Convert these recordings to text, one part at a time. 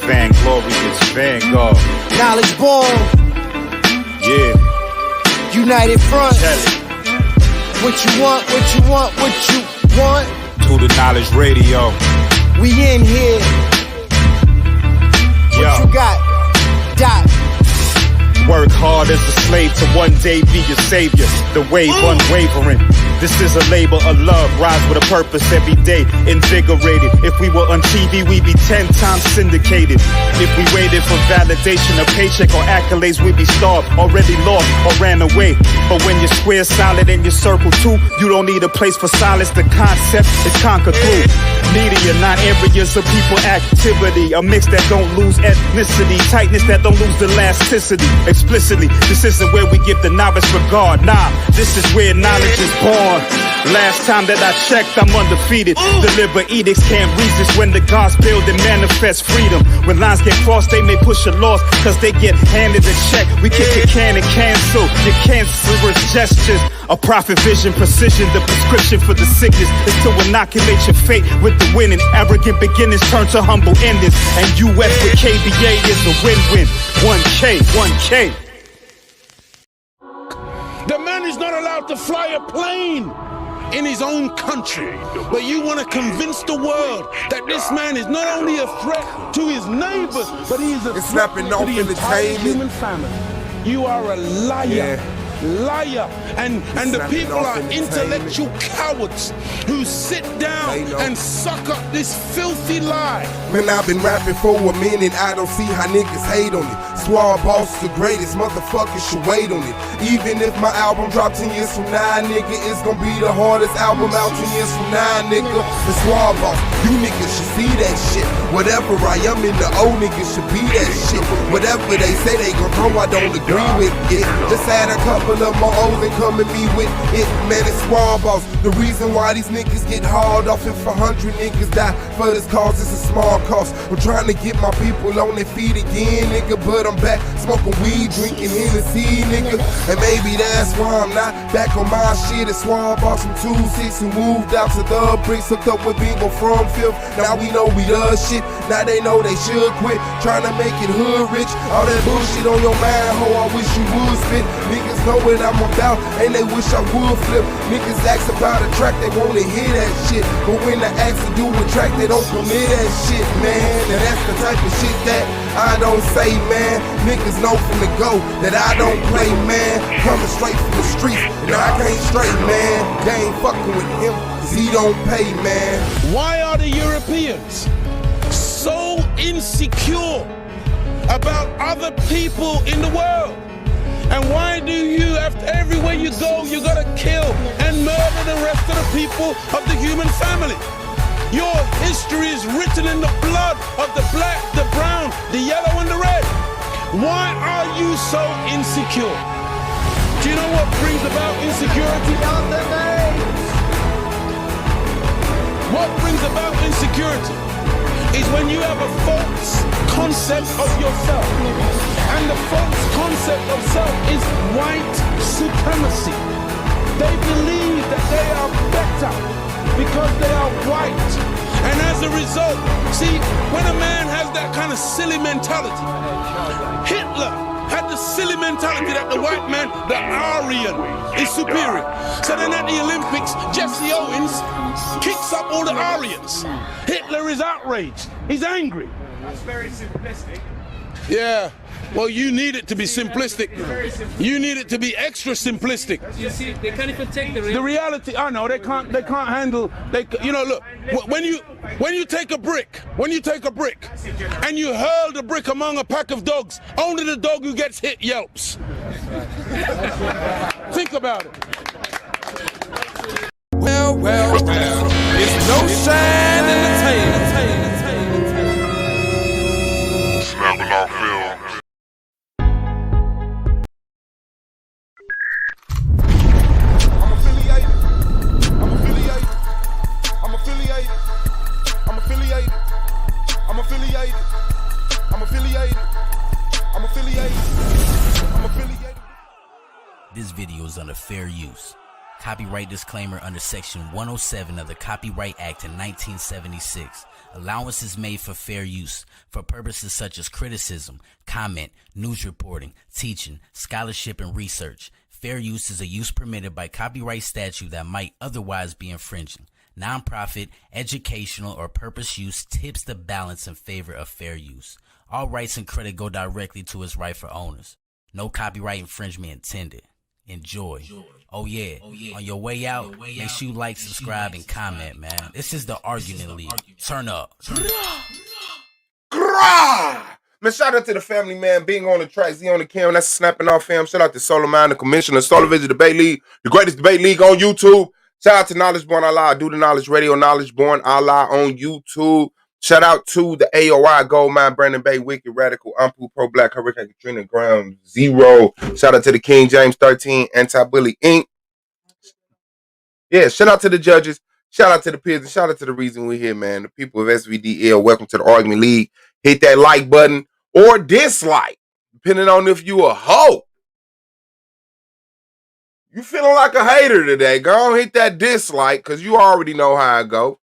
Vanglorious Vanguard. Knowledge born. Yeah. United Front. Tell it. What you want, what you want, what you want. To the Knowledge Radio. We in here. What you got? Dot. Work hard as a slave to one day be your savior. The wave unwavering. This is a labor of love, rise with a purpose every day, invigorated. If we were on TV, we'd be 10 times syndicated. If we waited for validation, a paycheck or accolades, we'd be starved, already lost or ran away. But when you're square solid and your circle too, you don't need a place for silence. The concept is conquered through media, not areas of people activity. A mix that don't lose ethnicity, tightness that don't lose elasticity. Explicitly, this isn't where we give the novice regard. Nah, this is where knowledge is born. Last time that I checked, I'm undefeated. Deliver edicts, can't resist when the gods build and manifest freedom. When lines get crossed, they may push a loss, cause they get handed a check. We kick your can and cancel your cancerous gestures. A prophet vision, precision, the prescription for the sickness is to inoculate your fate with the winning. Arrogant beginnings turn to humble endings. And US with KBA is a win-win. 1K, 1K. The man is not allowed to fly a plane in his own country. But you want to convince the world that this man is not only a threat to his neighbors, but he is a threat to the entire human family. You are a liar. Liar, and the people are intellectual cowards who sit down and suck up this filthy lie. Man, I've been rapping for a minute, I don't see how niggas hate on it. Swab Boss the greatest, motherfuckers should wait on it. Even if my album drops 10 years from now, nigga, it's gonna be the hardest album out 10 years from now, nigga. The Swab Boss, you niggas should see that shit. Whatever I am in the old niggas should be that shit. Whatever they say they gon' throw, I don't agree with it. Just had a couple of my old and come at me with it, man, it's Swab Boss. The reason why these niggas get hard off if 100 niggas die for this cause, it's a small cost. I'm trying to get my people on their feet again, nigga, but I'm back smoking weed, drinking Hennessy, nigga. And maybe that's why I'm not back on my shit. It's Swab Boss from 2-6 who moved out to the bricks, hooked up with people from 5th. Now we know we does shit, now they know they should quit trying to make it hood rich. All that bullshit on your mind, ho, I wish you would spit. Niggas know what I'm about, and they wish I would flip. Niggas ask about a track, they wanna hear that shit, but when I ask to do a track, they don't permit that shit, man. And that's the type of shit that I don't say, man. Niggas know from the go that I don't play, man. Coming straight from the streets, and I can't straight, man. They ain't fucking with him, cause he don't pay, man. Why are the Europeans so insecure about other people in the world? And why do you, after everywhere you go, you gotta kill and murder the rest of the people of the human family? Your history is written in the blood of the black, the brown, the yellow, and the red. Why are you so insecure? Do you know what brings about insecurity? What brings about insecurity is when you have a false concept of yourself. And the false concept of self is white supremacy. They believe that they are better because they are white. And as a result, see, when a man has that kind of silly mentality, Hitler had the silly mentality that the white man, the Aryan, is superior. So then at the Olympics, Jesse Owens kicks up all the Aryans. Hitler is outraged. He's angry. That's very simplistic. Yeah. Well, you need it to be simplistic. You need it to be extra simplistic. You see, they can't even take the reality. I know they can't handle. You know, look. When you take a brick, and you hurl the brick among a pack of dogs, only the dog who gets hit yelps. Think about it. Well, it's no shine in the tail. Snapping off film. This video is under fair use. Copyright disclaimer under Section 107 of the Copyright Act in 1976. Allowance is made for fair use for purposes such as criticism, comment, news reporting, teaching, scholarship, and research. Fair use is a use permitted by copyright statute that might otherwise be infringing. Nonprofit, educational, or purpose use tips the balance in favor of fair use. All rights and credit go directly to its rightful owners. No copyright infringement intended. Enjoy. Oh yeah. On your way out, make sure you like, subscribe, and comment, man. This is the Argument League. Turn up. Man, shout out to the family, man. Being on the track, Z on the camera. That's snapping off, fam. Shout out to Solar Man, the commissioner, Solar Vision Debate League, the greatest debate league on YouTube. Shout out to Knowledge Born Allah, Do the Knowledge Radio, Knowledge Born Allah on YouTube. Shout out to the AOI, Goldmine, Brandon Bay, Wicked, Radical, Ampu, Pro Black, Hurricane Katrina, Ground Zero. Shout out to the King James 13, Anti-Bully Inc. Yeah, shout out to the judges. Shout out to the peers, and shout out to the reason we're here, man. The people of S.V.D.L. Welcome to the Argument League. Hit that like button or dislike, depending on if you a hoe. You feeling like a hater today, go on, hit that dislike, because you already know how I go.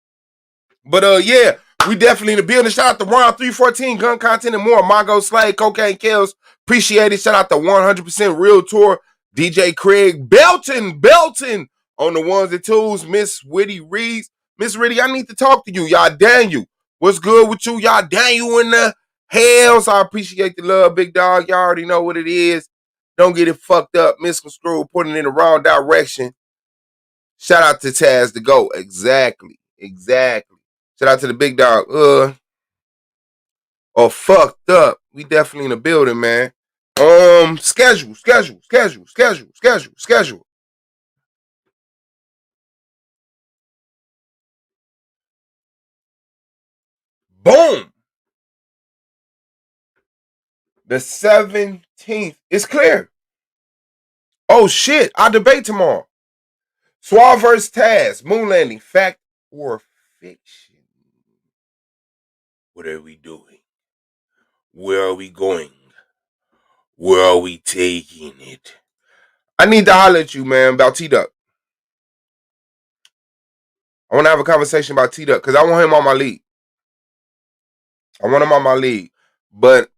But yeah, we definitely in the building. Shout out to Ron 314, gun content and more. Mongo Slade, Cocaine Kills. Appreciate it. Shout out to 100% Real Tour. DJ Craig Belton on the ones and twos. Miss Whitty Reeds. Miss Whitty, I need to talk to you. Y'all Daniel. What's good with you? Y'all Daniel in the hells. I appreciate the love, big dog. Y'all already know what it is. Don't get it fucked up, misconstrued, putting it in the wrong direction. Shout out to Taz the GOAT. Exactly. Shout out to the big dog. Fucked up. We definitely in the building, man. Schedule. Boom. The 17th is clear. Oh shit, I debate tomorrow. Suave vs. Taz, moon landing, fact or fiction? What are we doing? Where are we going? Where are we taking it? I need to holler at you, man, about T-Duck. I want to have a conversation about T-Duck because I want him on my league. But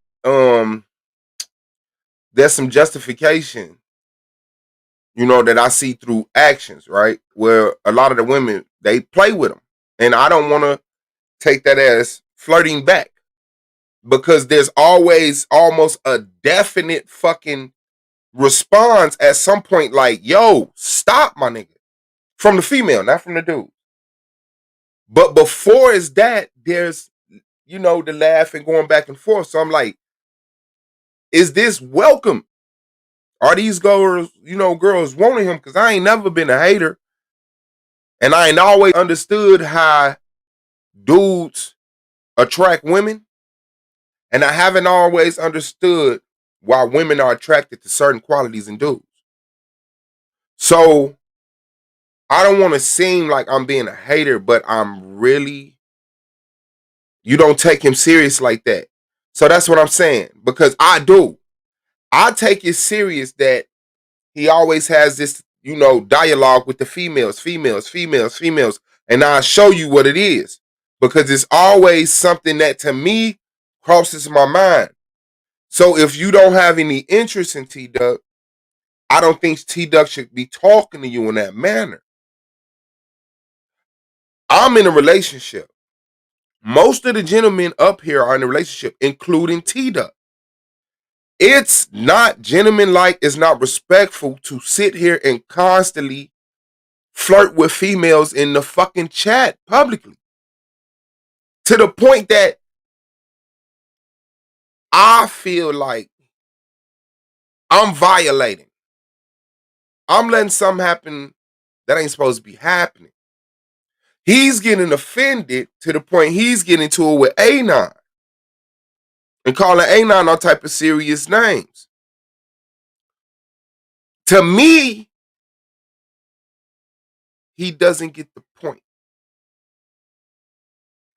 there's some justification, that I see through actions, right? Where a lot of the women, they play with him. And I don't want to take that as flirting back because there's always almost a definite fucking response at some point like, yo, stop, my nigga. From the female, not from the dude. But before is that, there's, the laugh and going back and forth. So I'm like, is this welcome? Are these girls, girls wanting him? Because I ain't never been a hater. And I ain't always understood how dudes attract women. And I haven't always understood why women are attracted to certain qualities in dudes. So I don't want to seem like I'm being a hater, but I'm really, you don't take him serious like that. So that's what I'm saying. Because I do. I take it serious that he always has this, dialogue with the females. And I'll show you what it is. Because it's always something that to me crosses my mind. So if you don't have any interest in T-Duck, I don't think T-Duck should be talking to you in that manner. I'm in a relationship. Most of the gentlemen up here are in a relationship, including T-Duck. It's not gentleman-like, it's not respectful to sit here and constantly flirt with females in the fucking chat publicly. To the point that I feel like I'm violating. I'm letting something happen that ain't supposed to be happening. He's getting offended to the point he's getting to it with A9. And calling A9 all type of serious names. To me, he doesn't get the point.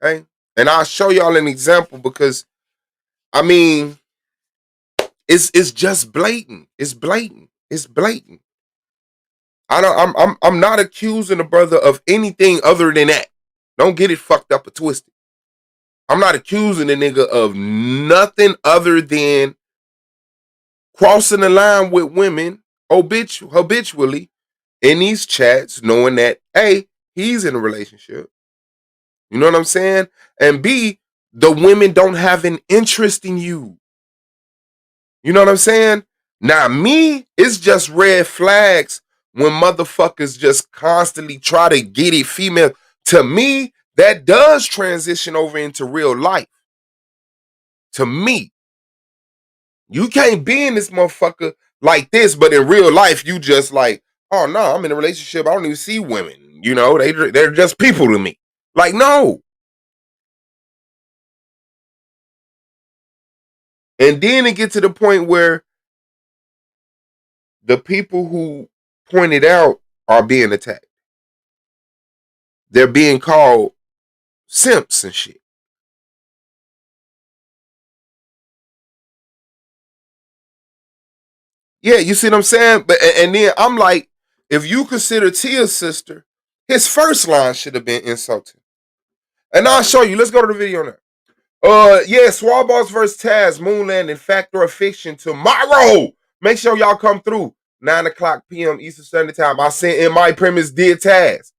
Okay? And I'll show y'all an example because, it's just blatant. It's blatant. I'm not accusing the brother of anything other than that. Don't get it fucked up or twisted. I'm not accusing the nigga of nothing other than crossing the line with women habitually in these chats, knowing that A, he's in a relationship. You know what I'm saying? And B, the women don't have an interest in you. You know what I'm saying? Now, me, it's just red flags when motherfuckers just constantly try to get it female. To me, that does transition over into real life. To me, you can't be in this motherfucker like this, but in real life, you just like, oh no, I'm in a relationship. I don't even see women. You know, they're just people to me. Like, no. And then it gets to the point where the people who pointed out are being attacked. They're being called simps and shit. Yeah, you see what I'm saying? But and then I'm like, if you consider Tia's sister, his first line should have been insulting. And I'll show you. Let's go to the video now. Yeah, Swab Boss vs. Taz, Moonland, and Factor of Fiction tomorrow. Make sure y'all come through. 9 o'clock p.m. Eastern Standard Time. I sent in my premise, did Taz.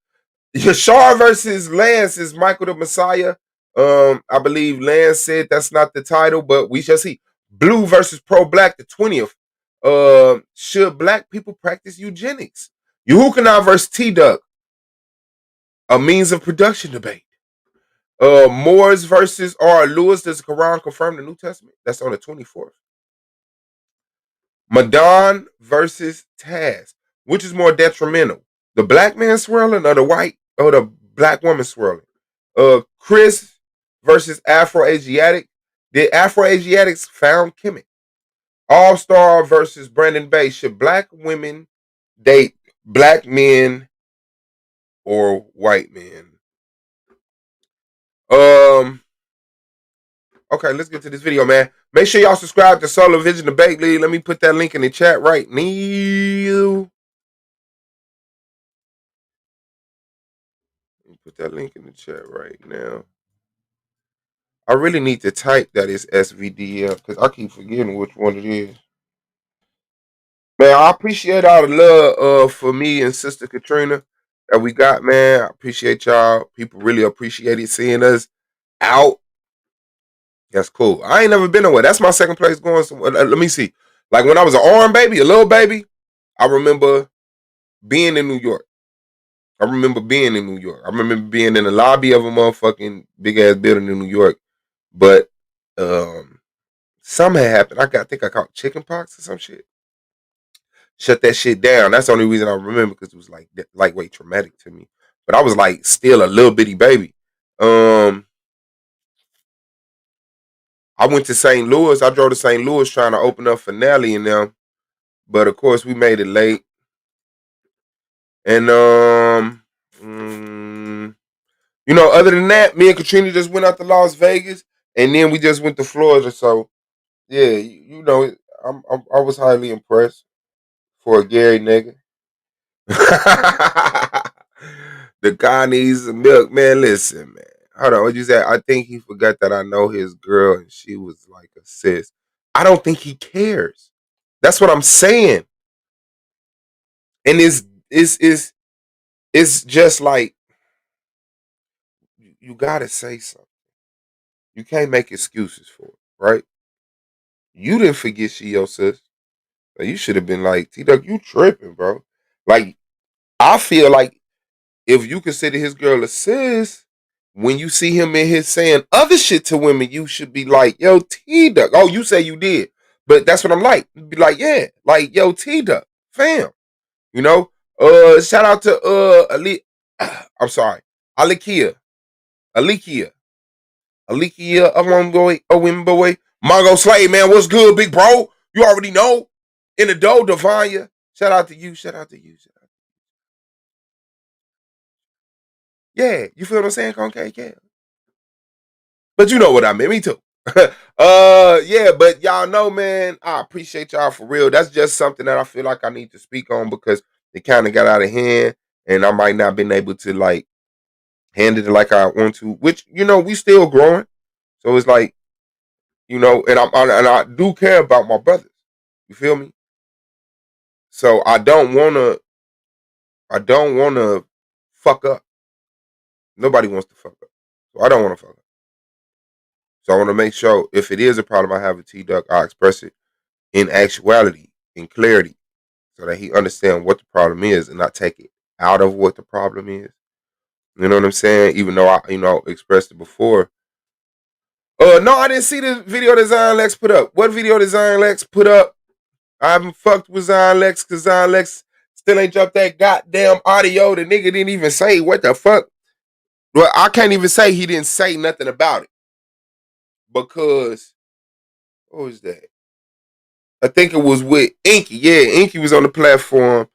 Yashar versus Lance is Michael the Messiah. I believe Lance said that's not the title, but we shall see. Blue versus Pro Black, the 20th. Should black people practice eugenics? Yuhukana versus T-Duck, a means of production debate. Moors versus R. Lewis. Does the Quran confirm the New Testament? That's on the 24th. Madon versus Taz. Which is more detrimental? The black man swirling or the white or the black woman swirling? Chris versus Afro-Asiatic. Did Afro-Asiatics found Kemet? All-Star versus Brandon Bay. Should black women date black men or white men? Okay, let's get to this video, man. Make sure y'all subscribe to Solar Vision Debate League. Let me put that link in the chat right now. Let me put that link in the chat right now. I really need to type that it's S.V.D.L. because I keep forgetting which one it is. Man, I appreciate all the love for me and Sister Katrina that we got, man. I appreciate y'all. People really appreciate it seeing us out. That's cool. I ain't never been nowhere. That's my second place going somewhere. Let me see. Like when I was an arm baby, a little baby, I remember being in New York. I remember being in the lobby of a motherfucking big ass building in New York. But something had happened. I think I caught chicken pox or some shit. Shut that shit down. That's the only reason I remember because it was like lightweight traumatic to me. But I was like still a little bitty baby. I went to St. Louis. I drove to St. Louis trying to open up Finale and them. But of course we made it late. And you know, other than that, me and Katrina just went out to Las Vegas and then we just went to Florida. So yeah, you know, I was highly impressed for a Gary nigga. The guy needs some milk, man. Listen, man. Hold on, what you say? I think he forgot that I know his girl and she was like a sis. I don't think he cares. That's what I'm saying. And it's just like you gotta say something. You can't make excuses for it, right? You didn't forget she your sis. So you should have been like, T-Duck, you tripping, bro. Like, I feel like if you consider his girl a sis, when you see him in his saying other shit to women, you should be like, yo, T-Duck. Oh, you say you did. But that's what I'm like. Be like, yeah, like, yo, T-Duck, fam. You know? Shout out to Ali. I'm sorry. Alikia. Alikia, Owimboy. Mongo Slade, man, what's good, big bro? You already know. In the dough, Devanya. Shout out to you. Yeah, you feel what I'm saying, Concave? Yeah. But you know what I mean. Me too. Yeah, but y'all know, man, I appreciate y'all for real. That's just something that I feel like I need to speak on because it kind of got out of hand, and I might not been able to like handle it like I want to. Which we still growing, so it's like and I do care about my brothers. You feel me? So I don't wanna fuck up. Nobody wants to fuck up, so I don't want to fuck up. So I want to make sure if it is a problem I have with T Duck, I express it in actuality, in clarity, so that he understands what the problem is and not take it out of what the problem is. You know what I'm saying? Even though I, expressed it before. No, I didn't see the video that Zion Lex put up. What video did Zion Lex put up? I haven't fucked with Zion Lex because Zion Lex still ain't dropped that goddamn audio. The nigga didn't even say what the fuck. Well, I can't even say he didn't say nothing about it. Because, what was that? I think it was with Inky. Yeah, Inky was on the platform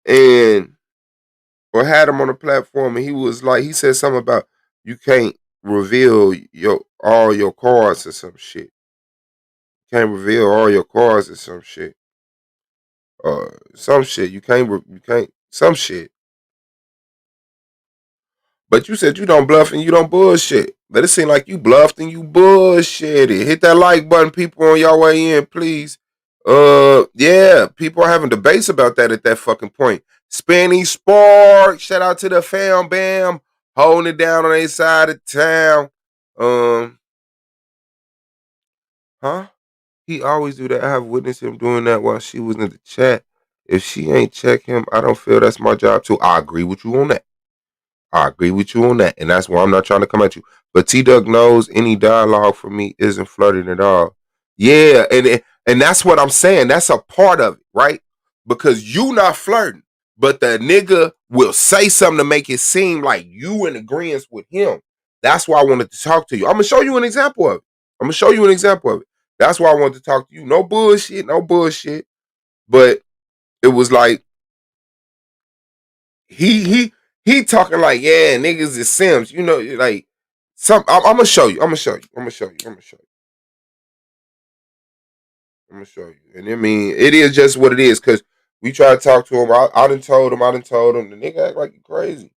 or had him on the platform, and he said something about you can't reveal all your cards or some shit. You can't reveal all your cards or some shit. Some shit. You can't some shit. But you said you don't bluff and you don't bullshit. Let it seem like you bluffed and you bullshitted. Hit that like button, people, on your way in, please. Yeah, people are having debates about that at that fucking point. Spanny Spark, shout out to the fam bam, holding it down on their side of town. Huh? He always do that. I have witnessed him doing that while she was in the chat. If she ain't check him, I don't feel that's my job too. I agree with you on that. And that's why I'm not trying to come at you. But T Duck knows any dialogue for me isn't flirting at all. Yeah, and that's what I'm saying. That's a part of it, right? Because you not flirting, but the nigga will say something to make it seem like you in agreement with him. That's why I wanted to talk to you. I'm gonna show you an example of it. That's why I wanted to talk to you. No bullshit. But it was like he talking like, yeah, niggas is Sims. Like I'm gonna show you. And I mean, it is just what it is, because we try to talk to him. I done told him. The nigga act like he crazy.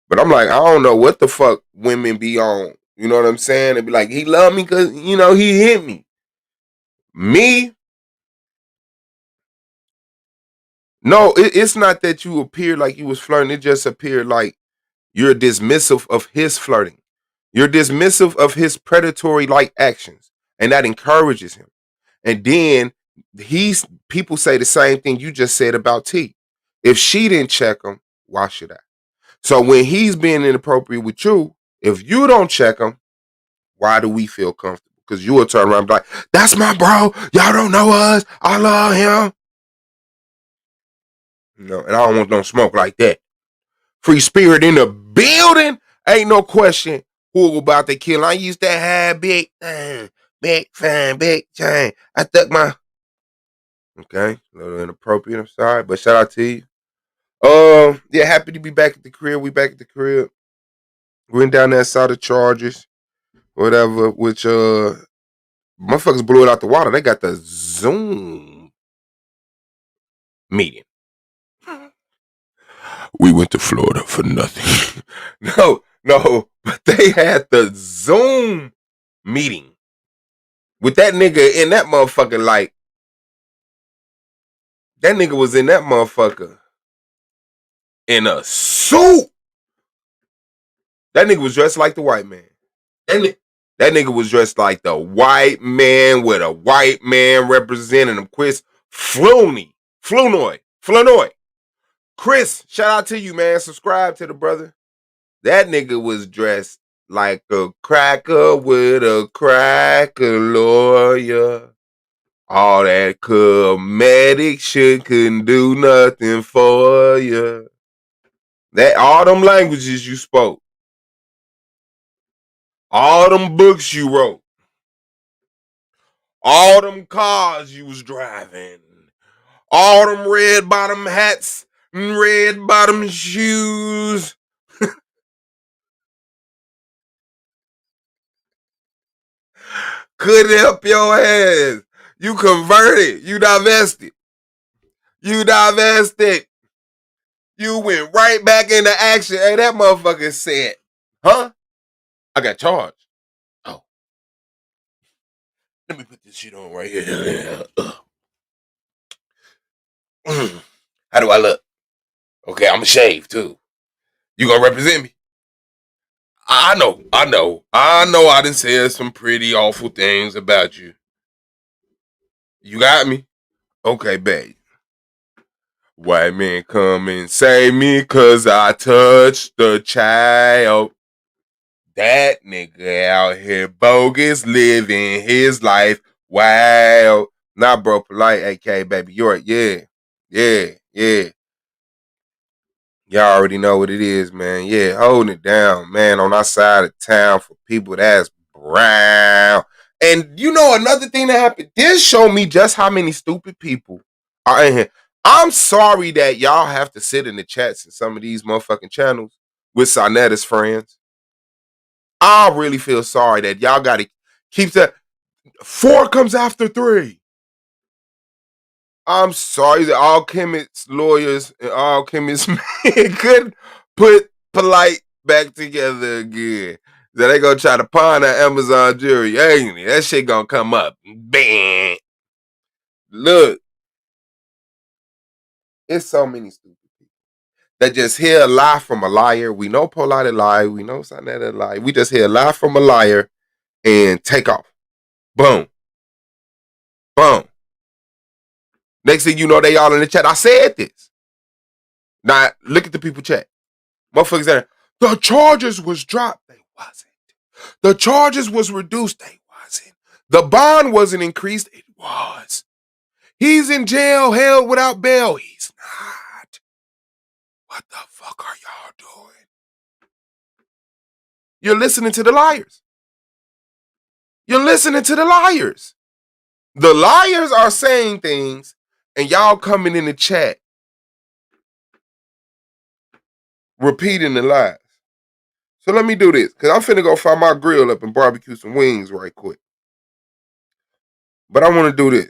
But I'm like, I don't know what the fuck women be on. You know what I'm saying? They be like, he love me because, he hit me. Me? No, it's not that you appear like you was flirting. It just appeared like you're dismissive of his flirting. You're dismissive of his predatory-like actions. And that encourages him. And then people say the same thing you just said about T. If she didn't check him, why should I? So when he's being inappropriate with you, if you don't check him, why do we feel comfortable? Because you will turn around and be like, that's my bro. Y'all don't know us. I love him. And I don't want no smoke like that. Free spirit in the building. Ain't no question who about to kill. I used to have big chain. I stuck my... Okay, a little inappropriate. I'm sorry, but shout out to you. Yeah, happy to be back at the crib. We back at the crib. Went down there, saw the Chargers, whatever. Which motherfuckers blew it out the water. They got the Zoom meeting. We went to Florida for nothing. no, but they had the Zoom meeting with that nigga in that motherfucker. Like, that nigga was in that motherfucker in a suit. That nigga was dressed like the white man. That nigga was dressed like the white man with a white man representing him. Chris Flournoy. Chris, shout out to you, man. Subscribe to the brother. That nigga was dressed like a cracker with a cracker lawyer. All that comedic shit couldn't do nothing for you. That all them languages you spoke. All them books you wrote. All them cars you was driving. All them red bottom hats and red bottom shoes. Couldn't help your ass. You converted. You divested. You divested. You went right back into action. Hey, that motherfucker said, huh? I got charged. Oh. Let me put this shit on right here. How do I look? Okay, I'm a shave too. You gonna represent me? I know I done said some pretty awful things about you. You got me? Okay, babe. White man come and save me cause I touched the child. That nigga out here bogus living his life wild. Nah, bro, polite, AK, baby. You're yeah. Y'all already know what it is, man. Yeah, holding it down, man, on our side of town for people that's brown. And you know another thing that happened? This showed me just how many stupid people are in here. I'm sorry that y'all have to sit in the chats in some of these motherfucking channels with Sonetta's friends. I really feel sorry that y'all got to keep that. 4 comes after 3. I'm sorry that all chemists, lawyers, and all chemists couldn't put polite back together again. So they gonna try to pawn that Amazon jewelry, ain't it? That shit gonna come up. Bang. Look, it's so many stupid people that just hear a lie from a liar. We know polite lie. We know something that lie. We just hear a lie from a liar and take off. Boom. Boom. Next thing you know, they all in the chat. I said this. Now, look at the people chat. Motherfuckers saying, the charges was dropped. They wasn't. The charges was reduced. They wasn't. The bond wasn't increased. It was. He's in jail, held without bail. He's not. What the fuck are y'all doing? You're listening to the liars. You're listening to the liars. The liars are saying things, and y'all coming in the chat repeating the lies. So let me do this, because I'm finna go fire my grill up and barbecue some wings right quick. But I want to do this.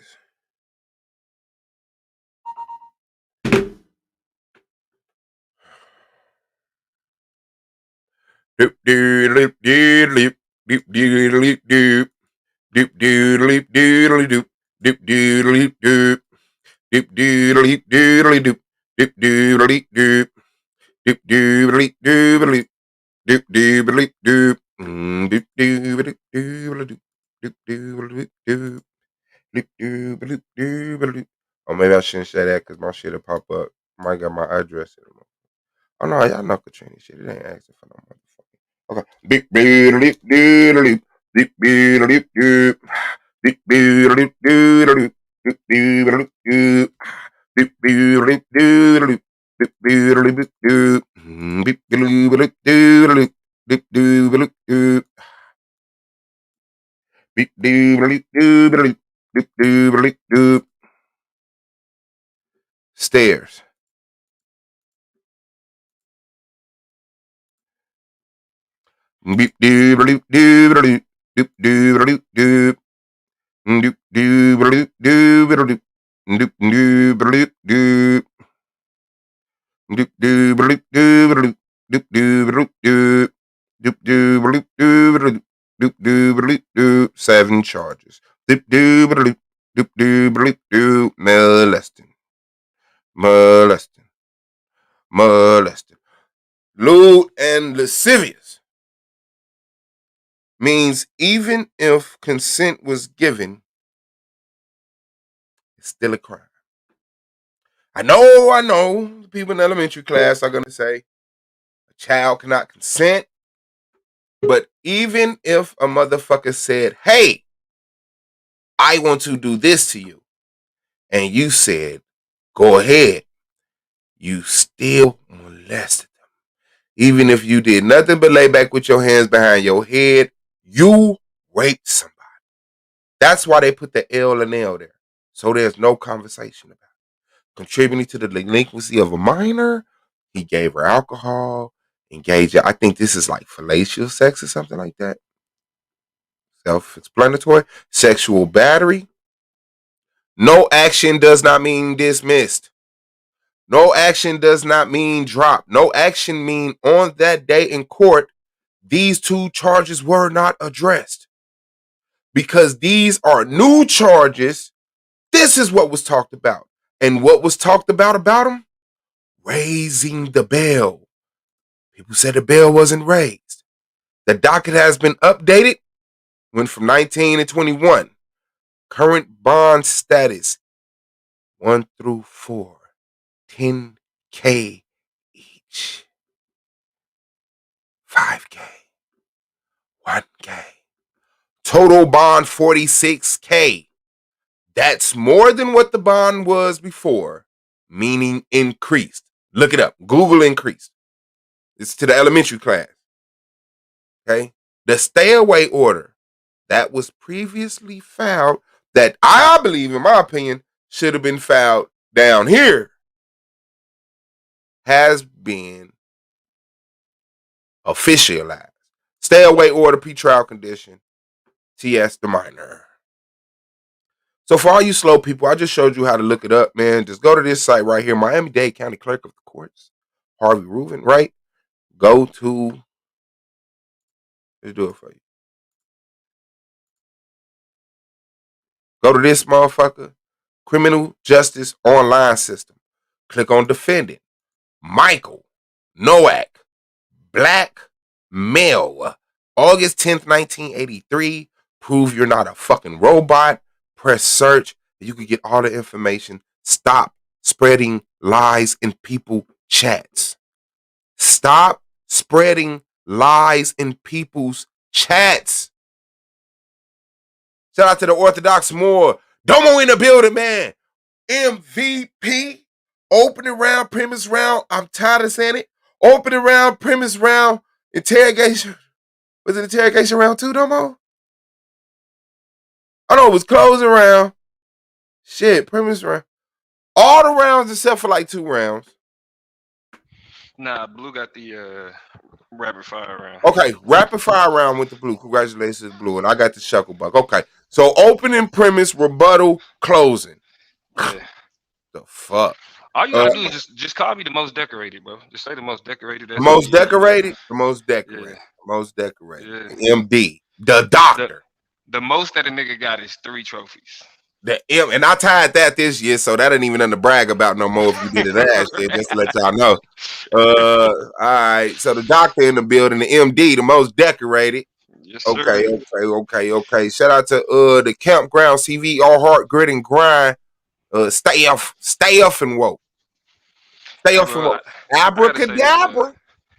Doop doodle doodle doop doodle doop doop doodle doodle doop doop doodle doop doop doodle doodle doop doop doodle doop doop doodle doodle doop doodle doop doop doodle doodle doop doop doodle doop doop doodle doodle. Oh, maybe I shouldn't say that because my shit'll pop up. I might got my address in the moment. Oh no, y'all know Katrina shit. It ain't asking for no motherfucker. Okay. Big doodle doodle big doodle doop big doodle doodle big doodle doop big doodle doodle big doodle doop big doodle doodle big doodle doop big doodle doodle big doodle doop. Stairs. Beep doodle doodle doop doodle doop doop doodle doodle doop doodle doop doop doodle doodle doop doodle doop doop doodle doodle doop doodle doop. 7 charges. Doop doodle doop doodle doop. Molesting. Lewd and lascivious means even if consent was given, it's still a crime. I know. The people in elementary class are going to say a child cannot consent. But even if a motherfucker said, hey, I want to do this to you, and you said, go ahead, you still molested them. Even if you did nothing but lay back with your hands behind your head, you raped somebody. That's why they put the L and L there. So there's no conversation about it. Contributing to the delinquency of a minor, he gave her alcohol, engaged her. I think this is like fellatio sex or something like that. Self-explanatory. Sexual battery. No action does not mean dismissed. No action does not mean drop. No action mean on that day in court, these two charges were not addressed. Because these are new charges. This is what was talked about. And what was talked about them? Raising the bail. People said the bail wasn't raised. The docket has been updated. Went from 19 to 21. Current bond status 1 through 4. 10K each. 5K. 1K. Total bond 46K. That's more than what the bond was before, meaning increased. Look it up. Google increased. It's to the elementary class. Okay. The stay away order that was previously filed, that I believe, in my opinion, should have been filed down here, has been officialized. Stay away order, pretrial condition, TS the minor. So for all you slow people, I just showed you how to look it up, man. Just go to this site right here, Miami-Dade County Clerk of the Courts, Harvey Rubin, right? Go to, let's do it for you. Go to this motherfucker, Criminal Justice Online System. Click on defendant, Michael Nowak, black male, August 10th, 1983. Prove you're not a fucking robot. Press search. You can get all the information. Stop spreading lies in people chats. Stop spreading lies in people's chats. Shout out to the Orthodox Moor. Domo in the building, man. MVP. Opening round, premise round. I'm tired of saying it. Opening round, premise round, interrogation. Was it interrogation round 2, Domo? I know it was closing round. Shit, premise round. All the rounds except for like 2 rounds. Nah, Blue got the rapid fire round. Okay, rapid fire round with the Blue. Congratulations, Blue. And I got the shuckle buck. Okay, so opening premise, rebuttal, closing. Yeah. The fuck? All you gotta do is just call me the most decorated, bro. Just say the most decorated. The most decorated? The most decorated. Yeah. Most decorated. Yeah. MD. The doctor. The most that a nigga got is 3 trophies. The M, and I tied that this year, so that ain't even nothing to brag about no more if you did it last year, just to let y'all know. All right. So the doctor in the building, the MD, the most decorated. Yes, sir. Okay. Shout out to the campground CV, all heart, grit, and grind. Stay off and woke. Stay off and woke. Abracadabra.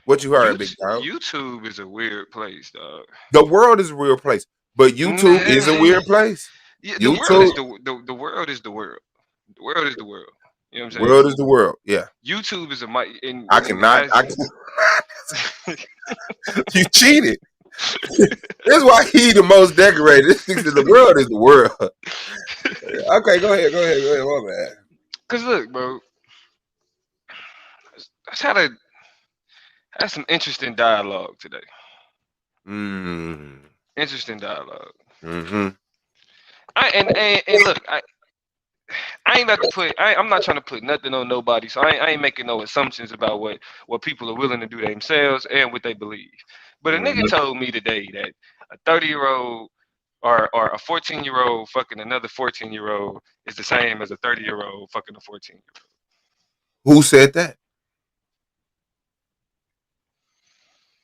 What you heard, big dog? YouTube is a weird place, dog. The world is a real place, but YouTube is a weird place. Yeah, the world is the world is the world. The world is the world. You know what I'm saying? World is the world. Yeah. YouTube is a mic. I cannot. You cheated. That's why he the most decorated. The world is the world. Okay, go ahead. My bad. Cause look, bro, let's had some interesting dialogue today. Interesting dialogue. Mm-hmm. And look, I ain't about to put. I'm not trying to put nothing on nobody, so I ain't making no assumptions about what people are willing to do themselves and what they believe. But a nigga told me today that a 30-year-old or a 14-year-old fucking another 14-year-old is the same as a 30-year-old fucking a 14-year-old. Who said that?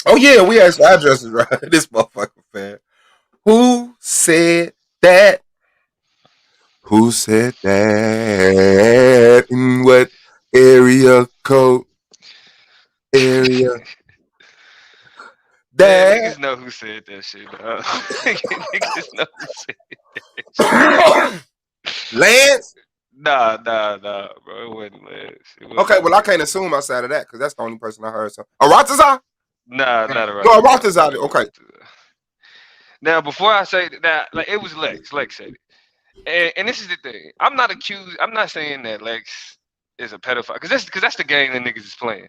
Oh yeah, we asked addresses right. This motherfucker fan. Who said that? Who said that? In what area code? Area. That niggas know who said that shit. Niggas know who said that shit. Lance? Nah, bro. It wasn't Lance. Okay, well I can't assume outside of that because that's the only person I heard. Aratazar? Nah, not Aratazar. No, Aratazar. Okay. Now, before I say that, like it was Lex. Lex said it, and this is the thing. I'm not saying that Lex is a pedophile because that's the game that niggas is playing.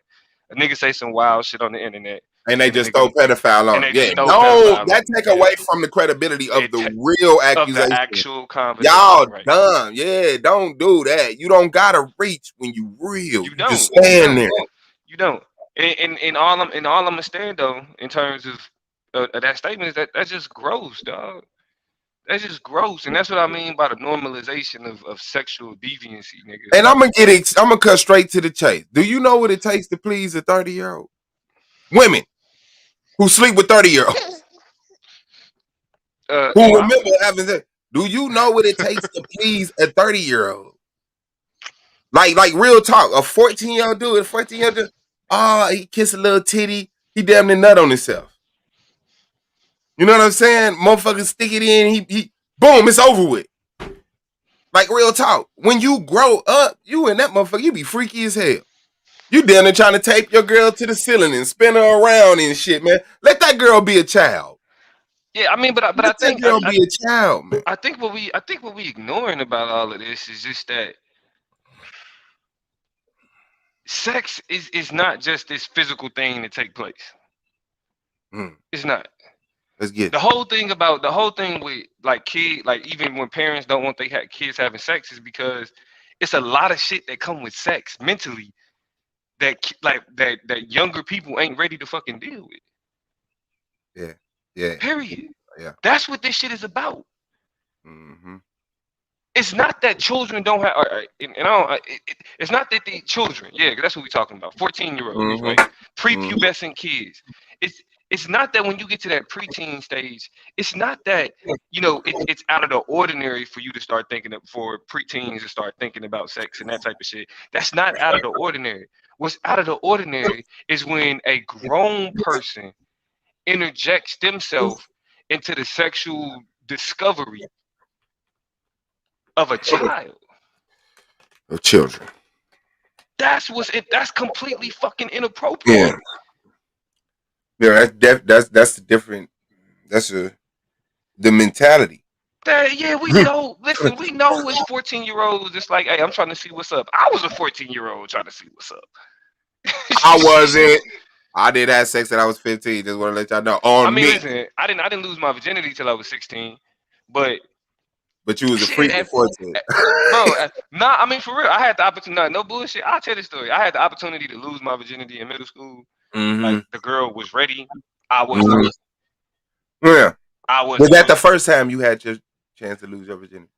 A nigga say some wild shit on the internet. And they And the just throw pedophile and on. they Yeah, just throw no, pedophile that on. take Yeah. away from the credibility of It the ta- real of the accusation. actual conversation. Y'all Right. dumb. Yeah, don't do that. You don't gotta reach when you real. You You just don't. stand there. You don't. And all I'm understand though, in terms of that statement, is that's just gross, dog. That's just gross, and that's what I mean by the normalization of sexual deviancy, nigga. And I'm gonna cut straight to the chase. Do you know what it takes to please a 30-year-old? Women who sleep with 30-year-olds. Who remember having that? Do you know what it takes to please a 30-year-old? Like real talk, a 14-year-old dude, a 14-year-old dude, he kiss a little titty, he damn near nut on himself. You know what I'm saying? Motherfucker stick it in, he boom, it's over with. Like real talk. When you grow up, you and that motherfucker, you be freaky as hell. You down there trying to tape your girl to the ceiling and spin her around and shit, man. Let that girl be a child. Yeah, I mean, but I Let think that girl be a child, man. I think what we ignoring about all of this is just that sex is not just this physical thing that take place. It's not. Let's get the whole thing with like even when parents don't want kids having sex is because it's a lot of shit that come with sex mentally that younger people ain't ready to fucking deal with. Yeah. Period. Yeah. That's what this shit is about. Mm-hmm. It's not that children don't have, it's not that the children, yeah, that's what we're talking about. 14-year-olds, right? Prepubescent kids. It's not that when you get to that preteen stage, it's not that, it's out of the ordinary for you to start for preteens to start thinking about sex and that type of shit. That's not out of the ordinary. What's out of the ordinary is when a grown person interjects themselves into the sexual discovery of a child. Of children. That's completely fucking inappropriate. Yeah, that's different. That's the mentality. We know. Listen, we know as 14-year-olds, it's like, hey, I'm trying to see what's up. I was a 14-year-old trying to see what's up. I wasn't. I did have sex when I was 15. Just want to let y'all know. Listen, I didn't lose my virginity till I was 16, but you was a freak at 14. Bro, for real, I had the opportunity. No bullshit. I'll tell this story. I had the opportunity to lose my virginity in middle school. Like the girl was ready. I wasn't. Yeah. I wasn't. Was that the first time you had your chance to lose your virginity?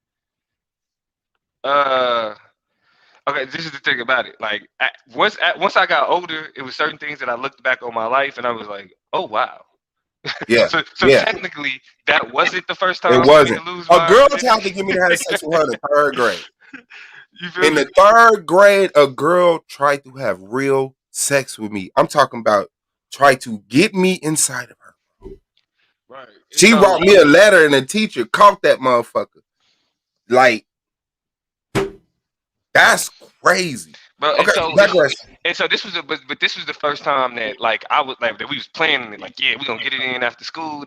Okay, this is the thing about it. Like once I got older, it was certain things that I looked back on my life and I was like, oh wow. Yeah. so technically, that wasn't the first time it wasn't. To lose A girl virginity. tried to get me to have sex with her in the third grade. You feel in me? the third grade, a girl tried to have real sex with me. I'm talking about try to get me inside of her. Right. She wrote me a letter and the teacher caught that motherfucker. Like, that's crazy. But okay, so this was this was the first time that that we was planning it. Like, yeah, we gonna get it in after school.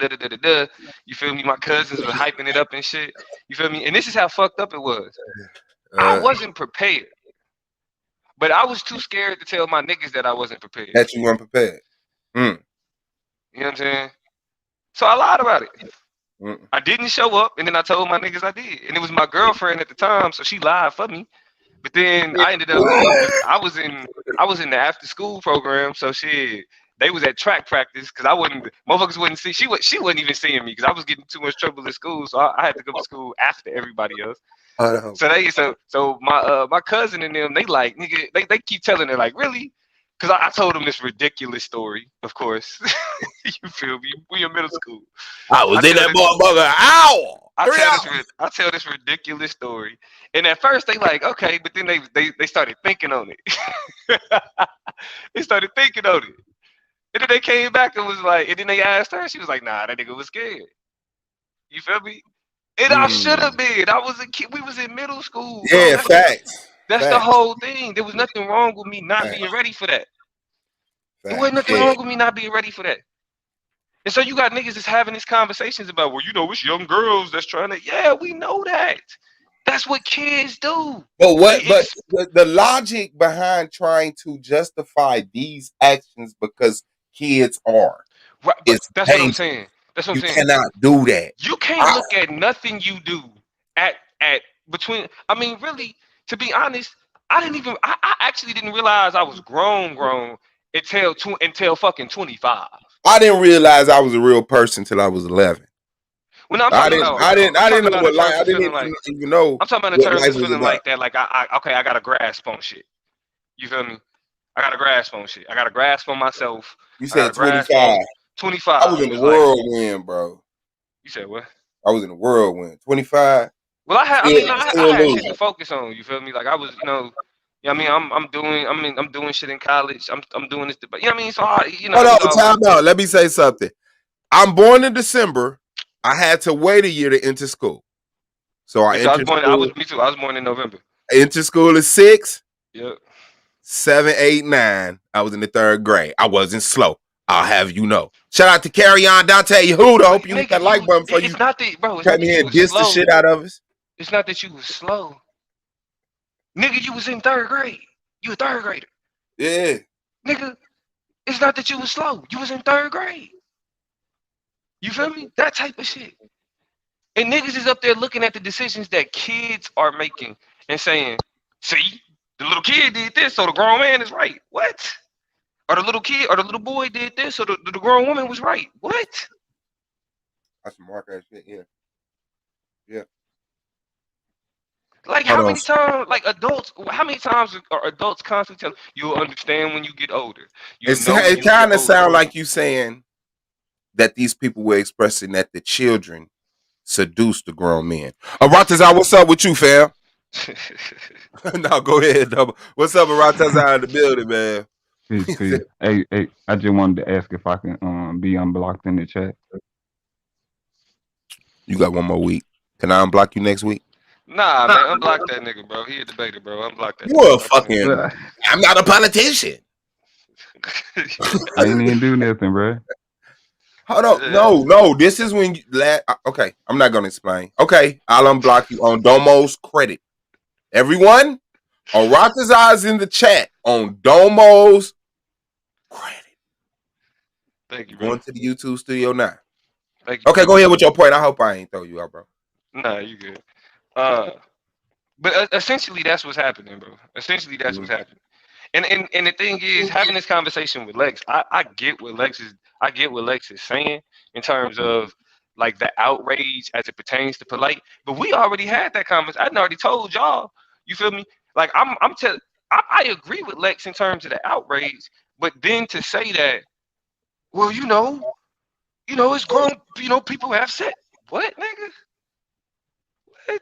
You feel me? My cousins were hyping it up and shit. You feel me? And this is how fucked up it was. I wasn't prepared, but I was too scared to tell my niggas that I wasn't prepared. That you weren't prepared. You know what I'm saying? So I lied about it. I didn't show up, and then I told my niggas I did, and it was my girlfriend at the time, so she lied for me. But then I ended up, I was in the after school program, so shit, they was at track practice because motherfuckers wouldn't see. She wasn't even seeing me because I was getting too much trouble at school, so I had to go to school after everybody else. So my cousin and them, they like, nigga, they keep telling her like, really? Because I told them this ridiculous story, of course. You feel me? We in middle school. I was in that motherfucker. Ow! I tell this ridiculous story, and at first they like, okay, but then they started thinking on it. They started thinking on it, and then they came back and was like, and then they asked her, she was like, nah, that nigga was scared. You feel me? And I should have been. I was a kid. We was in middle school. Yeah, facts. That's the whole thing. There was nothing wrong with me not being ready for that. There wasn't nothing wrong with me not being ready for that. And so you got niggas that's having these conversations about, well, it's young girls that's trying to, yeah, we know that. That's what kids do. But the logic behind trying to justify these actions because kids are. Right, but It's that's what I'm dangerous. saying. That's what I'm You saying. cannot do that. You can't look at nothing you do at between. I mean, really, to be honest, I didn't even. I actually didn't realize I was grown until fucking 25. I didn't realize I was a real person till I was 11. When I'm I talking didn't. about, I didn't. I'm I talking didn't know about in what life. terms I of didn't feeling like. even know I'm talking about in what terms life of was feeling about. like that. Like I got a grasp on shit. You feel me? I got a grasp on shit. I got a grasp on myself. You I got said a grasp on 25. I was 25. in the It's like whirlwind, bro. you said what? I was in the whirlwind. 25. Well, I had. I Still, mean, I still had shit to losing. focus on. You feel me? Like I was, I mean, I'm doing shit in college. I'm doing this, but you know what I mean. So Hold it was on, all time out. Let me say something. I'm born in December. I had to wait a year to enter school. So I I was entered born. I was school. me too. I was born in November. Entered school at 6, Yep. 7, 8, 9. I was in the 3rd grade. I wasn't slow. I'll have you know. Shout out to Carry On Dante Yehuda. Hope you hit that Nigga, like button before you it's not that, bro. It's come not that here you and was diss the slow. shit out of us. It's not that you was slow. Nigga, you was in 3rd grade. You a 3rd grader. Yeah. Nigga, it's not that you was slow. You was in 3rd grade. You feel me? That type of shit. And niggas is up there looking at the decisions that kids are making and saying, see, the little kid did this, so the grown man is right. What? Or the little kid or the little boy did this, so the grown woman was right. What? That's some mark that shit, yeah. Yeah. Like Hold how on. many times, like adults, how many times are adults constantly telling you'll understand when you get older? You'll know when It you get kind of older. sounds like you saying that these people were expressing that the children seduce the grown men. Aratazar, what's up with you, fam? No, go ahead. What's up, Aratazar in the building, man? Peace, peace. Hey, I just wanted to ask if I can be unblocked in the chat. You got one more week. Can I unblock you next week? Nah, man, unblock that nigga, bro. He a debater, bro. Unblock that You nigga. a fucking. I'm not a politician. I ain't even do nothing, bro. Hold on. No. This is when you. Okay, I'm not gonna explain. Okay, I'll unblock you on Domo's credit. Everyone, Aratazar's in the chat on Domo's credit. Thank you, bro. Going to the YouTube studio now. Thank you. Okay, go ahead with your point. I hope I ain't throw you out, bro. Nah, you good. But essentially that's what's happening, bro. Essentially that's what's happening. And the thing is, having this conversation with Lex, I get what Lex is saying in terms of like the outrage as it pertains to polite. But we already had that conversation. I already told y'all. You feel me? Like I agree with Lex in terms of the outrage, but then to say that, well, it's grown. People have sex. What, nigga? What?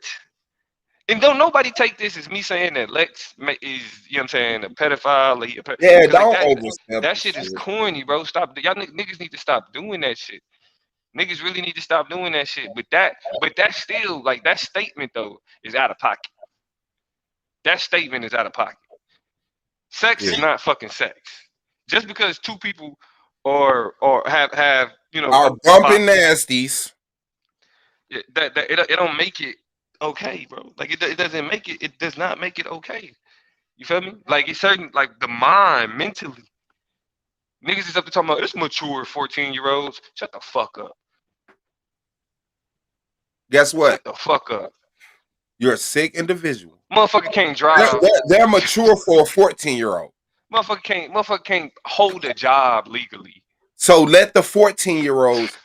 And don't nobody take this as me saying that Lex is, you know what I'm saying, a pedophile. Yeah, Because like don't overstep that the shit is shit. corny, bro. Stop. Y'all niggas need to stop doing that shit. Niggas really need to stop doing that shit. But that's still, like, that statement, though, is out of pocket. That statement is out of pocket. Sex is not fucking sex. Just because two people or have Are bumping nasties. that it don't make it okay, bro. Like it doesn't make it. It does not make it okay. You feel me? Like it's certain, like the mind mentally. Niggas is up to talking about it's mature 14-year-olds. Shut the fuck up. Guess what? Shut the fuck up. You're a sick individual. Motherfucker can't drive. They're mature for a 14-year-old. Motherfucker can't hold a job legally. So let the 14-year-olds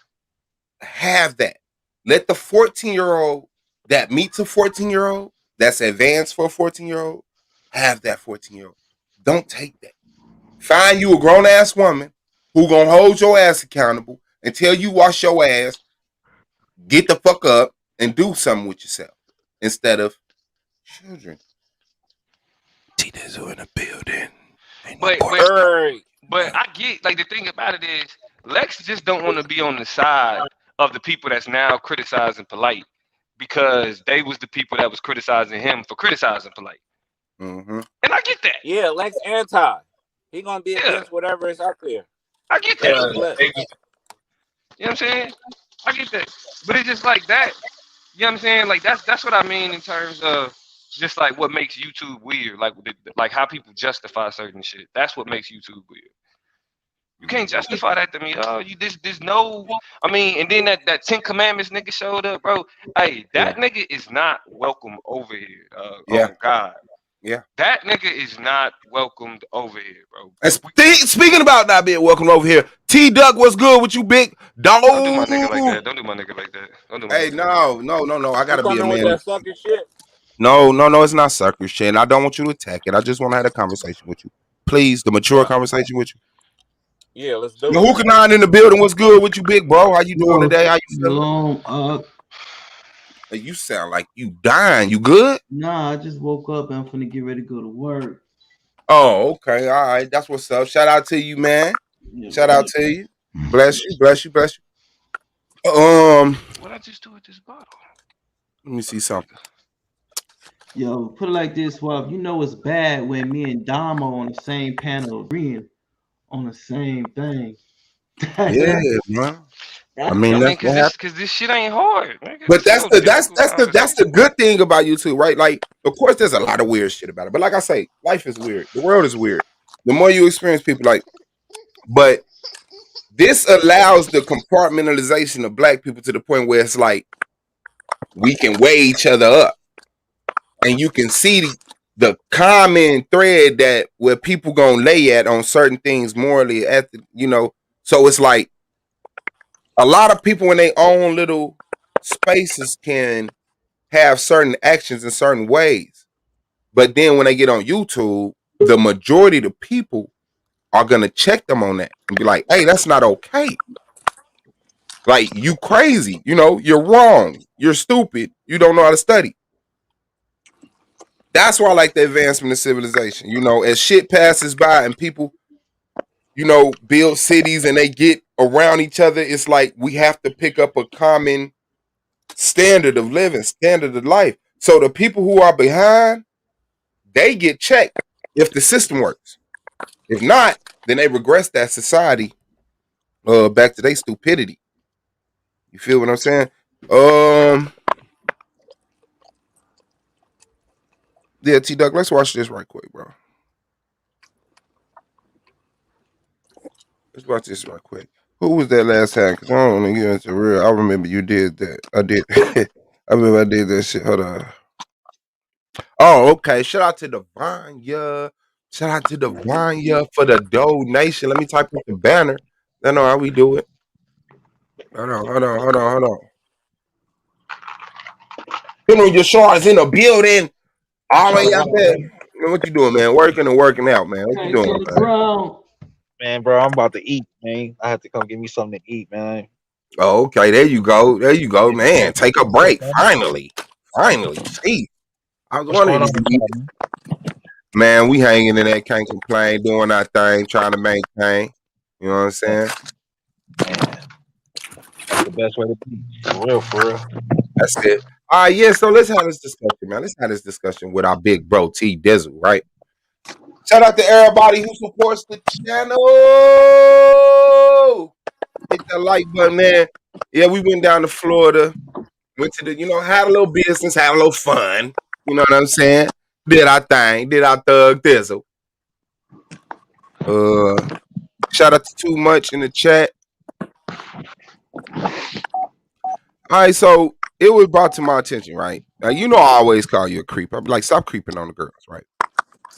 have that. Let the 14-year-old that meets a 14-year-old that's advanced for a 14-year-old have that 14-year-old. Don't take that. Find you a grown ass woman who gonna hold your ass accountable until you wash your ass, get the fuck up, and do something with yourself instead of children. Tina's in the building. But I get, like, the thing about it is Lex just don't want to be on the side of the people that's now criticizing polite because they was the people that was criticizing him for criticizing polite. Mm-hmm. And I get that. Yeah, Lex anti. He gonna be against whatever is out there. I get that. You know what I'm saying? I get that. But it's just like that. You know what I'm saying? Like that's what I mean in terms of just like what makes YouTube weird. Like how people justify certain shit. That's what makes YouTube weird. You can't justify that to me. Oh, you this no. I mean, and then that 10 Commandments nigga showed up, bro. Hey, that nigga is not welcome over here. Yeah. On God. Yeah. That nigga is not welcomed over here, bro. And speaking about not being welcome over here, T Duck, what's good with you, big dog? Don't do my nigga like that. Don't do my nigga like that. Don't do my Hey, nigga like that. no. I You gotta be a coming with man. that sucker shit? No, it's not sucker shit. And I don't want you to attack it. I just want to have a conversation with you. Please, the mature conversation with you. Yeah, let's do The it. Hookah Nine in the building. What's good with you, big bro? How you doing today? How you feeling? You sound like you dying. You good? Nah, I just woke up and I'm finna get ready to go to work. Oh, okay. All right. That's what's up. Shout out to you, man. Shout out to you. Bless you. What I just do with this bottle? Let me see something. Yo, put it like this, Swab. You know it's bad when me and Damo on the same panel agreeing on the same thing. Yeah, man. I mean, that's what happened. Cause this shit ain't hard. Nigga. But This ain't that's the good thing about YouTube, right? Like, of course, there's a lot of weird shit about it. But like I say, life is weird. The world is weird. The more you experience people, like, but this allows the compartmentalization of black people to the point where it's like we can weigh each other up, and you can see the common thread that where people gonna lay at on certain things morally. So it's like a lot of people in their own little spaces can have certain actions in certain ways. But then when they get on YouTube, the majority of the people are going to check them on that and be like, hey, that's not okay. Like, you crazy. You're wrong. You're stupid. You don't know how to study. That's why I like the advancement of civilization. As shit passes by and people, build cities and they get around each other, it's like we have to pick up a common standard of living, standard of life. So the people who are behind, they get checked if the system works. If not, then they regress that society back to their stupidity. You feel what I'm saying? Yeah, T Duck, let's watch this right quick, bro. Let's watch this right quick. Who was that last time? Because I don't want to get into real. I remember you did that. I did. I remember I did that shit. Hold on. Oh, okay. Shout out to Devanya. Shout out to Devanya for the donation. Let me type up the banner. I know how we do it. Hold on. Your shards in the building. All the way out there. Man, what you doing, man? Working and working out, man. What you doing, man? Man, bro, I'm about to eat, man. I have to come get me something to eat, man. Oh, okay. There you go, man. Take a break. Finally. Jeez. I was wondering. Man, we hanging in there, can't complain, doing our thing, trying to maintain. You know what I'm saying? That's the best way to be. For real. That's it. All right, yeah. So let's have this discussion, man. Let's have this discussion with our big bro T Dizzle, right? Shout out to everybody who supports the channel. Hit that like button, man. Yeah, we went down to Florida, went to had a little business, had a little fun. You know what I'm saying? Did our thing, did our thug Dizzle. Shout out to Too Much in the chat. All right, so it was brought to my attention, right? Now, I always call you a creep. I'm like, stop creeping on the girls, right?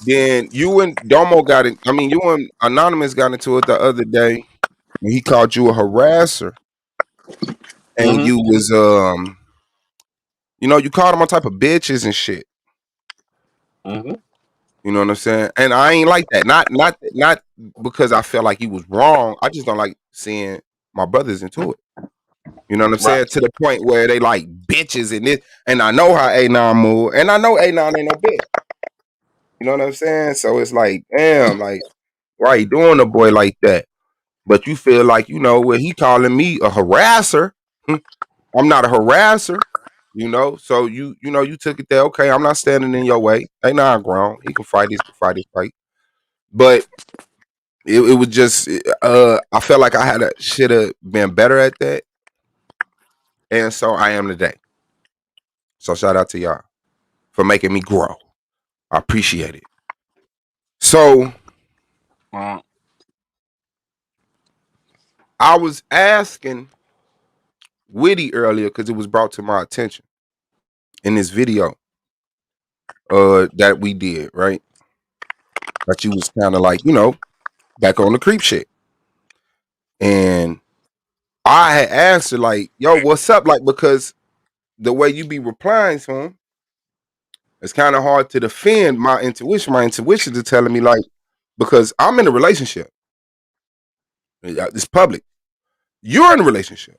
Then you and Domo got it. I mean, you and Anonymous got into it the other day when he called you a harasser. And you was, you called him all type of bitches and shit. You know what I'm saying? And I ain't like that. Not because I felt like he was wrong. I just don't like seeing my brothers into it. You know what I'm saying? To the point where they like bitches and this. And I know how A9 move. And I know A9 ain't no bitch. You know what I'm saying? So it's like, damn, like, why you doing a boy like that? But you feel like, when he calling me a harasser, I'm not a harasser. So you took it there. Okay, I'm not standing in your way. A9 grown. He can fight. He can fight his fight. But it was just, I felt like I should have been better at that. And so I am today. So shout out to y'all for making me grow. I appreciate it. So I was asking Witty earlier because it was brought to my attention in this video that we did, right? That you was kind of like, back on the creep shit. And I had asked her, like, yo, what's up? Like, because the way you be replying to him, it's kind of hard to defend my intuition. My intuition is telling me, like, because I'm in a relationship. It's public. You're in a relationship.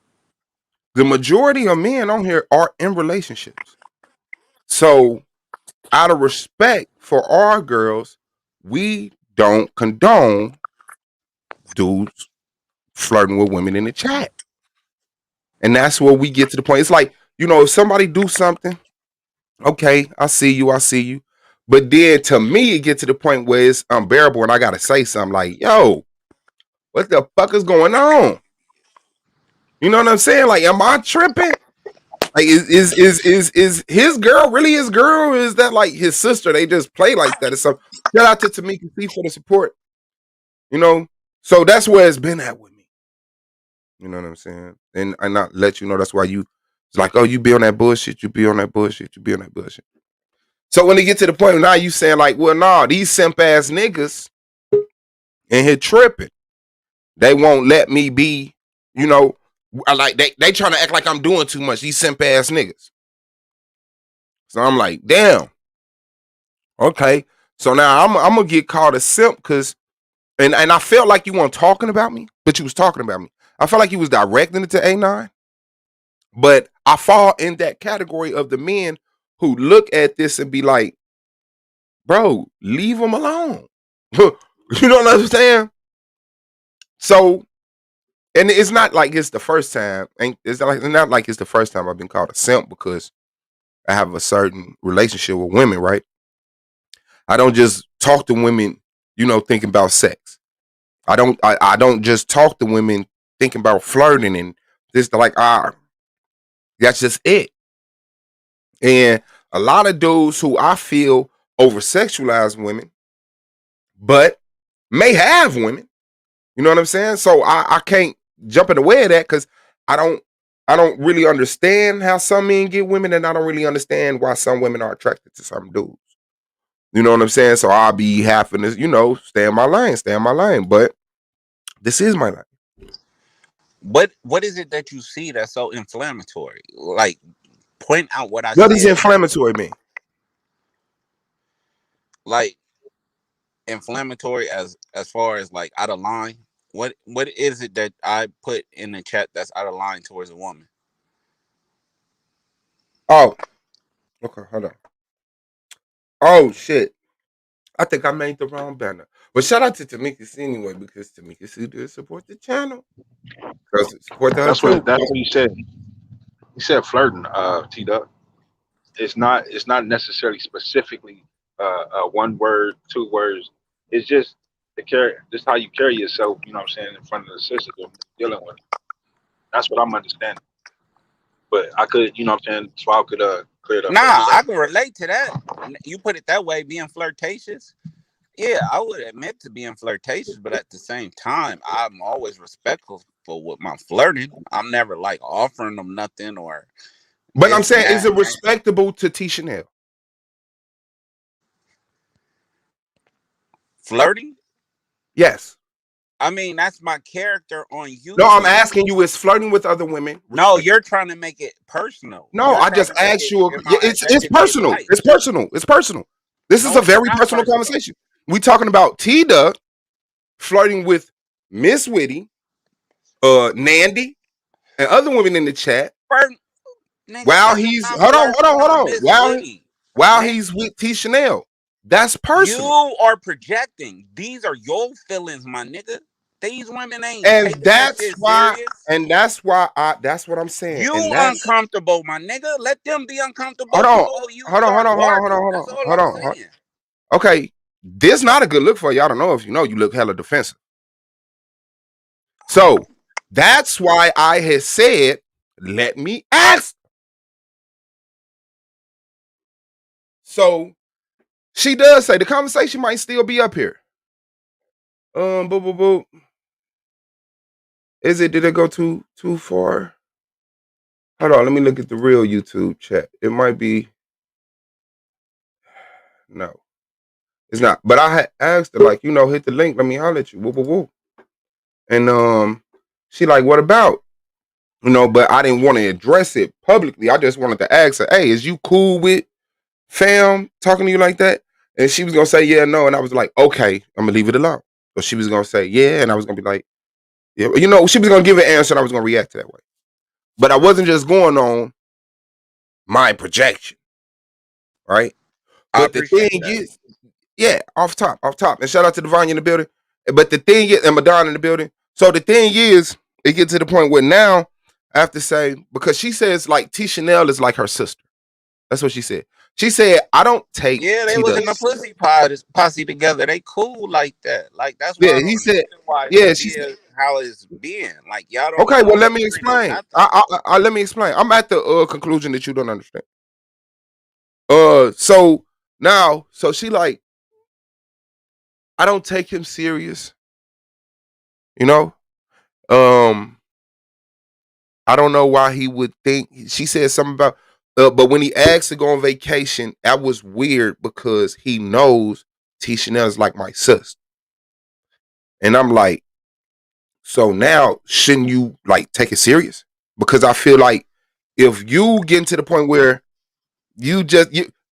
The majority of men on here are in relationships. So, out of respect for our girls, we don't condone dudes flirting with women in the chat. And that's where we get to the point. It's like, if somebody do something, okay, I see you. But then to me, it gets to the point where it's unbearable and I gotta say something like, yo, what the fuck is going on? You know what I'm saying? Like, am I tripping? Like, is his girl really his girl? Or is that like his sister? They just play like that. It's so shout out to Tamika C for the support. So that's where it's been at with me. You know what I'm saying? And I not let you know that's why it's like, oh, you be on that bullshit, you be on that bullshit. So when they get to the point now you saying like, well, nah, these simp ass niggas in here tripping. They won't let me be, like they trying to act like I'm doing too much, these simp ass niggas. So I'm like, damn. Okay. So now I'm gonna get called a simp because and I felt like you weren't talking about me, but you was talking about me. I felt like you was directing it to A9. But I fall in that category of the men who look at this and be like, bro, leave them alone. You know what I'm saying? So, and it's not like it's the first time. It's not like it's the first time I've been called a simp because I have a certain relationship with women, right? I don't just talk to women, thinking about sex. I don't just talk to women thinking about flirting and this that's just it. And a lot of dudes who I feel over sexualize women, but may have women. You know what I'm saying? So I can't jump in the way of that because I don't really understand how some men get women, and I don't really understand why some women are attracted to some dudes. You know what I'm saying? So I'll be having to, stay in my lane. But this is my lane. What is it that you see that's so inflammatory? Like, point out what I What does said. inflammatory mean? Like, inflammatory as far as like out of line. What is it that I put in the chat that's out of line towards a woman? Oh, okay, hold on. Oh shit. I think I made the wrong banner. But shout out to Tamika C anyway, because Tamika C did support the channel. Because support her too. That's what he said. He said flirting, T Duck. It's not necessarily specifically one word, two words. It's just just how you carry yourself, you know what I'm saying, in front of the sister that you're dealing with. That's what I'm understanding. But I could, you know what I'm saying, so I could clear it up Nah, for I yourself. can relate to that. You put it that way, being flirtatious. Yeah, I would admit to being flirtatious, but at the same time, I'm always respectful with my flirting. I'm never like offering them nothing or But I'm this and saying, is that. it respectable to T Chanel? Flirting? Yes. I mean, that's my character on No, I'm YouTube. asking you, is flirting with other women No, respectable? you're trying to make it personal. No, You're I trying just to make asked it you. in my It's everyday personal. life. It's personal. It's personal. This is No, a it's very not personal personal. conversation. We talking about T-Duck flirting with Miss Witty, Nandy, and other women in the chat. Nigga, While I am he's not hold on, flirting with hold on. Miss While Witty. while Man, he's with T Chanel, that's personal. you are projecting. These are your feelings, my nigga. These women ain't And taking that that's shit why, serious. that's what I'm saying. You And that's uncomfortable, my nigga. Let them be hold uncomfortable on, too. Oh, you start barking. That's all I'm saying. Okay, this not a good look for you. I don't know if you know. You look hella defensive. So that's why I had said, let me ask. So she does say the conversation might still be up here. Boo, boo, boo. Is it? Did it go too far? Hold on, let me look at the real YouTube chat. It might be. No, it's not. But I had asked her, like, hit the link. Let me holler at you. Woo, woo, woo. And she like, what about? But I didn't want to address it publicly. I just wanted to ask her, hey, is you cool with fam talking to you like that? And she was gonna say, yeah, no. And I was like, okay, I'm gonna leave it alone. So she was gonna say, yeah, and I was gonna be like, yeah, she was gonna give an answer and I was gonna react to that way. But I wasn't just going on my projection, right? I But the appreciate thing that. is, yeah, off top. And shout out to Devon in the building. But the thing is, and Madonna in the building. So the thing is, it gets to the point where now I have to say, because she says like T Chanel is like her sister. That's what she said. She said, I don't take Yeah, they T was the in the pussy posse together. They cool like that. Like that's why Yeah, I he don't said, understand why yeah, it she said, is how it's been. Like y'all don't okay, need well, no let me history, no explain. nothing. Let me explain. I'm at the conclusion that you don't understand. So now, so she like, I don't take him serious, you know? Um, I don't know why he would think. She said something about, but when he asked to go on vacation, that was weird because he knows T Chanel is like my sis, and I'm like, so now shouldn't you like take it serious? Because I feel like if you get to the point where you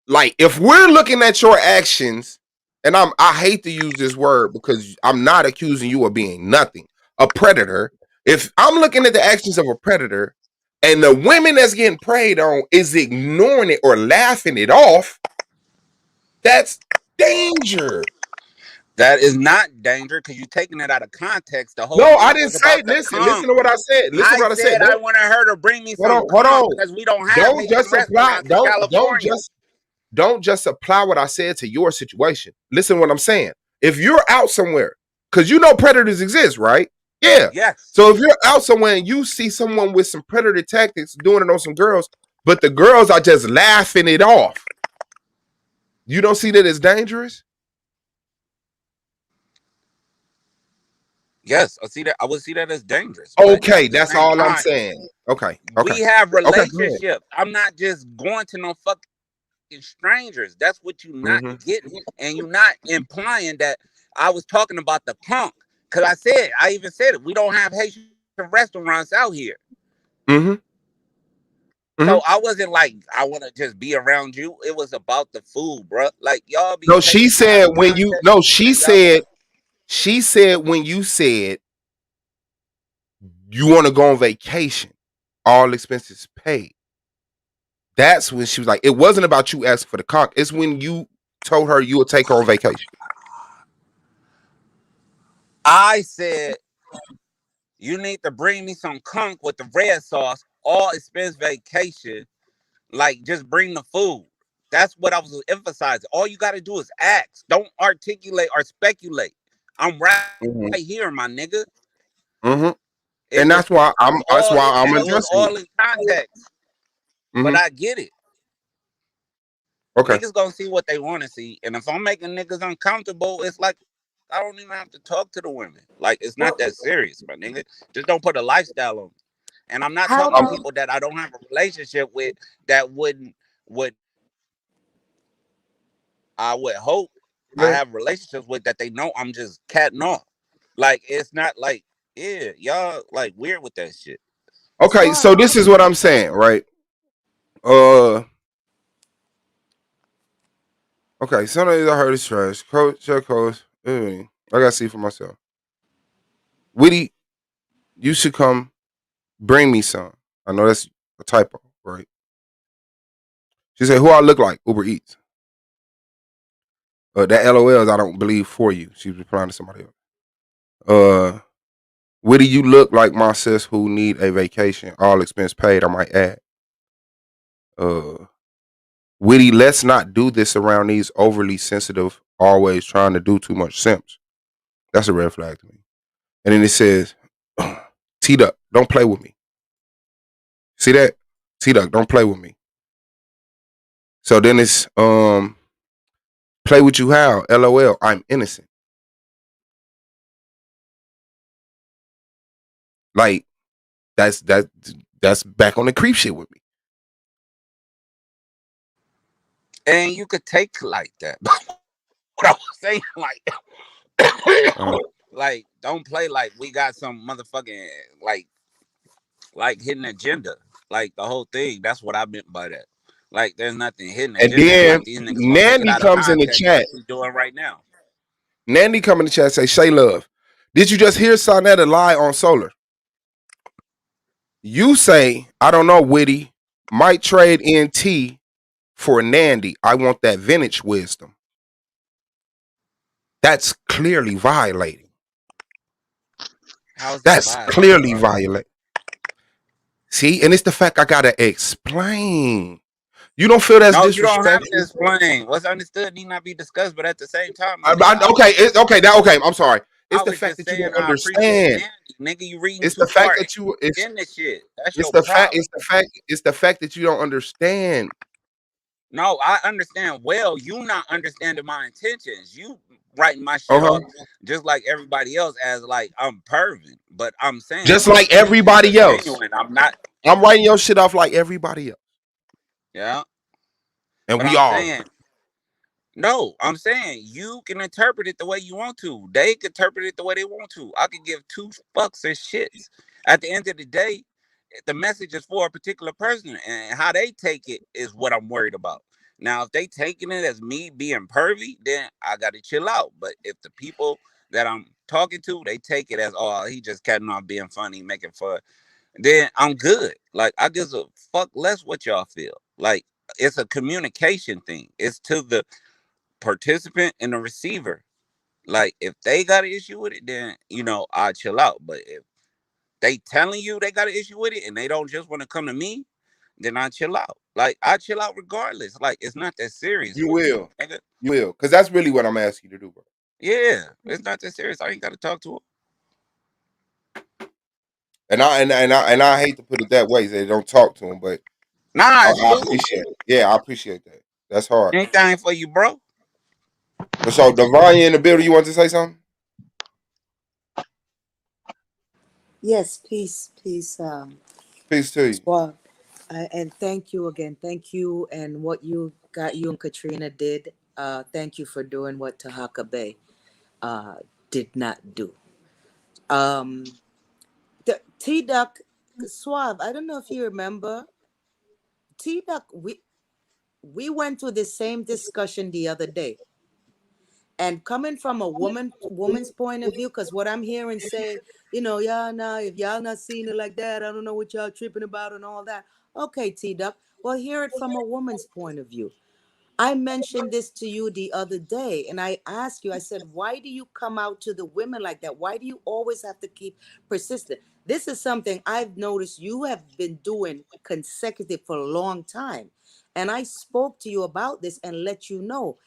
like, if we're looking at your actions, and I hate to use this word because I'm not accusing you of being nothing, a predator. If I'm looking at the actions of a predator and the women that's getting preyed on is ignoring it or laughing it off, that's danger. That is not danger because you're taking it out of context. The whole No, I thing didn't was say. about the Listen conch. to what I said. Listen to I what I said. said I Don't, wanted her to bring me hold some on, hold conch on. because we don't have Don't Haitian just apply. restaurants in California. Don't just apply what I said to your situation. Listen to what I'm saying. If you're out somewhere, because predators exist, right? Yeah. Yes. So if you're out somewhere and you see someone with some predator tactics doing it on some girls, but the girls are just laughing it off, you don't see that as dangerous? Yes, I see that. I would see that as dangerous, but Okay, at the that's same all I'm time, saying. Okay. we have Okay, go ahead. relationships. I'm not just going to no fucking strangers. That's what you not Mm-hmm. getting, and you not implying that I was talking about the punk. Cause I even said it. We don't have Haitian restaurants out here. Mm-hmm. Mm-hmm. So I wasn't like I want to just be around you. It was about the food, bro. Like y'all be No, she taking it out said of when you context. no, And y'all be she said when you said you want to go on vacation, all expenses paid. That's when she was like, it wasn't about you asking for the conch. It's when you told her you would take her on vacation. I said you need to bring me some conch with the red sauce, all expense vacation. Like just bring the food. That's what I was emphasizing. All you got to do is ask. Don't articulate or speculate. I'm right Mm-hmm. here, my nigga. Mm-hmm. It And was that's all why I'm it was addressing all it. in context. But Mm-hmm. I get it. Okay. Niggas gonna see what they want to see, and if I'm making niggas uncomfortable, it's like I don't even have to talk to the women. Like it's not that serious, my nigga. Just don't put a lifestyle on me. And I'm not talking people that I don't have a relationship with that would I would hope I have relationships with that they know I'm just catting off. Like it's not like yeah, y'all like weird with that shit. Okay, so this is what I'm saying, right? Okay, some days I heard it's trash. Coach, check coach. I gotta see for myself. Witty, you should come bring me some. I know that's a typo, right? She said, who I look like? Uber Eats. That LOL is I don't believe for you. She was replying to somebody else. Witty, you look like my sis who need a vacation, all expense paid, I might add. Witty, let's not do this around these overly sensitive, always trying to do too much simps. That's a red flag to me. And then it says, T-Duck, don't play with me. See that? T-Duck, don't play with me. So then it's, play with you how? LOL, I'm innocent. Like that's back on the creep shit with me. And you could take like that. What I was saying, like don't play like we got some motherfucking like hidden agenda. Like the whole thing. That's what I meant by that. Like there's nothing hidden And agenda. It's then like these niggas gonna take it Nandy out of comes in the context like chat. we doing right now. Nandy come in the chat and say, Shay Love, did you just hear Sonetta lie on Solar? You say, I don't know, Witty, might trade NT for Nandy. I want that vintage wisdom. That's clearly violating. How's That's that clearly violating. See, and it's the fact I gotta explain. You don't feel that's No, you don't have disrespectful? to explain. What's understood need not be discussed, but at the same time, Okay, I'm sorry. It's I the was fact just that you saying don't I appreciate understand. Nandy. Nigga, you reading It's too the fact far that you in this shit. That's it's your the fact problem. it's the fact that you don't understand. No, I understand well. You not understanding my intentions. You writing my shit off just like everybody else as like I'm perving. But I'm saying Just my like intentions everybody are else. genuine. I'm not. I'm writing your shit off like everybody else. Yeah. And But we I'm are. saying, no, I'm saying you can interpret it the way you want to. They can interpret it the way they want to. I can give two fucks and shits. At the end of the day, the message is for a particular person, and how they take it is what I'm worried about. Now, if they taking it as me being pervy, then I gotta chill out. But if the people that I'm talking to, they take it as, oh, he just cutting off being funny, making fun, then I'm good. Like I give a fuck less what y'all feel. Like it's a communication thing. It's to the participant and the receiver. Like if they got an issue with it, then I chill out. But if they telling you they got an issue with it and they don't just want to come to me, then I chill out. Like I chill out regardless. Like it's not that serious You for me, will. nigga. You will. Because that's really what I'm asking you to do, bro. Yeah, it's not that serious. I ain't gotta talk to him. And I hate to put it that way, they don't talk to him, but Nah, it's I cool. appreciate it. Yeah, I appreciate that. That's hard. Anything for you, bro. But so Devon, you in the building, you want to say something? Yes, peace. Peace to you. Well, and thank you again. Thank you, and what you and Katrina did. Thank you for doing what Tahaka Bay did not do. The T Duck Suave. I don't know if you remember T Duck. We went through the same discussion the other day. And coming from a woman's point of view, because what I'm hearing say, y'all now, if y'all not seeing it like that, I don't know what y'all tripping about and all that. Okay, T Duck. Well, hear it from a woman's point of view. I mentioned this to you the other day, and I asked you, I said, why do you come out to the women like that? Why do you always have to keep persistent? This is something I've noticed you have been doing consecutive for a long time. And I spoke to you about this and let you know,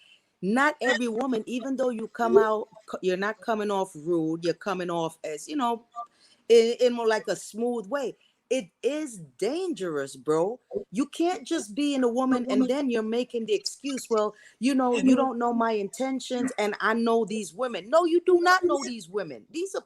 not every woman, even though you come out, you're not coming off rude, you're coming off as, in more like a smooth way. It is dangerous, bro. You can't just be in a woman and then you're making the excuse, well, you don't know my intentions and I know these women. No, you do not know these women. These are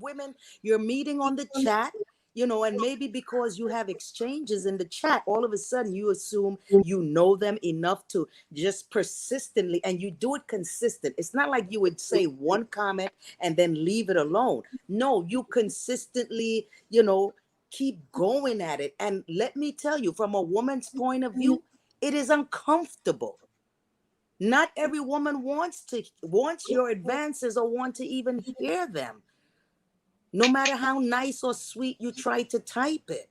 women you're meeting on the chat, and maybe because you have exchanges in the chat, all of a sudden you assume you know them enough to just persistently, and you do it consistent. It's not like you would say one comment and then leave it alone. No, you consistently, keep going at it. And let me tell you, from a woman's point of view, it is uncomfortable. Not every woman wants your advances or want to even hear them, no matter how nice or sweet you try to type it.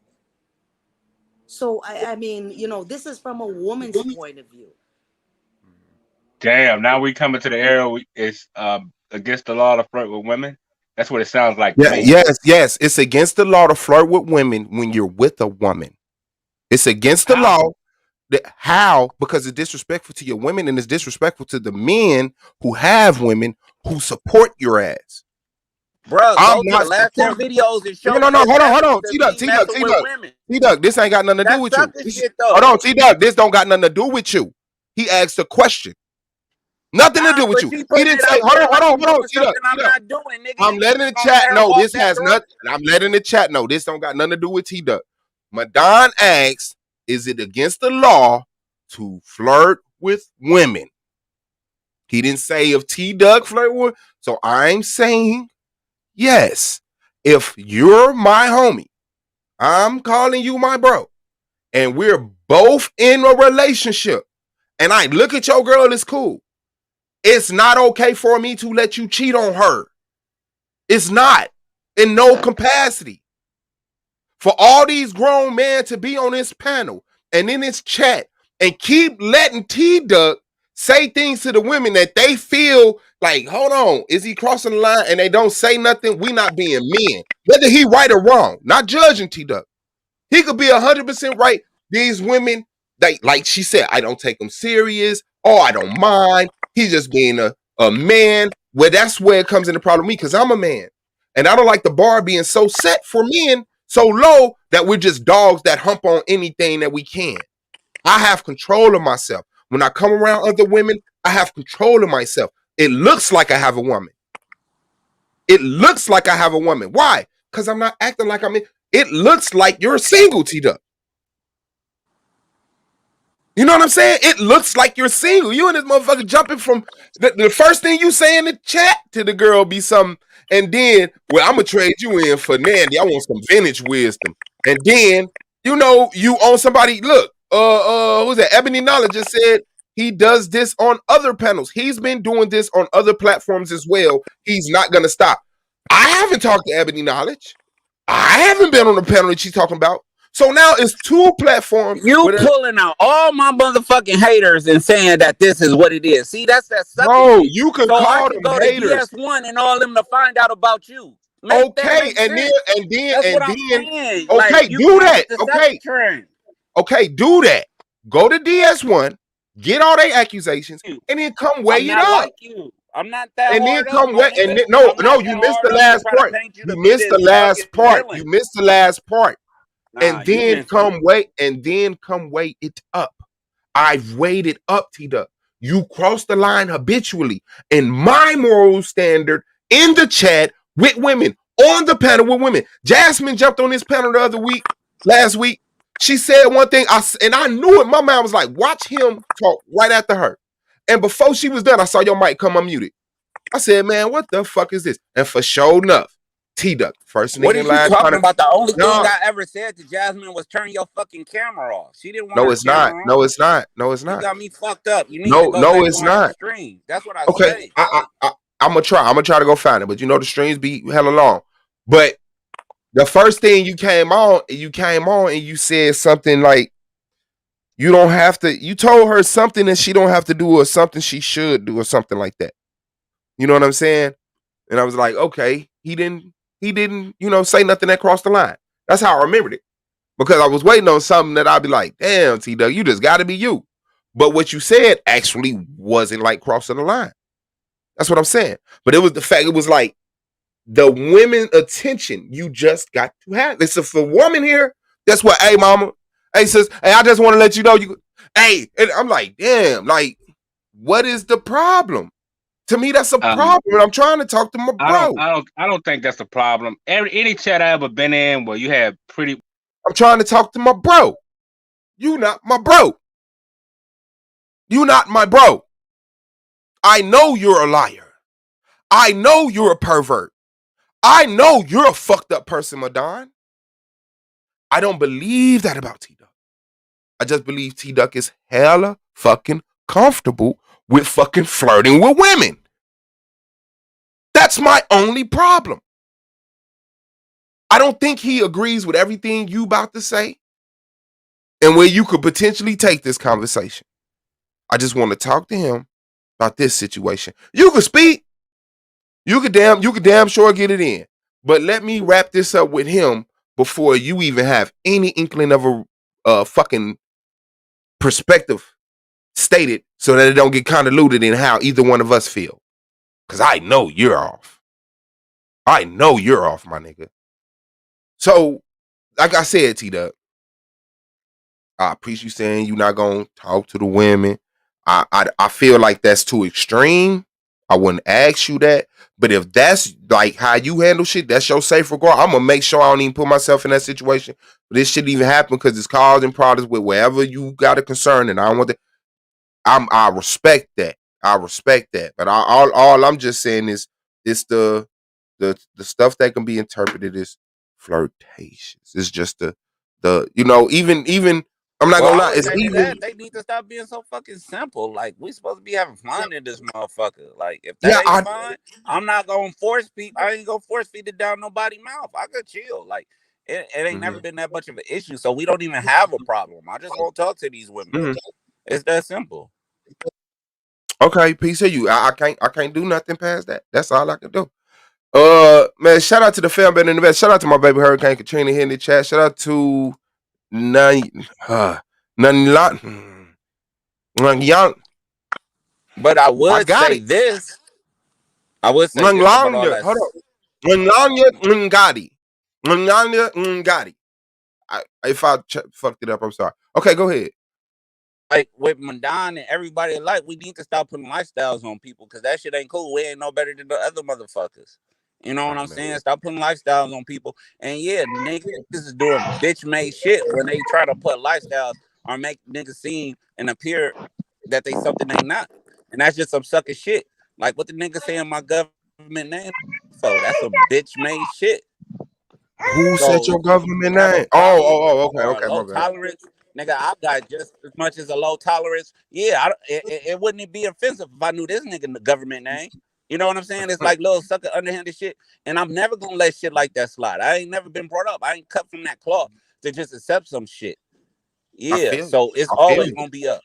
So I mean, this is from a woman's point of view. Damn, now we coming to the era it's against the law to flirt with women. That's what it sounds like to me. Yes. It's against the law to flirt with women when you're with a woman. It's against the law. How? Because it's disrespectful to your women and it's disrespectful to the men who have women who support your ass. Bro, I'm go to not the last 10 videos and show No, me it's hold on. messing with women. T-Duck, this ain't got nothing to do That's with you. sucker shit though. Hold on, T-Duck, this don't got nothing to do with you. He asked a question. Nothing to do with But you. she He putting didn't it say, out hold there on, like hold on, I'm hold on. doing something I'm not doing, nigga. I'm You letting just the gonna let chat her know walk this that has road? nothing. I'm letting the chat know this don't got nothing to do with T-Duck. Madon asks, is it against the law to flirt with women? He didn't say if T-Duck flirt with, so I'm saying yes. If you're my homie, I'm calling you my bro, and we're both in a relationship, and I look at your girl, it's cool. It's not okay for me to let you cheat on her. It's not, in no capacity. For all these grown men to be on this panel and in this chat and keep letting T-Duck say things to the women that they feel like, hold on, is he crossing the line? And they don't say nothing, we not being men. Whether he right or wrong, not judging T-Duck. He could be 100% right. These women, they, like she said, I don't take him serious. Oh, I don't mind. He's just being a man. Well, that's where it comes into problem with me, because I'm a man. And I don't like the bar being so set for men, so low that we're just dogs that hump on anything that we can. I have control of myself. When I come around other women, I have control of myself. It looks like I have a woman. It looks like I have a woman. Why? Because I'm not acting like I'm in. It looks like you're single, T-Duck. You know what I'm saying? It looks like you're single. You and this motherfucker jumping from the first thing you say in the chat to the girl be something, and then, well, I'm gonna trade you in for Nandy. I want some vintage wisdom. And then, you know, you own somebody. Look, who's that? Ebony Knowledge just said he does this on other panels. He's been doing this on other platforms as well. He's not gonna stop. I haven't talked to Ebony Knowledge. I haven't been on the panel that she's talking about. So now it's two platforms. You pulling out all my motherfucking haters and saying that this is what it is. See, that's that sucker Bro, shit. you can so I call can them go haters. to DS1 and all them to find out about you. Okay, and then That's what I'm saying. okay, Like, you do playing that. with the sucker Okay, train. okay, do that. Go to DS1, get all their accusations, and then come weigh I'm it not up. like you. I'm not that And then hard up, come my weigh. And nigga. then, no, I'm not you that missed the hard up to last try to part. paint you You to be missed the this last fucking part. villain. You missed the last part. Nah, And you then missed come it. weigh. And then come weigh it up. I've weighed it up, T-Duck. You cross the line habitually. And my moral standard in the chat with women, on the panel with women. Jasmine jumped on this panel last week. She said one thing, and I knew it. My mind was like, watch him talk right after her. And before she was done, I saw your mic come unmuted. I said, man, what the fuck is this? And for sure enough, T-Duck, first What nigga in is you line. talking about? The only thing No, I ever said to Jasmine was turn your fucking camera off. She didn't want no, her it's not. camera on. No, it's not. No, it's You not. got me fucked up. You need to No, go no, back and it's watch the not. stream. That's what I Okay, say. I'm gonna try. I'm gonna try to go find it. But you know the streams be hella long. But the first thing you came on and you said something like, you don't have to. You told her something that she don't have to do, or something she should do, or something like that. You know what I'm saying? And I was like, okay, he didn't, say nothing that crossed the line. That's how I remembered it. Because I was waiting on something that I'd be like, damn, T-Duck, you just gotta be you. But what you said actually wasn't like crossing the line. That's what I'm saying. But it was the fact, it was like the women attention you just got to have. It's a for woman here. That's what, hey, mama. Hey, sis, hey, I just want to let you know hey, and I'm like, damn, like, what is the problem? To me, that's a problem. And I'm trying to talk to my bro. I don't think that's a problem. Any chat I ever been in where you have pretty. I'm trying to talk to my bro. You not my bro. You not my bro. I know you're a liar. I know you're a pervert. I know you're a fucked up person, Madon. I don't believe that about T-Duck. I just believe T-Duck is hella fucking comfortable with fucking flirting with women. That's my only problem. I don't think he agrees with everything you about to say and where you could potentially take this conversation. I just want to talk to him about this situation. You could speak. You could damn sure get it in. But let me wrap this up with him before you even have any inkling of a fucking perspective stated, so that it don't get convoluted in how either one of us feel. Because I know you're off. I know you're off, my nigga. So, like I said, T-Duck, I appreciate you saying you're not going to talk to the women. I feel like that's too extreme. I wouldn't ask you that. But if that's like how you handle shit, that's your safe regard. I'm gonna make sure I don't even put myself in that situation. But this shouldn't even happen because it's causing problems with wherever you got a concern, and I don't want that. I respect that. I respect that. But all I'm just saying is it's the stuff that can be interpreted as flirtatious. It's just the even I'm not Well, gonna I lie. would It's say to even that they need to stop being so fucking simple. Like we supposed to be having fun in this motherfucker. Like if yeah. that ain't fun, I'm not gonna force people. I ain't gonna force feed it down nobody's mouth. I could chill. Like it ain't never Mhm. been that much of an issue, so we don't even have a problem. I just won't talk to these women. Mhm. It's that simple. Okay, peace of you. I can't do nothing past that. That's all I can do. Man, shout out to the fam been in the best. Shout out to my baby Hurricane Katrina here in the chat. Shout out to none none lot young. But I I would got say it. this. I would say None this about long all that. hold on. Nganya Ngadi. Nganya Ngadi. If I fucked it up, I'm sorry. Okay, go ahead. Like with Mandan and everybody alike, we need to stop putting lifestyles on people because that shit ain't cool. We ain't no better than the other motherfuckers. You know what Oh I'm man. saying? Stop putting lifestyles on people. And yeah, niggas is doing bitch made shit when they try to put lifestyles or make niggas seem and appear that they something they not. And that's just some sucker shit. Like what the nigga saying my government name for. That's some bitch made shit. Who said So your government have a name? problem Okay, or a okay, low my bad. tolerance, nigga, I got just as much as a low tolerance. Yeah, it wouldn't be offensive if I knew this nigga in the government name. You know what I'm saying? It's like little sucker underhanded shit, and I'm never gonna let shit like that slide. I ain't never been brought up. I ain't cut from that cloth to just accept some shit. I Yeah, feel you. so it's I feel always you. gonna be up,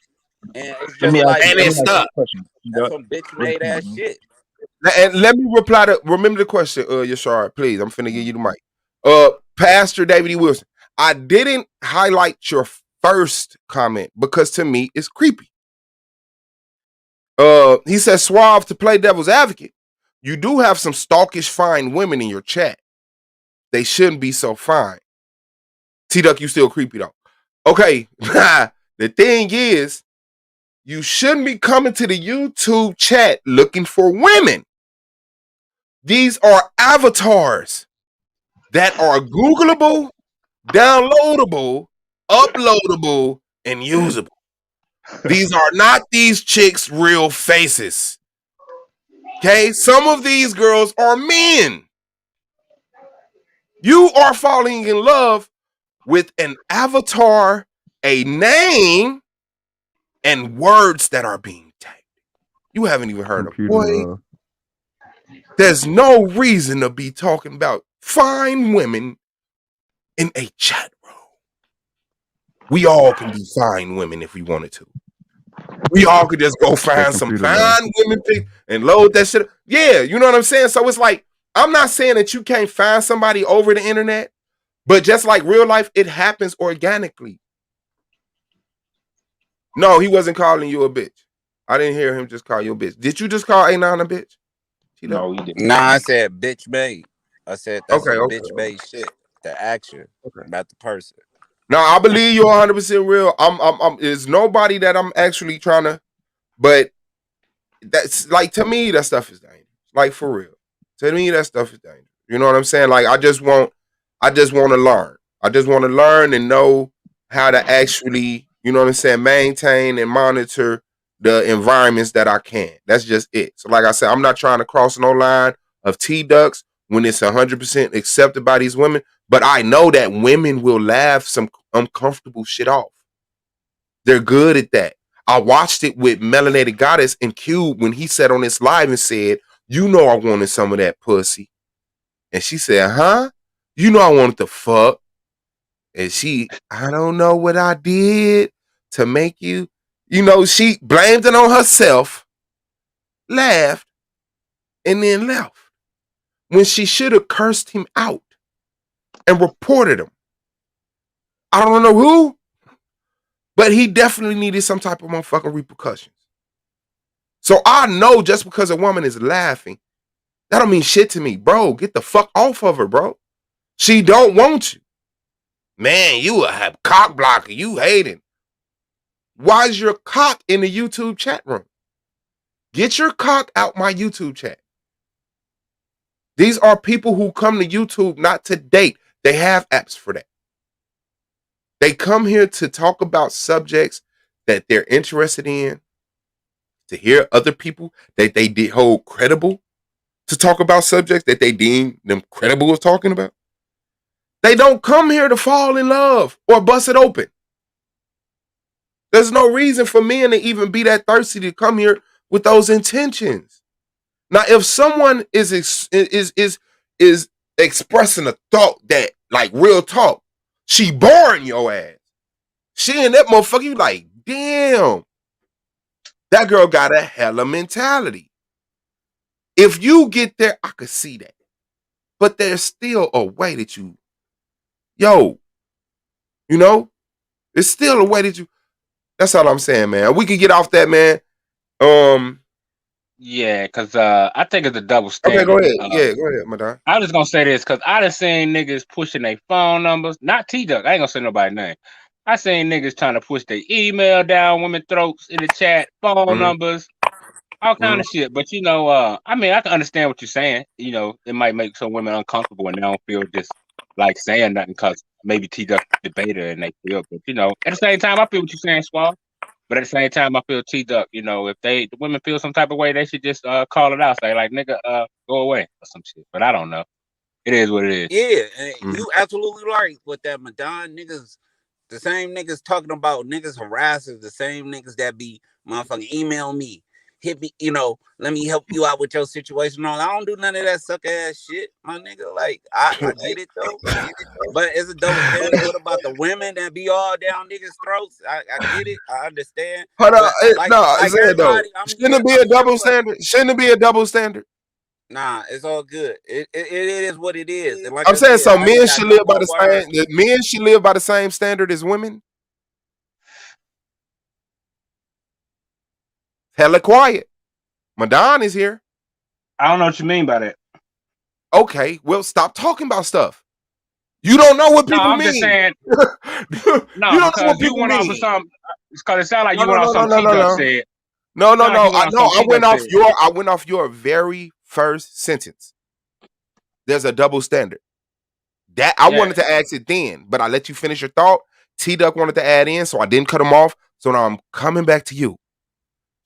and it's Let just me ask like you. And Let yo, me it's ask you stuck. a question. that's some bitch Real made quick, ass man. shit. And let me reply to remember the question, Yashar, please. I'm finna give you the mic. Pastor David E. Wilson. I didn't highlight your first comment because to me it's creepy. He says suave to play devil's advocate. You do have some stalkish fine women in your chat. They shouldn't be so fine. T-Duck, you still creepy though. Okay. The thing is, you shouldn't be coming to the YouTube chat looking for women. These are avatars that are Googleable, downloadable, uploadable, and usable. These are not these chicks' real faces. Okay? Some of these girls are men. You are falling in love with an avatar, a name, and words that are being tagged. You haven't even heard of Computer boy. love. There's no reason to be talking about fine women in a chat room. We all can be fine women if we wanted to. We all could just go That find some computer love. fine women pic and load that shit up. Yeah, you know what I'm saying? So it's like, I'm not saying that you can't find somebody over the internet, but just like real life, it happens organically. No, he wasn't calling you a bitch. I didn't hear him just call you a bitch. Did you just call A9 a bitch? No, he didn't. Nah, I said bitch made. I said that's Okay, some okay, bitch okay. made shit. The action Okay. about the person. Now I believe you're 100% real. There's nobody that I'm actually trying to, but that's like to me that stuff is dangerous. Like for real. To me that stuff is dangerous. You know what I'm saying? Like I just want to learn. I just want to learn and know how to actually, you know what I'm saying, maintain and monitor the environments that I can. That's just it. So like I said, I'm not trying to cross no line of T-ducks when it's 100% accepted by these women, but I know that women will laugh some uncomfortable shit off. They're good at that. I watched it with Melanated Goddess and Cube when he said on his live and said, "You know I wanted some of that pussy." And she said, "Huh? You know I wanted to fuck." And I don't know what I did to make you, she blamed it on herself, laughed, and then left. When she should have cursed him out and reported him. I don't know who, but he definitely needed some type of motherfucking repercussions. So I know just because a woman is laughing, that don't mean shit to me. Bro, get the fuck off of her, bro. She don't want you. Man, you a cock blocker. You hating. Why is your cock in the YouTube chat room? Get your cock out my YouTube chat. These are people who come to YouTube not to date. They have apps for that. They come here to talk about subjects that they're interested in, to hear other people that they hold credible to talk about subjects that they deem them credible of talking about. They don't come here to fall in love or bust it open. There's no reason for men to even be that thirsty to come here with those intentions. Now, if someone is expressing a thought that, like, real talk, she boring your ass. She and that motherfucker, you like, damn, that girl got a hella mentality. If you get there, I could see that. But there's still a way that you, it's still a way that you, that's all I'm saying, man. We could get off that, man. Yeah, because I think it's a double standard. Okay, go ahead. Go ahead, Madonna. I was just gonna say this because I done seen niggas pushing their phone numbers. Not T-Duck. I ain't gonna say nobody's name. I seen niggas trying to push their email down women's throats in the chat, phone numbers, all kind of shit. But I mean, I can understand what you're saying. It might make some women uncomfortable when they don't feel just like saying nothing because maybe T-Duck debater and they feel. But at the same time, I feel what you're saying, Swab. But at the same time, I feel T-Duck. If the women feel some type of way, they should just call it out. Say like, nigga, go away or some shit. But I don't know. It is what it is. Yeah, and you absolutely right with that, Madonna. Niggas, the same niggas talking about niggas harassers, the same niggas that be motherfucking email me, hit me, let me help you out with your situation. I don't do none of that sucker ass shit, my nigga. Like, I get it though. But it's a double standard. What about the women that be all down niggas' throats? I get it. I understand. Hold on. Everybody, shouldn't it be a double standard? Shouldn't it be a double standard? Nah, it's all good. It is what it is. And like I'm saying, so men men should live by the same. Men should live by the same standard as women. Hella quiet. Madonna is here. I don't know what you mean by that. Okay, well, stop talking about stuff. You don't know what people mean. I'm just saying. No, you don't because know what you people went mean. off of some. Because it sounded like you went off some T-Duck said. No. I went off your very first sentence. There's a double standard. That I wanted to ask it then, but I let you finish your thought. T-Duck wanted to add in, so I didn't cut him off. So now I'm coming back to you.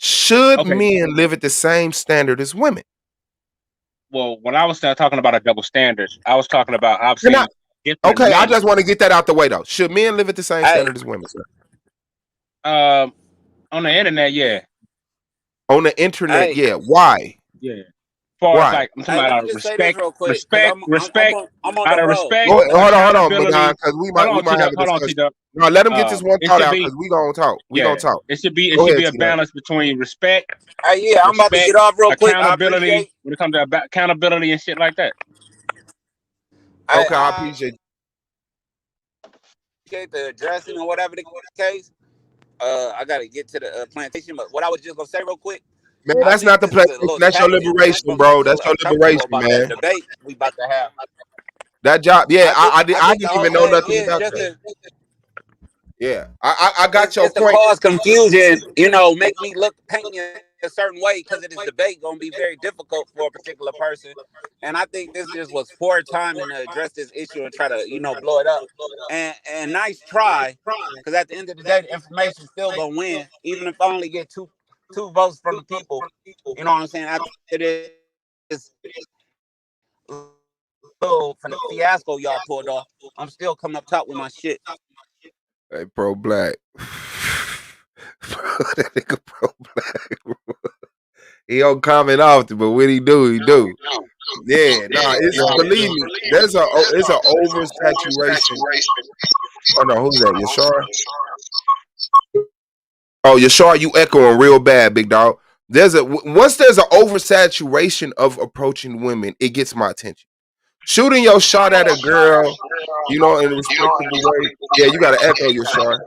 Should men live at the same standard as women? Well, when I was talking about a double standard, I was talking about obviously. Okay, I just want to get that out the way though. Should men live at the same standard as women, sir? On the internet, yeah. On the internet, yeah. Why? Yeah. As far as like I'm talking about respect, out of respect. Hold on, Madonna, because we might have a discussion. No, let him get this one thought out because we gonna talk. We gonna talk. It should be a balance between respect. I'm about to get off real quick. Accountability when it comes to accountability and shit like that. Okay, I appreciate the addressing or whatever the case. I gotta get to the plantation, but what I was just gonna say real quick. Man, that's not the plantation. That's your liberation, bro. That's your liberation, man. That debate we about to have. That job, yeah. I didn't even know nothing about that. Yeah, I got your point. To cause confusion, make me paint me a certain way because it is debate going to be very difficult for a particular person. And I think this just was poor timing to address this issue and try to, blow it up. And nice try, because at the end of the day, the information still going to win, even if I only get two votes from the people. You know what I'm saying? After this little fiasco y'all pulled off, I'm still coming up top with my shit. Hey, pro-black. That nigga pro-black. He don't comment often, but when he do, he do. Yeah, believe me, it's an oversaturation. Oh no, who's that? Yashar? Oh, Yashar, you echoing real bad, big dog. Once there's an oversaturation of approaching women, it gets my attention. Shooting your shot at a girl, in a respectable way. Yeah, you gotta echo your shot.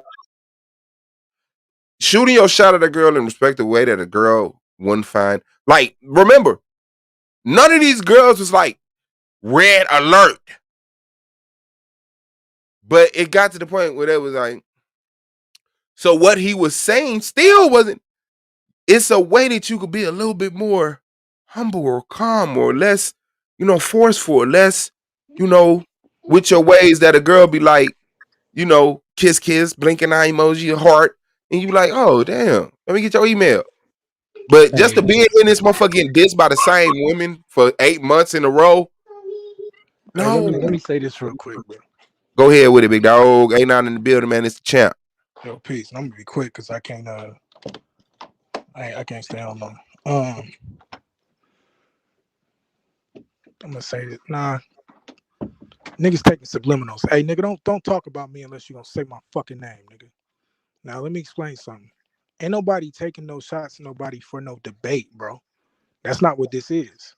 Shooting your shot at a girl in a respectable way that a girl wouldn't find. Like, remember, none of these girls was like red alert. But it got to the point where they was like, So what he was saying still wasn't. It's a way that you could be a little bit more humble or calm or less, forceful, or less, with your ways that a girl be like, kiss, kiss, blinking eye emoji, heart, and you be like, oh damn, let me get your email. But just to be in this motherfucker getting dissed by the same women for 8 months in a row, Hey, no. let me say this real quick, bro. Go ahead with it, big dog. A9 in the building, man. It's the champ. Yo, peace. I'm gonna be quick because I can't. I can't stay on long. I'm gonna say this. Nah, niggas taking subliminals. Hey, nigga, don't talk about me unless you gonna say my fucking name, nigga. Now let me explain something. Ain't nobody taking no shots, nobody for no debate, bro. That's not what this is.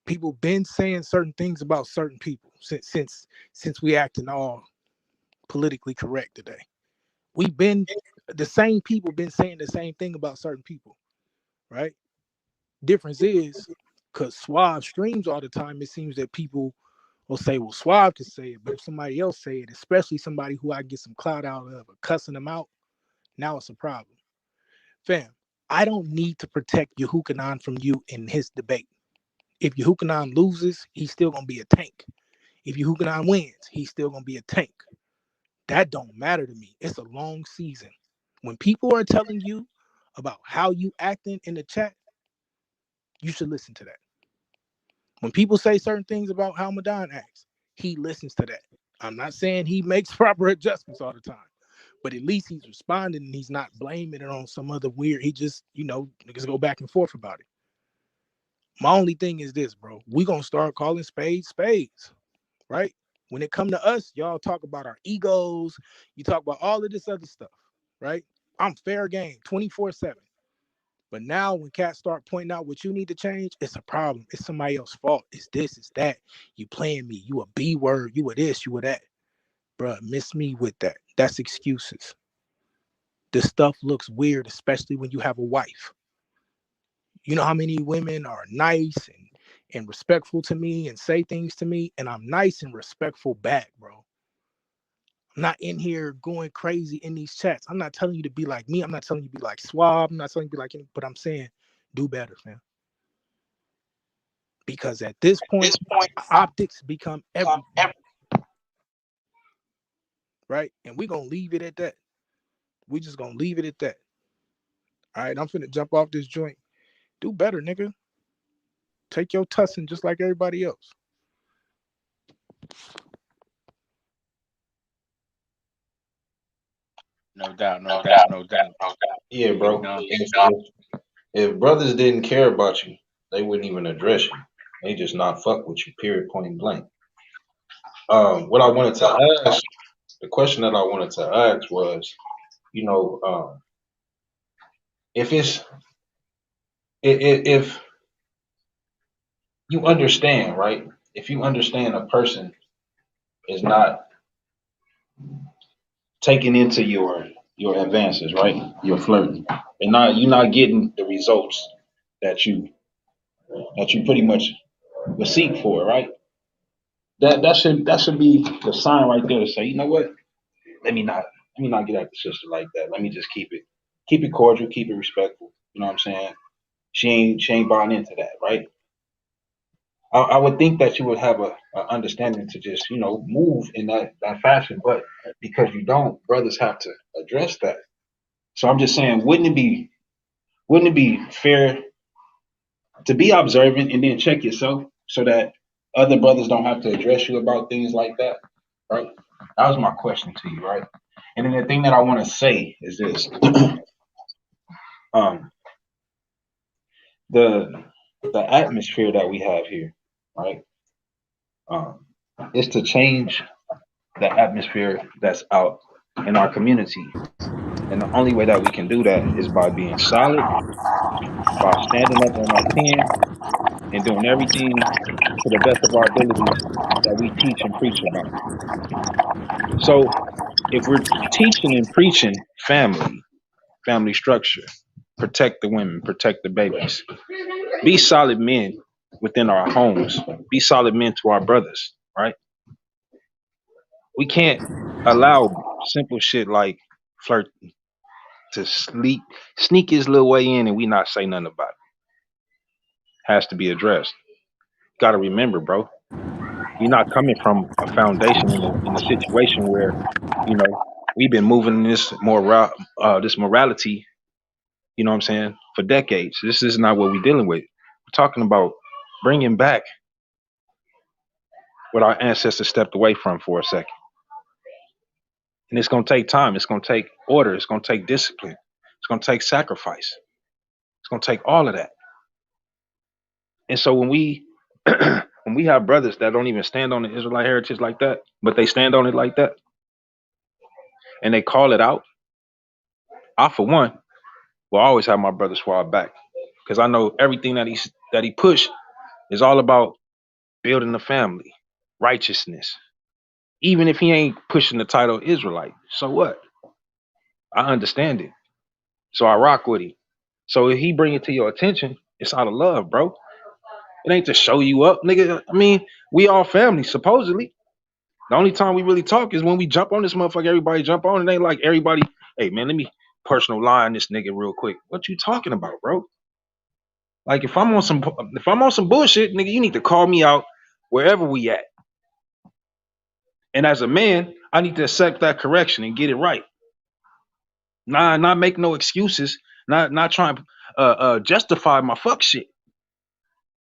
People been saying certain things about certain people since we acting all politically correct today. The same people been saying the same thing about certain people, right? Difference is because Suave streams all the time, it seems that people will say, well, Suave can say it, but if somebody else say it, especially somebody who I get some clout out of or cussing them out, now it's a problem. Fam, I don't need to protect Yehukanan from you in his debate. If Yehukanan loses, he's still gonna be a tank. If Yehukanan wins, he's still gonna be a tank. That don't matter to me. It's a long season. When people are telling you about how you acting in the chat, you should listen to that. When people say certain things about how Madon acts, he listens to that. I'm not saying he makes proper adjustments all the time, but at least he's responding and he's not blaming it on some other weird. He just, niggas go back and forth about it. My only thing is this, bro. We gonna start calling spades spades, right? When it come to us, y'all talk about our egos. You talk about all of this other stuff, right? I'm fair game, 24/7. But now when cats start pointing out what you need to change, it's a problem. It's somebody else's fault. It's this, it's that. You playing me. You a B word. You a this, you a that. Bruh, miss me with that. That's excuses. This stuff looks weird, especially when you have a wife. You know how many women are nice and respectful to me and say things to me, and I'm nice and respectful back, bro. I'm not in here going crazy in these chats. I'm not telling you to be like me. I'm not telling you to be like Swab. I'm not telling you to be like any, but I'm saying do better, fam. Because at this point, optics become everything. Right? And we're going to leave it at that. We just going to leave it at that. All right, I'm finna jump off this joint. Do better, nigga. Take your tussin just like everybody else. No doubt, no doubt, no doubt. Yeah, bro. If brothers didn't care about you, they wouldn't even address you. They just not fuck with you, period, point blank. What I wanted to ask, the question that I wanted to ask was, if it's if you understand, right? If you understand a person is not taking into your advances, right? You're flirting, and you're not getting the results that you pretty much would seek for, right? That should be the sign right there to say, you know what? Let me not get at the sister like that. Let me just keep it cordial, keep it respectful. You know what I'm saying? She ain't buying into that, right? I would think that you would have a understanding to just move in that fashion, but because you don't, brothers have to address that. So I'm just saying, wouldn't it be fair to be observant and then check yourself so that other brothers don't have to address you about things like that, right? That was my question to you, right? And then the thing that I want to say is this: um, the atmosphere that we have here, right? Um, is to change the atmosphere that's out in our community, and the only way that we can do that is by being solid, by standing up on our 10, and doing everything to the best of our abilities that we teach and preach about. So if we're teaching and preaching family structure, protect the women, protect the babies, be solid men within our homes, be solid men to our brothers, right? We can't allow simple shit like flirt to sneak his little way in, and we not say nothing about it. Has to be addressed. Got to remember, bro. You're not coming from a foundation in a situation where, you know, we've been moving this morality. You know what I'm saying, for decades. This is not what we're dealing with. We're talking about bringing back what our ancestors stepped away from for a second. And it's going to take time. It's going to take order. It's going to take discipline. It's going to take sacrifice. It's going to take all of that. And so when we when we have brothers that don't even stand on the Israelite heritage like that, but they stand on it like that, and they call it out, I for one will always have my brother Swab back, because I know everything that he pushed is all about building a family, righteousness. Even if he ain't pushing the title Israelite, so what? I understand it, so I rock with him. So if he bring it to your attention, it's out of love, bro. It ain't to show you up, nigga. I mean, we all family, supposedly. The only time we really talk is when we jump on this motherfucker. Everybody jump on. It ain't like everybody, hey man, let me personal line this nigga real quick. What you talking about, bro? Like if I'm on some bullshit, nigga, you need to call me out wherever we at. And as a man, I need to accept that correction and get it right. Not make no excuses. Not trying to justify my fuck shit.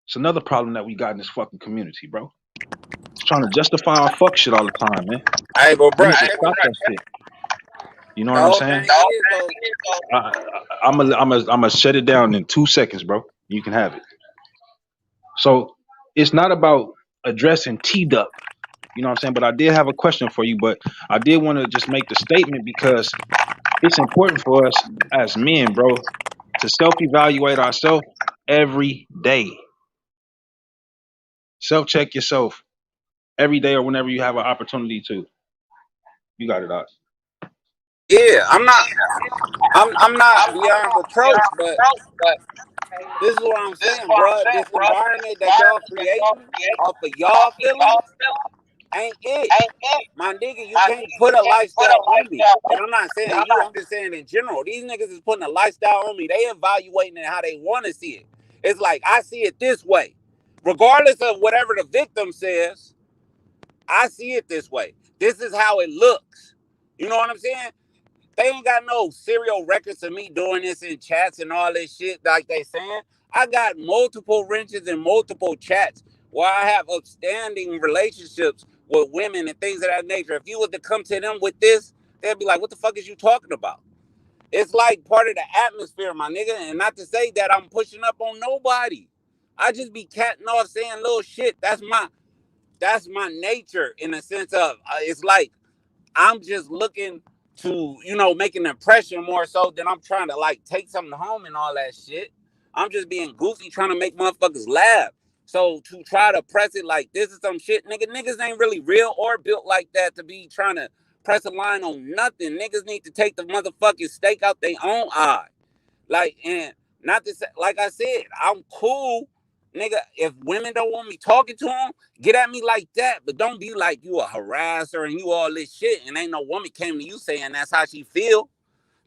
It's another problem that we got in this fucking community, bro. It's trying to justify our fuck shit all the time, man. Hey, but We bro, need to stop that shit. You know the what I'm whole saying? thing is though. I'm gonna shut it down in 2 seconds, bro. You can have it. So it's not about addressing T-Duck. You know what I'm saying? But I did have a question for you, but I did want to just make the statement because it's important for us as men, bro, to self-evaluate ourselves every day. Self-check yourself every day or whenever you have an opportunity to. You got it, Doc. Yeah, I'm not beyond reproach, but this is what I'm saying, bro. This environment that y'all creating off of y'all feelings ain't it. My nigga, you can't put a lifestyle on me. And I'm not saying you, I'm just saying in general. These niggas is putting a lifestyle on me. They evaluating it how they want to see it. It's like, I see it this way. Regardless of whatever the victim says, I see it this way. This is how it looks. You know what I'm saying? They ain't got no serial records of me doing this in chats and all this shit like they saying. I got multiple wrenches and multiple chats where I have upstanding relationships with women and things of that nature. If you was to come to them with this, they'd be like, what the fuck is you talking about? It's like part of the atmosphere, my nigga. And not to say that I'm pushing up on nobody. I just be catting off saying little shit. That's my nature in the sense of it's like I'm just looking to, make an impression more so than I'm trying to like take something home and all that shit. I'm just being goofy trying to make motherfuckers laugh. So to try to press it like this is some shit, niggas ain't really real or built like that to be trying to press a line on nothing. Niggas need to take the motherfucking stake out their own eye. Like, and not to say, like I said, I'm cool, nigga. If women don't want me talking to them, get at me like that. But don't be like you a harasser and you all this shit. And ain't no woman came to you saying that's how she feel.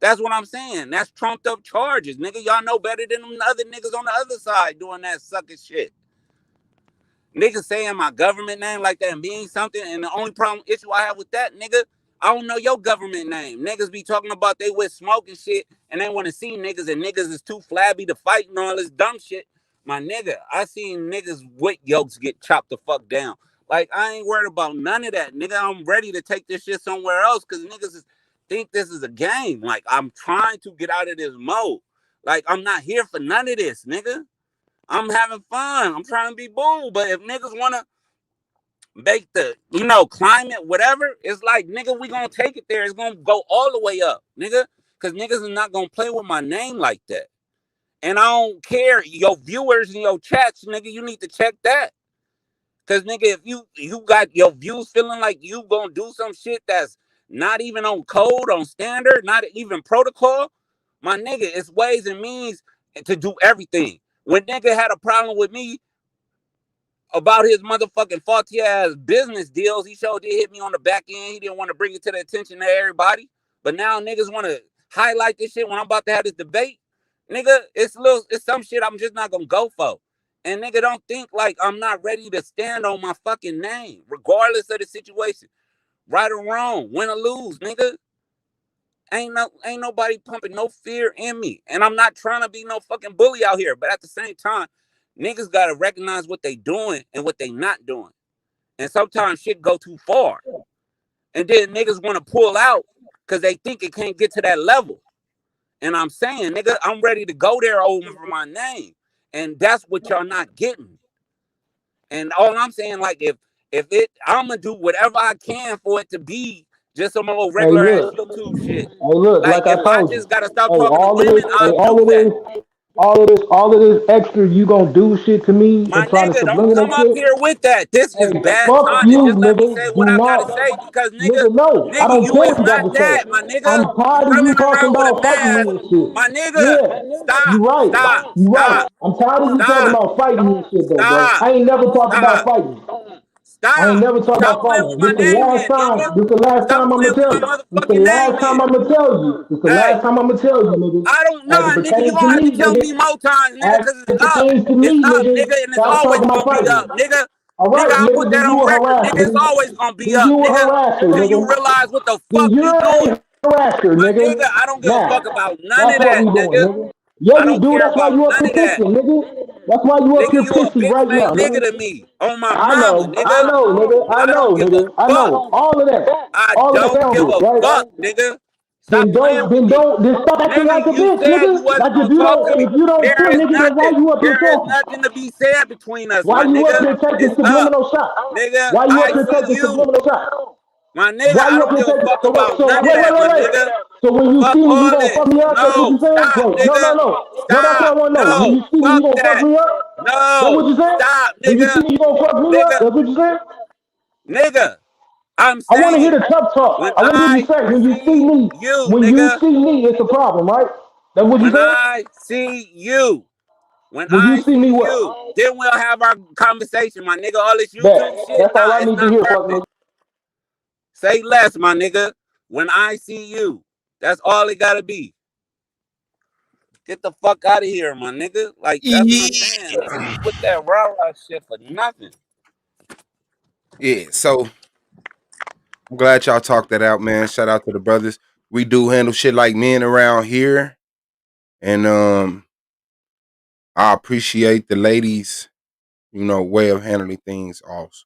That's what I'm saying. That's trumped up charges, nigga. Y'all know better than them other niggas on the other side doing that sucker shit. Niggas saying my government name like that and being something, and the only issue I have with that, nigga, I don't know your government name. Niggas be talking about they with smoke and shit, and they want to see niggas, and niggas is too flabby to fight and all this dumb shit. My nigga, I seen niggas with yokes get chopped the fuck down. Like, I ain't worried about none of that, nigga. I'm ready to take this shit somewhere else because niggas think this is a game. Like, I'm trying to get out of this mode. Like, I'm not here for none of this, nigga. I'm having fun. I'm trying to be bold. But if niggas want to make the, climate, whatever, it's like, nigga, we going to take it there. It's going to go all the way up, nigga. Because niggas is not going to play with my name like that. And I don't care. Your viewers and your chats, nigga, you need to check that. Because, nigga, if you got your views feeling like you going to do some shit that's not even on code, on standard, not even protocol, my nigga, it's ways and means to do everything. When nigga had a problem with me about his motherfucking faulty ass business deals, he sure did hit me on the back end. He didn't want to bring it to the attention of everybody. But now niggas want to highlight this shit when I'm about to have this debate. Nigga, it's some shit I'm just not gonna go for. And nigga, don't think like I'm not ready to stand on my fucking name, regardless of the situation. Right or wrong, win or lose, nigga. Ain't nobody pumping no fear in me. And I'm not trying to be no fucking bully out here. But at the same time, niggas gotta recognize what they doing and what they not doing. And sometimes shit go too far. And then niggas want to pull out because they think it can't get to that level. And I'm saying, nigga, I'm ready to go there over my name. And that's what y'all not getting. And all I'm saying, like, if I'm gonna do whatever I can for it to be just some old Hey, regular ass look. YouTube shit. Hey, look. Like, Like I if I told just you. gotta stop Hey, talking to all of women, this. Hey, I'll do that. all of this extra. You gonna do shit to me My and trying to nigga, don't subliminal come up shit? here with that. This is Hey, bad fuck timing. you, Just let me nigga. say Do what I gotta not, say because nigga. No, I nigga, don't you care is what you got not to that, say. my nigga. I'm You tired of you running talking around with a about fighting me mask. and shit. My nigga, Yeah, stop, you right. stop, You right. stop, I'm tired of you talking stop, about fighting me and shit, though, bro. stop, I ain't never talked about stop, fighting. I ain't stop. never talked Stop about playing with fighting. my This the name last then, nigga. time. This the last Stop time I'ma playing with tell my you. This the motherfucking name last time then. I'ma tell you. This the Hey, last time I'ma tell you, nigga. I don't As it know, nigga. You pertains to gonna have to me, tell nigga. me more times, nigga, As cause it's it up. pertains to It's me, up, nigga. nigga, and it's Stop always talking gonna about be fighting. up, nigga. All Nigga, right, I'll put nigga. that Then you on a record, nigga. It's harasser. always gonna be Then up, you a nigga, harasser, until you nigga. realize what the Then fuck you you're doing. a harasser, My nigga. nigga, I don't give a fuck Now, about none that's of what we that, doing, nigga. nigga. Yeah, I you don't do. care That's why about you up none here of that. pissing, nigga. That's why you up Nigga, here you a pissing bitch right made now, nigga nigga. to me. On my I mama, know, I nigga. know, nigga. I I know, don't give a nigga. I fuck. know. All of that. I All of that don't sound give good, a right? fuck, nigga. Stop playing with Then me. don't, then stop acting like Nigga, a you bitch, said you nigga. wasn't Like gonna talk to me. if you don't There care, is nigga, then why nothing. you up here There is talking? nothing to be said between us, Why my you up nigga. here taking It's up. subliminal shots? Nigga, Why you up I here see taking you. subliminal shots? My nigga, Why I you up don't here give a taking? fuck about So none of that, my wait. nigga. So when you Fuck see me, you all gonna fuck this. me up? That's what you No, saying? stop, Wait, no. nigga. No, that's what I Stop. want to know. When No, you see me, you fuck gonna fuck that. me up? That's what No, you saying? stop, When you see nigga. me, you gonna fuck me up? Nigga, That's what you saying? nigga. I'm I want to hear saying, the tough talk. when I want to hear you I say, see you, when you nigga, see me, it's a problem, right? That's what you when saying? I see you, when When you I see me, see what? you, then we'll have our conversation, my nigga. All this Bet. YouTube shit, That's all nah, I it's need to not hear, worth fuck it. nigga. Say less, my nigga. When I see you, that's all it gotta be. Get the fuck out of here, my nigga. Like, that's what I'm saying. Niggas be with that rah-rah shit for nothing. Yeah, so I'm glad y'all talked that out, man. Shout out to the brothers. We do handle shit like men around here. And I appreciate the ladies, way of handling things also.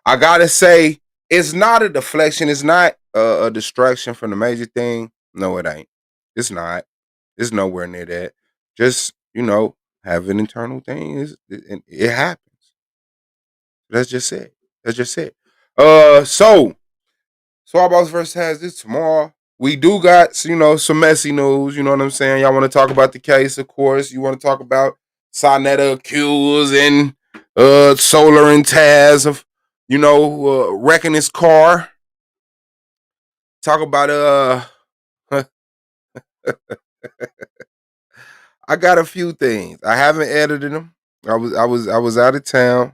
I gotta say, it's not a deflection, it's not a distraction from the major thing. No, it ain't. It's not. It's nowhere near that. Just, have an internal thing. It happens. That's just it. That's just it. So Swab Boss versus has this tomorrow. We do got, some messy news. You know what I'm saying? Y'all want to talk about the case, of course. You want to talk about Sonetta accused and Solar and Taz of, wrecking his car. Talk about I got a few things. I haven't edited them. I was out of town.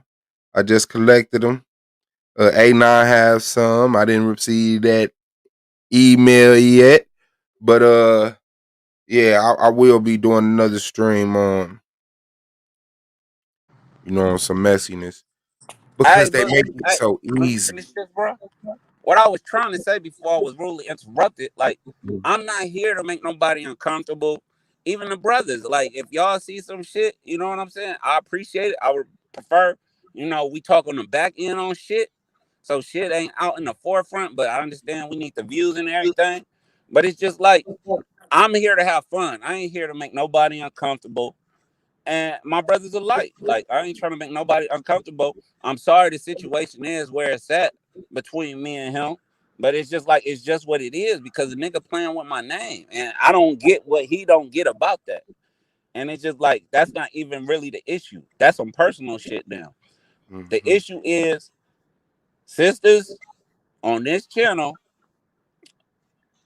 I just collected them. A9 has some. I didn't receive that email yet, but yeah, I will be doing another stream on, on some messiness Hey, because they but make it hey, so let me easy. finish this, bro. What I was trying to say before I was rudely interrupted, like, I'm not here to make nobody uncomfortable. Even the brothers, like, if y'all see some shit, you know what I'm saying? I appreciate it. I would prefer, we talk on the back end on shit. So shit ain't out in the forefront, but I understand we need the views and everything. But it's just like, I'm here to have fun. I ain't here to make nobody uncomfortable. And my brother's alike. Like, I ain't trying to make nobody uncomfortable. I'm sorry the situation is where it's at between me and him. But it's just like, it's just what it is because the nigga playing with my name. And I don't get what he don't get about that. And it's just like, that's not even really the issue. That's some personal shit now. The Mm-hmm. issue is sisters on this channel,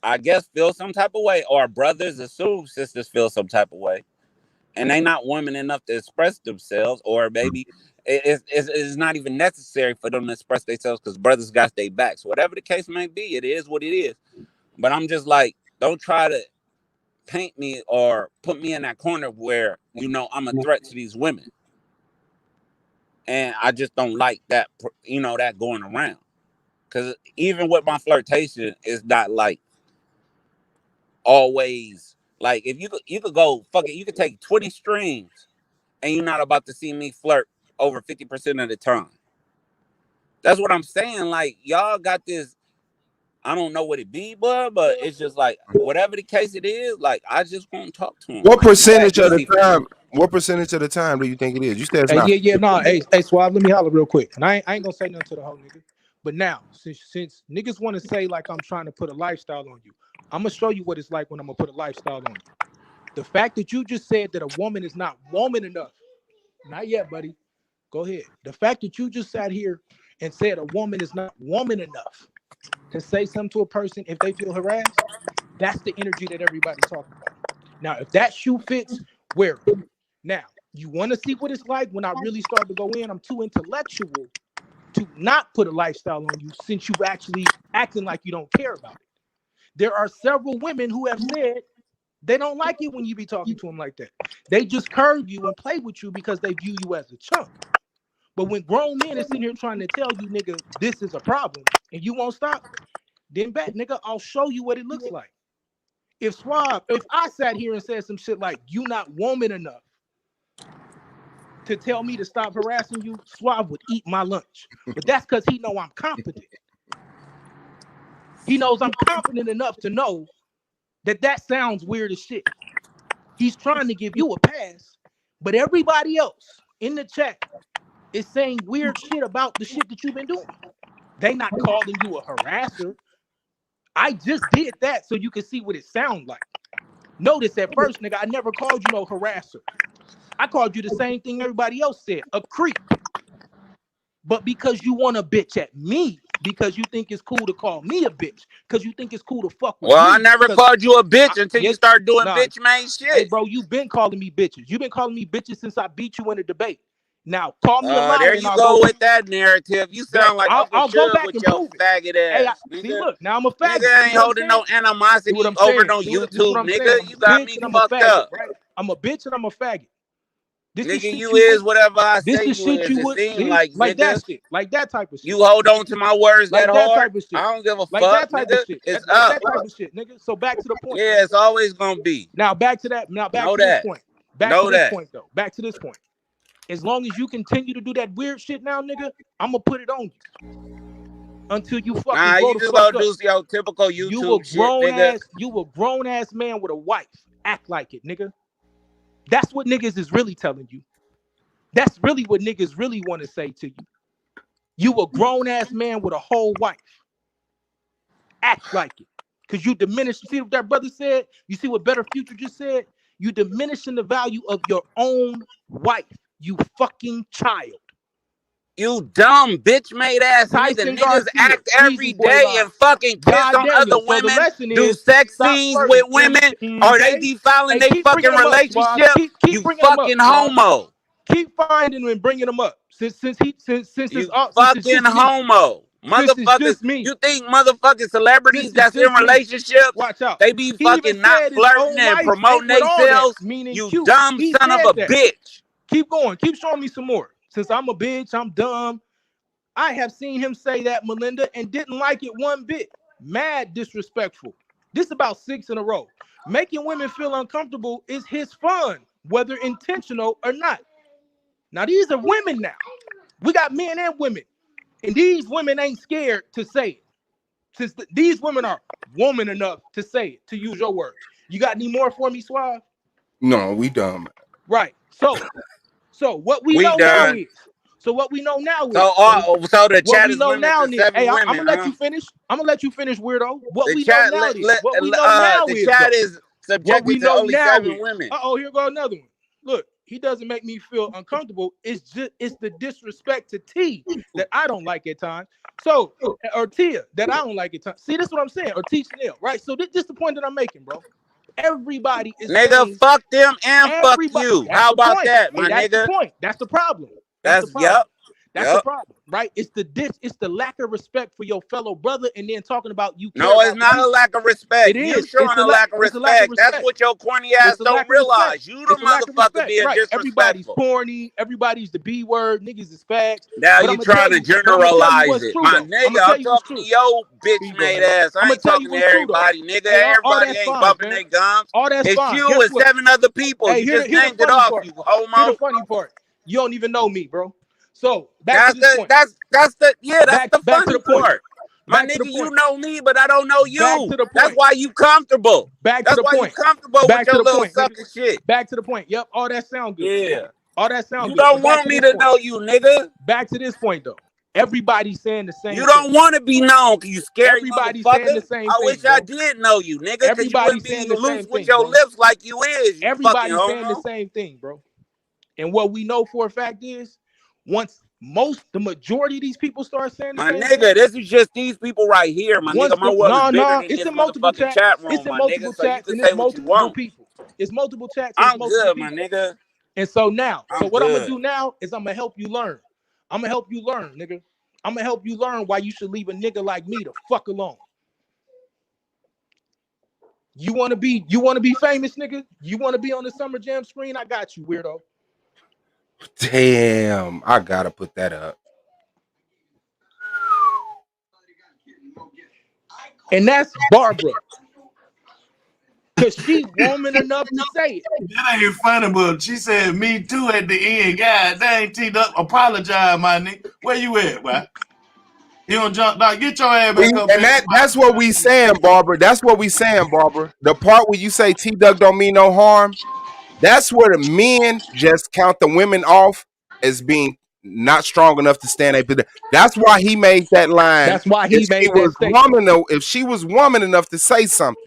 I guess, feel some type of way, or brothers assume sisters feel some type of way. And they not women enough to express themselves, or maybe it's not even necessary for them to express themselves because brothers got their backs. Whatever the case may be, it is what it is. But I'm just like, don't try to paint me or put me in that corner where I'm a threat to these women, and I just don't like that. That going around. Because even with my flirtation, it's not like always like if you could go fuck it, you could take 20 streams and you're not about to see me flirt over 50% of the time. That's what I'm saying. Like y'all got this. I don't know what it be, but it's just like whatever the case it is. Like I just won't talk to him. What Like it's that percentage of the easy for me. time? What percentage of the time do you think it is? You said it's Hey, not. yeah, no, hey, Suave, let me holler real quick. And I ain't gonna say nothing to the whole nigga. But now, since niggas want to say like I'm trying to put a lifestyle on you, I'm gonna show you what it's like when I'm gonna put a lifestyle on you. The fact that you just said that a woman is not woman enough, not yet, buddy. Go ahead. The fact that you just sat here and said a woman is not woman enough to say something to a person if they feel harassed, that's the energy that everybody's talking about. Now, if that shoe fits, wear it. Now, you want to see what it's like when I really start to go in? I'm too intellectual to not put a lifestyle on you since you've actually acting like you don't care about it. There are several women who have said they don't like it when you be talking to them like that. They just curve you and play with you because they view you as a chump. But when grown men are sitting here trying to tell you, nigga, this is a problem and you won't stop, then bet, nigga, I'll show you what it looks like. If I sat here and said some shit like, you not woman enough to tell me to stop harassing you, Suave would eat my lunch. But that's because he know I'm competent. He knows I'm competent enough to know that sounds weird as shit. He's trying to give you a pass, but everybody else in the chat is saying weird shit about the shit that you've been doing. They not calling you a harasser. I just did that so you can see what it sounds like. Notice at first, nigga, I never called you no harasser. I called you the same thing everybody else said, a creep. But because you want to bitch at me, because you think it's cool to call me a bitch, because you think it's cool to fuck with me. Well, I never called you a bitch until you start doing bitch made shit. Hey, bro, you've been calling me bitches. You've been calling me bitches since I beat you in a debate. Now, call me a liar. There you go with that narrative. You sound like I'll go back with and your prove it. faggot ass. Hey, see, look, now I'm a faggot. Nigga ain't holding no animosity over no YouTube, nigga. You got me fucked up. Right? I'm a bitch and I'm a faggot. This nigga, you is whatever I say you is. It seems like, like nigga. That shit. Like that type of shit. You hold on to my words like that hard? Type of shit. I don't give a like fuck, that type nigga. Of shit. It's like up. That type of shit, nigga. So back to the point. Yeah, it's always gonna be. Now back to that. Now back to this point. Back to this point, though. Back to this point. As long as you continue to do that weird shit now, nigga, I'm gonna put it on you. Until you fucking nah, go you to just fuck gonna do your typical YouTube shit, nigga. You a grown ass man with a wife. Act like it, nigga. That's what niggas is really telling you. That's really what niggas really want to say to you. You a grown ass man with a whole wife. Act like it. Because you diminish. You see what that brother said? You see what Better Future just said? You diminishing the value of your own wife. You fucking child. You dumb bitch made ass nigga. Niggas act every day and fucking kiss on other women, do sex scenes with women, or they defiling their fucking relationship. You fucking homo. Keep finding him and bringing him up. Since you fucking homo. Motherfuckers, you think motherfucking celebrities that's in relationships, watch out. They be fucking not flirting and promoting themselves? You dumb son of a bitch. Keep going. Keep showing me some more. Since I'm a bitch, I'm dumb. I have seen him say that, Melinda, and didn't like it one bit. Mad disrespectful. This about 6 in a row. Making women feel uncomfortable is his fun, whether intentional or not. Now, these are women now. We got men and women. And these women ain't scared to say it. Since these women are woman enough to say it, to use your words. You got any more for me, Suave? No, we dumb. Right. So what we know now is. So what we know now is. So the chat is limited to 7 hey, women. I'm gonna let you finish. I'm gonna let you finish, weirdo. What we chat, know now is. What we know now the is. chat is subjected to only 7 women. Here go another one. Look, he doesn't make me feel uncomfortable. It's the disrespect to T that I don't like at times. So, or Tia that I don't like at times. See, this is what I'm saying. Or T Chanel, right? So this is the point that I'm making, bro. Everybody is nigga, fuck them and fuck you. How about that, my that's nigga? The point. That's the problem. Yep. That's the problem, right? It's the lack of respect for your fellow brother, and then talking about you care No, it's about the not a people. lack of respect. It You is. showing a lack of It's a lack of respect. That's respect. what your corny ass It's a don't lack of respect. realize. You the It's a lack of motherfucker respect, being right? Everybody's disrespectful. corny. Everybody's the B word. Niggas is fags. Now But I'm you gonna tell trying to you. But I'm gonna tell you generalize what's it. true My though. I'm nigga, gonna I'm tell you what's talking true. to your bitch Here you go, made nigga. ass. I'm I gonna ain't tell you talking to what's true though. everybody, nigga. Hey, all Everybody that's ain't fine, bumping fam. their gums. All that's It's fine. you Guess and what? 7 other people. Hey, You just here the named it funny off, part. you Here the homo. funny part. You don't even know me, bro. So back to That's this point. that's the Back to the funny point. part. My Back to the nigga, you point. know me, but I don't know Back you. to the That's point. why you comfortable. Back to That's the why you point. comfortable with Back to your the little point, nigga. sucker shit. Back to the point. Yep, all that sound good. Yeah. All that sound You good. don't But back want to me this to point. know you, nigga. Back to this point though. Everybody's saying the You same thing. don't want to be known, you scary Everybody's saying the motherfucker. same I thing, wish I bro. did know you, nigga, because you Everybody's wouldn't saying be the loose same with thing, your bro. lips like you is, you fucking Everybody's saying the homo. same thing, bro. And what we know for a fact is, once the majority of these people start saying the My same thing, nigga, this is just these people right here, my nigga. My world is bigger than it's this in multiple motherfucking chats. chat It's room, in my nigga, multiple so you chats, can and it's say what you multiple want. people. It's multiple chats and it's I'm multiple good, my people. nigga. And so now, I'm what I'm gonna good. do now is I'm gonna help you learn. I'm gonna help you learn, nigga. I'm gonna help you learn why you should leave a nigga like me the fuck alone. You wanna be famous, nigga? You wanna be on the Summer Jam screen? I got you, weirdo. Damn, I gotta put that up. And that's Barbara. Cause she woman enough to say it. That ain't funny, but she said me too at the end. God dang, T-Duck, apologize, my nigga. Where you at, boy? You don't jump, dog. Get your ass back up And here. that's what we saying, Barbara. That's what we saying, Barbara. The part where you say T Duck don't mean no harm, that's where the men just count the women off as being not strong enough to stand up. That's why he made that line. That's why he made that statement. If she was woman enough to say something,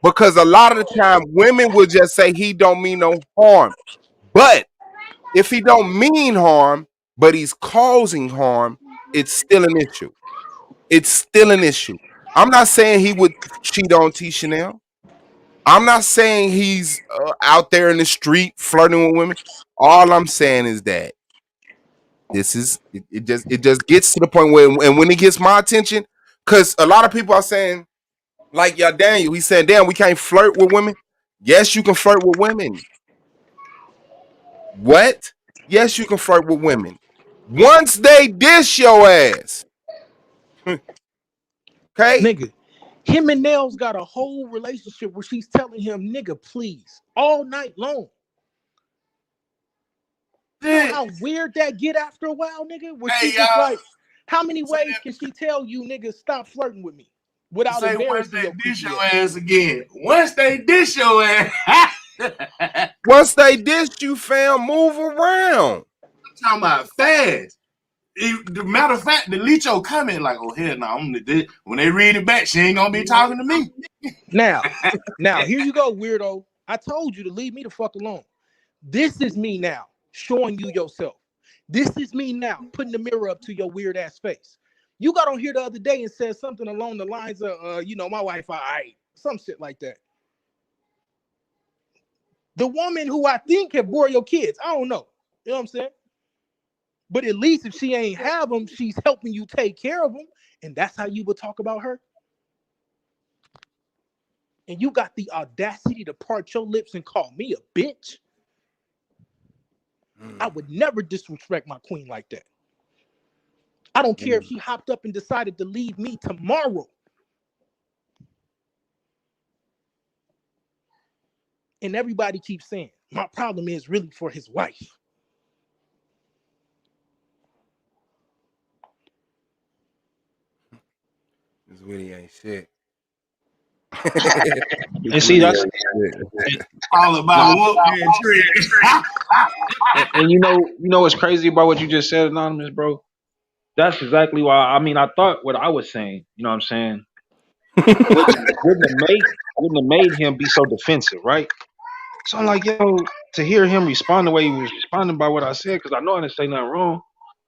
because a lot of the time women will just say he don't mean no harm. But if he don't mean harm, but he's causing harm, it's still an issue. It's still an issue. I'm not saying he would cheat on T. Chanel. I'm not saying he's out there in the street flirting with women. All I'm saying is that it just gets to the point where, and when it gets my attention, because a lot of people are saying, like, yeah, Daniel, he said, damn, we can't flirt with women. Yes, you can flirt with women. What? Yes, you can flirt with women. Once they dish your ass. Okay? Nigga, him and Nels got a whole relationship where she's telling him, nigga, please, all night long. You know how weird that get after a while, nigga? Where she just like, how many ways can she tell you, nigga, stop flirting with me without Say once embarrassing they your dish your creepy ass again. Once they dish your ass. Once they dish you, fam, move around. I'm talking about fast. The matter of fact, delete your comment like, oh hell no, when they read it back, she ain't gonna be talking to me. Now, here you go, weirdo. I told you to leave me the fuck alone. This is me now showing you yourself. This is me now putting the mirror up to your weird ass face. You got on here the other day and said something along the lines of, my wife, some shit like that. The woman who I think had bore your kids, I don't know. You know what I'm saying? But at least if she ain't have them, she's helping you take care of them. And that's how you would talk about her. And you got the audacity to part your lips and call me a bitch. I would never disrespect my queen like that. I don't care if she hopped up and decided to leave me tomorrow. And everybody keeps saying, my problem is really for his wife. This really ain't shit. And see, that's all about whoop and trick. and you know what's crazy about what you just said, Anonymous, bro? That's exactly why. I mean, I thought what I was saying. You know what I'm saying? Wouldn't have made him be so defensive, right? So I'm like, yo, to hear him respond the way he was responding by what I said, because I know I didn't say nothing wrong.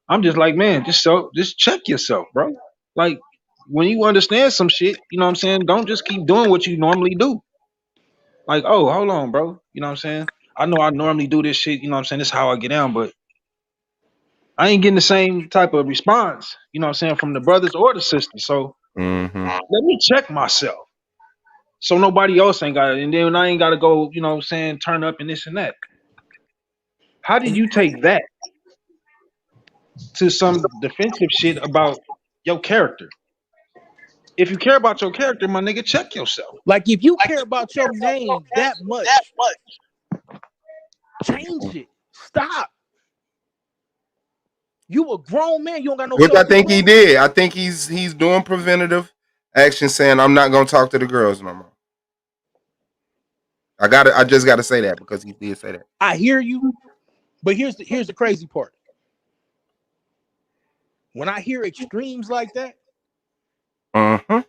I'm just like, man, just check yourself, bro. Like, when you understand some shit, you know what I'm saying? Don't just keep doing what you normally do. Like, oh, hold on, bro. You know what I'm saying? I know I normally do this shit, you know what I'm saying? This is how I get down, but I ain't getting the same type of response, you know what I'm saying, from the brothers or the sisters. So Mm-hmm. let me check myself. So nobody else ain't got it. And then I ain't gotta go, you know what I'm saying, turn up and this and that. How do you take that to some defensive shit about your character? If you care about your character, my nigga, check yourself. Like if you care about your name that much, change it. Stop. You a grown man. You don't got no Which I think he self-control. did. I think he's doing preventative action, saying I'm not gonna talk to the girls no more. I just gotta say that because he did say that. I hear you, but here's the crazy part. When I hear extremes like that, Mm-hmm.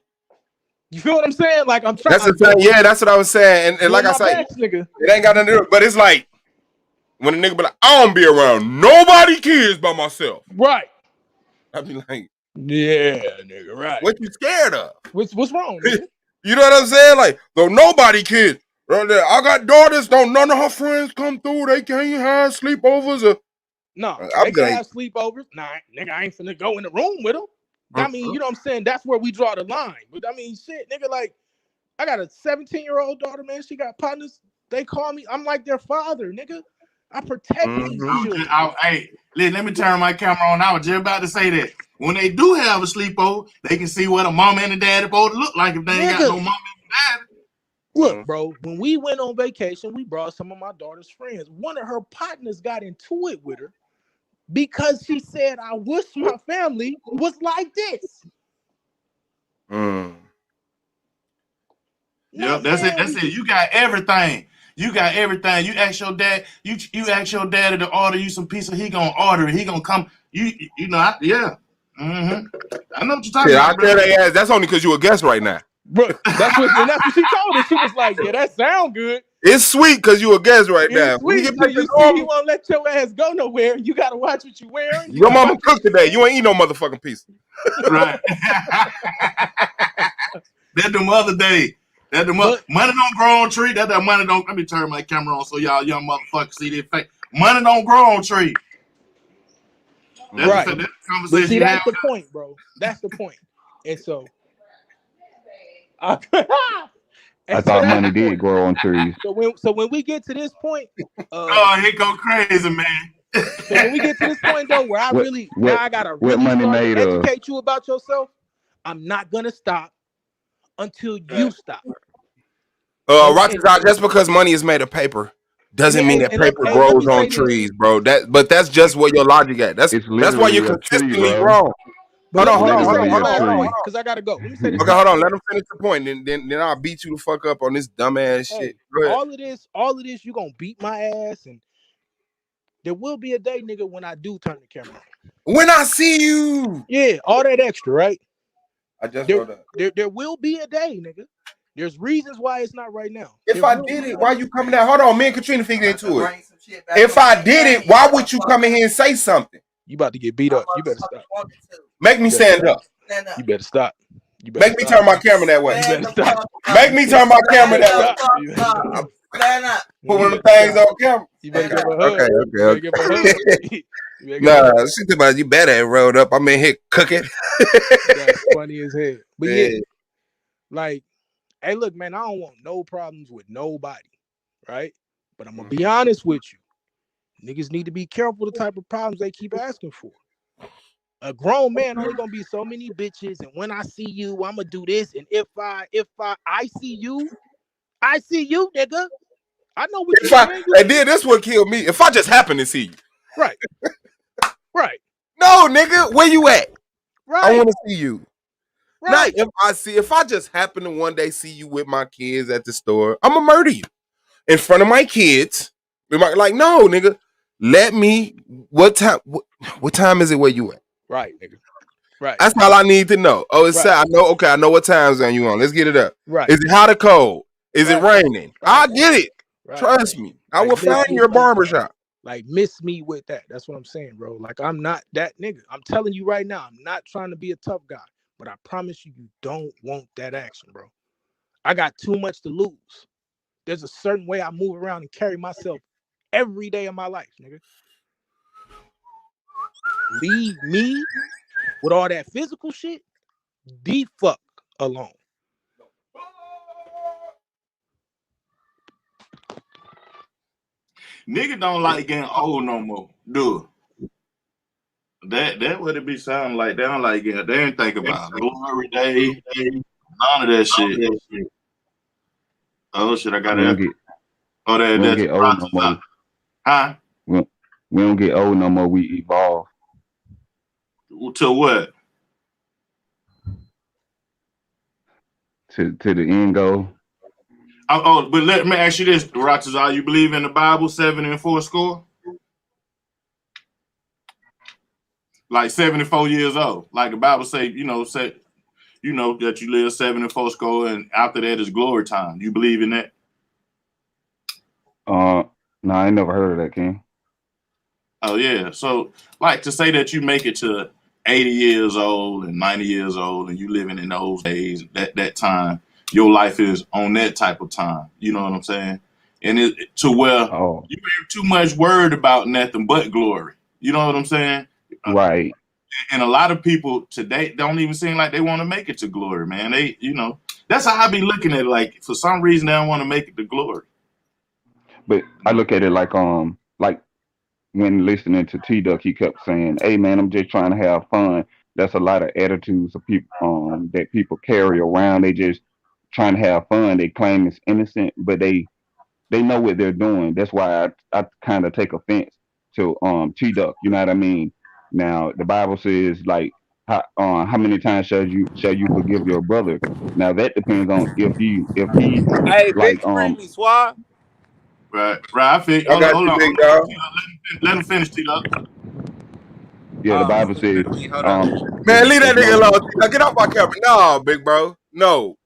you feel what I'm saying? Like I'm trying. That's the thing. Yeah, that's what I was saying. And like doing I my say, best, nigga. it ain't got nothing to do. But it's like when a nigga be like, I don't be around nobody kids by myself. Right. I be like, yeah, nigga, right. What you scared of? What's wrong, nigga? You know what I'm saying? Like, though nobody kids. I got daughters. Don't none of her friends come through. They can't have sleepovers. Or No, I'm they can like, have sleepovers. Nah, nigga, I ain't finna go in the room with them. I mean, you know what I'm saying? That's where we draw the line. But I mean, shit, nigga, like, I got a 17-year-old daughter, man. She got partners. They call me. I'm like their father, nigga. I protect these children. Hey, let me turn my camera on. I was just about to say that. When they do have a sleepover, they can see what a mama and a daddy supposed to look like if they ain't got no mama and daddy. Look, bro, when we went on vacation, we brought some of my daughter's friends. One of her partners got into it with her because she said, I wish my family was like this. Yep, that's it. That's it. You got everything. You got everything. You ask your dad. You ask your daddy to order you some pizza. He gonna order it. He gonna come. You know. Yeah. Mm-hmm. I know what you're talking yeah, I about, bro. tell they ass. That's only because you a guest right now. Bro, that's what she told us. She was like, yeah, that sound good. It's sweet because you a guest right now. It's When you sweet get back until to you see he normal, won't let your ass go nowhere. You gotta watch what you wearing. your mama cooked today. You ain't eat no motherfucking pizza. Right. That the other day. That the money don't grow on tree. That money don't. Let me turn my camera on so y'all young motherfuckers see this face. Money don't grow on tree. That's right. that's the conversation But see, you that's have. the point, bro. That's the point. And so, I thought money did grow on trees. So when we get to this point, oh, he go crazy, man. So when we get to this point though, where I gotta really money start made to of? educate you about yourself, I'm not gonna stop until you stop. Roger, just because money is made of paper doesn't mean that paper grows on trees, bro. But that's just where your logic at. That's why you're consistently wrong. But Hold on. because I gotta go. Let me say this. Okay, hold on. Let him finish the point, and then I'll beat you the fuck up on this dumbass shit. Go ahead. All of this, you gonna beat my ass, and there will be a day, nigga, when I do turn the camera on. When I see you, yeah, all that extra, right? I just wrote up. There will be a day, nigga. There's reasons why it's not right now. If I did it, why you coming out? Hold on, me and Katrina figure into it. If I did it, why would you come in here and say something? You about to get beat up. You better stop. Make me stand up. You better stop. Make me turn my camera that way. Make me turn my camera that way. Stand up. Put one of the things on camera. You better give a hug. Okay. Give a hug. Nah, she talking about you better have rolled up. I'm in here cooking. That's funny as hell. But yeah, like, hey, look, man, I don't want no problems with nobody, right? But I'm gonna be honest with you. Niggas need to be careful the type of problems they keep asking for. A grown man only gonna be so many bitches, and when I see you, I'm gonna do this. And if I see you, nigga. I know what you're saying. And then this what killed me. If I just happen to see you. Right. Right. No, nigga, where you at? Right. I want to see you. Right. Not if I just happen to one day see you with my kids at the store, I'm gonna murder you in front of my kids. Like, no, nigga. Let me. What time is it where you at? Right, nigga. Right. That's all I need to know. Oh, it's right. I know. Okay, I know what time zone you on. Let's get it up. Right. Is it hot or cold? Is it raining? Right. I get it. Right. Trust me. I will find your barbershop. Like, miss me with that. That's what I'm saying, bro. Like, I'm not that nigga. I'm telling you right now, I'm not trying to be a tough guy, but I promise you, you don't want that action, bro. I got too much to lose. There's a certain way I move around and carry myself every day of my life, nigga. Leave me with all that physical shit the fuck alone. Nigga don't like getting old no more, do that what it be sounding like. They don't like getting. They ain't think about glory day, none of that shit. Oh shit, I got We don't it. get Oh, we don't that's get old no more. huh? We don't get old no more. We evolve To what? to the end goal. But let me ask you this, Ratazar, you believe in the Bible 7 and 4 score? Like 74 years old. Like the Bible say that you live 7 and 4 score, and after that is glory time. You believe in that? No, I ain't never heard of that, King. Oh yeah. So like to say that you make it to 80 years old and 90 years old and you living in those days, that time, your life is on that type of time. You know what I'm saying? And it to where you ain't too much worried about nothing but glory. You know what I'm saying? Right. And a lot of people today don't even seem like they want to make it to glory, man. That's how I be looking at it. Like for some reason they don't want to make it to glory. But I look at it like when listening to T Duck, he kept saying, "Hey man, I'm just trying to have fun." That's a lot of attitudes of people that people carry around. They just trying to have fun. They claim it's innocent, but they know what they're doing. That's why I kind of take offense to T Duck. You know what I mean? Now the Bible says like how many times shall you forgive your brother? Now that depends on if he Hey, big like screen me, Swab. Right. I feel. I got Hold you, on. big dog. Let him finish, T-Duck. yeah, the Bible Wait says a minute, hold up. Man, leave that as nigga long alone. Now get off my camera. No, big bro. No.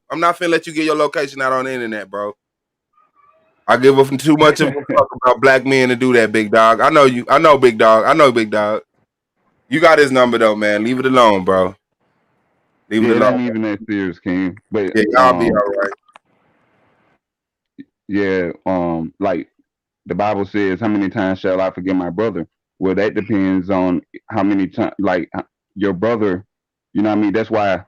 I'm not finna let you get your location out on the internet, bro. I give up too much of a fuck about black men to do that, big dog. I know you. I know, big dog. Big dog. You got his number though, man. Leave it alone, bro. Leave it yeah, it alone. ain't even that serious, King. But Yeah, y'all be all right. yeah, like the Bible says, how many times shall I forgive my brother? Well, that depends on how many times, like your brother, you know what I mean? That's why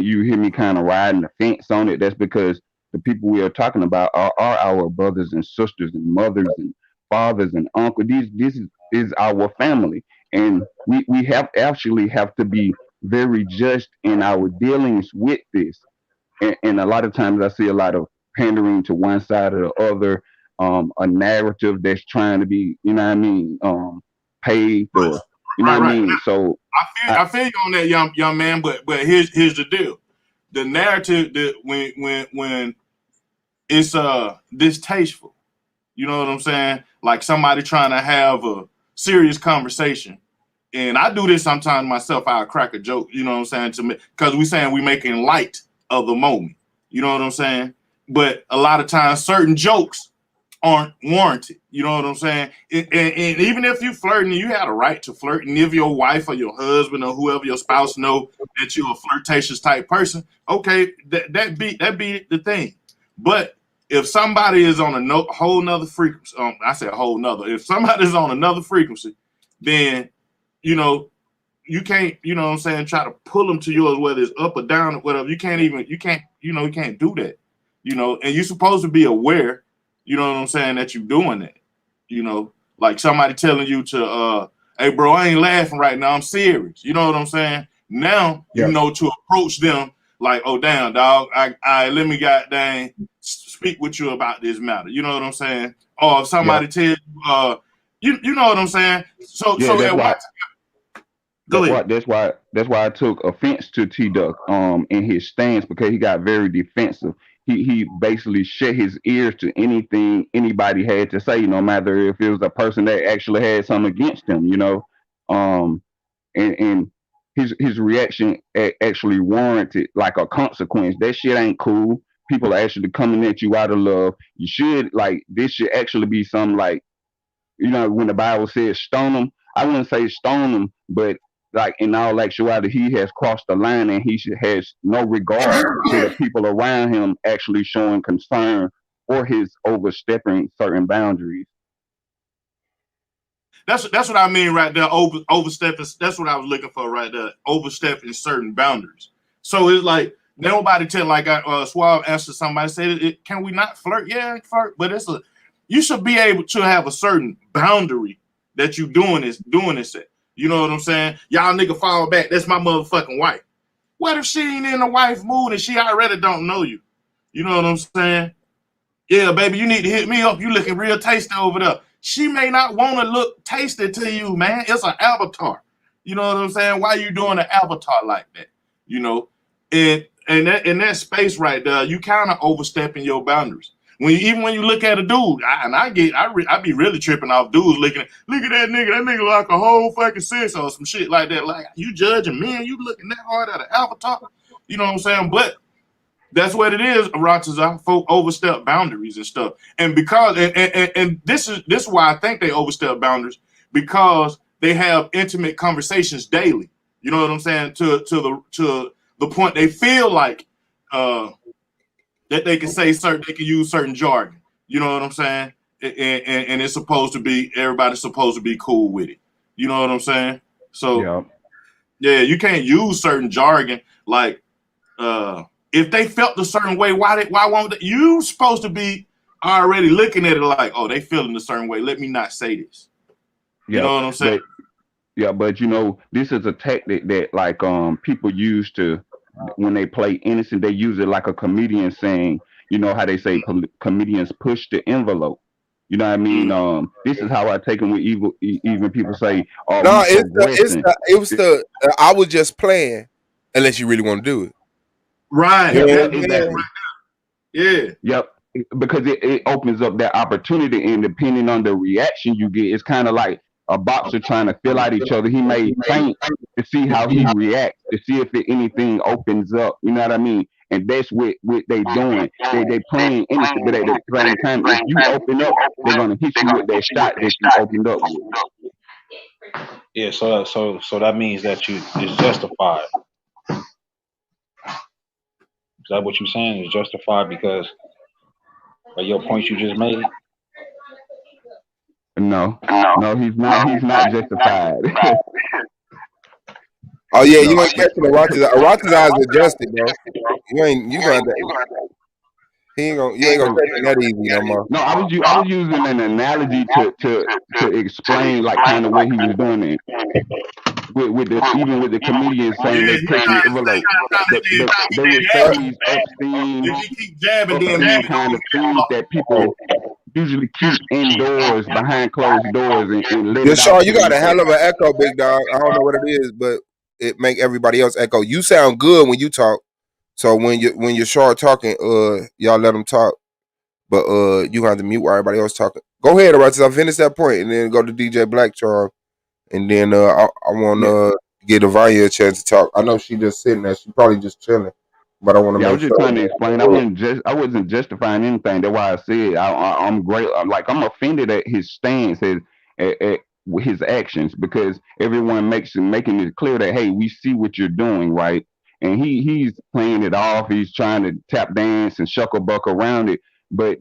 you hear me kind of riding the fence on it. That's because the people we are talking about are our brothers and sisters and mothers and fathers and uncles. This is our family. And we have actually have to be very just in our dealings with this. And a lot of times I see a lot of pandering to one side or the other, a narrative that's trying to be, you know what I mean, paved or, you know what I Right. mean? So I feel you on that, young man. But here's the deal. The narrative that when it's distasteful, you know what I'm saying? Like somebody trying to have a serious conversation. And I do this sometimes myself. I'll crack a joke, you know what I'm saying? Because we saying we making light of the moment. You know what I'm saying? But a lot of times certain jokes aren't warranted. You know what I'm saying? And even if you flirting, you have a right to flirt. And if your wife or your husband or whoever your spouse know that you're a flirtatious type person, okay, that be the thing. But if somebody is on a whole nother frequency, I say a whole nother. If somebody's on another frequency, then you know you can't. You know what I'm saying? Try to pull them to yours, whether it's up or down or whatever. You can't. You can't do that. And you're supposed to be aware, you know what I'm saying, that you're doing that. Like somebody telling you to, hey, bro, I ain't laughing right now. I'm serious. You know what I'm saying? Now you know to approach them like, oh, damn, dog. I let me goddamn speak with you about this matter. You know what I'm saying? Or if somebody tells you know what I'm saying? So yeah, at what? Go ahead. That's why I took offense to T Duck in his stance because he got very defensive. He basically shut his ears to anything anybody had to say, no matter if it was a person that actually had something against him, you know. And his reaction actually warranted like a consequence. That shit ain't cool. People are actually coming at you out of love. You should like this should actually be something like, you know, when the Bible says stone him, I wouldn't say stone him, but like in all actuality, he has crossed the line and has no regard to the people around him actually showing concern for his overstepping certain boundaries. That's what I mean right there. Overstepping. That's what I was looking for right there. Overstepping certain boundaries. So it's like nobody tell like Suave answered somebody said, "Can we not flirt?" Yeah, flirt, but you should be able to have a certain boundary that you doing this at. You know what I'm saying? Y'all nigga fall back. That's my motherfucking wife. What if she ain't in the wife mood and she already don't know you? You know what I'm saying? Yeah, baby, you need to hit me up. You looking real tasty over there. She may not want to look tasty to you, man. It's an avatar. You know what I'm saying? Why you doing an avatar like that? You know, and in that space right there, you kind of overstepping your boundaries. Even when you look at a dude, I be really tripping off dudes look at that nigga like a whole fucking sis or some shit like that. Like you judging men, you looking that hard at an avatar. You know what I'm saying? But that's what it is, Ratazar. Folk overstep boundaries and stuff. And because and this is why I think they overstep boundaries, because they have intimate conversations daily. You know what I'm saying? To the point they feel like that they can use certain jargon. You know what I'm saying? And it's supposed to be, everybody's supposed to be cool with it. You know what I'm saying? So yeah, you can't use certain jargon like if they felt a certain way, why won't they? You supposed to be already looking at it like, oh, they feeling a certain way. Let me not say this. You know what I'm saying? But you know, this is a tactic that like people use to, when they play innocent, they use it like a comedian saying, you know how they say comedians push the envelope. You know what I mean? This is how I take them with even people say, "Oh, no, I was just playing, unless you really want to do it." Right. Yeah, exactly. Yeah. Yep. Because it opens up that opportunity, and depending on the reaction you get, it's kind of like a boxer trying to fill out each other. He may faint to see how he reacts, to see if anything opens up. You know what I mean? And that's what they doing. They playing innocent, but at the same time, if you open up, they're gonna hit you with that shot that you opened up with. Yeah, so that means that it's justified. Is that what you're saying? It's justified because of your points you just made? No, he's not justified. Oh yeah, you ain't catching Arata's eyes adjusted, bro. You gonna have to. You ain't gonna catch him that easy no more. No, I was using an analogy to explain like kind of what he was doing it. With the comedians saying they pushing the envelope. They would say these Epstein kind of things that people usually keep indoors behind closed doors and let Yeah, it out. Sean, you got a hell of an echo, big dog. I don't know what it is, but it make everybody else echo. You sound good when you talk. So when you're Sean talking, y'all let him talk. But you gonna have to mute while everybody else talking. Go ahead, alright, I'll finish that point and then go to DJ Black Charm. And then I want get Avaya a chance to talk. I know she just sitting there. She probably just chilling. But I want to make I was just sure. trying to explain. I wasn't justifying anything. That's why I said I'm great. I'm offended at his stance, at his actions, because everyone making it clear that, hey, we see what you're doing, right? And he's playing it off. He's trying to tap dance and shuckle buck around it. But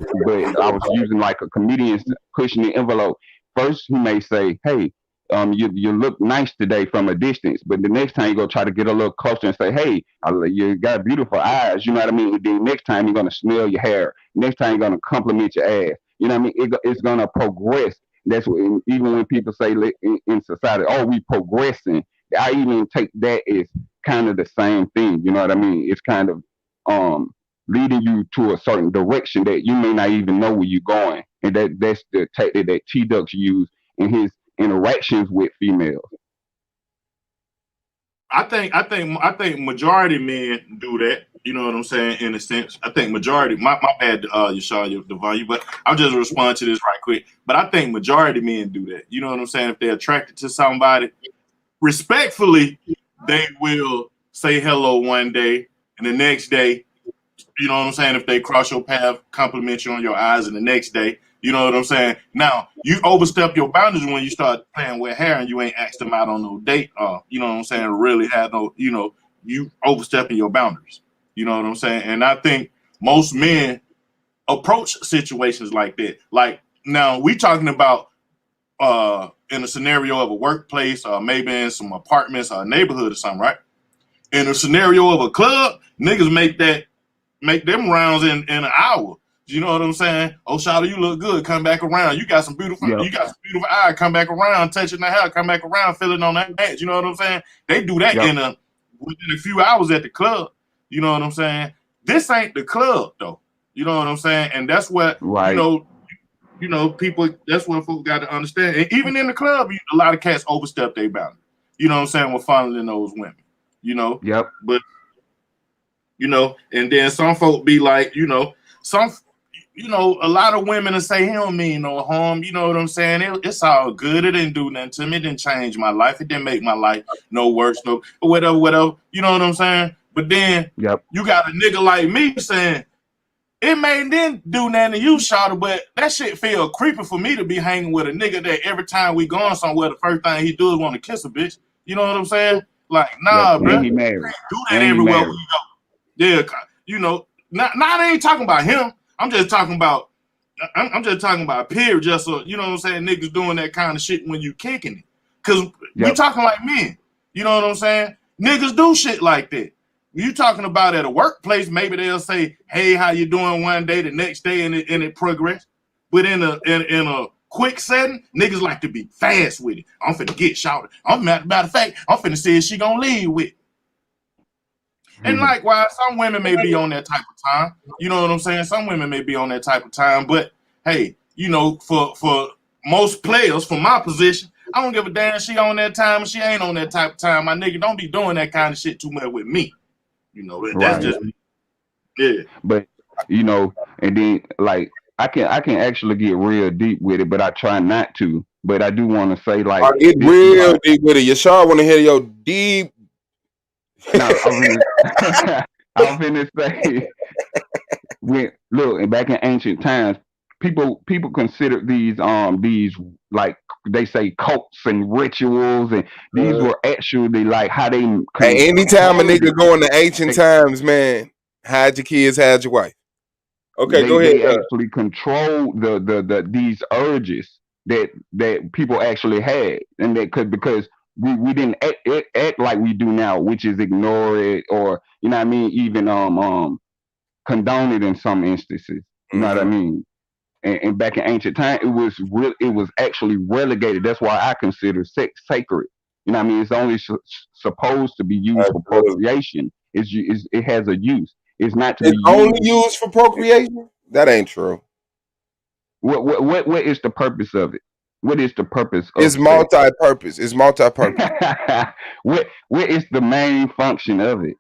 I was using like a comedian pushing the envelope. First, he may say, hey, you look nice today from a distance, but the next time you go try to get a little closer and say, hey, you got beautiful eyes, you know what I mean? And then next time you're gonna smell your hair. Next time you're gonna compliment your ass. You know what I mean? It's gonna progress. That's what, even when people say in society, oh, we progressing. I even take that as kind of the same thing. You know what I mean? It's kind of leading you to a certain direction that you may not even know where you're going, and that's the tactic that T Ducks use in his interactions with females. I think majority men do that. You know what I'm saying? In a sense, I think majority. My bad, Yashar, the volume, but I'll just respond to this right quick. But I think majority men do that. You know what I'm saying? If they're attracted to somebody, respectfully, they will say hello one day, and the next day, you know what I'm saying? If they cross your path, compliment you on your eyes, and the next day, you know what I'm saying? Now, you overstep your boundaries when you start playing with hair and you ain't asked them out on no date, you know what I'm saying? Really had no, you overstepping your boundaries. You know what I'm saying? And I think most men approach situations like that. Like, now we talking about in a scenario of a workplace or maybe in some apartments or a neighborhood or something, right? In a scenario of a club, niggas make them rounds in an hour. You know what I'm saying? Oh, Shawty, you look good. Come back around. You got some beautiful eye. Come back around, touching the hair. Come back around, feeling on that ass. You know what I'm saying? They do that within a few hours at the club. You know what I'm saying? This ain't the club though. You know what I'm saying? And that's what people. That's what folks got to understand. And even in the club, a lot of cats overstep their boundaries. You know what I'm saying? We're fondling those women. You know. Yep. But and then some folk be like, a lot of women will say he don't mean no harm. You know what I'm saying? It's all good. It didn't do nothing to me. It didn't change my life. It didn't make my life no worse, no whatever. You know what I'm saying? But then you got a nigga like me saying it didn't do nothing to you, Shawty, but that shit feel creepy for me to be hanging with a nigga that every time we going somewhere, the first thing he do is want to kiss a bitch. You know what I'm saying? Like, nah, bro. And he married. You can't do that everywhere we go. Yeah, not I ain't talking about him. I'm just talking about period. Just so you know what I'm saying, niggas doing that kind of shit when you kicking it. Cause we talking like men. You know what I'm saying? Niggas do shit like that. When you talking about at a workplace, maybe they'll say, "Hey, how you doing?" one day, the next day, and it progress. But in a quick setting, niggas like to be fast with it. I'm finna get shouted. Matter of fact, I'm finna see if she gonna leave with it. And likewise, some women may be on that type of time. You know what I'm saying? Some women may be on that type of time. But hey, for most players, from my position, I don't give a damn she on that time or she ain't on that type of time. My nigga, don't be doing that kind of shit too much with me. That's just But and then like I can actually get real deep with it, but I try not to. But I do want to say like I get real deep with it. Yashar want to hear your deep. No, I'm finna say look, back in ancient times, people considered these like they say cults and rituals, and these were actually like how they. Hey, anytime a nigga go into ancient times, man, hide your kids, hide your wife. Okay, go ahead. They actually controlled the these urges that people actually had, and because we didn't act like we do now, which is ignore it, or you know what I mean, even condone it in some instances. You know what I mean? And back in ancient time, it was actually relegated. That's why I consider sex sacred. You know what I mean? It's only supposed to be used for procreation. It has a use. It's not to be only used for procreation. That ain't true. What is the purpose of it? What is the purpose of it's multi-purpose. It's multi-purpose. What is the main function of it?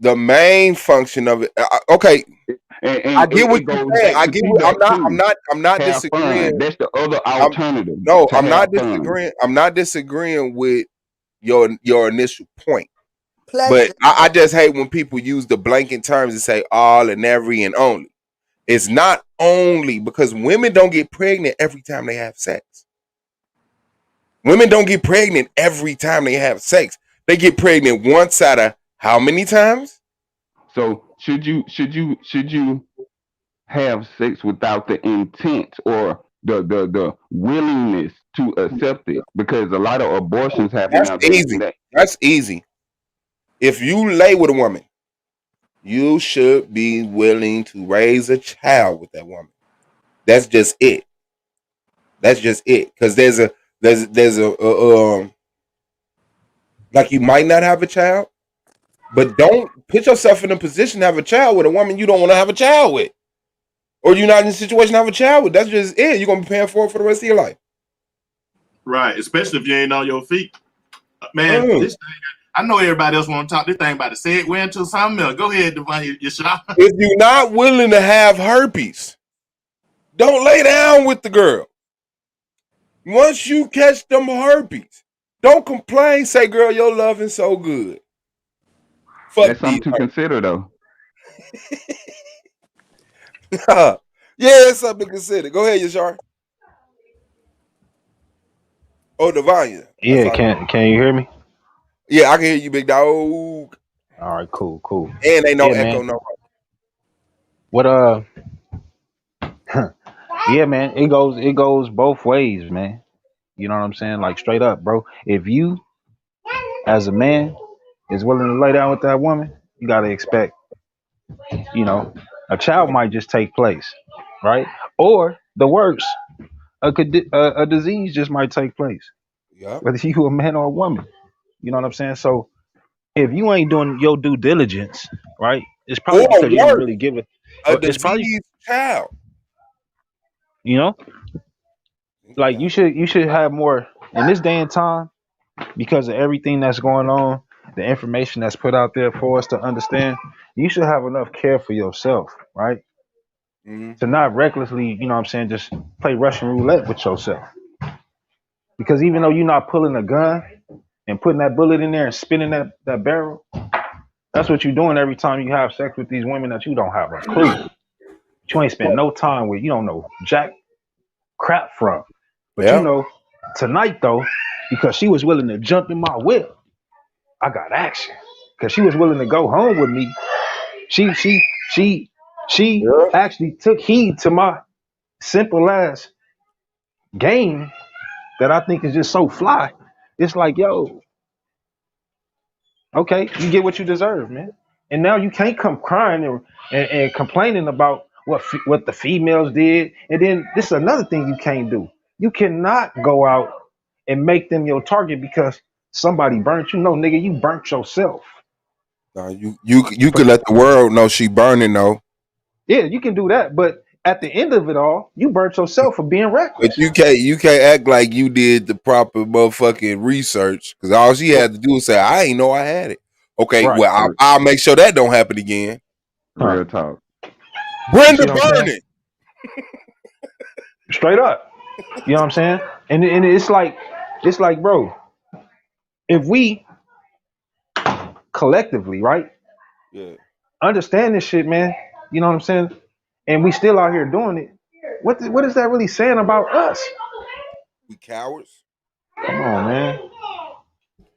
The main function of it. Okay. I get what you're saying. I get. I'm not disagreeing. Fun. That's the other alternative. I'm not disagreeing. I'm not disagreeing with your initial point. But I just hate when people use the blanket terms and say all and every and only. It's not only because women don't get pregnant every time they have sex. Women don't get pregnant every time they have sex. They get pregnant once out of how many times? So should you have sex without the intent or the willingness to accept it? Because a lot of abortions happen. That's easy. That's easy. If you lay with a woman, you should be willing to raise a child with that woman. That's just it. That's just it. Because there's a like you might not have a child, but don't put yourself in a position to have a child with a woman you don't want to have a child with, or you're not in a situation to have a child with. That's just it. You're gonna be paying for it for the rest of your life. Right, especially if you ain't on your feet, man. This thing, I know everybody else want to talk. This thing about to say it went into something else. Go ahead, Devon, your shot. If you're not willing to have herpes, don't lay down with the girl. Once you catch them herpes, don't complain. Say, girl, your loving so good. Fuck. That's something to consider, though. Yeah, that's something to consider. Go ahead, Yashar. Oh, Devon. Yeah, can you hear me? Yeah, I can hear you, big dog. All right, cool. And ain't no echo, man. no. What Yeah, man, it goes both ways, man. You know what I'm saying? Like straight up, bro. If you as a man is willing to lay down with that woman, you gotta expect, you know, a child Yep. might just take place, right? Or the worst, a disease just might take place, Yep. whether you a man or a woman. You know what I'm saying? So if you ain't doing your due diligence, right, it's probably Or because you don't worse, really give it. a It's probably, diseased child. you know, Think like about you should have more in this day and time because of everything that's going on, the information that's put out there for us to understand. You should have enough care for yourself, right? it. To not recklessly, you know what I'm saying, just play Russian roulette with yourself. Because even though you're not pulling a gun and putting that bullet in there and spinning that barrel, that's what you're doing every time you have sex with these women that you don't have a clue. You ain't spent no time with, you don't know jack crap from. But you Yeah. know, tonight though, because she was willing to jump in my whip, I got action. Because she was willing to go home with me. She she she she Yeah. actually took heed to my simple ass game that I think is just so fly. It's like, yo, okay, you get what you deserve, man. And now you can't come crying and complaining about what the females did. And then this is another thing you can't do. You cannot go out and make them your target because somebody burnt you. No, nigga, you burnt yourself. No, you But could let the world know she burning though, yeah, you can do that. But at the end of it all, you burnt yourself for being but reckless. you can't act like you did the proper motherfucking research because all she had to do was say, "I ain't know I had it." Okay, Right. well I'll make sure that don't happen again. Huh. Real talk. You see Brenda what I'm saying? burning. Straight up. You know what I'm saying? And it's like, bro, if we collectively, right, Yeah, understand this shit, man, you know what I'm saying? And we still out here doing it. What is that really saying about us? we cowards. Come on, man.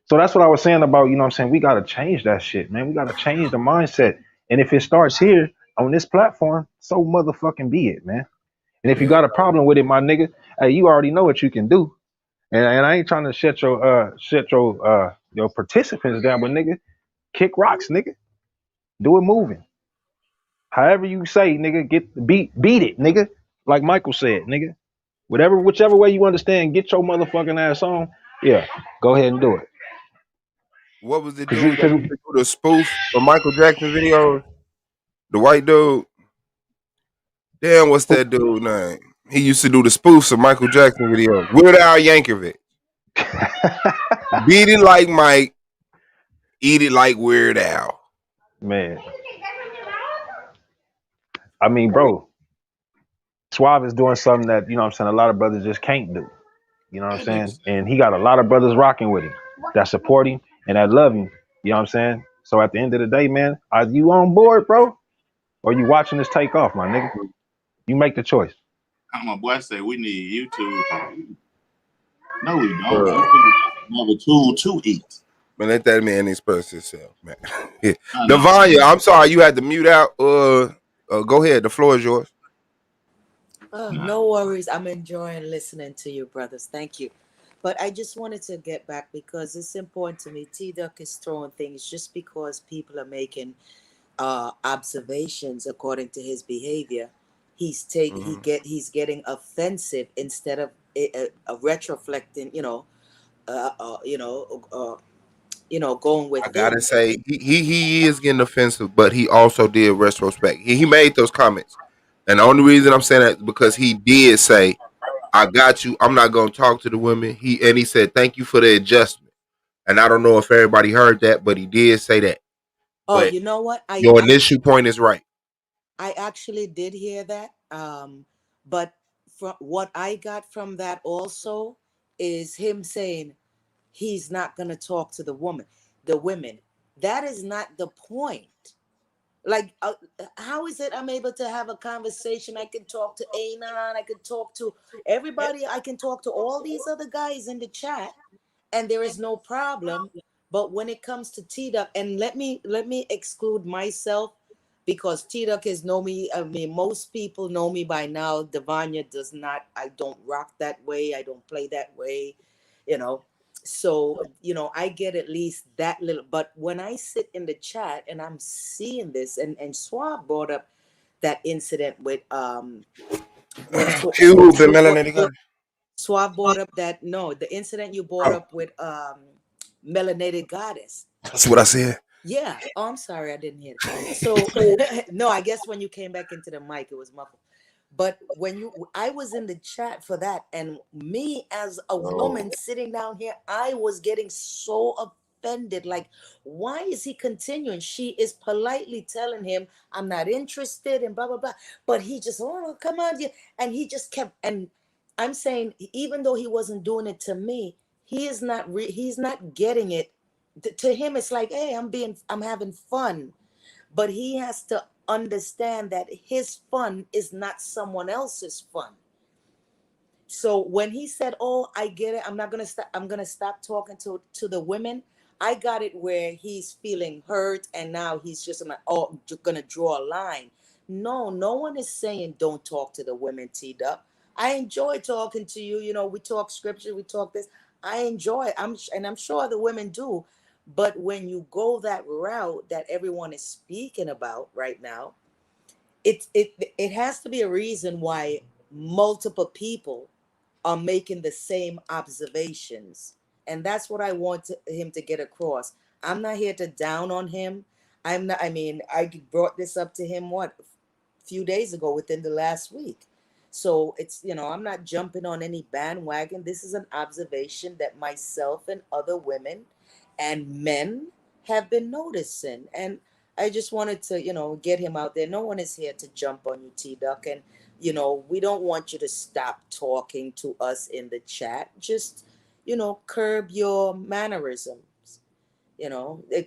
So that's what I was saying about, you know what I'm saying? We gotta change that shit, man. We gotta change the mindset. And if it starts here on this platform, so motherfucking be it, man. And if you Yeah. got a problem with it, my nigga, hey, you already know what you can do. And I ain't trying to shut your participants down, but nigga, kick rocks, nigga. Do it moving. However you say, nigga, beat it, nigga. Like Michael said, nigga. Whichever way you understand, get your motherfucking ass on. Yeah, go ahead and do it. What was the Cause you, dude that cause used to do the spoof of Michael Jackson videos? The white dude. Damn, what's that dude name? He used to do the spoofs of Michael Jackson videos. Weird Al Yankovic. Beat it like Mike, eat it like Weird Al. man. I mean, bro, Suave is doing something that, you know what I'm saying, a lot of brothers just can't do. You know what I'm That nigga saying? said, And he got a lot of brothers rocking with him that support him and that love him. You know what I'm saying? So at the end of the day, man, are you on board, bro? Or you watching this take off, my nigga? You make the choice. my boy said we need YouTube. No, we don't. Bruh. YouTube is another tool to eat. Man, let that man express himself, man. Yeah. I know. Devanya, I'm sorry you had to mute out. Go ahead. The floor is yours. Oh, Nah. no worries. I'm enjoying listening to you, brothers. Thank you. But I just wanted to get back because it's important to me. T Duck is throwing things just because people are making observations according to his behavior. Mhm. He's getting offensive instead of retroflecting. Uh, uh, you know, uh, going I with gotta him. say he is getting offensive, but he also did retrospect. He made those comments, and the only reason I'm saying that is because he did say, "I got you. I'm not gonna talk to the women." He said, "Thank you for the adjustment." And I don't know if everybody heard that, but he did say that. Oh, But you know what? your initial point is right. I actually did hear that. But from what I got from that also is him saying he's not gonna talk to the women. That is not the point. Like, how is it I'm able to have a conversation? I can talk to Anon, I can talk to everybody, I can talk to all these other guys in the chat, and there is no problem. But when it comes to T Duck, and let me exclude myself, because T-Duck is know me. I mean, most people know me by now. Devanya does not. I don't rock that way. I don't play that way, you know. So, I get at least that little. But when I sit in the chat and I'm seeing this, and Swab brought up that incident with when Cube and melanated girl. Suave brought up that no, the incident you brought up with Melanated Goddess. That's what I said. Yeah. Oh, I'm sorry, I didn't hear it. So no, I guess when you came back into the mic, it was muffled. But I was in the chat for that, and me as a woman sitting down here, I was getting so offended. Like, why is he continuing? She is politely telling him, "I'm not interested," and blah blah blah. But he just, oh, come on, and he just kept. And I'm saying, even though he wasn't doing it to me, he's not getting it. To him, it's like, hey, I'm having fun. But he has to understand that his fun is not someone else's fun. So when he said, "Oh, I get it. I'm not gonna stop. I'm gonna stop talking to the women," I got it where he's feeling hurt, and now he's just gonna draw a line. No, no one is saying don't talk to the women, T-Dup. I enjoy talking to you. We talk scripture, we talk this. I enjoy it. I'm sure the women do. But when you go that route that everyone is speaking about right now, it has to be a reason why multiple people are making the same observations. And that's what I want him to get across. I'm not here to down on him. I brought this up to him a few days ago, within the last week. So it's, I'm not jumping on any bandwagon. This is an observation that myself and other women and men have been noticing. And I just wanted to, get him out there. No one is here to jump on you, T-Duck. And, we don't want you to stop talking to us in the chat. Just, curb your mannerisms,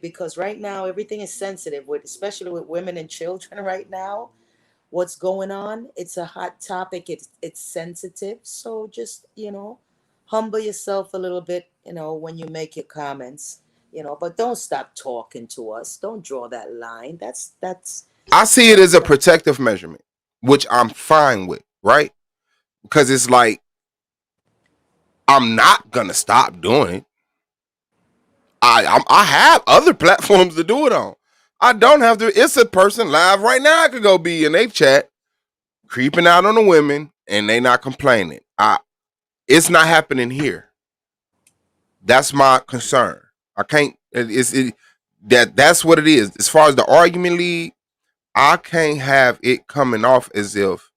because right now everything is sensitive, especially with women and children right now. What's going on? It's a hot topic. It's sensitive. So just, humble yourself a little bit, when you make your comments, but don't stop talking to us. Don't draw that line. That's I see it as a protective measurement, which I'm fine with, right? Because it's like, I'm not gonna stop doing it. I have other platforms to do it on. I don't have to. It's a person live right now. I could go be in a chat, creeping out on the women, and they not complaining. It's not happening here. That's my concern. I can't. That's what it is. As far as the argument lead, I can't have it coming off as if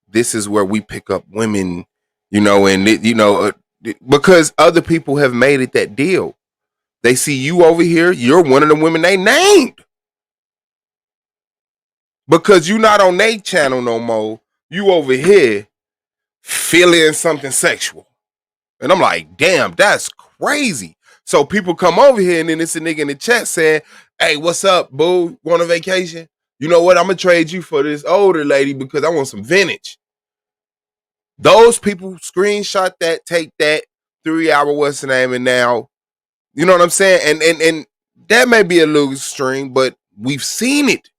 this is where we pick up women, because other people have made it that deal. They see you over here, you're one of the women they named. Because you not on their channel no more, you over here feeling something sexual. And I'm like, damn, that's crazy. So people come over here and then it's a nigga in the chat saying, "Hey, what's up, boo? Going on vacation? You know what? I'm going to trade you for this older lady because I want some vintage." Those people screenshot that, take that 3-hour what's the name, and now, you know what I'm saying? And that may be a little extreme, but we've seen it.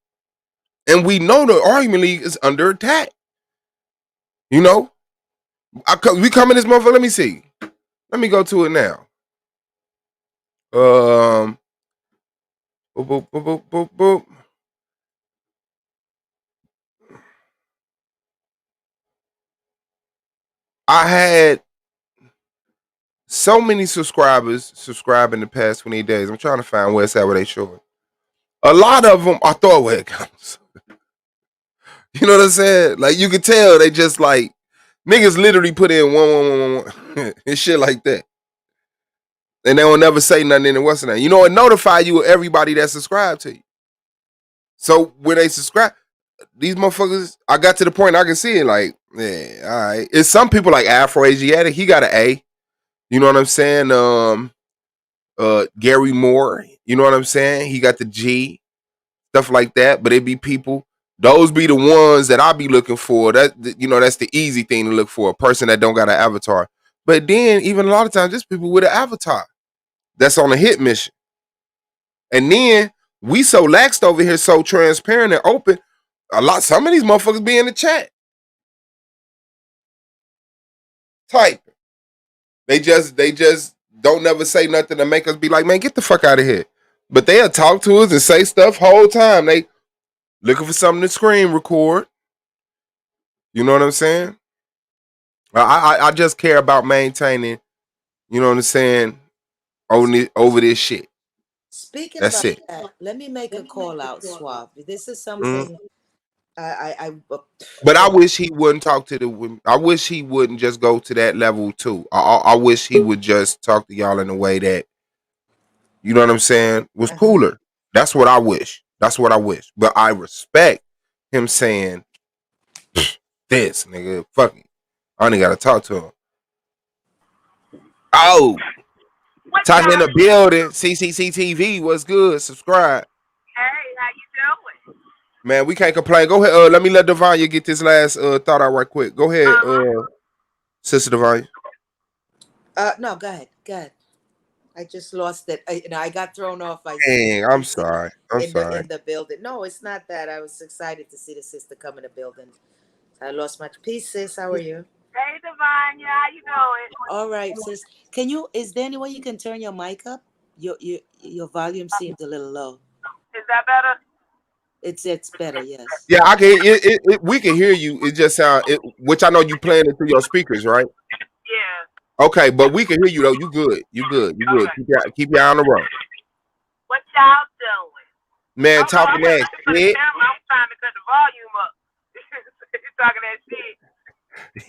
And we know the argument league is under attack. We come in this motherfucker. Let me see. Let me go to it now. Boop, boop, boop, boop, boop, boop. I had so many subscribers subscribe in the past 28 days. I'm trying to find where it's at where they show it. A lot of them are throwaway accounts. You know what I'm saying? Like, you could tell they just like, niggas literally put in 11111 and shit like that. And they will never say nothing in it. What's the name? It notify you of everybody that subscribed to you. So when they subscribe, these motherfuckers, I got to the point I can see it like, yeah, all right. It's some people like Afro Asiatic, he got an A. You know what I'm saying? Gary Moore, you know what I'm saying? He got the G, stuff like that. But it be people, those be the ones that I be looking for. That's the easy thing to look for, a person that don't got an avatar. But then even a lot of times, there's people with an avatar that's on a hit mission. And then We so laxed over here, so transparent and open. Some of these motherfuckers be in the chat. Type. They just don't never say nothing to make us be like, man, get the fuck out of here. But they'll talk to us and say stuff whole time. They looking for something to screen record. You know what I'm saying? I just care about maintaining, you know what I'm saying, over this shit. Speaking That's about it. that, let me make a call out, Suave. This is Mhm. something But I wish he wouldn't talk to the women. I wish he wouldn't just go to that level too. I wish he would just talk to y'all in a way that, you know what I'm saying, was cooler. That's what I wish. That's what I wish. But I respect him saying this, nigga. Fuck it. I only gotta talk to him. Oh, talk in the building. CCCTV. What's good? Subscribe. Hey, how you doing? Man, we can't complain. Go ahead. Let me let Devanya get this last thought out right quick. Go ahead, Sister Devanya. No, go ahead. Go ahead. I just lost it. I got thrown off. Dang, I'm sorry. I'm in sorry. the building. No, it's not that. I was excited to see the sister come in the building. I lost my peace, sis. How are you? Hey, Divine. Yeah, how you doing? All right, sis. Is there any way you can turn your mic up? Your volume seems a little low. Is that better? It's better, yes. Yeah, I can. We can hear you. It just sound. Which I know you playing it through your speakers, right? Yeah. Okay, but we can hear you though. You good. You good. You good. Okay. Keep your eye on the road. What y'all doing? Man, talking that shit. I'm trying to cut the volume up. You're talking that shit.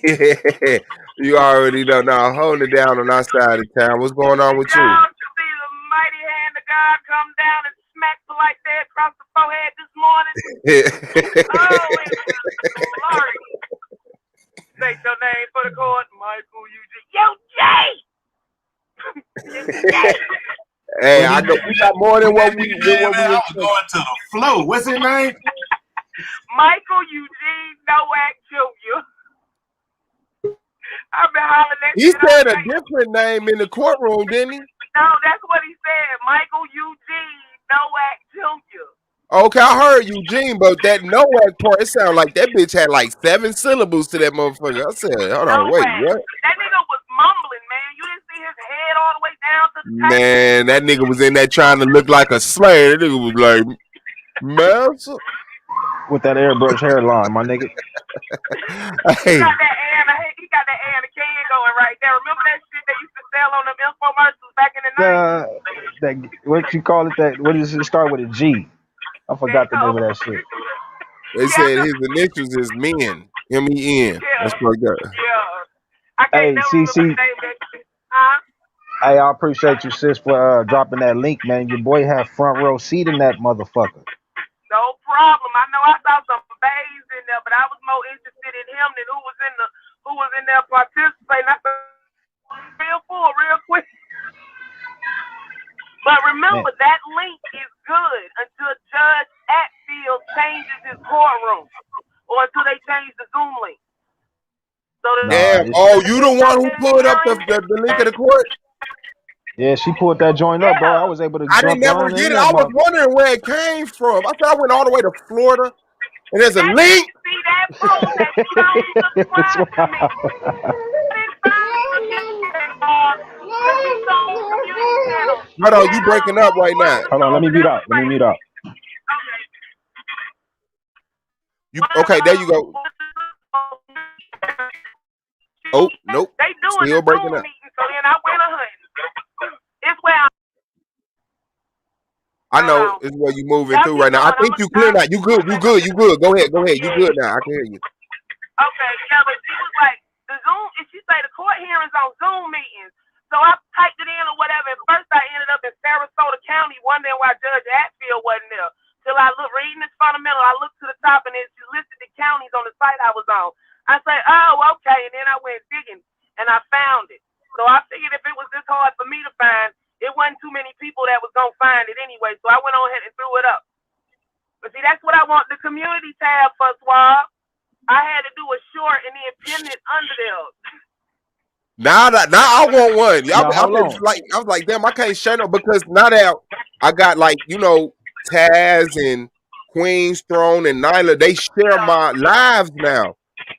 Yeah, you already know. Now hold it down on our side of town. What's going on with you? Y'all should see the mighty hand of God come down and smack me like that across the forehead this morning. Oh, it was glory. Say your name for the court, Michael Eugene. Yo, Jay! Hey, I know we got more than what we Man, I was going to the flow. What's his name? Michael Eugene Nowak Jr. I've been hollering that He shit said all a day. different name in the courtroom, didn't he? No, that's what he said. Michael Eugene Nowak Jr. Okay, I heard Eugene, but that Nowak part, it sounded like that bitch had like 7 syllables to that motherfucker. I said, hold on, wait, what? That nigga was mumbling, man. You didn't see his head all the way down to the table. Man, that nigga was in there trying to look like a slayer. That nigga was like, man. With that airbrush hairline, my nigga. Hey. He got that Anna can going right there. Remember that shit they used to sell on them infomercials back in the 90s? That what you call it? That what does it start with a G? I forgot the name of that shit. They said his initials is men. MEN. That's fucked up. Yeah. I can't Hey, never CC. remember the name of that shit. Huh? Hey, I appreciate you, sis, for dropping that link, man. Your boy had front row seat in that motherfucker. No problem. I know I saw some babes in there, but I was more interested in him than who was in there participating. I said, real full, real quick. But remember, that link is good until Judge S.V.D.L changes his courtroom, or until they change the Zoom link. So damn. Oh, you the one who pulled up the link of the court? Yeah, she pulled that joint up, bro. I was able to I jump didn't never on get in it. that I was motherfucker. wondering where it came from. I thought I went all the way to Florida, and there's a link. See that post that you don't subscribe to me. Hold on, you breaking up right now. Hold on, let me mute out. Let me mute out. Okay, there you go. Oh, nope. They doing Still the breaking Zoom up. meeting, so then I went a hunting. It's where I know it's where you moving through right now. I think you clear now. You good. You good. You good. Go ahead. Go ahead. You good now. I can hear you. Okay, yeah, but she was like, the Zoom, if she say the court hearings on Zoom meetings. So I typed it in or whatever. At first I ended up in Sarasota County wondering why Judge Atfield wasn't there. Till I look reading this fundamental, I looked to the top and it listed the counties on the site I was on. I said, oh, okay, and then I went digging and I found it. So I figured if it was this hard for me to find, it wasn't too many people that was gonna find it anyway. So I went on ahead and threw it up. But see, that's what I want the community tab for, Swab. I had to do a short and then pin it under there. Now I want one. Now, hold on. I was like, damn, I can't share no because now that I got like, Taz and Queen's Throne and Nyla, they share my lives now.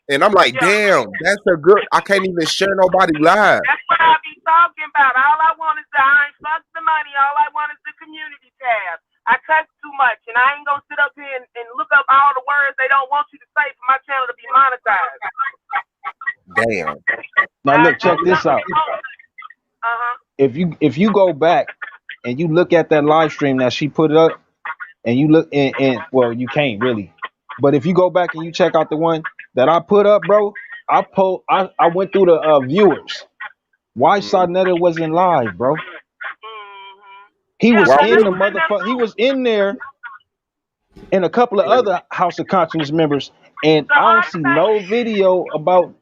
And I'm like, damn, that's a good. I can't even share nobody live. That's what I be talking about. All I want is I ain't fuck the money. All I want is the community tab. I cuss too much, and I ain't gonna sit up here and look up all the words they don't want you to say for my channel to be monetized. Damn. Now look, check this out. If you go back and you look at that live stream that she put up, and you look and well, you can't really, but if you go back and you check out the one that I put up, bro, I went through the viewers. Why Sarnetta wasn't live, bro? He was in the motherfucker. He was in there, and a couple of other House of Conscience members, and I don't see no video about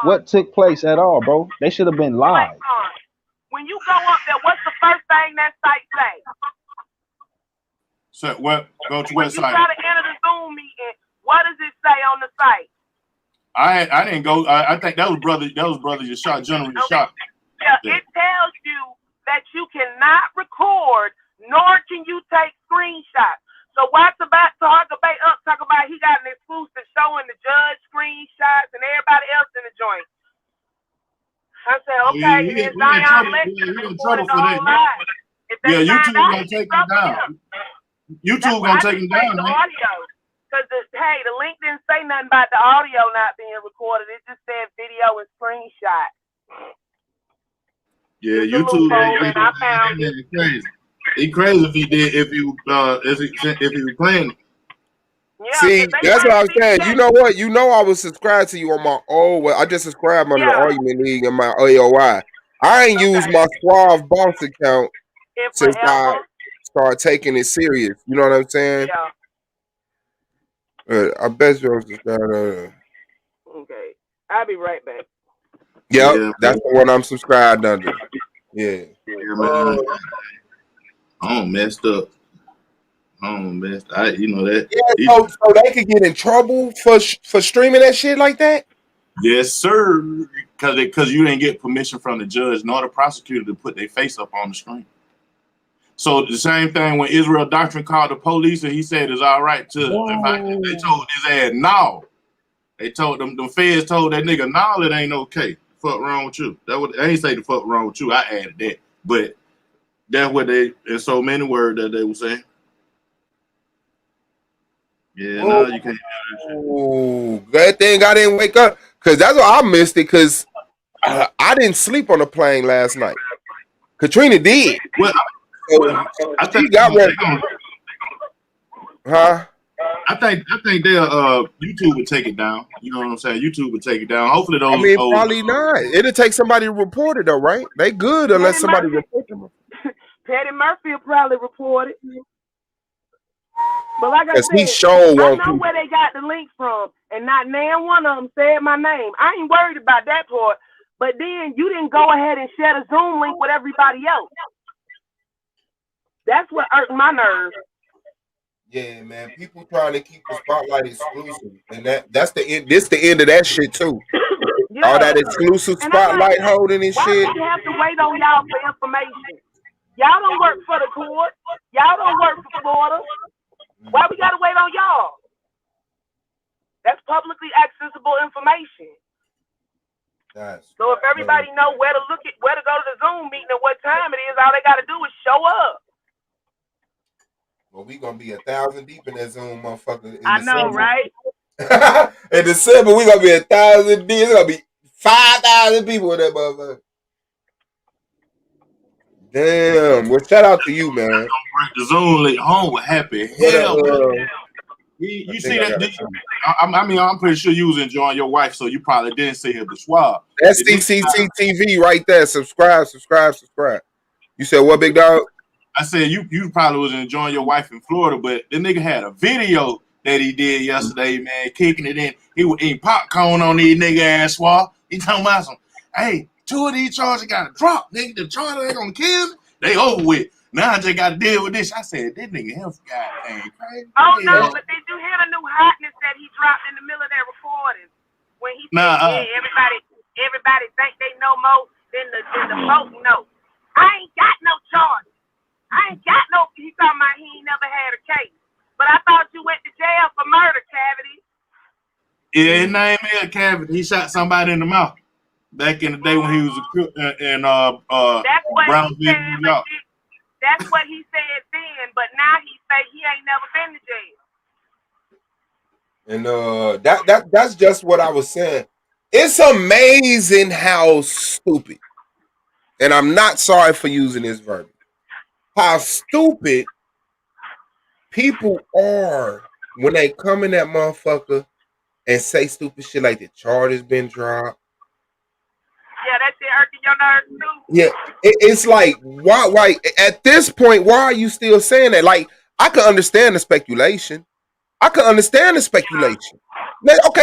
what took place at all, bro. They should have been live. When you go up there, what's the first thing that site say? So what? Go to When what you site? try to enter the Zoom meeting, what does it say on the site? I didn't go. I think that was brother. That was brother your shot. General your shot. Yeah, it tells you that you cannot record, nor can you take screenshots. So what's about talk about he got an exclusive showing the judge screenshots and everybody else in the joint. I said, okay, He in Zion trouble for that. Yeah, YouTube gonna take him down. YouTube gonna take him down, man. Because the link didn't say nothing about the audio not being recorded. It just said video and screenshot. Yeah, YouTube. He's crazy. He crazy if he did. If he was playing. Yeah, see, that's what I was saying. You know what? You know I was subscribed to you on my I just subscribed under the Argument League and my AOI. I ain't used my Suave Boss account since I started taking it serious. You know what I'm saying? Yeah. I bet you're subscribed. Okay. I'll be right back. Yep, that's the one I'm subscribed under. Yeah. Man. I'm messed up. You know that. Yeah, so they could get in trouble for streaming that shit like that? Yes, sir. Because you didn't get permission from the judge nor the prosecutor to put their face up on the screen. So the same thing when Israel Doctrine called the police and he said it's all right to. They told his ass no. They told them. The feds told that nigga no, it ain't okay. Fuck wrong with you? I ain't say the fuck wrong with you. I added that, but that's what they. There's so many words that they were saying. Yeah, no, you can't. Oh, that thing I didn't wake up because that's why I missed it because I didn't sleep on the plane last night. Katrina did. Well, I think she got one. Huh? I think they'll YouTube would take it down. You know what I'm saying? YouTube would take it down. Hopefully those. I mean, probably not. It'll take somebody to report it though, right? They good unless somebody report them. Patty Murphy will probably report it. But like I said, I know where they got the link from, and not none one of them said my name. I ain't worried about that part. But then you didn't go ahead and share the Zoom link with everybody else. That's what irked my nerves. Yeah, man. People trying to keep the spotlight exclusive, and that's the end. This the end of that shit too. Yeah. All that exclusive spotlight holding and why shit. Why do we have to wait on y'all for information? Y'all don't work for the court. Y'all don't work for Florida. Why we gotta wait on y'all? That's publicly accessible information. So if everybody know where to go to the Zoom meeting and what time it is, all they gotta do is show up. Well, we gonna be 1,000 deep in that Zoom, motherfucker. I know, right? In December, we gonna be 1,000 deep. It's gonna be 5,000 people in that motherfucker. Damn. Well, shout out to you, man. Break the Zoom link home with happy hell. You see that? I mean, I'm pretty sure you was enjoying your wife, so you probably didn't see her, but Suave. That's CCT TV right there. Subscribe. You said what, big dog? I said you probably was enjoying your wife in Florida, but the nigga had a video that he did yesterday, man, kicking it in. He was eating popcorn on these nigga ass Suave. He talking about some, hey, 2 of these charges got to drop, nigga. The charges ain't gonna kill me. They over with. Now I just got to deal with this. I said, this nigga him goddamn crazy. Oh no, but did you hear the new hotness that he dropped in the middle of that recording? When he said, everybody think they know more than the folk know. I ain't got no charges. I ain't got no. He talking about he ain't never had a case. But I thought you went to jail for murder, Cavity. Yeah, his name is Cavity. He shot somebody in the mouth back in the day when he was a cook in That's what he Brownsville, said. New But York. that's what he said then. But now he say he ain't never been to jail. And that's just what I was saying. It's amazing how stupid, and I'm not sorry for using this verb, how stupid people are when they come in that motherfucker and say stupid shit like the charge has been dropped. Yeah, that shit irking your nerves too. Yeah, it's like why at this point, why are you still saying that? Like, I can understand the speculation. Okay,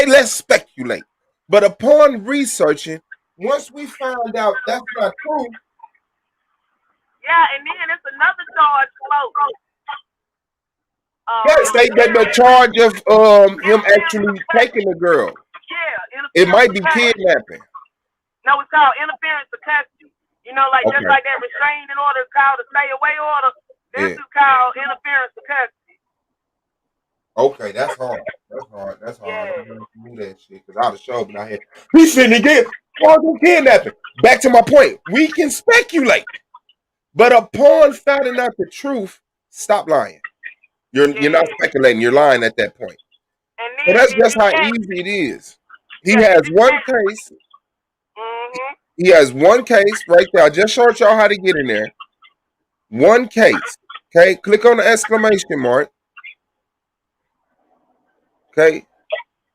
let's speculate. But upon researching, once we found out that's not true. Yeah, and then it's another charge float. Yes, they the charge of him actually taking the girl. Yeah, It might be kidnapping. No, it's called interference of custody. You know, like just Okay. like that restraining order is called a stay away order. This Yeah. is called interference of custody. Okay, that's hard. That's hard. I didn't do that shit because I'd have showed been out here. He shouldn't get charged with kidnapping. Back to my point. We can speculate, but upon finding out the truth, stop lying. You're not speculating. You're lying at that point. And So then that's did just you how catch? easy it is. He Yeah, has did you one catch? case. Mm-hmm. He has one case right there. I just showed y'all how to get in there. One case. Okay, click on the exclamation mark. Okay,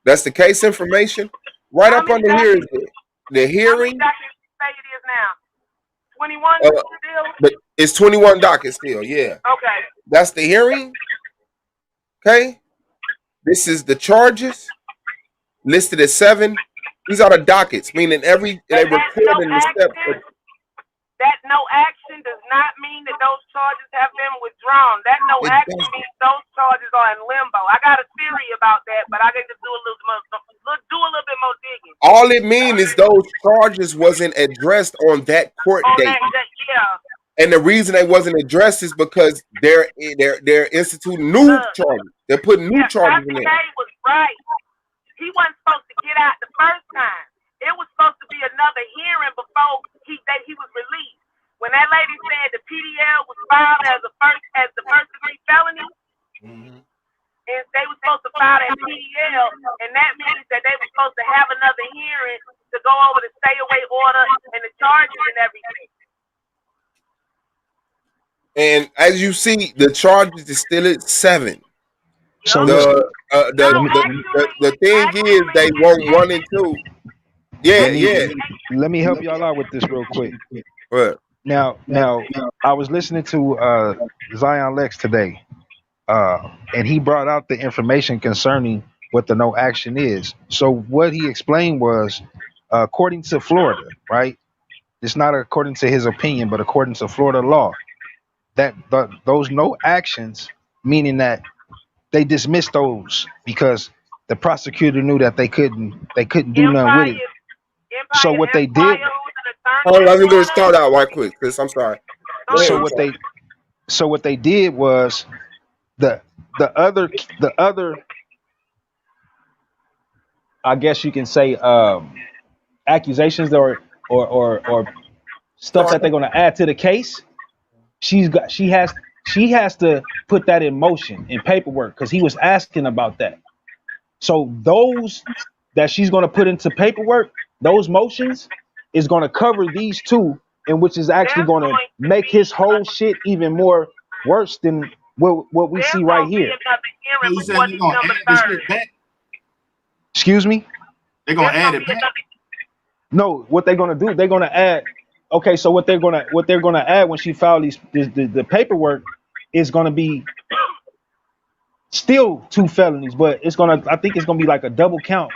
that's the case information. Right How up many under here is dockets? the How many hearing. dockets you say it is now? 21 Uh, still? but it's 21 docket still. Yeah, Okay. that's the hearing. Okay, this is the charges listed as 7. These are the dockets, meaning they And that's no recording the steps. action. That no action does not mean that those charges have been withdrawn. That no It action does. means those charges are in limbo. I got a theory about that, but I can just do a little bit more digging. All it means is those charges wasn't addressed on that court On date. yeah. And the reason they wasn't addressed is because they're instituting new charges. They're putting new charges in there. Kay was right. He wasn't supposed to get out the first time. It was supposed to be another hearing before he was released. When that lady said the PDL was filed as the first degree felony, and they were supposed to file that PDL, and that means that they were supposed to have another hearing to go over the stay away order and the charges and everything. And as you see, the charges is still at 7. So the thing is, they want 1 and 2. Let me help y'all out with this real quick. What? Now, I was listening to Zion Lex today, and he brought out the information concerning what the no action is. So what he explained was, according to Florida, right? It's not according to his opinion, but according to Florida law, that those no actions, meaning that they dismissed those because the prosecutor knew that they couldn't do nothing with it. So what they did. Hold on, let me just start out right quick, Chris. I'm sorry. So what they did was the other I guess you can say accusations or stuff that they're going to add to the case. She has to put that in motion in paperwork because he was asking about that. So those that she's going to put into paperwork, those motions is going to cover these 2, and which is actually going to make his whole shit even more worse than what we see right here. So you said they're gonna add this shit back? Excuse me? They're gonna add it back. No, what they're gonna do? They're gonna add. Okay, so what they're gonna add when she filed the paperwork is gonna be still 2 felonies, but I think it's gonna be like a double count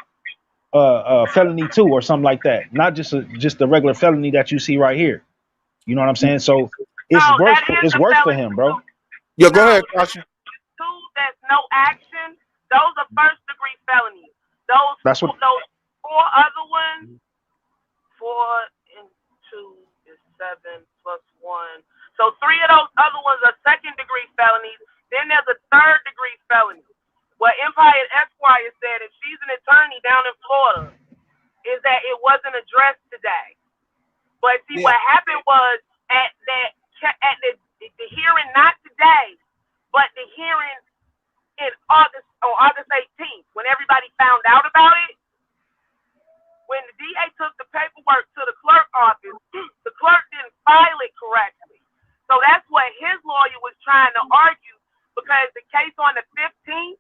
felony 2 or something like that. Not just a regular felony that you see right here. You know what I'm saying? So it's worse for him, bro. Yeah, go ahead, Tasha. 2 that's no action. Those are first degree felonies. Those 4 other ones, 4 and 2 is 7 plus 1. So 3 of those other ones are Empire Esquire said, and she's an attorney down in Florida, is that it wasn't addressed today. But see, what happened was at the hearing, not today, but the hearing on August 18th, when everybody found out about it, when the DA took the paperwork to the clerk office, the clerk didn't file it correctly. So that's what his lawyer was trying to argue, because the case on the 15th,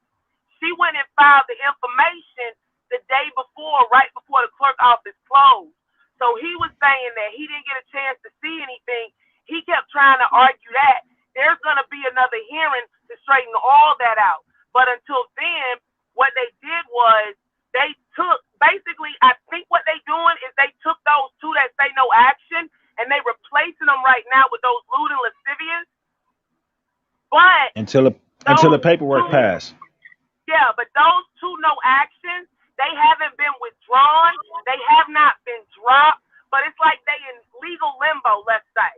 she went and filed the information the day before, right before the clerk office closed. So he was saying that he didn't get a chance to see anything. He kept trying to argue that there's going to be another hearing to straighten all that out. But until then, what they did was they took, basically, I think what they doing is they took those two that say no action, and they replacing them right now with those lewd and lascivious. But until the paperwork passed. yeah, but those two no actions, they haven't been withdrawn. They have not been dropped. But it's like they in legal limbo, let's say.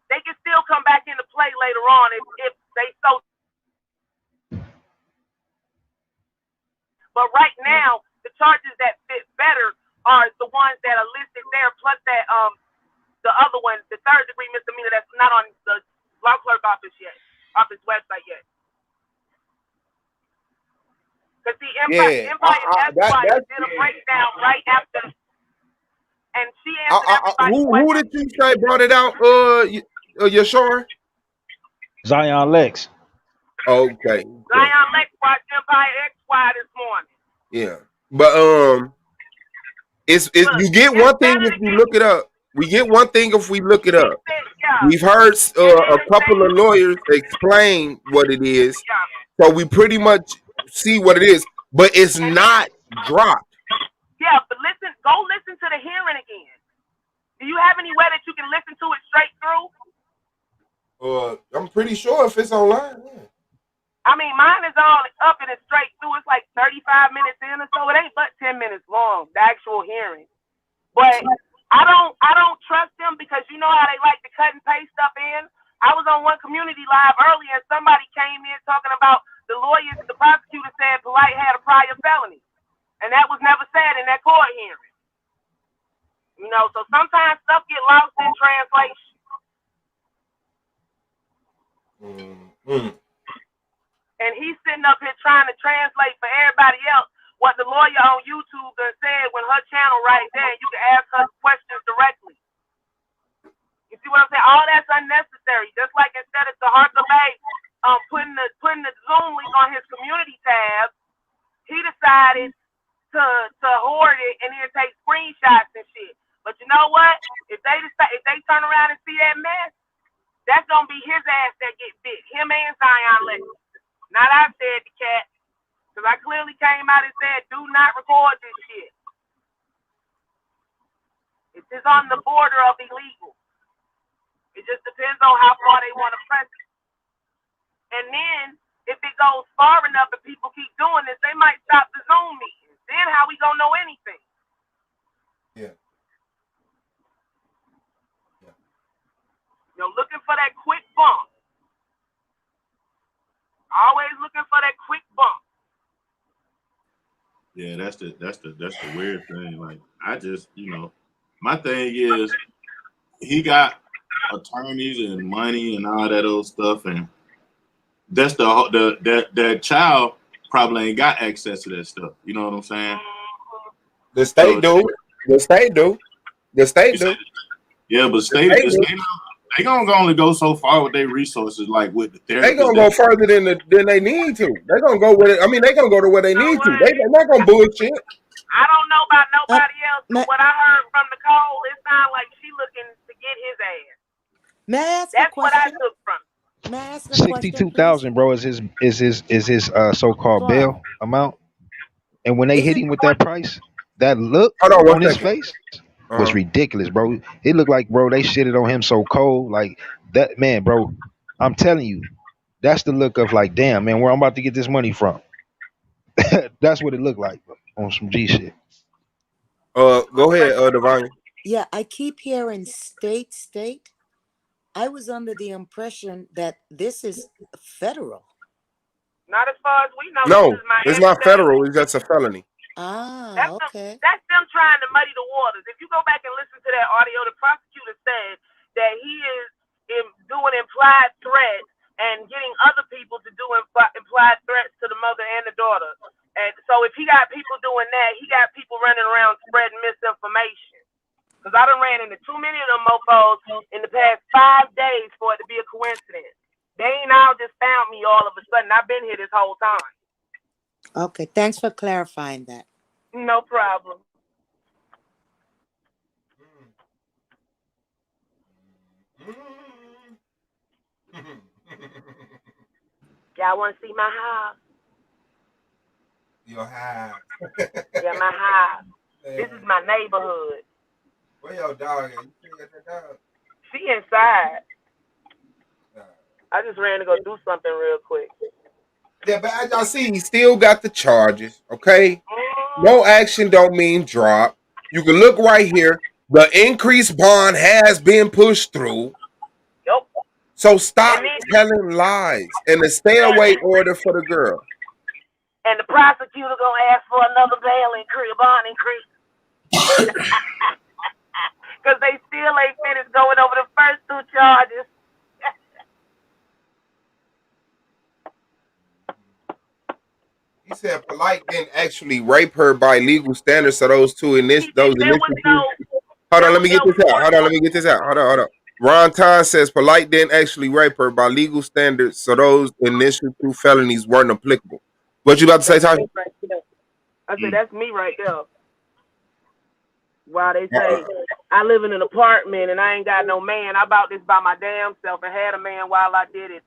They can still come back into play later on if they so. But right now, the charges that fit better are the ones that are listed there, plus that the other one, the third degree misdemeanor that's not on the law clerk office website yet. Because the Empire Esquire did a breakdown right after, and she answered everybody's who did you say brought it out? Yashar? Zion Lex. Okay. Zion Lex watched Empire Esquire this morning. Yeah, but it's you get one thing if you look it up. We get one thing if we look it up. We've heard a couple of lawyers explain what it is, so we pretty much see what it is, but it's not dropped. Yeah, but go listen to the hearing again. Do you have any way that you can listen to it straight through? I'm pretty sure if it's online. Yeah. I mean, mine is all up and it's straight through. It's like 35 minutes in or so. It ain't but 10 minutes long, the actual hearing. But I don't trust them, because you know how they like to cut and paste stuff in. I was on one community live earlier, and somebody came in talking about the prosecutor said Polite had a prior felony. And that was never said in that court hearing. You know, so sometimes stuff get lost in translation. And he's sitting up here trying to translate for everybody else what the lawyer on YouTube done said when her channel right there. You can ask her questions directly. You see what I'm saying? All that's unnecessary. Just like instead of Harker Bay putting the Zoom link on his community tab, he decided to hoard it and then take screenshots and shit. But you know what? If they turn around and see that mess, that's gonna be his ass that get bit. Him and Zion Lex. Not I said the cat, because I clearly came out and said, do not record this shit. It is on the border of illegal. It just depends on how far they want to press it. And then, if it goes far enough and people keep doing this, they might stop the Zoom meetings. Then how we gonna know anything? Yeah. You know, looking for that quick bump. Always looking for that quick bump. Yeah, that's the weird thing. Like, I just, my thing is, he got attorneys and money and all that old stuff, and that's that child probably ain't got access to that stuff. You know what I'm saying? The state do. The state do. Yeah, but they gonna only go so far with their resources, like with the therapy. They gonna go further than they need to. They gonna go with it. I mean, they gonna go to where they need to. They're not gonna bullshit. I don't know about nobody else, but what I heard from Nicole, it sounded like she looking to get his ass. May I ask That's a question? what I took from. May I ask a question, 62,000, bro, is his so-called bail amount. And when they hit him with that price, that look on his face was ridiculous, bro. It looked like, bro, they shitted on him so cold, like that, man, bro. I'm telling you, that's the look of like, damn, man, where I'm about to get this money from. That's what it looked like, bro, on some G shit. Go ahead, Divine. Yeah, I keep hearing state. I was under the impression that this is federal. Not as far as we know. No, This is Miami it's not Dade. federal. It's just a felony. Ah, okay. That's them trying to muddy the waters. If you go back and listen to that audio, the prosecutor said that he is doing implied threats and getting other people to do implied threats to the mother and the daughter. And so if he got people doing that, he got people running around spreading misinformation. Because I done ran into too many of them mofos in the past 5 days for it to be a coincidence. They ain't all just found me all of a sudden. I've been here this whole time. Okay, thanks for clarifying that. No problem. Y'all want to see my house? Your house. Yeah, my house. This is my neighborhood. Where your dog at? You still got that dog? She inside. I just ran to go do something real quick. Yeah, but as y'all see, he still got the charges, okay? No action don't mean drop. You can look right here. The increased bond has been pushed through. Yep. So stop telling lies and a stay away order for the girl. And the prosecutor gonna ask for another bail increase, bond increase. Because they still ain't finished going over the first 2 charges. He said Polite didn't actually rape her by legal standards, so those initial Hold on, let me get this out. Hold on. Ron Ton says Polite didn't actually rape her by legal standards, so those initial 2 felonies weren't applicable. What you about to say, Tasha? I said, that's me right there. While they say, I live in an apartment and I ain't got no man. I bought this by my damn self and had a man while I did it.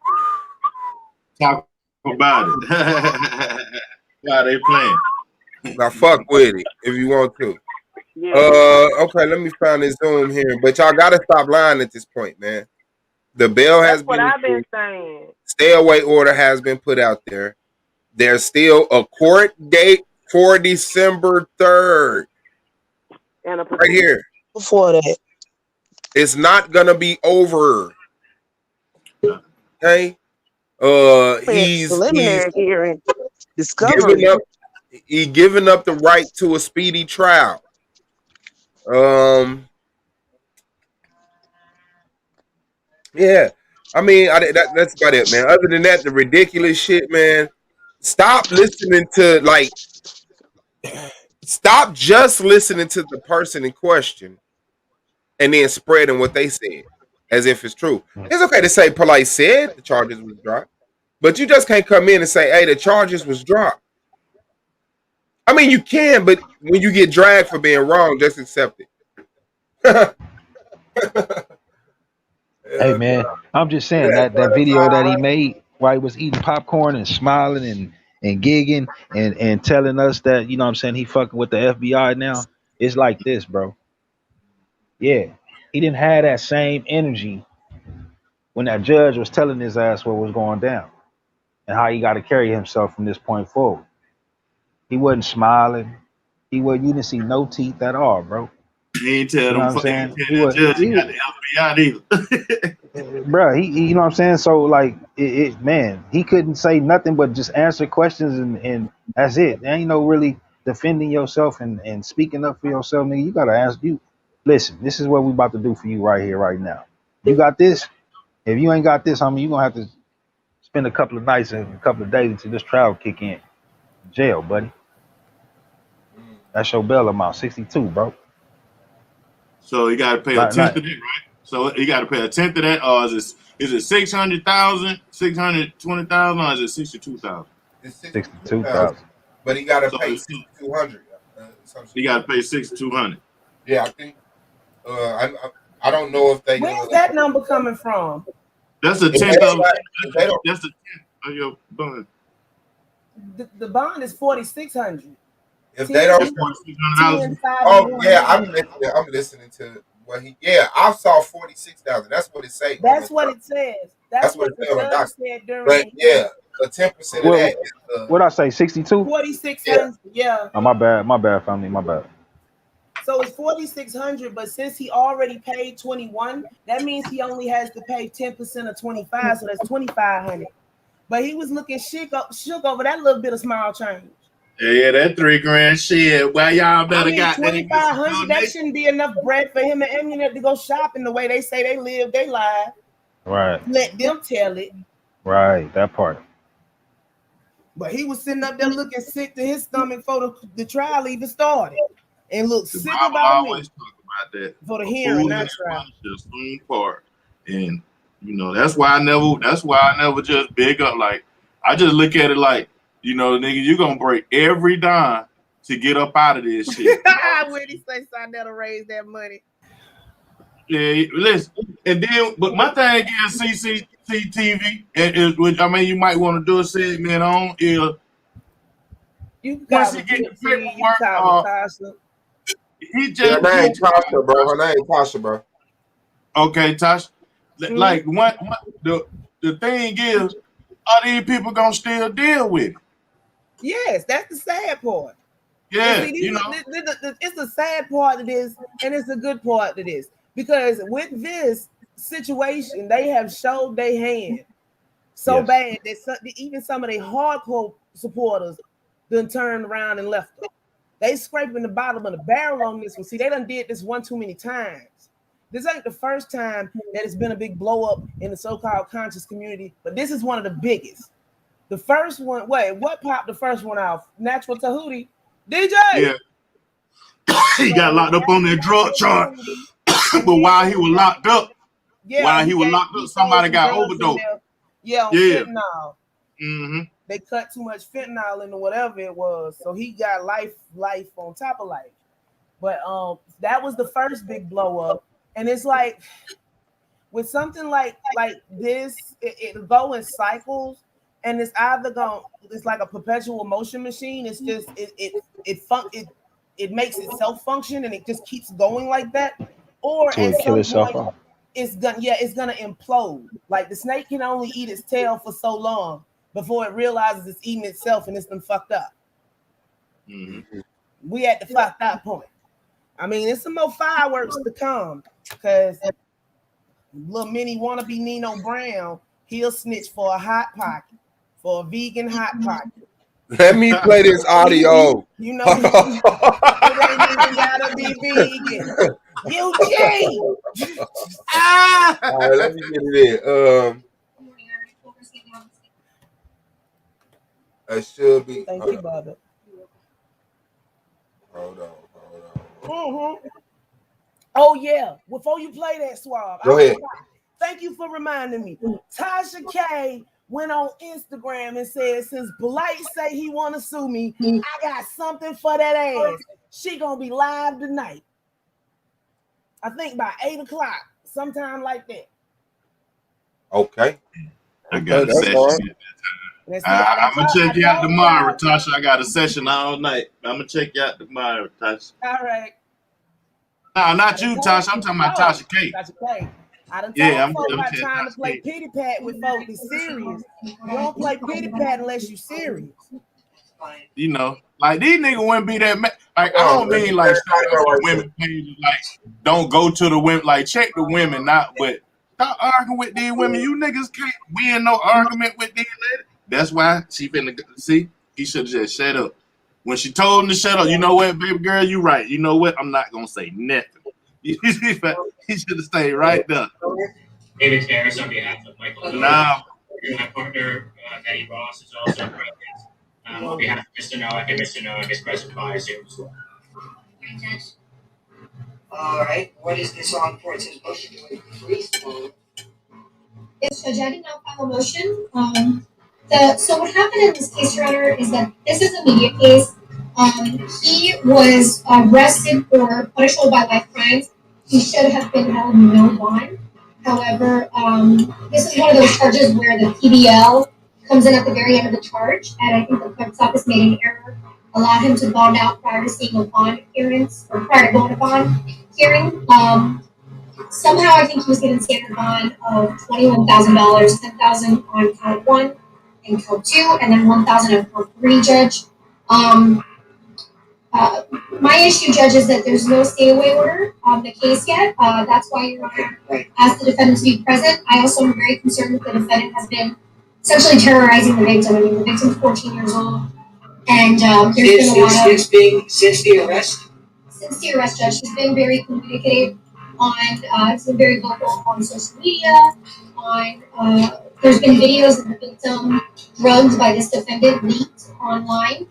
Talk about it. While they playing. Now fuck with it if you want to. Yeah. Okay, let me find this Zoom here. But y'all gotta stop lying at this point, man. The bail has been I've been saying. Stay away order has been put out there. There's still a court date for December 3rd. And right here. Before that. It's not gonna be over. Okay. He's preliminary hearing. Discovery. giving up the right to a speedy trial. Yeah. I mean, that's about it, man. Other than that, the ridiculous shit, man. Stop listening to stop just listening to the person in question and then spreading what they said as if it's true. It's okay to say Polite said the charges was dropped, but you just can't come in and say, hey, the charges was dropped. I mean, you can, but when you get dragged for being wrong, just accept it. Hey man, I'm just saying that video that he made while he was eating popcorn and smiling and gigging and telling us that, you know what I'm saying, he fucking with the FBI now. It's like this, bro. Yeah. He didn't have that same energy when that judge was telling his ass what was going down and how he got to carry himself from this point forward. He wasn't smiling. You didn't see no teeth at all, bro. He ain't tell You know them. what I'm saying? He got the FBI either. Bro, he you know what I'm saying? So like man, he couldn't say nothing but just answer questions and that's it. There ain't no really defending yourself and speaking up for yourself, nigga. You gotta ask you. Listen, this is what we about to do for you right here, right now. You got this? If you ain't got this, homie, you're gonna have to spend a couple of nights and a couple of days until this trial kick in. Jail, buddy. That's your bail amount, 62, bro. So you got to pay a tenth of that, right? So you got to pay a tenth of that, or is it 600,000, 620,000, or is it 62,000? It's 62,000. But he got to pay 6,200. He got to pay 6,200. Yeah, I think. I don't know if they. Where's that number coming from? That's a tenth of. That's a tenth of your bond. The bond is 4,600. If they don't, I'm listening to what he. Yeah, I saw 46,000. That's what it says. That's what it says. That's what the judge said during. But yeah, a 10% of that. What I say, 62? 4,600. Yeah. Oh, my bad, family, my bad. So it's 4,600, but since he already paid 21, that means he only has to pay 10% of 25, so that's 2,500. But he was looking shook over that little bit of small change. Yeah, that $3,000 shit. Well, y'all better got that. 2,500. That shouldn't be enough bread for him and Eminem to go shopping the way they say they live their life. Right. Let them tell it. Right. That part. But he was sitting up there looking sick to his stomach before the trial even started, and looked The sick Bible about always me talk about that. for the A hearing, fool not and his trial. money shall soon part. And that's why I never just big up. Like, I just look at it like, nigga, you gonna break every dime to get up out of this shit. When he say Sonetta raise that money. Yeah, listen. And then, but my thing is CCTV, which I mean, you might want to do a segment on is you can once call he me get the TT, you can paperwork, call me Tasha. he Yeah, just that ain't Tasha, bro. Her name Tasha, bro. okay, Tasha. Like the thing is, are these people gonna still deal with it? Yes, that's the sad part. Yeah, And see, it's the sad part of this, and it's a good part of this. Because with this situation, they have showed their hand so bad that even some of their hardcore supporters done turned around and left them. They scraping the bottom of the barrel on this one. See, they done did this one too many times. This ain't the first time that it's been a big blow up in the so-called conscious community, but this is one of the biggest. The first one, what popped the first one off? Natural Tahuti. DJ! Yeah. He got locked up on that drug charge. But while he was locked up, somebody got overdosed. Yeah, on fentanyl. Mm-hmm. They cut too much fentanyl into whatever it was, so he got life on top of life. But that was the first big blow up, and it's like with something like this, it'll go in cycles, and it's like a perpetual motion machine. It's just it makes itself function, and it just keeps going like that. Or Till at it kill some itself point, off. it's gonna implode. Like the snake can only eat its tail for so long before it realizes it's eating itself and it's been fucked up. Mm-hmm. We at the fucked up point. I mean, there's some more fireworks to come because little mini wannabe Nino Brown, he'll snitch for a hot pocket, for a vegan hot pocket. Let me play this audio. You know, it ain't even gotta be vegan. Eugene! All right, let me get it in. I should be. Thank you, Bubba. Hold on. Mm-hmm. Oh yeah. Before you play that, Suave, Go ahead. Thank you for reminding me. Tasha K went on Instagram and said, since Blight say he want to sue me, I got something for that ass. She gonna be live tonight. I think by 8:00, sometime like that. Okay. I got a session. I'm gonna check you out tomorrow, Tasha. I got a session all night. I'm gonna check you out tomorrow, Tasha. All right. No, not you, Tasha. I'm talking about Tasha K. Tasha K. I done told folks about trying to play pity pat with folks. It's serious. You don't play pity pat unless you serious. Like these niggas wouldn't be that. Like I don't mean like women pages. Like don't go to the women. Like check the women, not but stop arguing with these women. You niggas can't win no argument with these ladies. That's why she finna see. He should have just shut up. When she told him to shut up, you know what, baby girl, you right. You know what? I'm not gonna say nothing. He should have stayed right there. David Harris on behalf of Michael. Nah. My partner, Eddie Ross, is also present. On behalf of Mr. Noah and Mr. Noah is present by Zoom as well. All right. What is this on for? It says motion to increase. Yes, Judge, I did not file a motion. So what happened in this case, Your Honor, is that this is a media case. He was arrested for punishable by life crimes. He should have been held no bond. However, this is one of those charges where the PBL comes in at the very end of the charge, and I think the clerk's office made an error, allowed him to bond out prior to seeing a bond appearance, or prior to going to bond hearing. Somehow I think he was given standard bond of $21,000, $10,000 on count 1 and count 2, and then $1,000 on count 3, Judge. My issue, Judge, is that there's no stay-away order on the case yet. That's why Your Honor asked the defendant to be present. I also am very concerned that the defendant has been essentially terrorizing the victim. I mean, the victim's 14 years old, and there's been a lot of since the arrest. Since the arrest, Judge, she's been very communicative on. She's been very vocal on social media. There's been videos of the victim drugged by this defendant leaked online.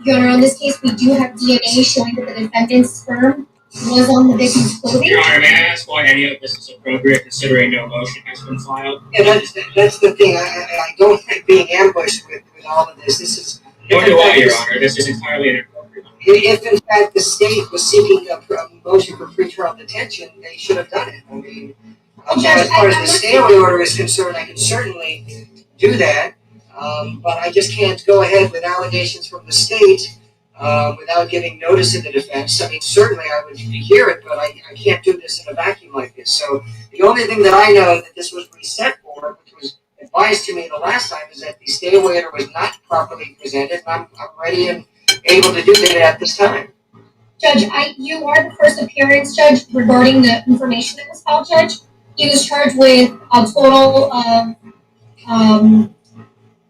Your Honor, on this case, we do have DNA showing that the defendant's sperm was on the victim's clothing. Your Honor, may I ask why any of this is appropriate, considering no motion has been filed? Yeah, that's the thing. I don't like being ambushed with all of this. This is. Nor do I, Your Honor. This is entirely inappropriate. If in fact the state was seeking a motion for pretrial detention, they should have done it. I mean, as far as the stay-away order is concerned, I can certainly do that, but I just can't go ahead with allegations from the state without giving notice to the defense. I mean, certainly I would hear it, but I can't do this in a vacuum like this. So the only thing that I know that this was reset for, which was advised to me the last time, is that the stay-away order was not properly presented, and I'm ready and able to do that at this time. Judge, you are the first appearance, Judge, regarding the information that was filed, Judge. He was charged with a total of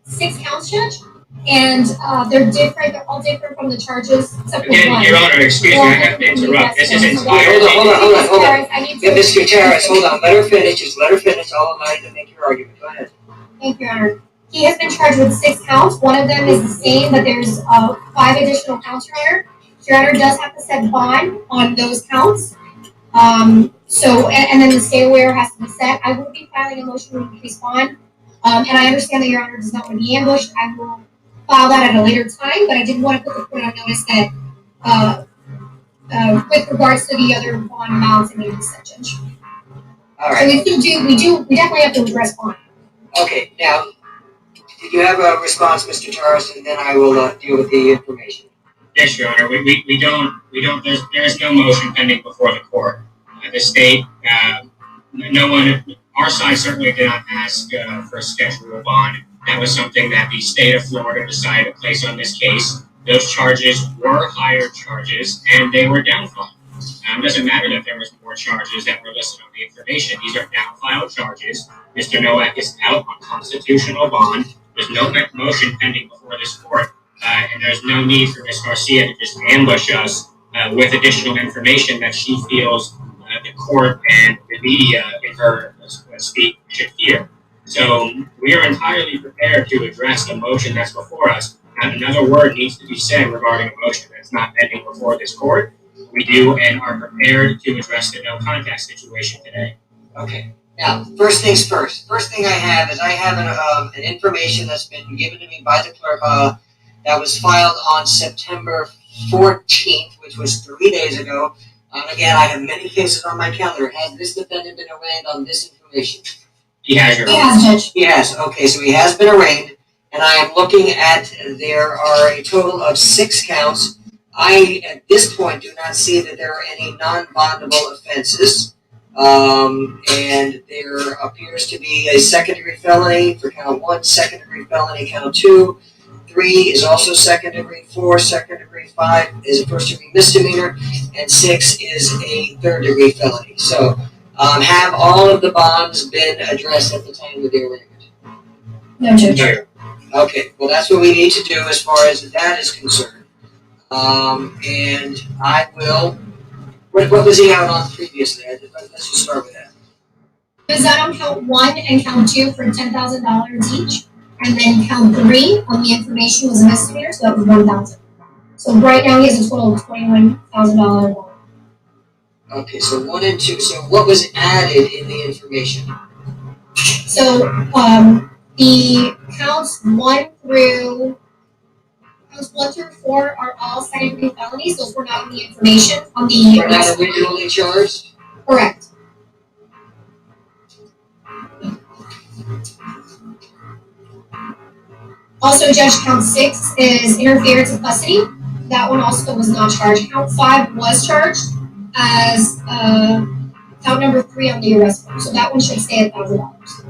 6 counts, Judge, and they're all different from the charges, except for Again, one. Your Honor, excuse me, I have to interrupt. This is entirely. Hold on. Yeah, Ms. Gutierrez, hold on. Let her finish. Just let her finish. I'll allow you to make your argument. Go ahead. Thank you, Your Honor. He has been charged with 6 counts. One of them is the same, but there's 5 additional counts, Your Honor. Your Honor does have to set bond on those counts. And then the stay away order has to be set. I will be filing a motion to increase bond. And I understand that Your Honor does not want to be ambushed. I will file that at a later time, but I did want to put the court on notice that with regards to the other bond amounts, it may be set, Judge. All right. So we definitely have to address bond. Okay, now, did you have a response, Mr. Torres, and then I will deal with the information. Yes, Your Honor. We don't. There is no motion pending before the court. The state, no one. Our side certainly did not ask for a schedule bond. That was something that the state of Florida decided to place on this case. Those charges were higher charges, and they were downfiled. It doesn't matter that there was more charges that were listed on the information. These are downfiled charges. Mr. Nowak is out on constitutional bond. There's no motion pending before this court. And there's no need for Ms. Garcia to just ambush us with additional information that she feels the court and the media in her speak should hear. So we are entirely prepared to address the motion that's before us. Not another word needs to be said regarding a motion that's not pending before this court. We do and are prepared to address the no contact situation today. Okay. Now, first things first. First thing I have is an information that's been given to me by the clerk that was filed on September 14th, which was 3 days ago. Again, I have many cases on my calendar. Has this defendant been arraigned on this information? He has, Your Honor. He has, Judge. He has. Okay, so he has been arraigned, and I am looking at, there are a total of 6 counts. I, at this point, do not see that there are any non-bondable offenses. And there appears to be a second-degree felony for count 1, second-degree felony count 2. 3 is also second-degree, 4 second-degree, 5 is a first-degree misdemeanor, and 6 is a third-degree felony. So, have all of the bonds been addressed at the time of the arraignment? No, Judge. Okay, well, that's what we need to do as far as that is concerned. And I will. What was he out on previously? Let's just start with that. He was out on count 1 and count 2 for $10,000 each, and then count 3 on the information was a misdemeanor, so that was $1,000. So right now he has a total of $21,000. Okay, so 1 and 2. So what was added in the information? So the counts 1 through 4 are all second-degree felonies. Those were not in the information on the. Were not originally charged? Correct. Also, Judge, count 6 is interference of custody. That one also was not charged. Count 5 was charged as count number 3 on the arrest form. So that one should stay at $1,000.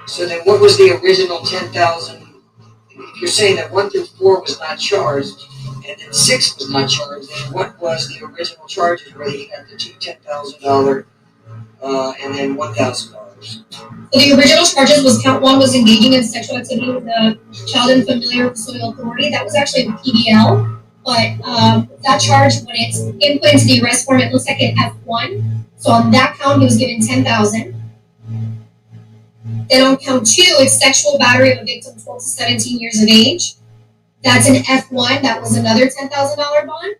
So then what was the original $10,000? If you're saying that 1 through 4 was not charged, and and then 6 was not charged, then what was the original charges where he got the two $10,000 and then $1,000? So the original charges was count 1 was engaging in sexual activity with a child and familiar custodial authority. That was actually the PDL, but that charge, when it's input into the arrest form, it looks like an F1. So on that count, he was given 10,000. Then on count 2, it's sexual battery of a victim 12 to 17 years of age. That's an F1. That was another $10,000 bond.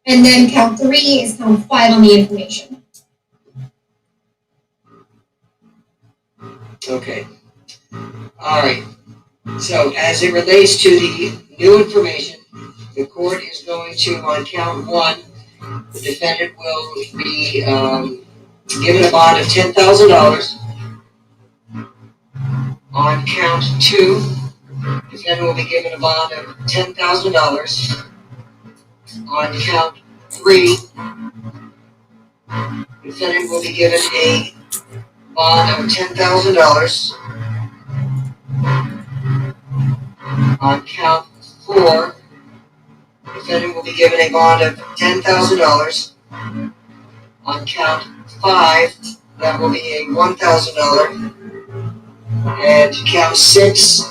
And then count 3 is count 5 on the information. Okay. All right. So as it relates to the new information, the court is going to, on count 1, the defendant will be given a bond of $10,000. On count 2, the defendant will be given a bond of $10,000. On count 3, the defendant will be given a bond of $10,000. On count 4, the defendant will be given a bond of $10,000. On count 5, that will be a $1,000. And count 6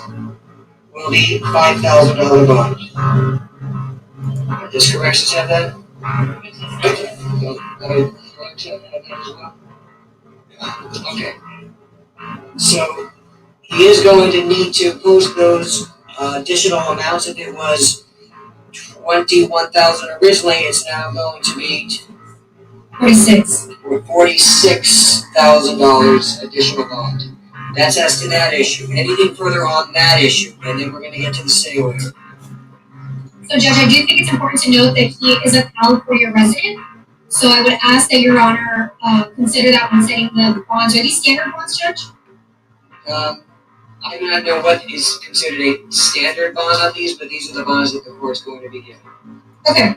will be $5,000 bond. Are those corrections have that? Okay. So he is going to need to post those additional amounts. If it was $21,000 originally, it's now going to be $46,000 additional bond. That's as to that issue. Anything further on that issue, and then we're going to get to the stay away. So, Judge, I do think it's important to note that he is a California resident. So I would ask that Your Honor consider that when setting the bonds. Are these standard bonds, Judge? I do not know what is considered a standard bond on these, but these are the bonds that the court's going to be giving. Okay.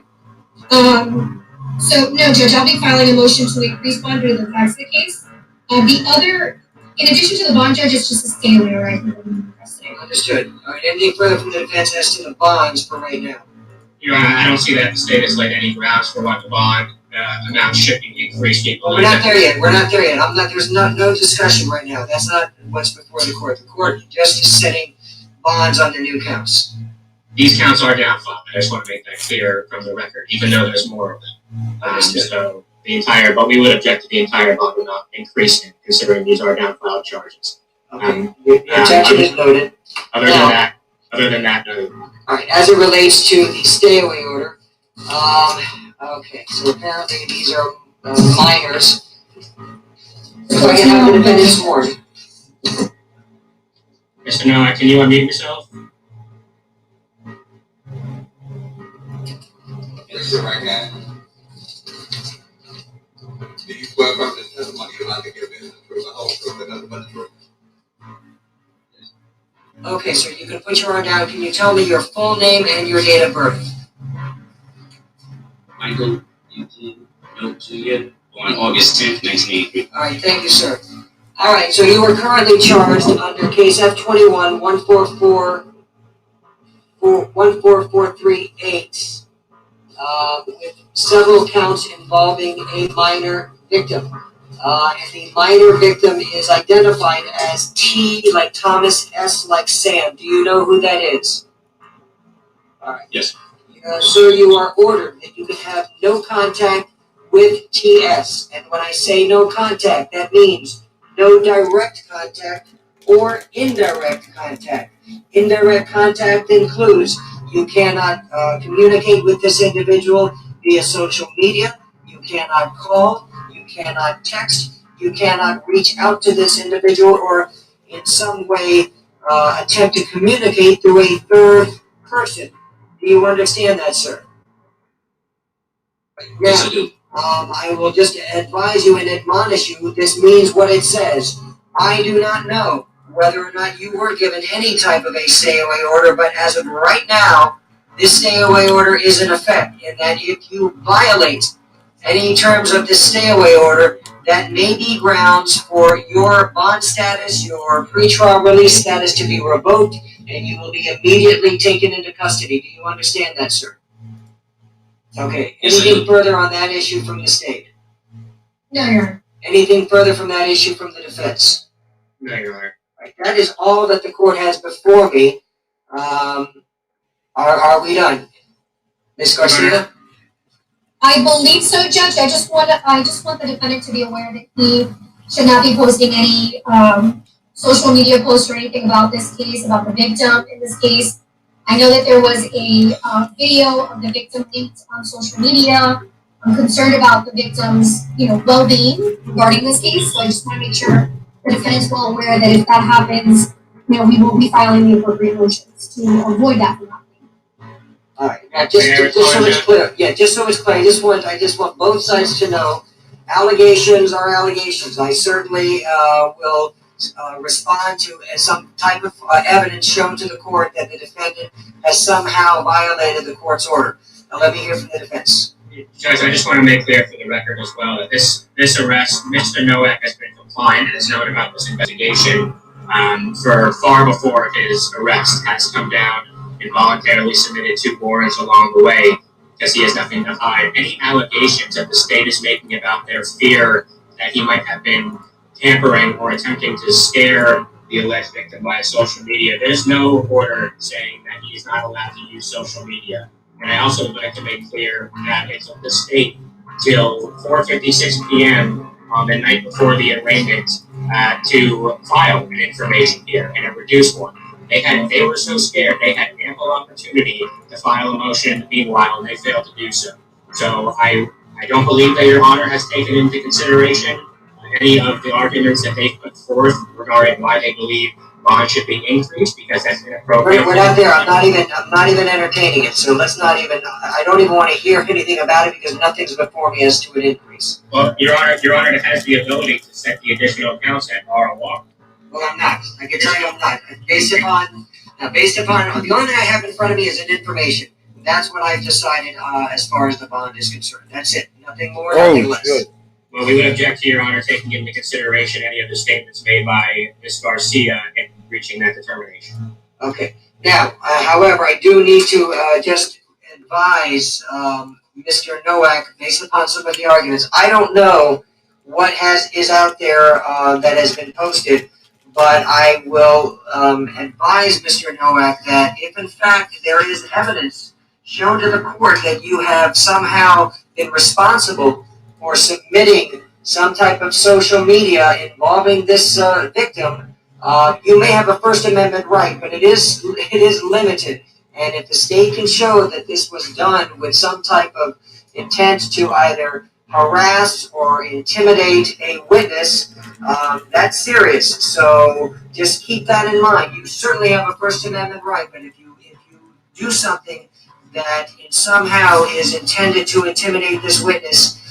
So, no, Judge, I'll be filing a motion to increase bond due to the facts of the case. The other, in addition to the bond, Judge, it's just a stay away, right? Understood. All right, anything further from the defense as to the bonds for right now? Your Honor, I don't see that the state has laid any grounds for what the bond amount should be increased. We're not there yet. We're not there yet. There's no discussion right now. That's not what's before the court. The court just is setting bonds on the new counts. These counts are downfall. I just want to make that clear from the record, even though there's more of them. So but we would object to the entire bond amount increasing, considering these are downfall charges. Okay. Your objection is noted. Other than that, no. All right. As it relates to the stay away order, okay. So apparently these are minors. So I can have the defendant sworn. Mr. Noah, can you unmute yourself? Raise your right hand. Do you swear from this testimony you're allowed to give in the truth, the whole truth, and nothing but the truth? Okay, sir, you can put your arm down. Can you tell me your full name and your date of birth? Michael Eugene Jr. on August 10th, 1983. All right, thank you, sir. All right, so you are currently charged under case F21 14438 with several counts involving a minor victim. And the minor victim is identified as T like Thomas, S like Sam. Do you know who that is? All right. Yes. Sir, you are ordered that you can have no contact with TS. And when I say no contact, that means no direct contact or indirect contact. Indirect contact includes you cannot communicate with this individual via social media, you cannot call, you cannot text, you cannot reach out to this individual or in some way attempt to communicate through a third person. Do you understand that, sir? Yes, I do. I will just advise you and admonish you, this means what it says. I do not know whether or not you were given any type of a stay-away order, but as of right now, this stay-away order is in effect, and that if you violate any terms of this stay-away order, that may be grounds for your bond status, your pretrial release status to be revoked, and you will be immediately taken into custody. Do you understand that, sir? Okay. Anything further on that issue from the state? No, Your Honor. Anything further from that issue from the defense? No, Your Honor. Right, that is all that the court has before me. Are we done? Ms. Garcia? I believe so, Judge. I just want the defendant to be aware that he should not be posting any social media posts or anything about this case, about the victim in this case. I know that there was a video of the victim leaked on social media. I'm concerned about the victim's, well-being regarding this case. So I just want to make sure the defendant's well aware that if that happens, we will be filing the appropriate motions to avoid that from happening. All right. Now, just so it's clear. Yeah, just so it's clear. I just want both sides to know. Allegations are allegations. I certainly will respond to some type of evidence shown to the court that the defendant has somehow violated the court's order. Now, let me hear from the defense. Judge, I just want to make clear for the record as well that this arrest, Mr. Nowak has been compliant and has known about this investigation for far before his arrest has come down, and voluntarily submitted 2 warrants along the way because he has nothing to hide. Any allegations that the state is making about their fear that he might have been tampering or attempting to scare the alleged victim via social media, there's no order saying that he is not allowed to use social media. And I also would like to make clear that it's up to the state till 4:56 p.m. on the night before the arraignment to file an information here and a reduced one. They were so scared, they had ample opportunity to file a motion, meanwhile, and they failed to do so. So I don't believe that Your Honor has taken into consideration any of the arguments that they've put forth regarding why they believe bond should be increased, because that's inappropriate. We're not there. I'm not even entertaining it. So let's not even. I don't even want to hear anything about it because nothing's before me as to an increase. Well, Your Honor has the ability to set the additional counts at R1. Well, I'm not. I can tell you I'm not. Based upon the only thing I have in front of me is an information. That's what I've decided as far as the bond is concerned. That's it. Nothing more, nothing less. Good. Well, we would object to Your Honor taking into consideration any of the statements made by Ms. Garcia in reaching that determination. Okay. Now, however, I do need to just advise Mr. Nowak, based upon some of the arguments. I don't know what is out there that has been posted, but I will advise Mr. Nowak that if in fact there is evidence shown to the court that you have somehow been responsible for submitting some type of social media involving this victim, you may have a First Amendment right, but it is limited. And if the state can show that this was done with some type of intent to either harass or intimidate a witness, that's serious. So just keep that in mind. You certainly have a First Amendment right, but if you do something that somehow is intended to intimidate this witness,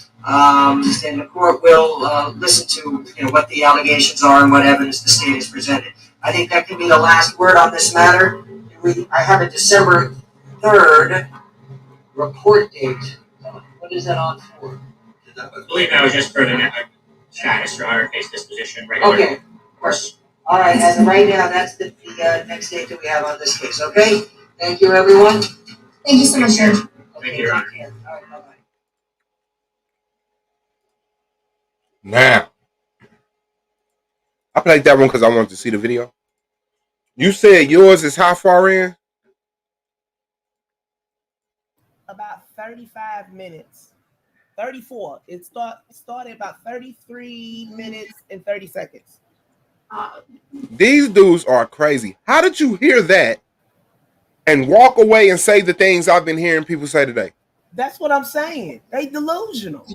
then the court will listen to what the allegations are and what evidence the state has presented. I think that can be the last word on this matter. I have a December 3rd report date. What is that on for? I believe that was just for the status, Your Honor, case disposition. Regular. Okay, of course. All right, as of right now, that's the next date that we have on this case. Okay? Thank you, everyone. Thank you so much, Judge. Thank you, Your Honor. All right, bye-bye. Now, I played that one because I wanted to see the video. You said yours is how far in? About 35 minutes. 34. It started about 33 minutes and 30 seconds. These dudes are crazy. How did you hear that and walk away and say the things I've been hearing people say today? That's what I'm saying. They delusional.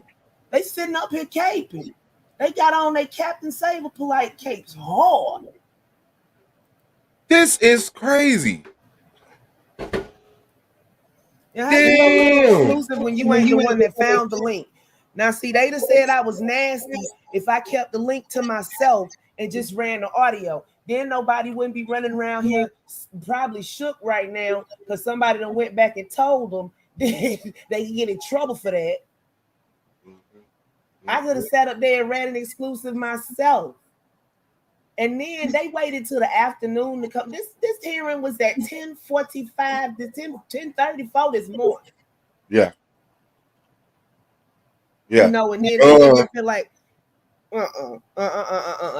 They sitting up here caping. They got on their Captain Sable polite capes hard. This is crazy. How you know it's exclusive when you ain't the one that found the link? Now, see, they'd have said I was nasty if I kept the link to myself and just ran the audio. Then nobody wouldn't be running around here probably shook right now because somebody done went back and told them they can get in trouble for that. I could have sat up there and ran an exclusive myself And then they waited till the afternoon to come. This hearing was at 10:45 to 10:34 this morning. Yeah. You know, and then they just feel like,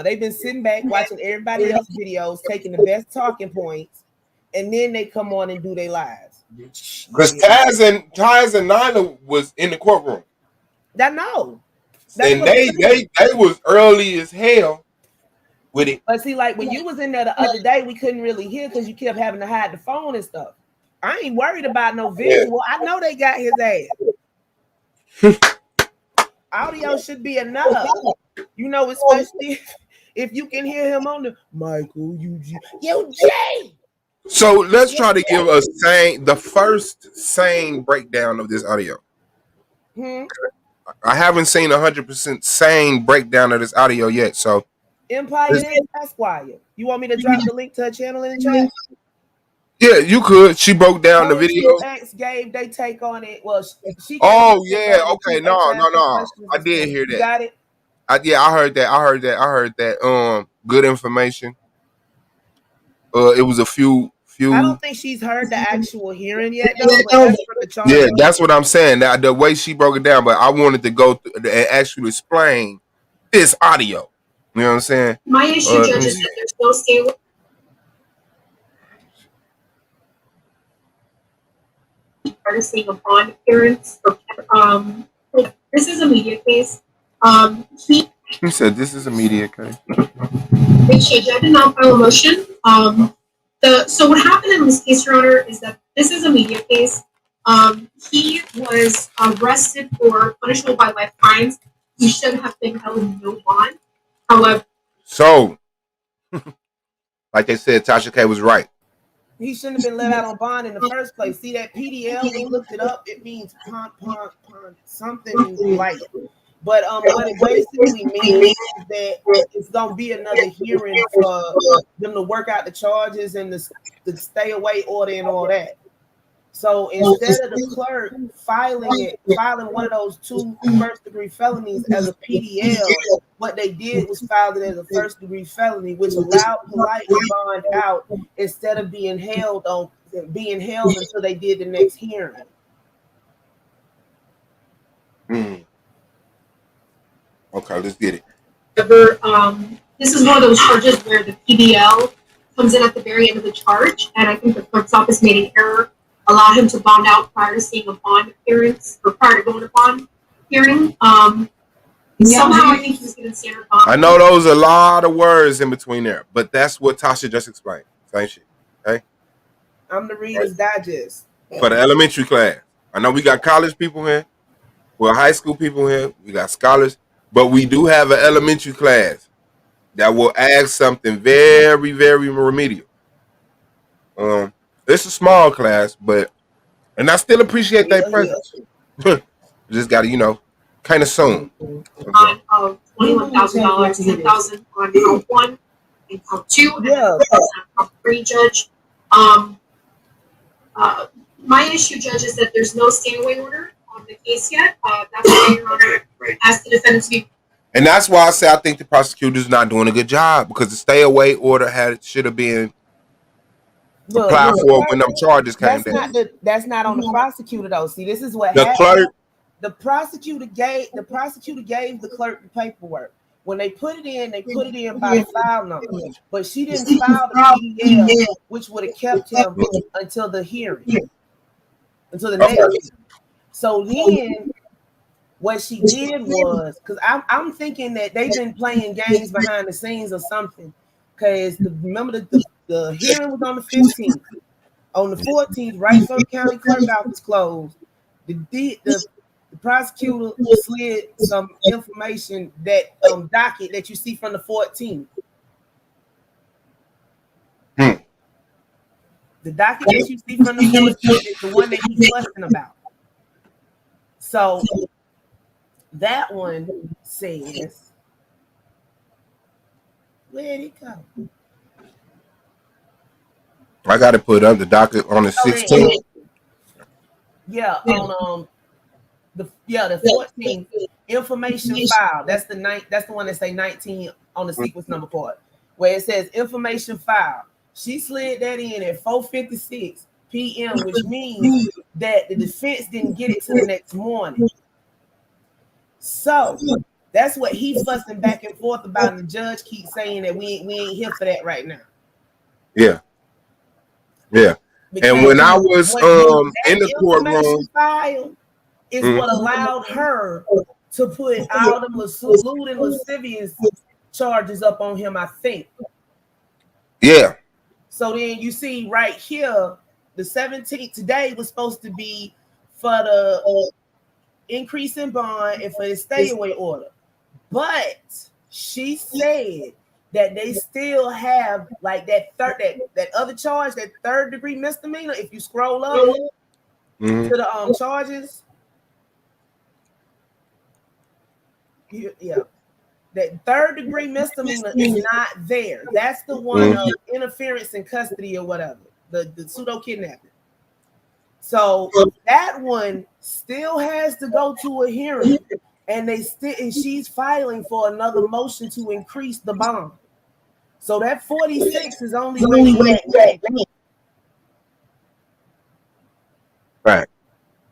they've been sitting back watching everybody else's videos, taking the best talking points, and then they come on and do their lives. Because Taz and Nyla was in the courtroom. I know. And they was early as hell with it. But see, like when you was in there the other day, we couldn't really hear because you kept having to hide the phone and stuff. I ain't worried about no visual. I know they got his ass. Audio should be enough. You know, especially if you can hear him on the Michael UG. So let's try to give the first sane breakdown of this audio. I haven't seen 100% sane breakdown of this audio yet. So Empire and Esquire. You want me to drop the link to her channel in the chat? Yeah, you could. She broke down the video. X gave they take on it. Well, she. Oh yeah. Okay. No. I did hear that. You got it. I heard that. Good information. It was a few. I don't think she's heard the actual hearing yet, though. But that's from the chart. Yeah, that's what I'm saying. The way she broke it down, but I wanted to go through and actually explain this audio. You know what I'm saying? My issue, Judge, is that there's no stable. Arresting upon appearance. This is a media case. He said this is a media case. I did not file a motion. So what happened in this case, Your Honor, is that this is a media case. He was arrested for punishable by life crimes. He should have been held in no bond. However, so like they said, Tasha K was right. He shouldn't have been let out on bond in the first place. See that PDL? We looked it up. It means something like. But what it basically means is that it's gonna be another hearing for them to work out the charges and the stay away order and all that. So instead of the clerk filing one of those 2 first-degree felonies as a PDL, what they did was file it as a first-degree felony, which allowed polite to bond out instead of being held until they did the next hearing. Okay, let's get it. This is one of those charges where the PDL comes in at the very end of the charge, and I think the clerk's office made an error, allowed him to bond out prior to seeing a bond appearance or prior to going to bond hearing. Somehow I think he was given standard bond. I know those are a lot of words in between there, but that's what Tasha just explained. Same shit. Okay. I'm the Reader's Digest. For the elementary class. I know we got college people here. Well, high school people here. We got scholars. But we do have an elementary class that will ask something very, very remedial. It's a small class, and I still appreciate their presence. Just got to, kind of soon. On $21,000, $10,000 on count 1 and count 2, and count 3, Judge. My issue, Judge, is that there's no stay away order on the case yet. That's why Your Honor asked the defendant to be. And that's why I say I think the prosecutor's not doing a good job, because the stay away order should have been applied for when them charges came down. That's not on the prosecutor though. See, this is what the happened. Clerk. The prosecutor gave the clerk the paperwork. When they put it in, they put it in by the file number. But she didn't file the PDL, which would have kept him until the hearing, until the next hearing. So then what she did was, because I'm thinking that they've been playing games behind the scenes or something. Because remember the hearing was on the 15th. On the 14th, right before the county clerk office closed, the prosecutor slid some information that docket that you see from the 14th. The docket that you see from the 14th is the one that he's fussing about. So that one says, where'd it go? I got to put up the docket on the 16th. Yeah, on the 14th information file. That's the one that say 19 on the sequence number part. where it says information file. She slid that in at 4:56 p.m., which means that the defense didn't get it to the next morning. So that's what he fussing back and forth about, and the judge keeps saying that we ain't here for that right now. Yeah. Yeah. Because and when I was in the courtroom, file is what allowed her to put all the lewd and lascivious charges up on him, I think. Yeah. So then you see right here, the 17th today was supposed to be for the increase in bond and for the stay away order. But she said that they still have like that other charge, that third degree misdemeanor. If you scroll up to the charges, yeah, that third degree misdemeanor is not there. That's the one of interference in custody or whatever, the pseudo kidnapping. So that one still has to go to a hearing, and she's filing for another motion to increase the bond. So that 46 is only where you at now. Right.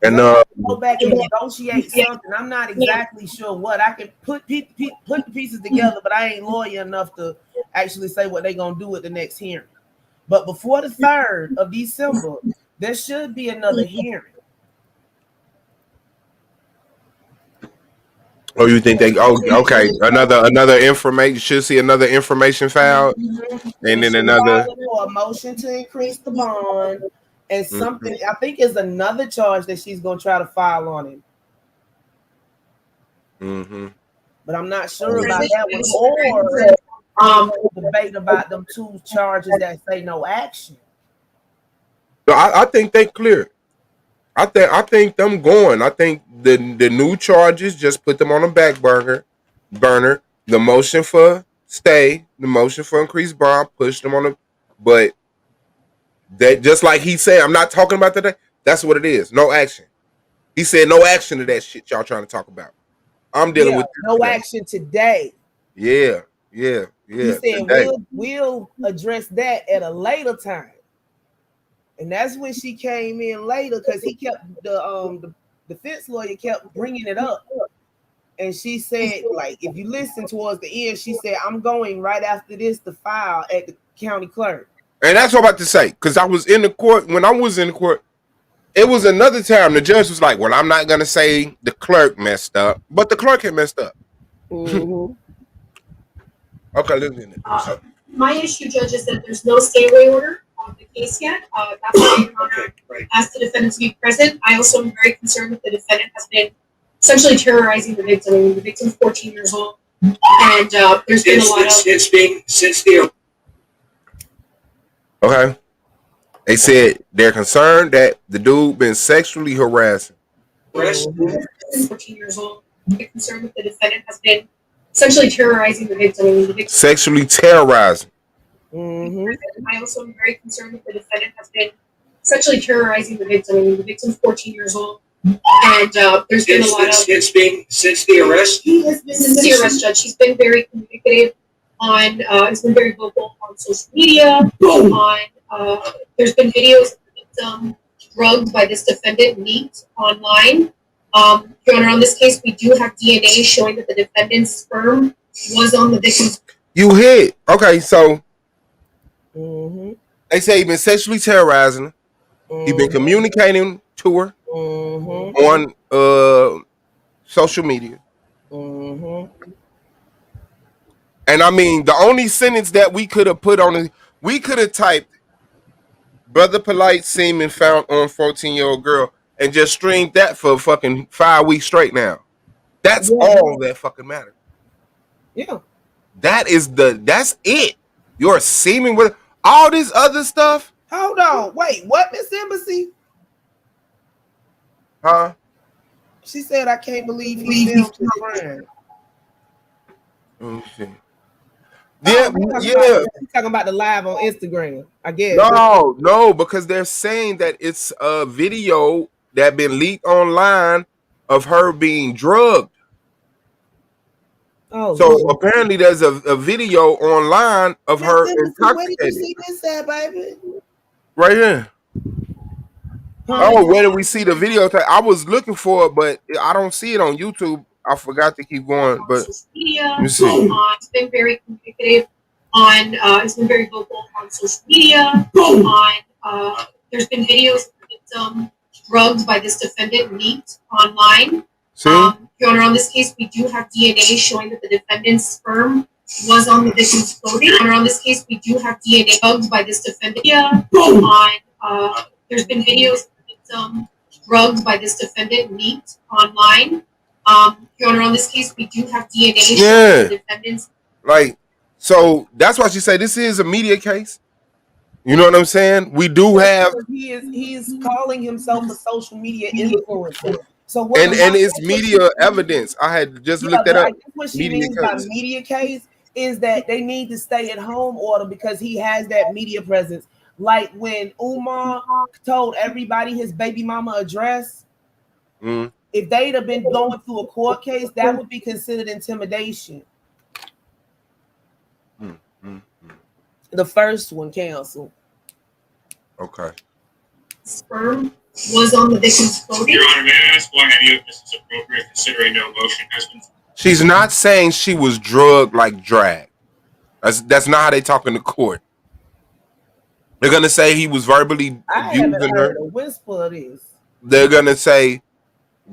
And go back and negotiate something. I'm not exactly sure what. I can put the pieces together, but I ain't lawyer enough to actually say what they're gonna do at the next hearing. But before the 3rd of December, there should be another hearing. Oh, you think they? Oh, okay. Another information. Should see another information file, and then another a motion to increase the bond, and something I think is another charge that she's gonna try to file on him. But I'm not sure about that one, or debate about them 2 charges that say no action. So I think they clear. I think them going. I think the new charges just put them on a back burner. The motion for stay, the motion for increased bond, push them on the. But that just like he said, I'm not talking about today. That's what it is. No action. He said no action to that shit y'all trying to talk about. I'm dealing with no action today. Yeah. He said we'll address that at a later time. And that's when she came in later, because he kept the defense lawyer kept bringing it up. And she said, like, if you listen towards the end, she said, I'm going right after this to file at the county clerk. And that's what I'm about to say, because I was in the court. When I was in the court, it was another time the judge was like, well, I'm not going to say the clerk messed up, but the clerk had messed up. Okay, listen. My issue, Judge, is that there's no stay away order on the case yet. That's why Your Honor asked the defendant to be present. I also am very concerned that the defendant has been essentially terrorizing the victim. I mean, the victim's 14 years old, and there's been a lot of. It's being since the. Okay. They said they're concerned that the dude been sexually harassing. 14 years old. I'm concerned that the defendant has been essentially terrorizing the victim. I mean, the victim. Sexually terrorizing. I also am very concerned that the defendant has been essentially terrorizing the victim. I mean, the victim's 14 years old, and there's been a lot of. It's been since the arrest. Since the arrest, Judge, he's been very communicative on. He's been very vocal on social media. There's been videos of the victim drugged by this defendant leaked online. Your Honor, on this case, we do have DNA showing that the defendant's sperm was on the victim's. You hit. Okay, so they say he been sexually terrorizing her. He been communicating to her on social media. And I mean, the only sentence that we could have put on it, we could have typed "brother polite semen found on 14-year-old girl" and just streamed that for fucking 5 weeks straight now. That's all that fucking matters. Yeah. That's it. Your semen with all this other stuff. Hold on. Wait, what, Miss Embassy? Huh? She said, I can't believe he filmed his friend. Yeah, He's talking about the live on Instagram, I guess. No, because they're saying that it's a video that been leaked online of her being drugged. Oh, So shit. apparently there's a video online of Miss her Embassy, where did you intoxicated. see this at, baby? Right here. Huh? Oh, where did we see the video? I was looking for it, but I don't see it on YouTube. I forgot to keep going, but Media. let me see. It's been very communicative on. It's been very vocal on social media. On there's been videos of the victim drugged by this defendant leaked online. See? Your Honor, on this case, we do have DNA showing that the defendant's sperm was on the victim's clothing. Your Honor, on this case, we do have DNA drugged by this defendant. Yeah. On there's been videos of the victim drugged by this defendant leaked online. Your Honor, on this case, we do have DNA showing Yeah. the defendant's. Like, so that's why she said this is a media case. You know what I'm saying? We do have, He's calling himself a social media influencer. So what and it's media evidence. I had just looked that but I up. guess what she Media means by case. media case is that they need to stay at home order because he has that media presence. Like when Umar told everybody his baby mama address, Mm. if they'd have been going through a court case, that would be considered intimidation. The first one canceled. Okay. Sperm was on the victim's clothing. Your Honor, may I ask why any of this is appropriate considering no motion has been. She's not saying she was drugged like drag. That's not how they talk in the court. They're gonna say he was verbally I haven't abusing heard her. a whisper of this. They're gonna say,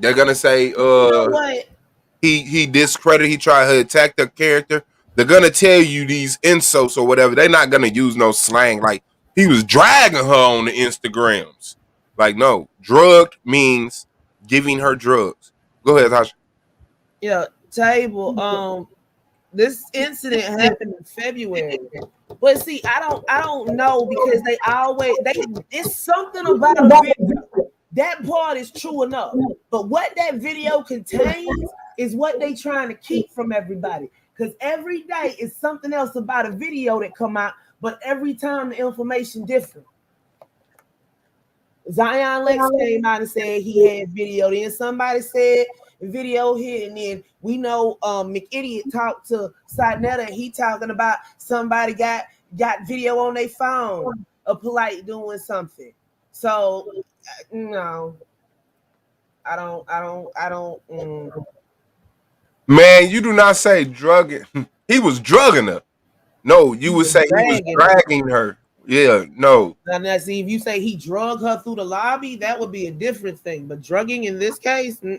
You know what? he discredited, he tried to attack the character. They're gonna tell you these insults or whatever. They're not gonna use no slang like he was dragging her on the Instagrams. Like, no, drugged means giving her drugs. Go ahead, Tasha. Yeah, table. This incident happened in February. But see, I don't know because it's something about a video. That part is true enough. But what that video contains is what they trying to keep from everybody. Because every day is something else about a video that come out, but every time the information different. Zion Lex came out and said he had video. Then somebody said video hit, and then we know McIdiot talked to Sidnetta. He talking about somebody got video on their phone of Polite doing something. So no, I don't. Man, you do not say drugging. He was drugging her. No, you would say he was dragging her. Yeah, no. Now, see, if you say he drug her through the lobby, that would be a different thing. But drugging in this case, you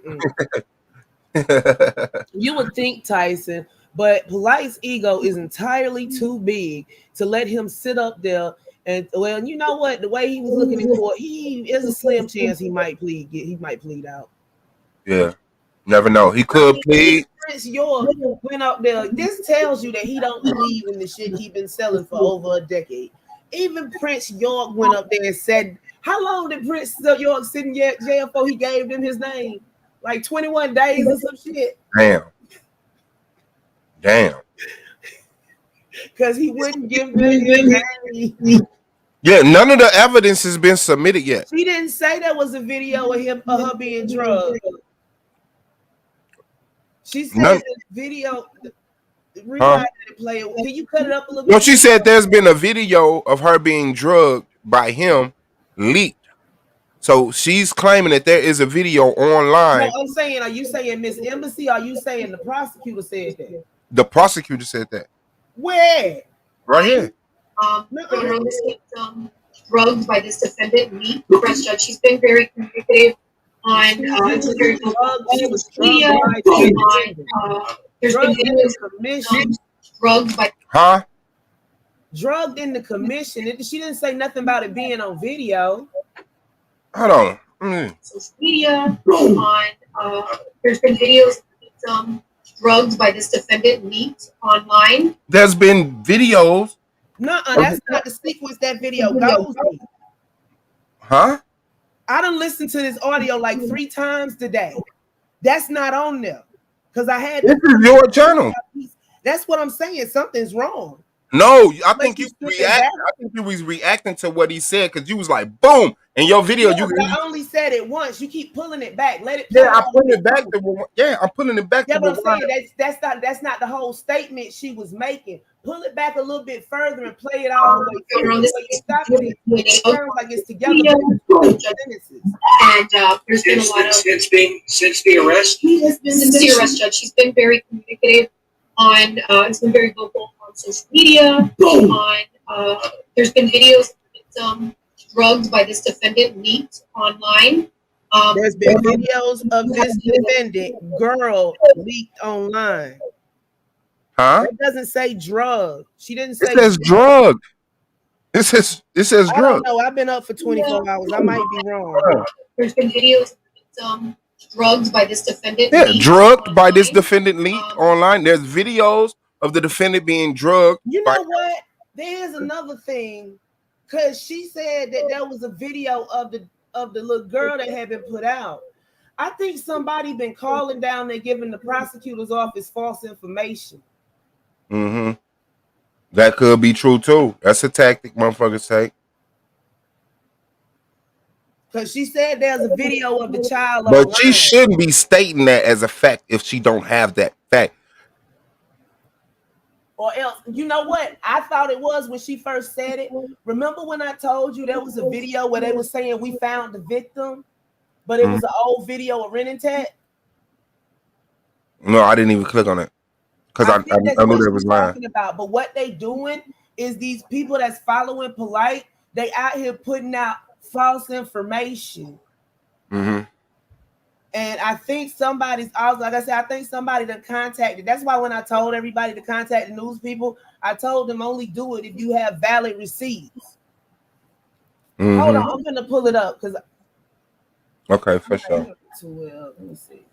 would think Tyson, but Polite's ego is entirely too big to let him sit up there. And well, you know what? The way he was looking in court, he is a slim chance he might plead out. Yeah, never know. He could plead. Prince York went up there. This tells you that he don't believe in the shit he been selling for over a decade. Even Prince York went up there and said, how long did Prince York sit in jail before he gave them his name? Like 21 days or some shit. Damn. Because he wouldn't give them his name. Yeah, none of the evidence has been submitted yet. She didn't say there was a video of her being drugged. She said the video. Play it. Can you cut it up a little bit? No, she said there's been a video of her being drugged by him leaked. So she's claiming that there is a video online. No, I'm saying, are you saying Miss Embassy? Or are you saying the prosecutor said that? The prosecutor said that. Where? Right here. Drugged by this defendant, me, the press judge. She's been very communicative on media. There's been videos drugged by drugged in the commission. She didn't say nothing about it being on video. Hold on. Social media on there's been videos drugged by this defendant leaked online. There's been videos. No, that's not the sequence that video goes in. Huh? I done listened to this audio like 3 times today. That's not on there. Because I had this is your channel. That's what I'm saying. Something's wrong. No, I But think she you stripped it react. back. I think you was reacting to what he said because you was like, boom, in your video. Yeah, but I only said it once. You keep pulling it back. Let it play Yeah, I'm out a putting bit it back too. to I'm putting it back Yeah, to but I'm rewind. saying that's not the whole statement she was making. Pull it back a little bit further and play it all the way through. The way you're stopping it, it sounds like it's together, but it's sentences. And there's been a lot of since the arrest. Since the arrest, Judge, she's been very communicative on. It's been very vocal on social media. On there's been videos of drugged by this defendant leaked online. There's been videos of this defendant girl leaked online. Huh? It doesn't say drug. She didn't It say says drug. It says I drug. don't know. I've been up for 24 hours. I might be wrong. There's been videos of drugged by this defendant. Yeah, drugged by this defendant leaked online. There's videos of the defendant being drugged. You know what? There's another thing, because she said that there was a video of the little girl that had been put out. I think somebody been calling down there giving the prosecutor's office false information. Mm-hmm. That could be true too. That's a tactic motherfuckers take. Because she said there's a video of the child But online. she shouldn't be stating that as a fact if she don't have that fact. Or else, you know what? I thought it was when she first said it. Remember when I told you there was a video where they were saying we found the victim, but it was an old video of Ren and Tat? No, I didn't even click on it because I think that's knew what that she's was lying. talking about. But what they doing is these people that's following Polite, they out here putting out false information. Mm-hmm. And I think somebody's also, like I said, I think somebody that contacted. That's why when I told everybody to contact the news people, I told them only do it if you have valid receipts. Mm-hmm. Hold on, I'm gonna pull it up because. Okay, for sure. Let me see.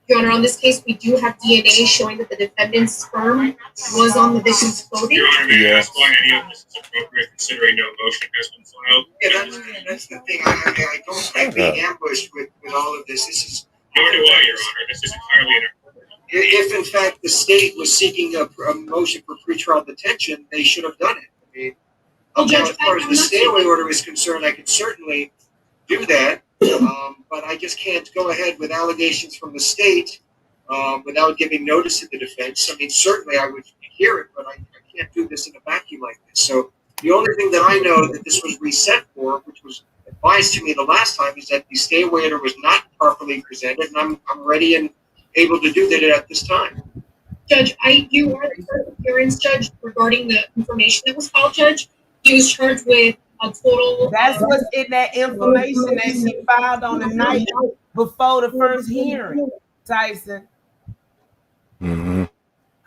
Your Honor, on this case, we do have DNA showing that the defendant's sperm was on the victim's clothing. Your Honor, may I ask why any of this is appropriate considering no motion has been filed? Yeah, that's the thing. I don't think being ambushed with all of this. This is. Nor do I, Your Honor. This is entirely inappropriate. If in fact the state was seeking a motion for pretrial detention, they should have done it. I mean, Judge, as far as the stay away order is concerned, I can certainly do that, but I just can't go ahead with allegations from the state without giving notice to the defense. I mean, certainly I would hear it, but I can't do this in a vacuum like this. So the only thing that I know that this was reset for, which was advised to me the last time, is that the stay away order was not properly presented, and I'm ready and able to do that at this time. Judge, you are the first appearance judge regarding the information that was filed, Judge. He was charged with a total. That's what's in that information that she filed on the night before the first hearing, Tyson. Mm-hmm.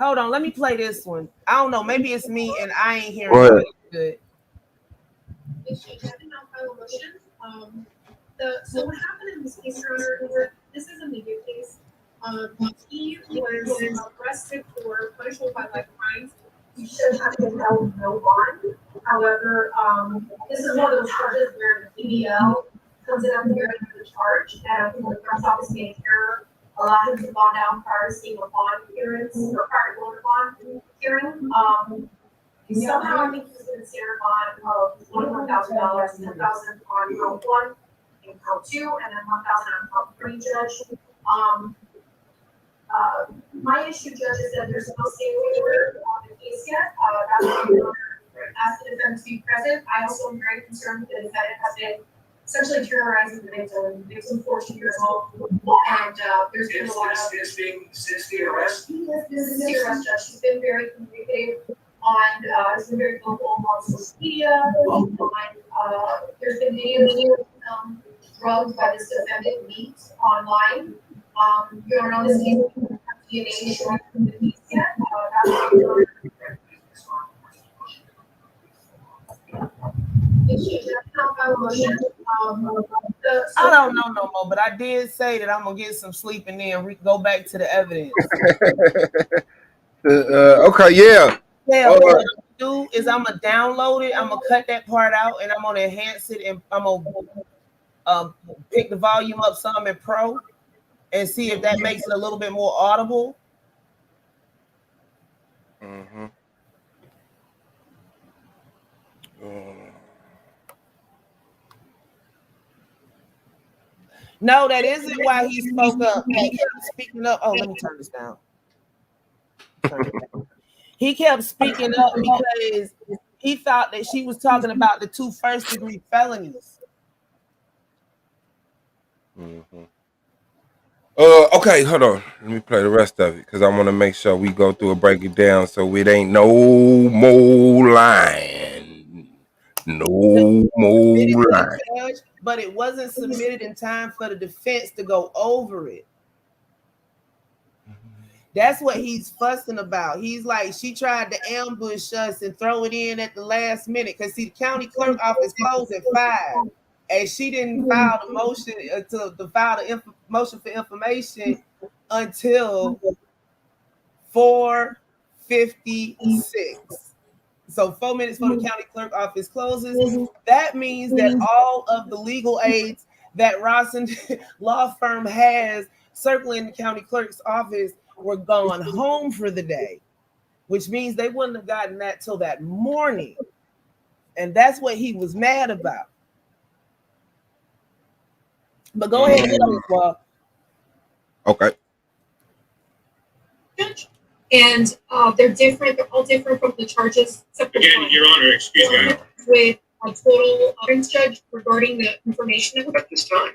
Hold on, let me play this one. I don't know, maybe it's me and I ain't hearing it good. So what happened in this case, Your Honor, this is a media case. He was arrested for punishable by life crimes. He should have been held no bond. However, this is one of those charges where the S.V.D.L comes in at the very end of the charge, and the clerk's office made error, allowed him to bond down prior to seeing a bond appearance or prior to going to bond hearing. Somehow I think he was going to see a bond of $21,000, $10,000 on count 1 and count 2, and then $1,000 on count 3, Judge. My issue, Judge, is that there's no stay away order on the case yet. That's why I asked the defendant to be present. I also am very concerned that the defendant has been essentially terrorizing the victim. The victim 14 years old, and there's been a lot of since the arrest. Since the arrest, Judge, she's been very communicative on. Has been very vocal on social media. There's been videos drugged by this defendant leaked online. Your Honor, on this case, we don't have DNA showing the case yet. I don't know no more, but I did say that I'm gonna get some sleep and then go back to the evidence. Okay, yeah. Yeah, what I'm gonna do is I'm gonna download it. I'm gonna cut that part out and I'm gonna enhance it, and I'm gonna pick the volume up some in Pro and see if that makes it a little bit more audible. Mm-hmm. No, that isn't why he spoke up. He kept speaking up. Oh, let me turn this down. Turn it down. He kept speaking up because he thought that she was talking about the 2 first-degree felonies. Mm-hmm. Okay, hold on. Let me play the rest of it because I want to make sure we go through and break it down so it ain't no more lying. No more lying. Judge, but it wasn't submitted in time for the defense to go over it. That's what he's fussing about. He's like, she tried to ambush us and throw it in at the last minute. Because see, the county clerk office closed at 5. And she didn't file the motion motion for information until 4:56. So 4 minutes before the county clerk office closes. That means that all of the legal aids that Rawson law firm has circling the county clerk's office were gone home for the day, which means they wouldn't have gotten that till that morning. And that's what he was mad about. But go ahead and get on this wall. Okay. And they're different. They're all different from the charges. Again, Your Honor, excuse me. With a total appearance, Judge, regarding the information that was at this time.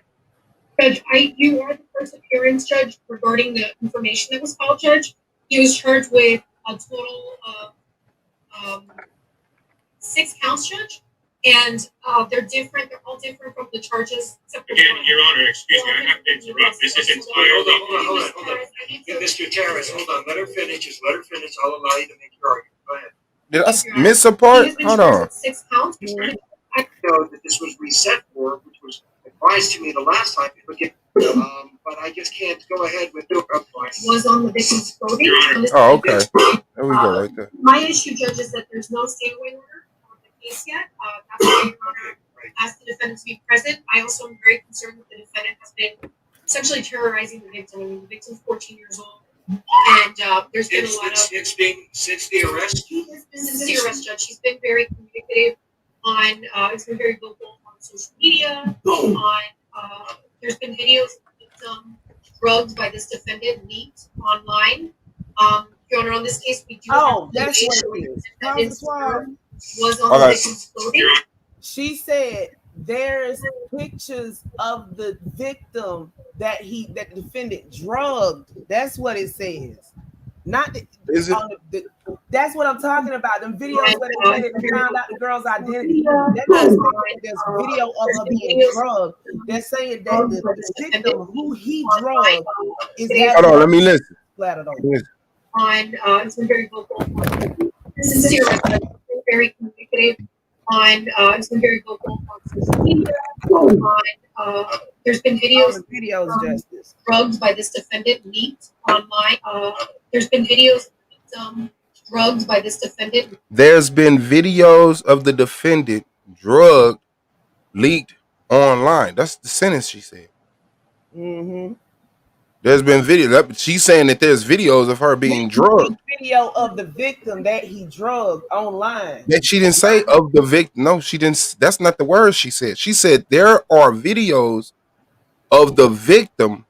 Judge, you are the first appearance, Judge, regarding the information that was filed, Judge. He was charged with a total of 6 counts, Judge. And they're different. They're all different from the charges. Again, Your Honor, excuse me. I have to interrupt. This is entirely. Hold on. Mr. Terrace, hold on. Let her finish. Just let her finish. I'll allow you to make your argument. Go ahead. Did I miss a part? Hold on. 6 counts. I know that this was reset for, which was advised to me the last time. But I just can't go ahead with no advice. Was on the victim's clothing. Oh, okay. There we go, right there. My issue, Judge, is that there's no stay away order on the case yet. That's why Your Honor asked the defendant to be present. I also am very concerned that the defendant has been essentially terrorizing the victim. I mean, the victim's 14 years old. And there's been a lot of... It's been since the arrest? Since the arrest, Judge. She's been very communicative on... it's been very vocal on social media. There's been videos of the victim drugged by this defendant leaked online. Your Honor, on this case, we do that's what it is. Was on the victim's clothing. She said there's pictures of the victim that the defendant drugged. That's what it says. Not the, is it? That's what I'm talking about. Them videos where they said they found out the girl's identity. They're not saying that there's video of her being drugged. They're saying that the victim who he drugged is. Hold on, let me listen. It's been very vocal. This is serious. It's been very communicative. It's been very vocal on social media. There's been videos Justice. drugged by this defendant leaked online. There's been videos drugged by this defendant. There's been videos of the defendant drugged, leaked online. That's the sentence she said. Mm-hmm. There's been video. She's saying that there's videos of her being drugged. Video of the victim that he drugged online. That she didn't say of the victim. No, she didn't. That's not the word she said. She said there are videos of the victim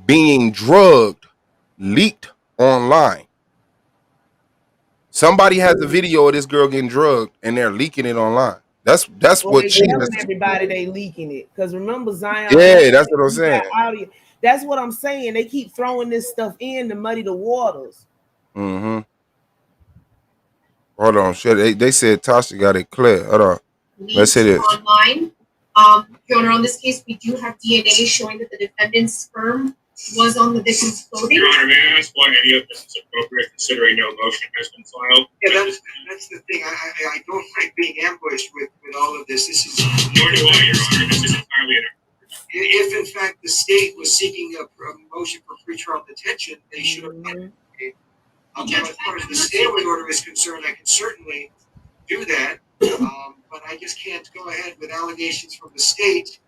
being drugged, leaked online. Somebody has a video of this girl getting drugged and they're leaking it online. That's what she's telling everybody they leaking it. Because remember Zion. Yeah, that's what I'm saying. Audio. That's what I'm saying. They keep throwing this stuff in to muddy the waters. Mm-hmm. Hold on. Shit. They said Tasha got it clear. Hold on. Let's say this. Online. Your Honor, on this case, we do have DNA showing that the defendant's sperm was on the victim's clothing. Your Honor, may I ask why any of this is appropriate considering no motion has been filed? Yeah, that's the thing. I don't like being ambushed with all of this. This is... Nor do I, Your Honor. This is entirely inappropriate. If, in fact, the state was seeking a motion for pretrial detention, they should have done it. As far as the stay-away order is concerned, I can certainly do that, but I just can't go ahead with allegations from the state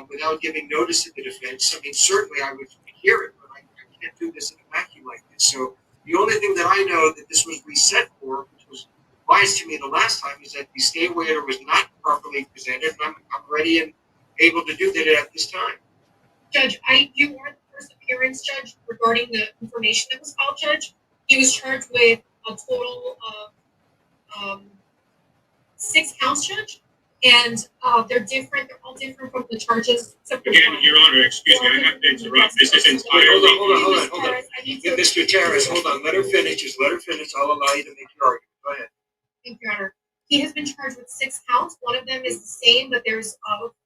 without giving notice to the defense. I mean, certainly I would hear it, but I can't do this in a vacuum like this. So the only thing that I know that this was reset for, which was advised to me the last time, is that the stay-away order was not properly presented, and I'm ready and able to do that at this time. regarding the information that was filed, Judge. He was charged with a total of 6 counts, Judge, and they're different. They're all different from the charges. Again, Your Honor, excuse me, I have to interrupt. This is entirely. Hold on. Mr. Terrace, hold on. Let her finish. Just let her finish. I'll allow you to make your argument. Go ahead. Thank you, Your Honor. He has been charged with 6 counts. One of them is the same, but there's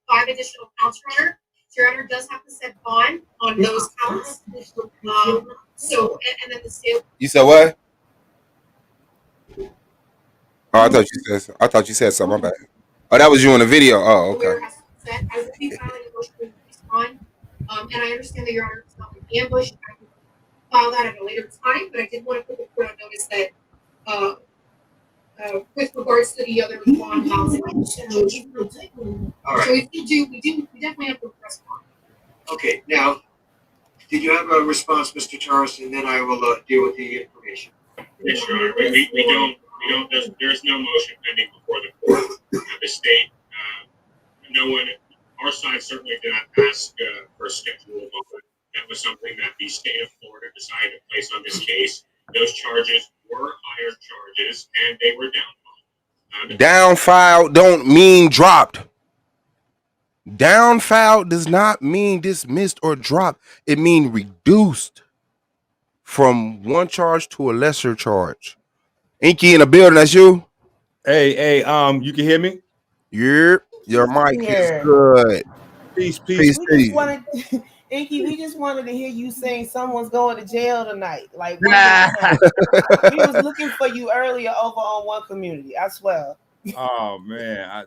5 additional counts, Your Honor. Your Honor does have to set bond on those counts. And then the state. You said what? Oh, I thought you said something. My bad. Oh, that was you in the video. Oh, okay. I will be filing a motion to respond. And I understand that Your Honor is not in the ambush. I can file that at a later time, but I did want to put the court on notice that with regards to the other bond house. All right. So we definitely have to respond. Okay, now, did you have a response, Mr. Charles, and then I will deal with the information. Yes, Your Honor. We don't. There's no motion pending before the court. The state, no one. Our side certainly did not ask for a schedule of bond. That was something that the state of Florida decided to place on this case. Those charges were higher charges, and they were down. Down filed don't mean dropped. Down filed does not mean dismissed or dropped. It means reduced from one charge to a lesser charge. Inky in the building, that's you? Hey, you can hear me? Your mic is good. Peace. We just wanted, Inky, we just wanted to hear you saying someone's going to jail tonight. Like, we was looking for you earlier over on One Community, I swear. Oh man, I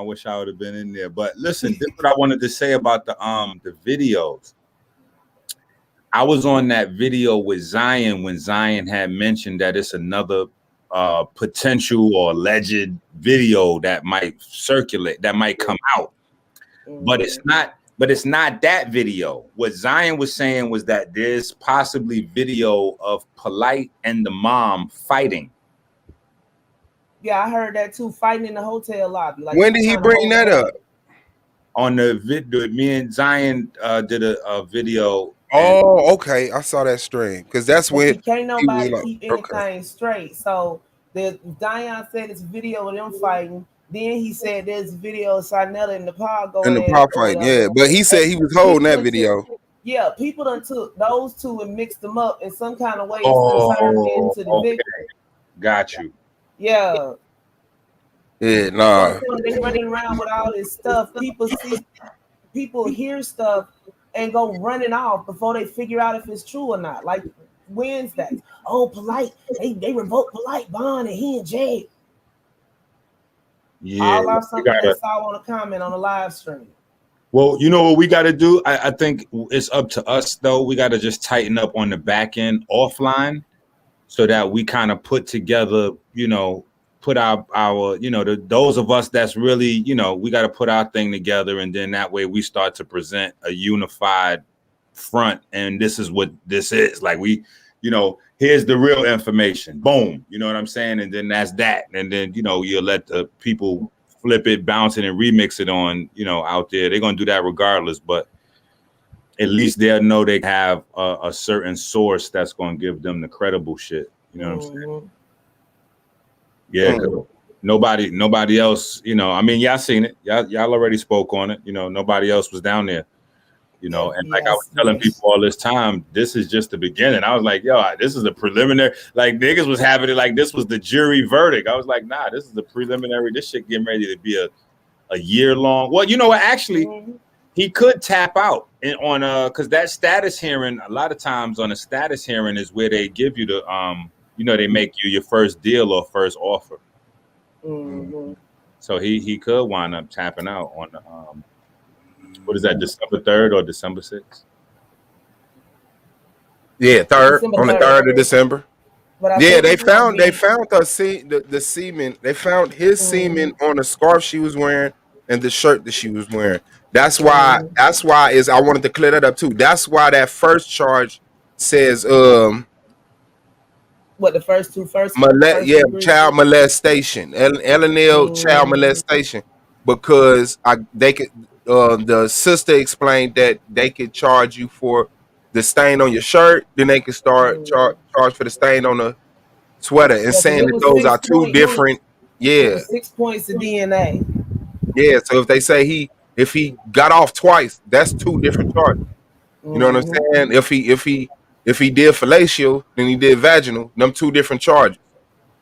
wish I would have been in there. But listen, this is what I wanted to say about the videos. I was on that video with Zion when Zion had mentioned that it's another potential or alleged video that might circulate, that might come out. But it's not that video. What Zion was saying was that there's possibly video of Polite and the mom fighting. Yeah, I heard that too, fighting in the hotel lobby. Like, when did he bring that up? On the video, me and Zion did a video. Oh, okay. I saw that stream because that's when can't nobody keep anything straight. So Zion said it's video of them fighting. Then he said there's video of Sarnetta and the Paul going. And the Paul fighting, yeah. But he said he was holding that video. Yeah, people done took those two and mixed them up in some kind of way. Turned into the victim. Got you. Yeah. Yeah, nah. They running around with all this stuff. People hear stuff and go running off before they figure out if it's true or not. Like Wednesday. Oh, Polite. They revoked Polite bond and he in jail. Yeah. All our something I saw on a comment on the live stream. Well, you know what we got to do? I think it's up to us, though. We got to just tighten up on the back end offline so that we kind of put together, put our those of us that's really, we got to put our thing together. And then that way we start to present a unified front. And this is what this is. Like here's the real information. Boom. You know what I'm saying? And then that's that. And then, you'll let the people flip it, bounce it, and remix it on, out there. They're going to do that regardless. But at least they'll know they have a certain source that's going to give them the credible shit. You know what I'm saying? Yeah. Nobody else, y'all seen it. Y'all already spoke on it. Nobody else was down there. And like I was telling people all this time, this is just the beginning. I was like, yo, this is the preliminary. Like niggas was having it like this was the jury verdict. I was like, nah, this is the preliminary. This shit getting ready to be a year long. Well, you know what? Actually, he could tap out on because that status hearing, a lot of times on a status hearing is where they give you the they make you your first deal or first offer. So he could wind up tapping out on the what is that, December 3rd or December 6th? Yeah, 3rd, on the 3rd of December. Yeah, they found the semen. They found his semen on the scarf she was wearing and the shirt that she was wearing. That's why I wanted to clear that up too. That's why that first charge says what the first child molestation. L&L child molestation, because the sister explained that they could charge you for the stain on your shirt, then they can start charge for the stain on the sweater, and Yeah, 'cause saying it that was those 6 are two points. different. It Yeah, was 6 points of DNA. yeah. So if they say if he got off twice, that's two different charges. You know what I'm saying? If he did fellatio, then he did vaginal, them two different charges.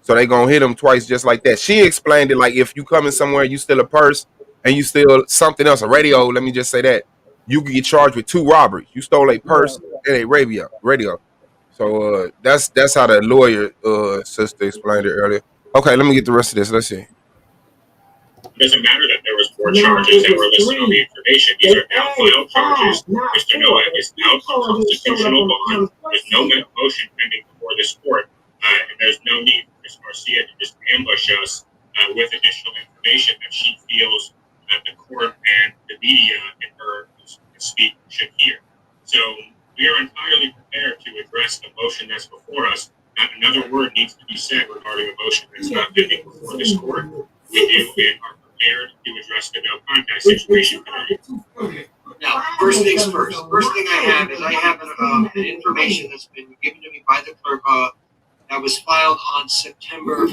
So they gonna hit him twice just like that. She explained it like if you coming somewhere, you steal a purse and you steal something else, a radio. Let me just say that you could get charged with two robberies. You stole a purse and a radio. So that's how the lawyer sister explained it earlier. Okay, let me get the rest of this. Let's see. It doesn't matter that there was more charges that were listed on the information. These are now final charges. Mr. Nowak is out on constitutional bond. There's no motion pending before this court, and there's no need for Ms. Garcia to just ambush us with additional information that she feels that the court and the media and her speak should hear. So we are entirely prepared to address the motion that's before us. Not another word needs to be said regarding a motion that's not pending before this court. We do and are prepared to address the no contact situation tonight. Now, first things first. First thing I have is an information that's been given to me by the clerk that was filed on September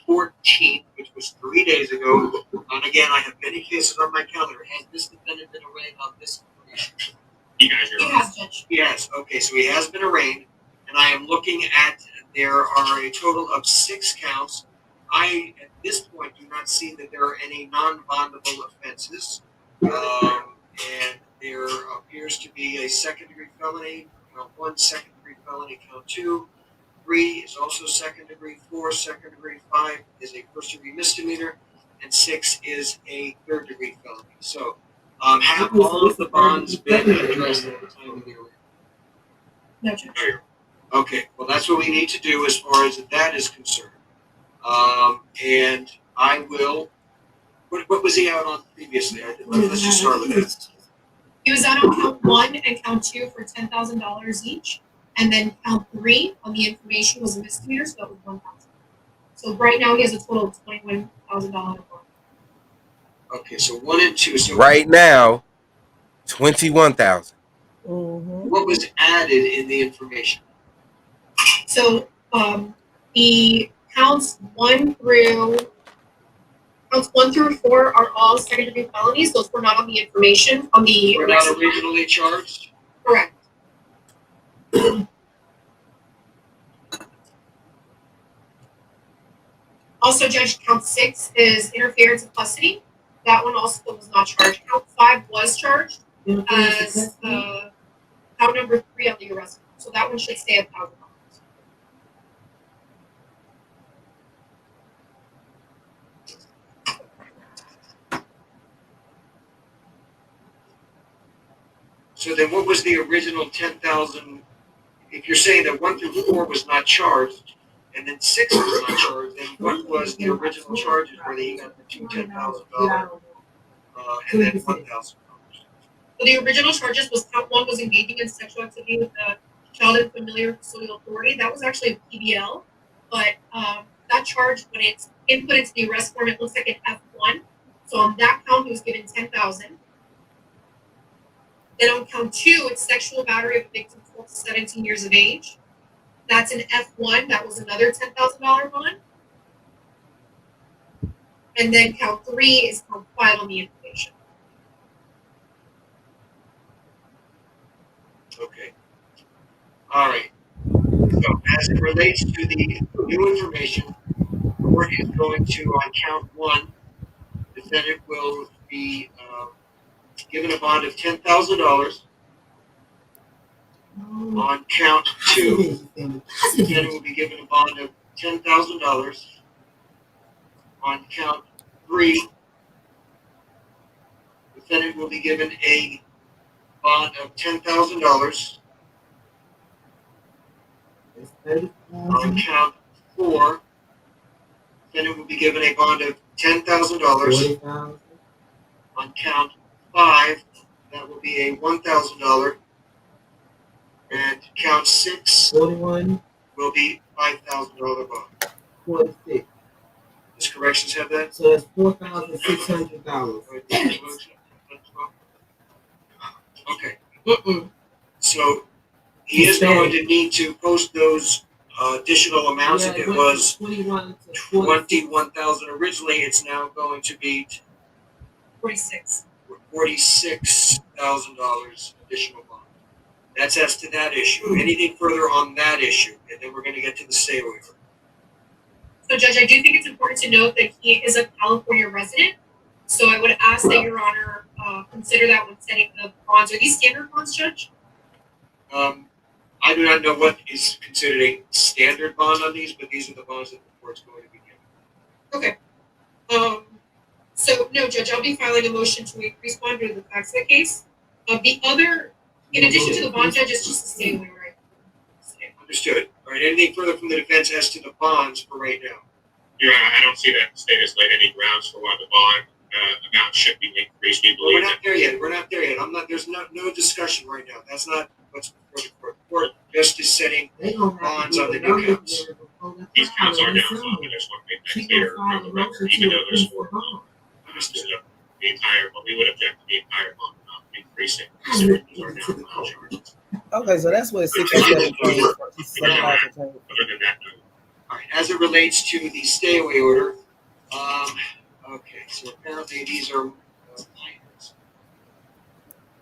14th, which was 3 days ago. And again, I have many cases on my calendar. Has this defendant been arraigned on this information? He has, Judge. Yes. Okay, so he has been arraigned, and I am looking at there are a total of 6 counts. I, at this point, do not see that there are any non-bondable offenses. And there appears to be a second-degree felony, count 1, second-degree felony, count 2. 3 is also second-degree, 4 second-degree, 5 is a first-degree misdemeanor, and 6 is a third-degree felony. So, have all of the bonds been addressed at the time of the arraignment? No, Judge. Okay, well, that's what we need to do as far as that is concerned. And I will. What was he out on previously? Let's just start with that. He was out on count 1 and count 2 for $10,000 each, and then count 3 on the information was a misdemeanor, so that was $1,000. So right now he has a total of $21,000. Okay, so 1 and 2. So right now, 21,000. What was added in the information? So the counts 1 through 4 are all second-degree felonies. Those were not on the information. On the were not originally charged? Correct. Also, Judge, count 6 is interference in custody. That one also was not charged. Count 5 was charged as count number 3 on the arrest. So that one should stay at $1,000. So then what was the original 10,000? If you're saying that 1 through 4 was not charged, and then 6 was not charged, then what was the original charges where he got the two $10,000 and then $1,000? So the original charges was count 1 was engaging in sexual activity with the child and familiar custodial authority. That was actually a PBL, but that charge, when it's input into the arrest form, it looks like an F1. So on that count, he was given $10,000. Then on count 2, it's sexual battery of a victim 12 to 17 years of age. That's an F1. That was another $10,000 bond. And then count 3 is count 5 on the information. Okay. All right. So as it relates to the new information, the court is going to, on count 1, the defendant will be given a bond of $10,000. On count 2, the defendant will be given a bond of $10,000. On count 3, the defendant will be given a bond of $10,000. On count 4, the defendant will be given a bond of $10,000. On count 5, that will be a $1,000. And count 6 will be $5,000 bond. 46. Does corrections have that? So that's $4,600. Okay. So he is going to need to post those additional amounts. If it was 21,000 originally, it's now going to be $46,000 additional bond. That's as to that issue. Anything further on that issue, and then we're going to get to the stay waiver. So, Judge, I do think it's important to note that he is a California resident. So I would ask that Your Honor consider that when setting the bonds. Are these standard bonds, Judge? I do not know what is considered a standard bond on these, but these are the bonds that the court's going to be giving. Okay. So, no, Judge, I'll be filing a motion to increase bond due to the facts of the case. The other, in addition to the bond, Judge, it's just the stay away, right? Understood. All right, anything further from the defense as to the bonds for right now? Your Honor, I don't see that the state has laid any grounds for why the bond amount should be increased. We believe we're not there yet. We're not there yet. There's no discussion right now. That's not what's before the court. The court just is setting bonds on the new counts. These counts are down, so I just want to make that clear on the record, even though there's 4 bonds. Understood. The entire, but we would object to the entire bond amount increasing. Okay, so that's what 67 came from. Other than that, no. All right, as it relates to the stay away order, okay, so apparently these are minors.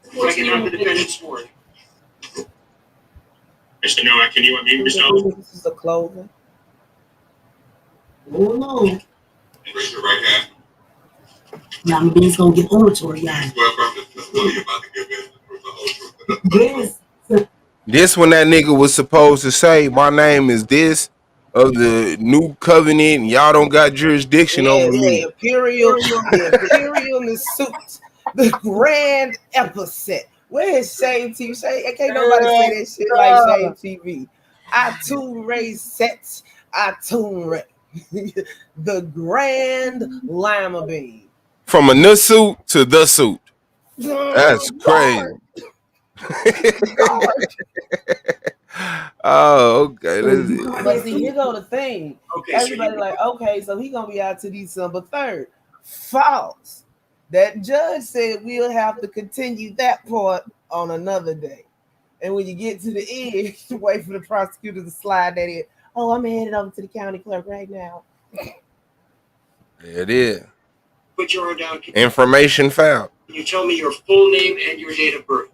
If I can have the defendant sworn. Mr. Noah, can you unmute yourself? This is the clothing. Oh no. Raise your right hand. Now I'm just gonna get oratory, guys. Yes. This when that nigga was supposed to say, "My name is this of the new covenant, and y'all don't got jurisdiction over me." Imperial suit, the grand epithet. Where is Shame TV? Can't nobody say that shit like Shame TV. I tune raise sets. I tune raise the grand lima bean. From a suit to the suit. That's crazy. Oh, okay. But see, here go the thing. Okay, everybody so like, okay, so he gonna be out to December 3rd. False. That judge said we'll have to continue that part on another day. And when you get to the end, you wait for the prosecutor to slide that in. Oh, I'm headed over to the county clerk right now. It is. Put your arm down. Information found. Can you tell me your full name and your date of birth?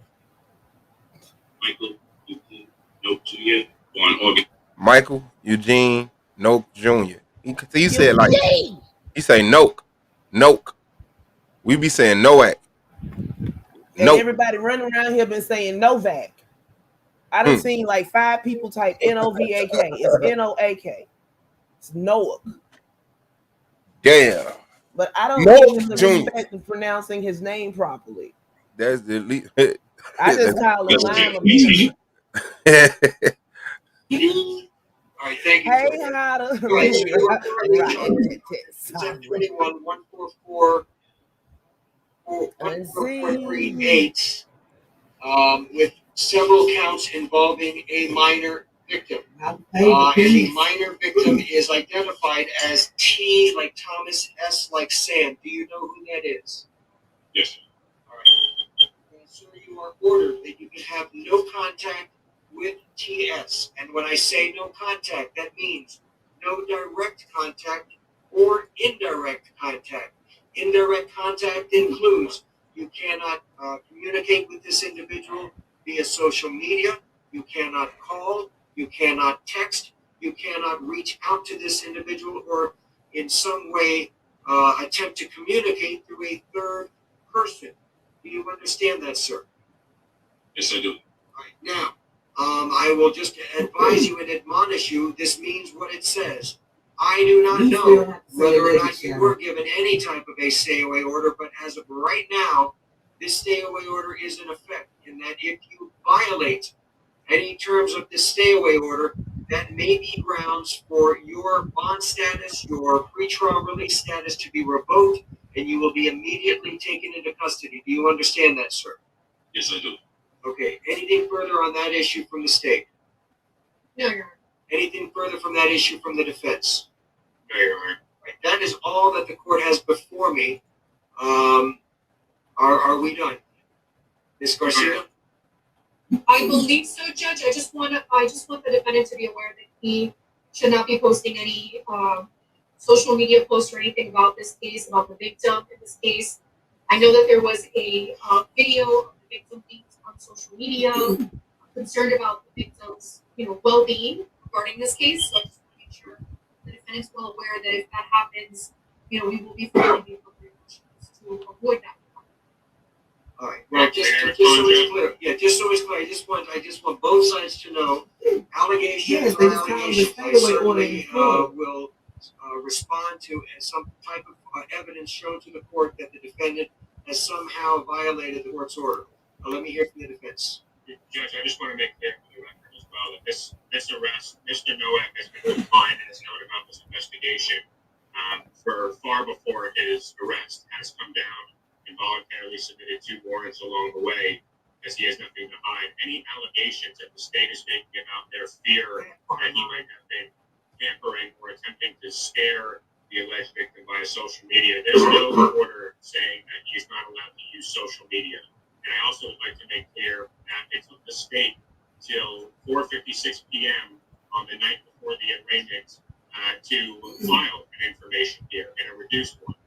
Michael Eugene Nope Jr. born August. Michael Eugene Nope Jr. He said like he say Noke. We be saying Noak. And everybody running around here been saying Novak. I done seen like 5 people type Novak. It's Noak. It's Noak. Yeah. But I don't give him the respect of pronouncing his name properly. That's the least. I just call him Lima. All right, thank you. Hey, Hada. Right, so you're 14438 with several counts involving a minor victim. And the minor victim is identified as T like Thomas, S like Sam. Do you know who that is? Yes. All right. And so you are ordered that you can have no contact with TS. And when I say no contact, that means no direct contact or indirect contact. Indirect contact includes you cannot communicate with this individual via social media, you cannot call, you cannot text, you cannot reach out to this individual or in some way attempt to communicate through a third person. Do you understand that, sir? Yes, I do. All right, now, I will just advise you and admonish you, this means what it says. I do not know whether or not you were given any type of a stay-away order, but as of right now, this stay-away order is in effect, in that if you violate any terms of this stay-away order, that may be grounds for your bond status, your pretrial release status to be revoked, and you will be immediately taken into custody. Do you understand that, sir? Yes, I do. Okay. Anything further on that issue from the state? No, Your Honor. Anything further from that issue from the defense? No, Your Honor. Right. That is all that the court has before me. Are we done? Ms. Garcia? I believe so, Judge. I just want the defendant to be aware that he should not be posting any social media posts or anything about this case, about the victim in this case. I know that there was a video of the victim leaked on social media. I'm concerned about the victim's, well-being regarding this case. So I just want to make sure the defendant's well aware that if that happens, we will be following the appropriate actions to avoid that. All right. Well, just so it's clear. Yeah, just so it's clear. I just want both sides to know allegations. Yes, they just allegations. I certainly will respond to some type of evidence shown to the court that the defendant has somehow violated the court's order. Let me hear from the defense. Judge, I just want to make clear for the record as well that this arrest, Mr. Nowak has been confined and has known about this investigation for far before his arrest, has come down and voluntarily submitted 2 warrants along the way, as he has nothing to hide. Any allegations that the state is making about their fear that he might have been tampering or attempting to scare the alleged victim via social media, there's no order saying that he is not allowed to use social media. And I also would like to make clear that it took the state till 4:56 p.m. on the night before the arraignment to file an information here in a reduced one.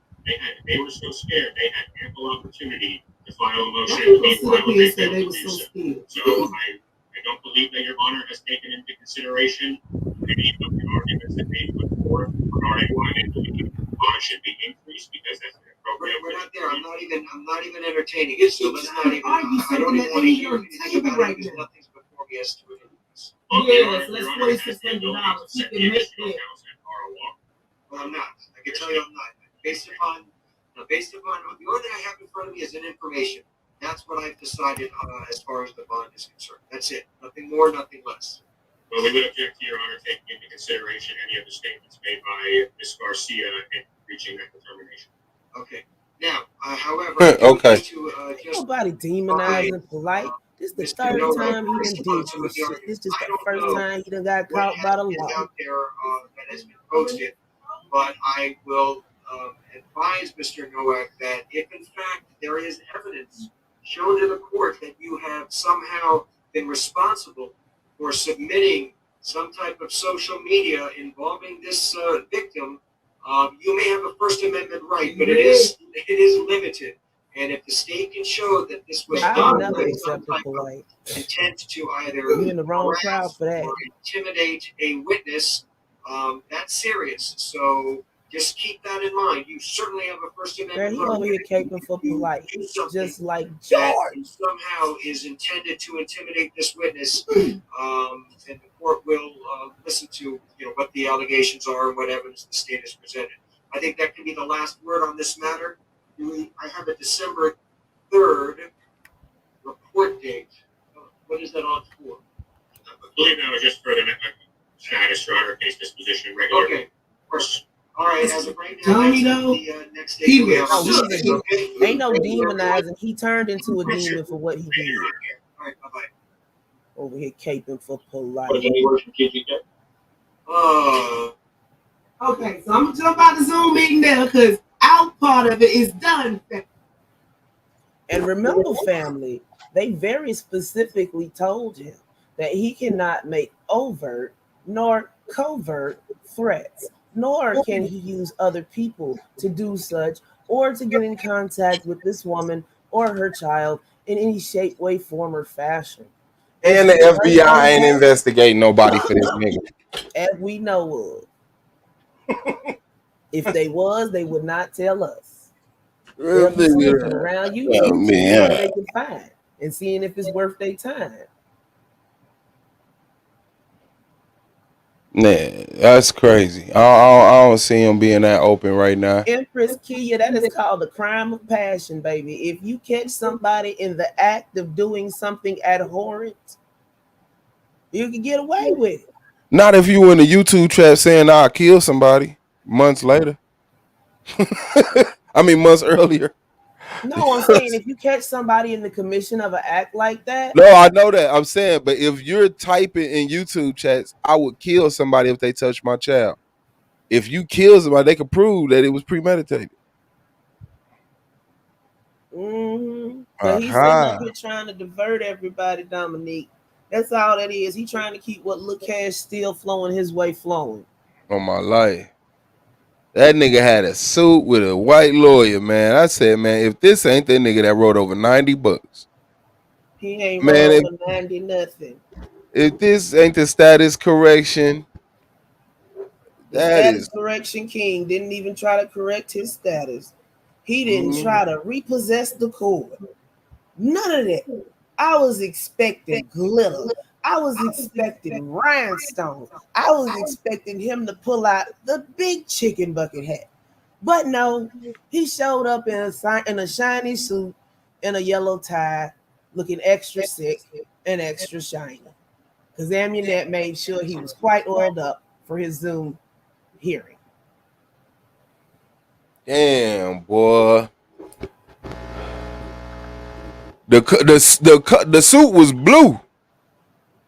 They were so scared they had ample opportunity to file a motion to file and they failed to do so. So I don't believe that Your Honor has taken into consideration any of the arguments that they put forth regarding why they believe bond should be increased, because that's an appropriate. We're not there. I'm not even entertaining it. So let's not even. I don't even want to hear anything about it because nothing's before me as to it. Yes, let's $4,600. Keep it right there. Well, I'm not. I can tell you I'm not. Based upon the order that I have in front of me is an information. That's what I've decided as far as the bond is concerned. That's it. Nothing more, nothing less. Well, we would object to Your Honor taking into consideration any of the statements made by Ms. Garcia in reaching that determination. Okay. Now, however, okay. Nobody demonizing polite. This is the third time he done did some shit. This is the first time he done got caught by the law. Out there that has been posted, but I will advise Mr. Nowak that if in fact there is evidence shown to the court that you have somehow been responsible for submitting some type of social media involving this victim, you may have a First Amendment right, but it is limited. And if the state can show that this was done with some type of intent to either harass or intimidate a witness, that's serious. So just keep that in mind. You certainly have a First Amendment right. He over here caping for polite, just like George. Somehow is intended to intimidate this witness, and the court will listen to what the allegations are and what evidence the state has presented. I think that can be the last word on this matter. I have a December 3rd report date. What is that on for? I believe that was just for the status, Your Honor, case disposition, regular. Okay. All right, as of right now, the next day. Ain't no demonizing. He turned into a demon for what he did. All right, bye-bye. Over here caping for polite. Okay, so I'm gonna jump out the Zoom meeting now because our part of it is done. And remember, family, they very specifically told him that he cannot make overt nor covert threats, nor can he use other people to do such or to get in contact with this woman or her child in any shape, way, form, or fashion. And the FBI ain't investigating nobody for this nigga. As we know of. If they was, they would not tell us. They'll be sniffing around YouTube, seeing what they can find and seeing if it's worth their time. Nah, that's crazy. I don't see him being that open right now. Empress Kia, that is called the crime of passion, baby. If you catch somebody in the act of doing something abhorrent, you can get away with it. Not if you in the YouTube chat saying I'll kill somebody months later. I mean months earlier. No, I'm saying if you catch somebody in the commission of an act like that. No, I know that. I'm saying, but if you're typing in YouTube chats, I would kill somebody if they touch my child. If you kill somebody, they can prove that it was premeditated. Mm-hmm. But he's sitting up Uh-huh. here trying to divert everybody, Dominique. That's all that is. He trying to keep what little cash still flowing his way flowing. On my life. That nigga had a suit with a white lawyer, man. I said, man, if this ain't the nigga that wrote over 90 books, He ain't wrote man, over 90 nothing. if this ain't the status correction, The that status is. correction king didn't even try to correct his status. He didn't Mm-hmm. try to repossess the court. None of that. I was expecting glitter. I was expecting rhinestones. I was expecting him to pull out the big chicken bucket hat. But no, he showed up in a shiny suit and a yellow tie, looking extra sick and extra shiny. Because Amunet made sure he was quite oiled up for his Zoom hearing. Damn, boy. The suit was blue.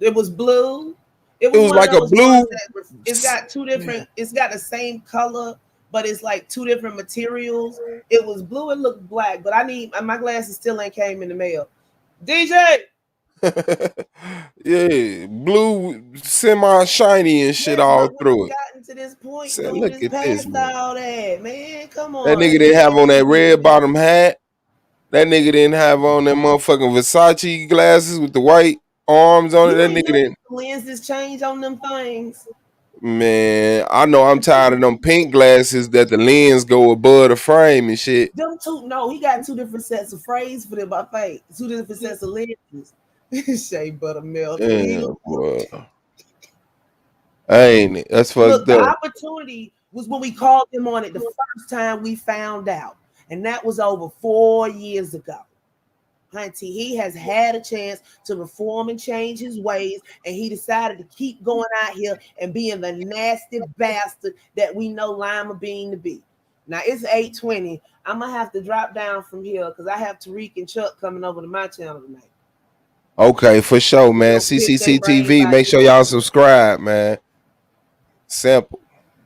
It was blue. It It was was one of like a those blue. ones that it's got two different. It's got the same color, but it's like two different materials. It was blue and looked black, but I need my glasses still ain't came in the mail. DJ. Yeah, blue, semi shiny and shit Yes, all but we through done it. gotten to this point, Said, dude. look It's at this, past man. all that, man. Come That on, nigga you didn't have can't on that keep doing red this. bottom hat. That nigga didn't have on that motherfucking Versace glasses with the white arms on it. You That ain't nigga know didn't. the lenses change on them things. Man, I know I'm tired of them pink glasses that the lens go above the frame and shit. Them two, no, he got two different sets of frames for them. I think two different sets of lenses. Shea Buttermilk. He Damn, look. boy. Ain't it? That's Look, fucked the up. opportunity was when we called him on it the first time we found out, and that was over 4 years ago. Hunty, he has had a chance to reform and change his ways, and he decided to keep going out here and being the nasty bastard that we know Lima Bean to be. Now it's 8:20. I'm gonna have to drop down from here because I have Tariq and Chuck coming over to my channel tonight. Okay, for sure, We man. gonna pick their brains CCCTV, about make sure this. y'all subscribe, man. Simple.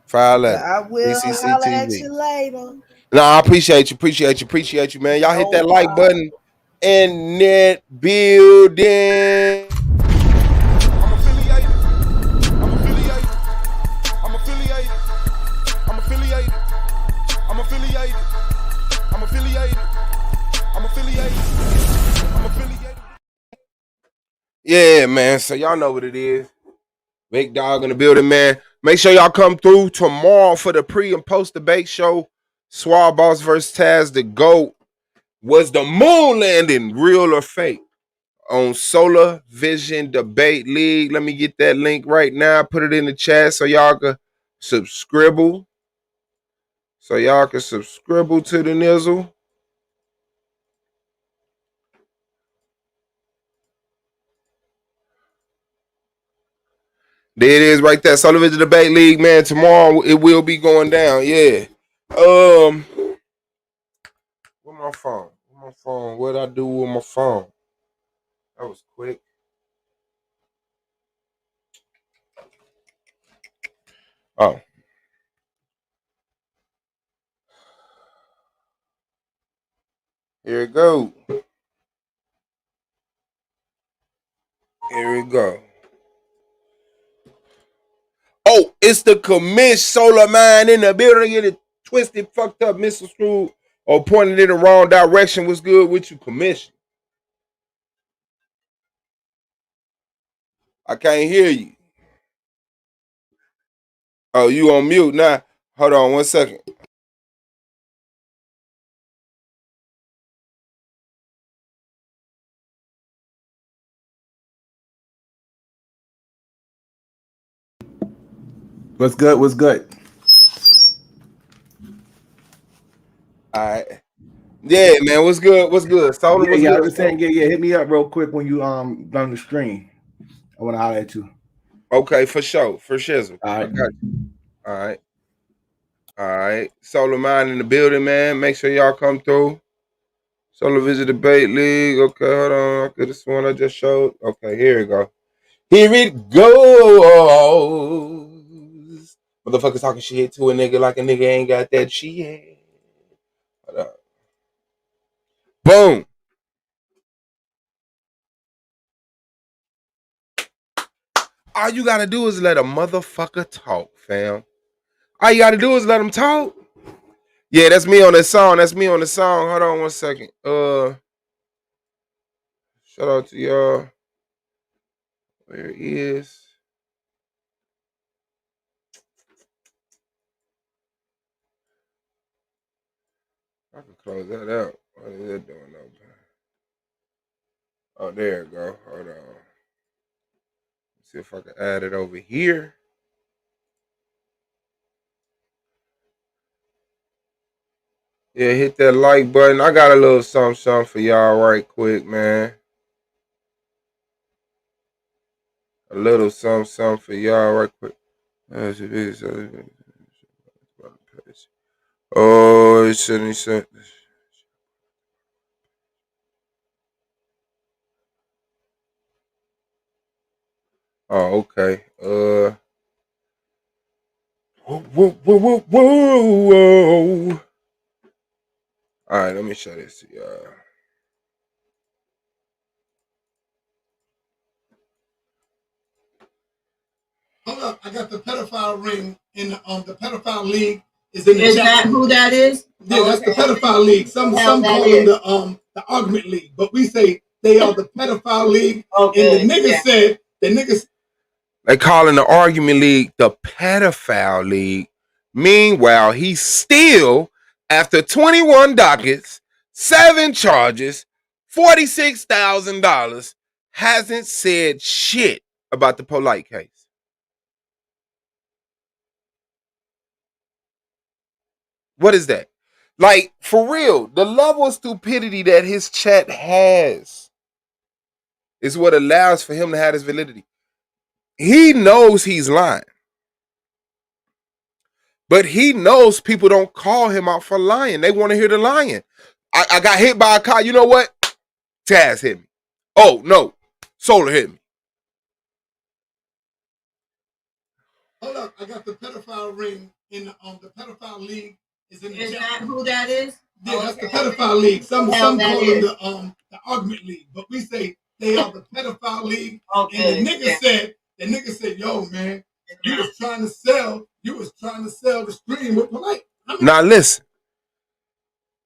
5 But letters. I will holler at CCCTV. you later. No, I appreciate you, man. Y'all hit No that like problem. button in net building. I'm affiliated. I'm affiliated. I'm affiliated. I'm affiliated. I'm affiliated. I'm affiliated. I'm affiliated. I'm affiliated. Yeah, man. So y'all know what it is. Big dog in the building, man. Make sure y'all come through tomorrow for the pre and post debate show. Swab Boss versus Taz the GOAT. Was the moon landing real or fake? On Solar Vision Debate League. Let me get that link right now. Put it in the chat so y'all can subscribe. So y'all can subscribe to the nizzle. There it is right there. Solar Vision Debate League, man. Tomorrow it will be going down. Yeah. Where my phone? What'd I do with my phone? That was quick. Oh. Here it go. Here we go. Oh, it's the commish solar man in the building. Get it twisted, fucked up, misconstrued, or pointed in the wrong direction. What's good with you, commission? I can't hear you. Oh, you on mute now? Hold on 1 second. What's good? What's good? All right. Yeah, man. What's good? What's good? Solar, what's Yeah. I good? was saying, yeah. Hit me up real quick when you done the stream. I want to holler at you. Okay, for sure. For shizzle. All I right. got you. All right. All right. Solar Mind in the building, man. Make sure y'all come through. Solar Vision Debate League. Okay, hold on. Okay, this one I just showed. Okay, here we go. Here it goes. Motherfuckers talking shit to a nigga like a nigga ain't got that shit. Hold up. Boom. All you gotta do is let a motherfucker talk, fam. All you gotta do is let him talk. Yeah, that's me on the song. That's me on the song. Hold on 1 second. Shout out to y'all. Where is? I can close that out. What is it doing up? Oh, there it go. Hold on. See if I can add it over here. Yeah, hit that like button. I got a little something for y'all right quick, man. A little something for y'all right quick. Oh, it shouldn't say. Oh, okay. Whoa. All right, let me show this to y'all. Hold up, I got the pedophile ring in the pedophile league is in the chat. Is that who that is? Yeah, that's the pedophile league. Some call them the argument league, but we say they are the pedophile league. Okay, and the nigga said They calling the argument league the pedophile league. Meanwhile, he's still, after 21 dockets, 7 charges, $46,000, hasn't said shit about the Polite case. What is that? Like, for real, the level of stupidity that his chat has is what allows for him to have his validity. He knows he's lying. But he knows people don't call him out for lying. They want to hear the lying. I got hit by a car. You know what? Taz hit me. Oh, no. Solar hit me. hold up, I got the pedophile ring in the pedophile league is in the Is chat. that who that is? Yeah, that's the pedophile league. Some call them the argument league, but we say they are the pedophile league. Okay. And the nigga said, yo, man, you was trying to sell the stream with Polite. Now listen.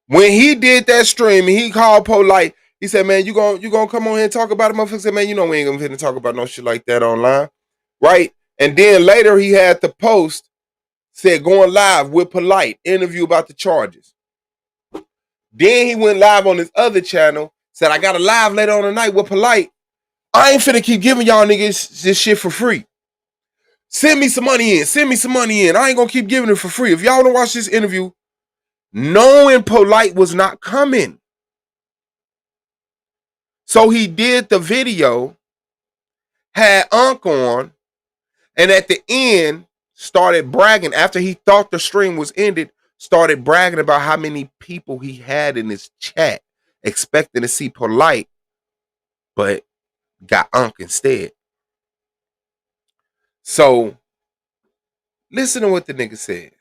When he did that stream and he called Polite, he said, man, you gonna come on here and talk about it? Motherfucker said, man, you know we ain't gonna talk about no shit like that online. Right? And then later he had the post, said going live with Polite, interview about the charges. Then he went live on his other channel, said, I got a live later on tonight with Polite. I ain't finna keep giving y'all niggas this shit for free. Send me some money in. I ain't gonna keep giving it for free. If y'all wanna watch this interview, knowing Polite was not coming. So he did the video, had Unc on, and at the end started bragging after he thought the stream was ended, started bragging about how many people he had in his chat, expecting to see Polite, but got Unc instead. So listen to what the nigga says.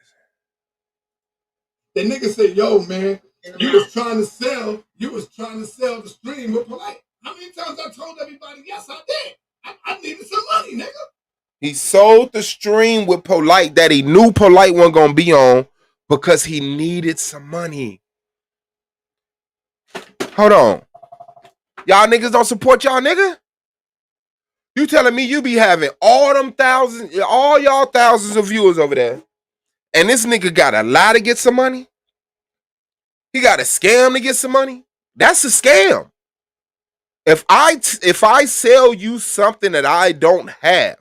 The nigga said, yo, man, you was trying to sell the stream with Polite. How many times I told everybody, yes, I did. I needed some money, nigga. He sold the stream with Polite that he knew Polite wasn't gonna be on because he needed some money. Hold on. Y'all niggas don't support y'all nigga? You telling me you be having all y'all thousands of viewers over there, and this nigga got a lie to get some money? He got a scam to get some money? That's a scam. If I sell you something that I don't have,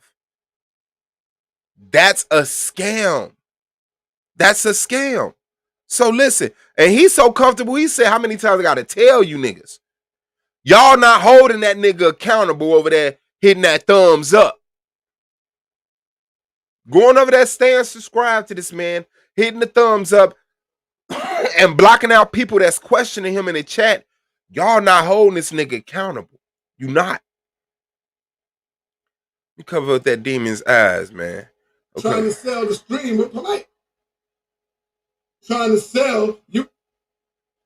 that's a scam. That's a scam. So listen, and he's so comfortable, he said, how many times I gotta tell you niggas? Y'all not holding that nigga accountable over there, hitting that thumbs up. Going over there, staying subscribed to this man, hitting the thumbs up, and blocking out people that's questioning him in the chat. Y'all not holding this nigga accountable. You not. You cover up that demon's eyes, man. Okay. Trying to sell the stream with Polite. Trying to sell you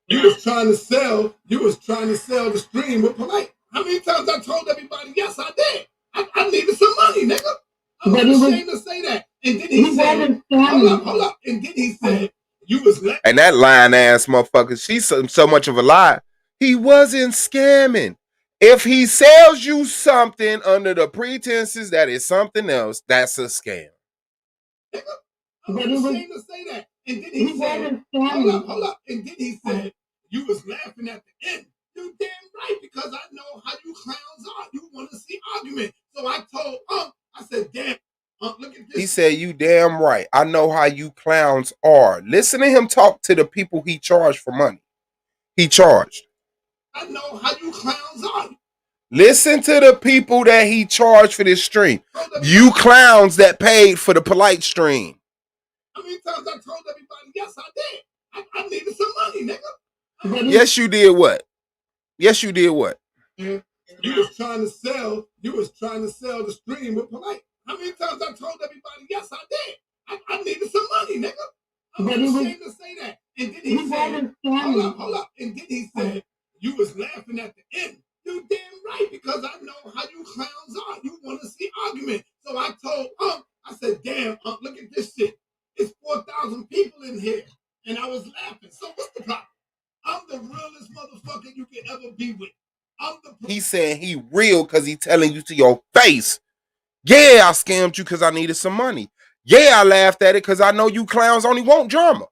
was trying to sell the stream with Polite. How many times I told everybody, yes, I did. I needed some money, nigga. I'm not ashamed to say that. And then he said, hold up. And then he said, you was let. And that lying ass motherfucker, she's so much of a lie. He wasn't scamming. If he sells you something under the pretenses that is something else, that's a scam. I'm not ashamed to say that. And then he said, hold up. And then he said, you was laughing at the end. You damn right, because I know how you clowns are. You want to see argument. So I told I said, damn, look at this. He said, you damn right. I know how you clowns are. Listen to him talk to the people he charged for money. He charged. I know how you clowns are. Listen to the people that he charged for this stream. You clowns that paid for the polite stream. How many times I told everybody, yes, I did. I needed some money, nigga. Yes, you did what? Yes, you did what? You was trying to sell the stream with polite. How many times I told everybody, yes, I did. I needed some money, nigga. I'm not ashamed to say that. And then he said, hold up. And then he said, you was laughing at the end. You damn right, because I know how you clowns are. You want to see argument. So I told I said, damn, look at this shit. It's 4,000 people in here. And I was laughing. So what's the problem? I'm the realest motherfucker you can ever be with. He saying he real because he telling you to your face. Yeah, I scammed you because I needed some money. Yeah, I laughed at it because I know you clowns only want drama.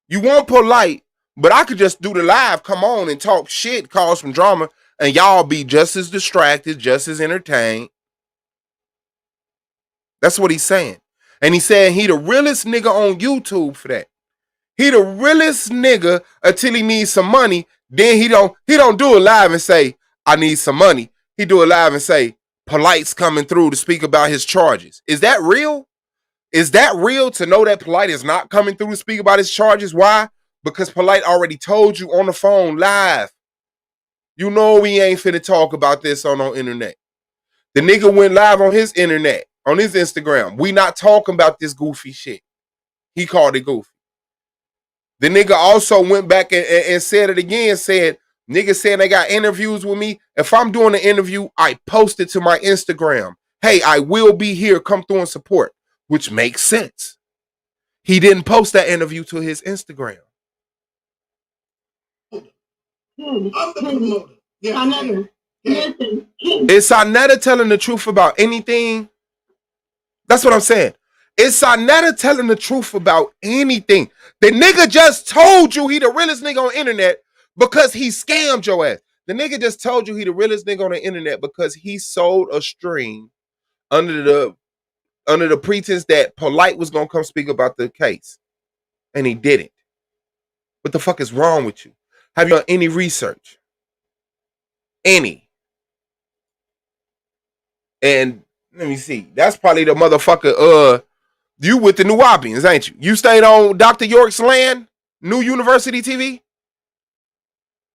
You want polite, but I could just do the live, come on and talk shit, cause some drama, and y'all be just as distracted, just as entertained. That's what he's saying. And he's saying he the realest nigga on YouTube for that. He the realest nigga until he needs some money. Then he don't do it live and say, I need some money. He do it live and say, Polite's coming through to speak about his charges. Is that real? Is that real to know that Polite is not coming through to speak about his charges? Why? Because Polite already told you on the phone live. You know we ain't finna talk about this on our internet. The nigga went live on his internet, on his Instagram. We not talking about this goofy shit. He called it goofy. The nigga also went back and said it again, said, niggas saying they got interviews with me. If I'm doing an interview, I post it to my Instagram. Hey, I will be here. Come through and support, which makes sense. He didn't post that interview to his Instagram. I'm the promoter. Yeah. Is Sonetta telling the truth about anything? That's what I'm saying. Is Sonetta telling the truth about anything? The nigga just told you he the realest nigga on the internet because he scammed your ass. The nigga just told you he the realest nigga on the internet because he sold a stream under the pretense that Polite was gonna come speak about the case. And he didn't. What the fuck is wrong with you? Have you done any research? Any? And let me see. That's probably the motherfucker. You with the New Wapians, ain't you? You stayed on Dr. York's land, New University TV?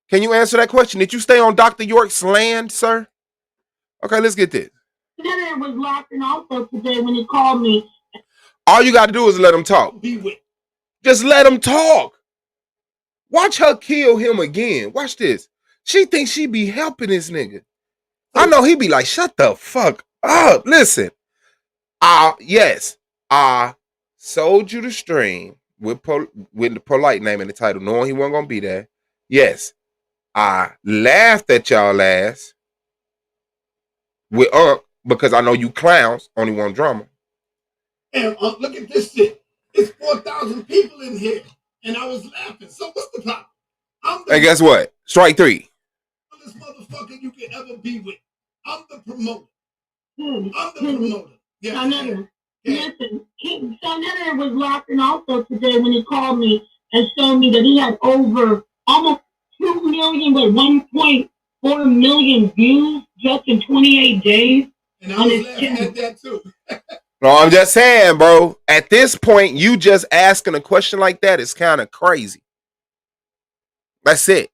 Can you answer that question? Did you stay on Dr. York's land, sir? Okay, let's get this. Senator was laughing also today when he called me. All you got to do is let him talk. Just let him talk. Watch her kill him again. Watch this. She thinks she be helping this nigga. I know he be like, shut the fuck up. Listen. Yes, I sold you the stream with the Polite name in the title, knowing he wasn't gonna be there. Yes, I laughed at y'all ass with because I know you clowns only want drama. And look at this shit. It's 4,000 people in here, and I was laughing. So what's the problem? And guess what? Strike 3. This motherfucker you can ever be with. I'm the promoter. I'm the promoter. Yeah. Senator, listen, Senator was laughing also today when he called me and showed me that he had over almost 2 million, but 1.4 million views just in 28 days. And I was laughing at that too. No, I'm just saying, bro. At this point, you just asking a question like that is kind of crazy. That's it.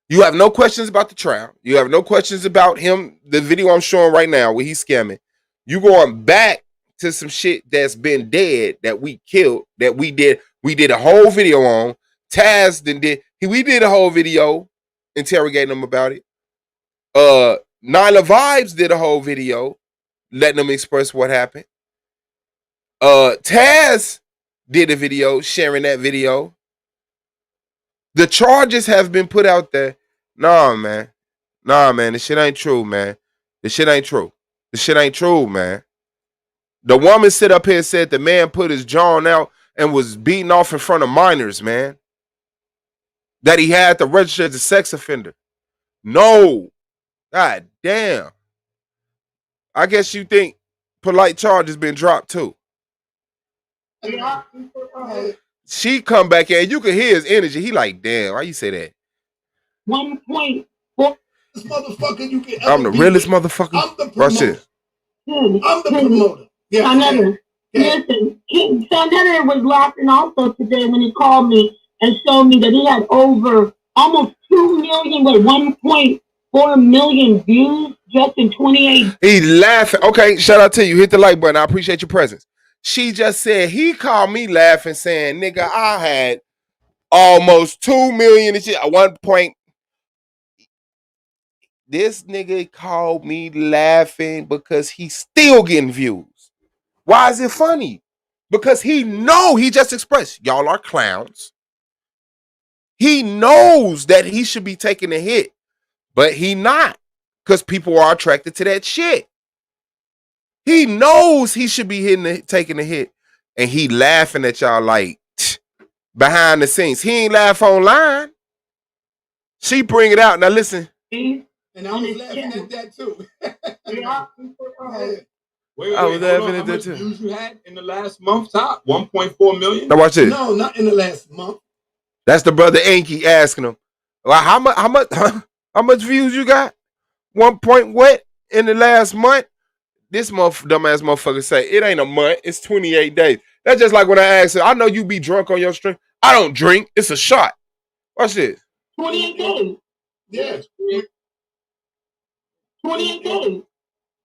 You have no questions about the trial. You have no questions about him, the video I'm showing right now where he's scamming. You going back to some shit that's been dead that we killed, that we did a whole video on. Taz we did a whole video interrogating him about it. Nyla Vibes did a whole video letting them express what happened. Taz did a video sharing that video. The charges have been put out there. Nah, man. This shit ain't true, man. This shit ain't true. This shit ain't true, man. The woman sit up here and said the man put his jaw out and was beaten off in front of minors, man. That he had to register as a sex offender. No. God damn. I guess you think polite charges been dropped too. She come back in and you can hear his energy. He like, damn, why you say that? 1.4. This motherfucker you can I'm the realest motherfucker. I'm the Watch this. I'm the promoter. Yeah. Senator, listen, Senator was laughing also today when he called me and showed me that he had over almost 2 million, 1.4 million views just in 28. He laughing. Okay, shout out to you. Hit the like button. I appreciate your presence. She just said he called me laughing, saying, "Nigga, I had almost 2 million and shit at one point." This nigga called me laughing because he's still getting views. Why is it funny? Because he just expressed, y'all are clowns. He knows that he should be taking a hit, but he not, because people are attracted to that shit. He knows he should be taking a hit, and he laughing at y'all like behind the scenes. He ain't laugh online. She bring it out. Now listen. And I was laughing at that too. Yeah. Wait, I was laughing at that too. How much views you had in the last month? Top 1.4 million. Now watch this. No, not in the last month. That's the brother Enki asking him. Well, how much views you got? 1 point what in the last month? This dumbass motherfucker say it ain't a month. It's 28 days. That's just like when I asked her. I know you be drunk on your stream. I don't drink. It's a shot. Watch this. 28 days. Yes. 28 days.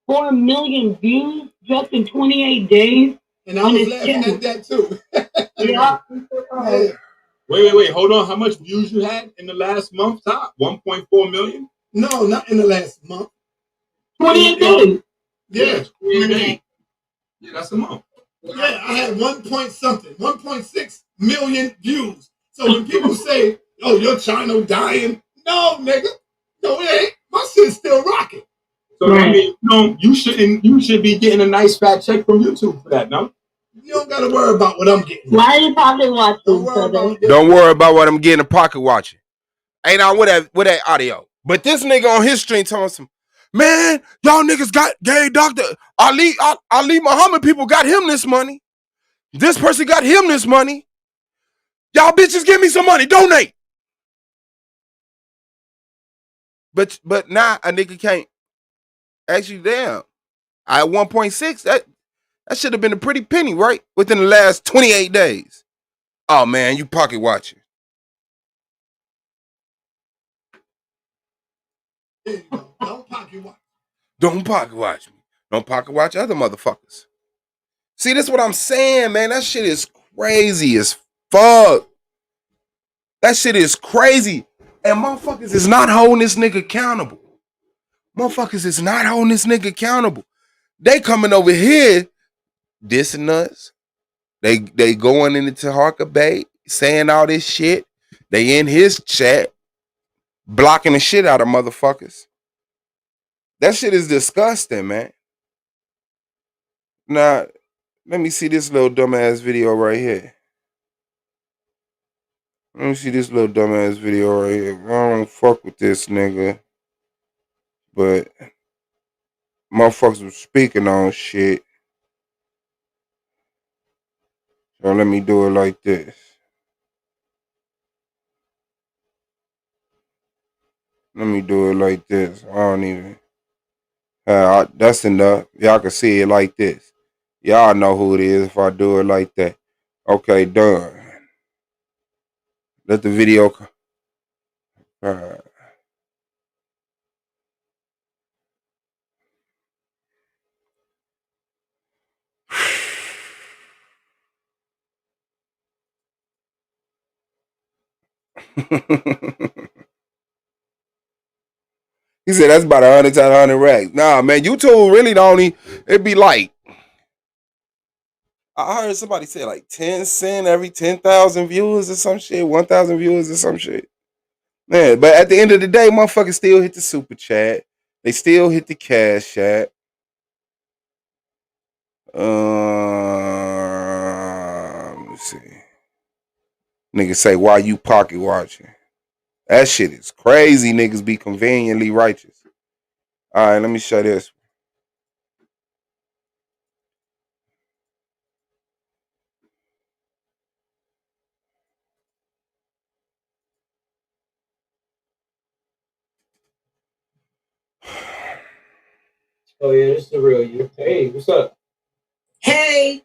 4 million views just in 28 days. And I was laughing at that too. Yeah. Wait. Hold on. How much views you had in the last month? Top 1.4 million? No, not in the last month. 28 days. Yes. 28 days. Yeah, that's a month. Yeah, I had 1.6 million views. So when people say, "Oh, your channel dying," no, nigga, no, it ain't. My shit's still rocking. So that means you should be getting a nice fat check from YouTube for that, no? You don't gotta worry about what I'm getting. Why are you pocket watching? Don't worry about what I'm getting a pocket watching. Ain't on with that audio. But this nigga on his stream telling some, man, y'all niggas got gay doctor. Ali Muhammad people got him this money. This person got him this money. Y'all bitches give me some money. Donate. But now a nigga can't. Actually, damn. I 1.6, that should have been a pretty penny, right? Within the last 28 days. Oh man, you pocket watching. Don't pocket watch. Don't pocket watch me. Don't pocket watch other motherfuckers. See, this is what I'm saying, man. That shit is crazy as fuck. That shit is crazy. And motherfuckers is not holding this nigga accountable. Motherfuckers is not holding this nigga accountable. They coming over here dissing us. They going into Harker Bay saying all this shit. They in his chat blocking the shit out of motherfuckers. That shit is disgusting, man. Now, let me see this little dumbass video right here. Let me see this little dumbass video right here. I don't fuck with this nigga. But motherfuckers was speaking on shit. So let me do it like this. Let me do it like this. I don't even. That's enough. Y'all can see it like this. Y'all know who it is if I do it like that. Okay, done. Let the video. He said that's about 100 to 100 racks. Nah, man, YouTube really don't. It'd be like I heard somebody say like 10 cents every 10,000 viewers or some shit, 1,000 viewers or some shit. Man, but at the end of the day, motherfuckers still hit the super chat. They still hit the cash chat. Let me see. Niggas say, why you pocket watching? That shit is crazy. Niggas be conveniently righteous. All right, let me show this. Oh yeah, this is the real you. Hey, what's up? Hey,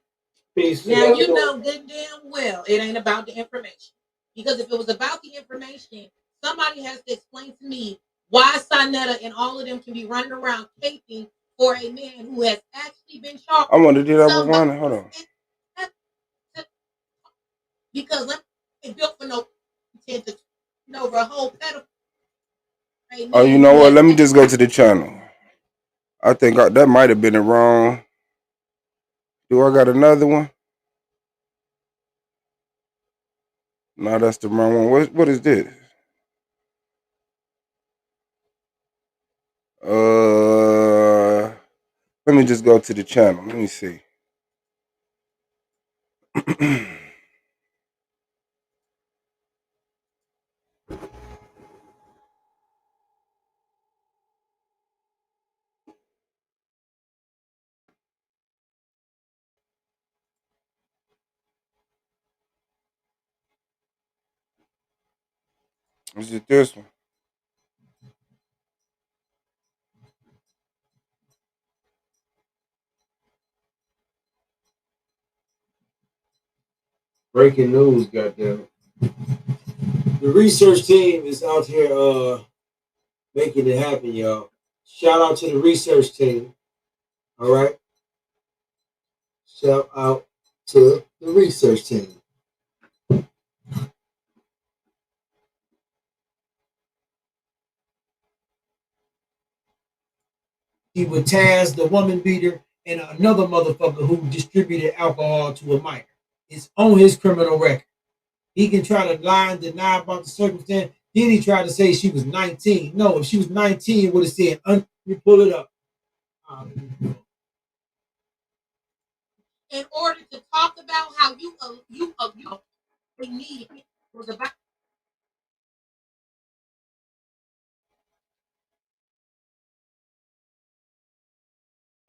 Peace. now you know good and damn well it ain't about the information. Because if it was about the information, somebody has to explain to me why Sonetta and all of them can be running around caping for a man who has actually been charged. I want to do that with Ronnie. Hold on. Because let me built for no intent to over a whole pedophile. Oh, you know what? Let me just go to the channel. I think that might have been the wrong. Do I got another one? No, that's the wrong one. What is this? Let me just go to the channel. Let me see. Is it this one? Breaking news, goddamn. The research team is out here making it happen, y'all. Shout out to the research team. All right. Shout out to the research team. He would Taz, the woman beater, and another motherfucker who distributed alcohol to a minor. It's on his criminal record. He can try to lie and deny about the circumstance. Then he tried to say she was 19. No, if she was 19, it would have said, let me pull it up. In order to talk about how you need it was about.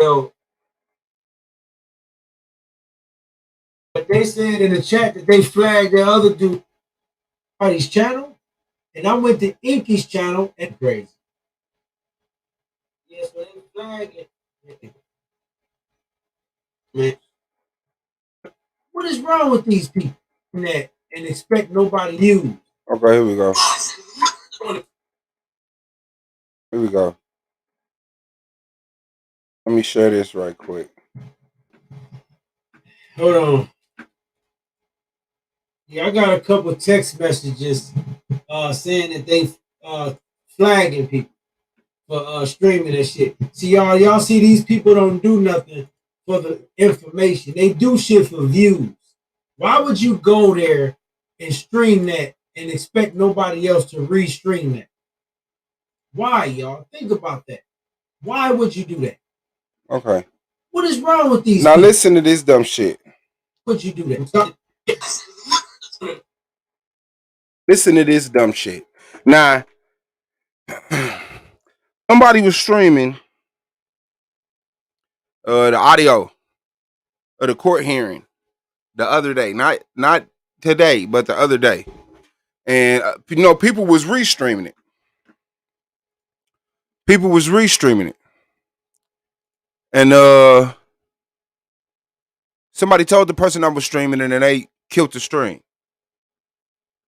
So, but they said in the chat that they flagged the other dude on his channel, and I went to Inky's channel and crazy. Yes, so they flagged it. Man, what is wrong with these people and expect nobody new? Okay, here we go. Here we go. Let me share this right quick. Hold on. Yeah, I got a couple text messages saying that they flagging people for streaming that shit. See, y'all see these people don't do nothing for the information. They do shit for views. Why would you go there and stream that and expect nobody else to re-stream that? Why, y'all? Think about that. Why would you do that? Okay. What is wrong with these Now people? listen to this dumb shit. Would you do that? Listen to this dumb shit. Now, somebody was streaming the audio of the court hearing the other day, not today, but the other day, and people was restreaming it. People was restreaming it, and somebody told the person I was streaming, and then they killed the stream.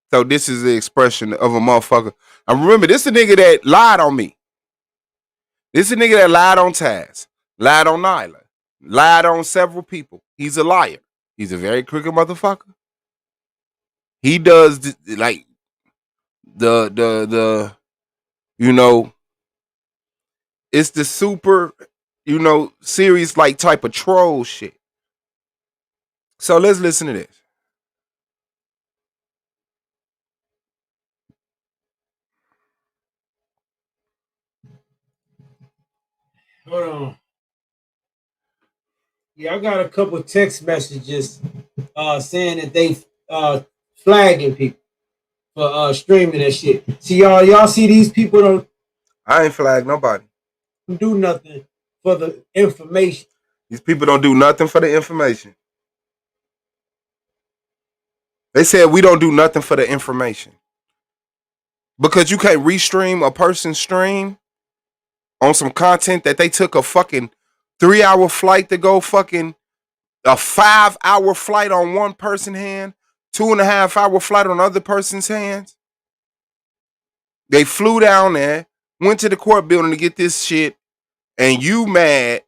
So this is the expression of a motherfucker. I remember this is a nigga that lied on me. This is a nigga that lied on Taz, lied on Nyla, lied on several people. He's a liar. He's a very crooked motherfucker. He does like the you know It's the super, series like type of troll shit. So let's listen to this. Hold on. Yeah, I got a couple text messages saying that they flagging people for streaming that shit. See, y'all see these people don't. I ain't flagged nobody. Do nothing for the information. These people don't do nothing for the information. They said we don't do nothing for the information. Because you can't restream a person's stream on some content that they took a fucking 3-hour flight to go fucking a 5-hour flight on one person's hand, 2.5-hour flight on other person's hands. They flew down there, went to the court building to get this shit, and you mad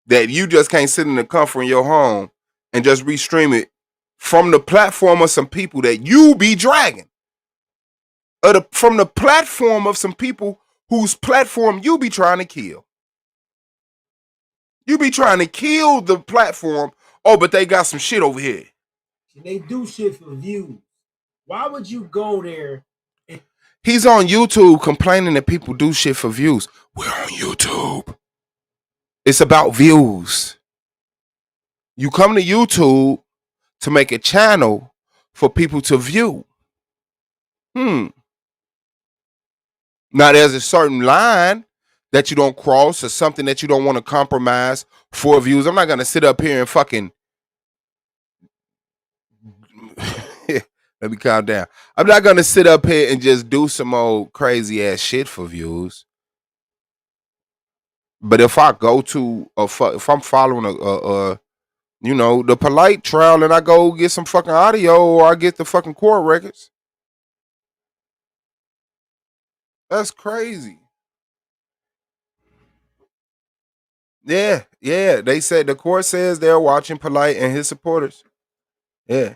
that you just can't sit in the comfort of your home and just restream it from the platform of some people that you be dragging. From the platform of some people whose platform you be trying to kill. You be trying to kill the platform. Oh, but they got some shit over here. They do shit for views. Why would you go there? He's on YouTube complaining that people do shit for views. We're on YouTube. It's about views. You come to YouTube to make a channel for people to view. Now, there's a certain line that you don't cross or something that you don't want to compromise for views. I'm not going to sit up here and fucking... Let me calm down. I'm not going to sit up here and just do some old crazy ass shit for views. But if I go to, if I'm following the polite trial and I go get some fucking audio or I get the fucking court records, that's crazy. Yeah. They said the court says they're watching Polite and his supporters. Yeah.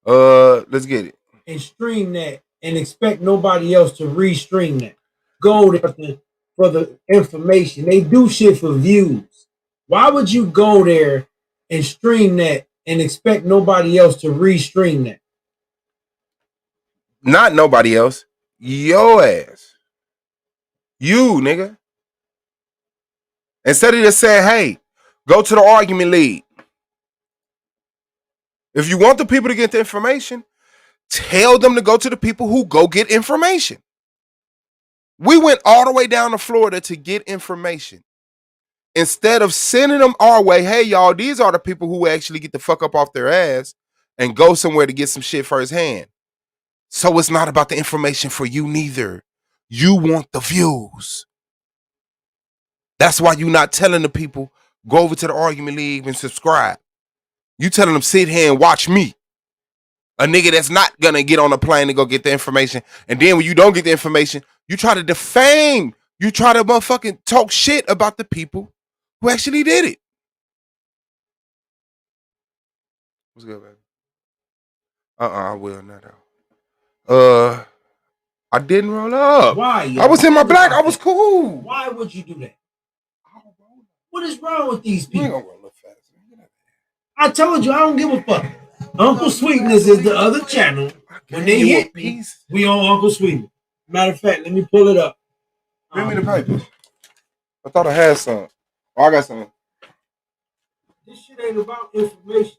Let's get it. And stream that and expect nobody else to restream that. Go there for the information. They do shit for views. Why would you go there and stream that and expect nobody else to restream that? Not nobody else. Your ass. You, nigga. Instead of just saying, hey, go to the argument league. If you want the people to get the information, tell them to go to the people who go get information. We went all the way down to Florida to get information. Instead of sending them our way, hey, y'all, these are the people who actually get the fuck up off their ass and go somewhere to get some shit firsthand. So it's not about the information for you neither. You want the views. That's why you're not telling the people, go over to the argument league and subscribe. You telling them, sit here and watch me. A nigga that's not gonna get on a plane to go get the information. And then when you don't get the information, you try to defame. You try to motherfucking talk shit about the people who actually did it. What's good, baby? I will not. I didn't roll up. Why? I was in my black. I was cool. Why would you do that? What is wrong with these people? I told you I don't give a fuck. Uncle Sweetness is the other channel. When they hit me, we on Uncle Sweetness. Matter of fact, let me pull it up. Bring me the papers. I thought I had some. Oh, I got some. This shit ain't about information.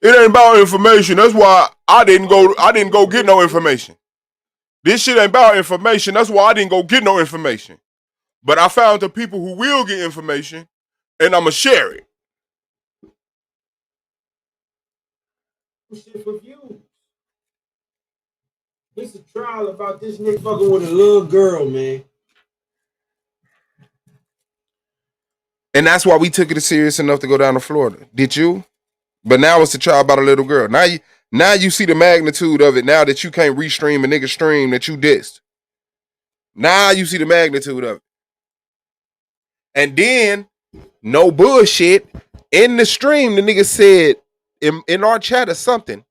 It ain't about information. That's why I didn't go get no information. This shit ain't about information. That's why I didn't go get no information. But I found the people who will get information, and I'ma share it. Shit for views. This a trial about this nigga fucking with a little girl, man. And that's why we took it serious enough to go down to Florida. Did you? But now it's a trial about a little girl. Now you see the magnitude of it. Now that you can't restream a nigga stream that you dissed. Now you see the magnitude of it. And then, no bullshit, in the stream, the nigga said, in our chat or something,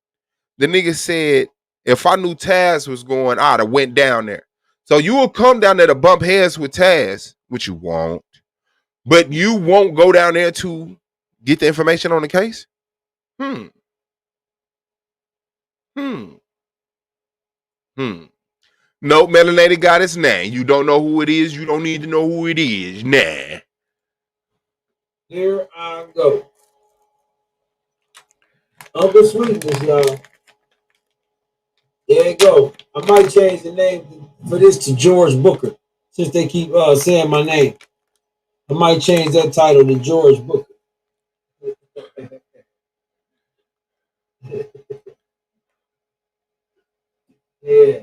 the nigga said, if I knew Taz was going, I'd have went down there. So you will come down there to bump heads with Taz which you won't, but you won't go down there to get the information on the case? No, melanated goddess, nah. You don't know who it is. You don't need to know who it is. Nah. Here I go. Uncle Sweetness, y'all. There you go. I might change the name for this to George Booker, since they keep saying my name. I might change that title to George Booker. Yeah.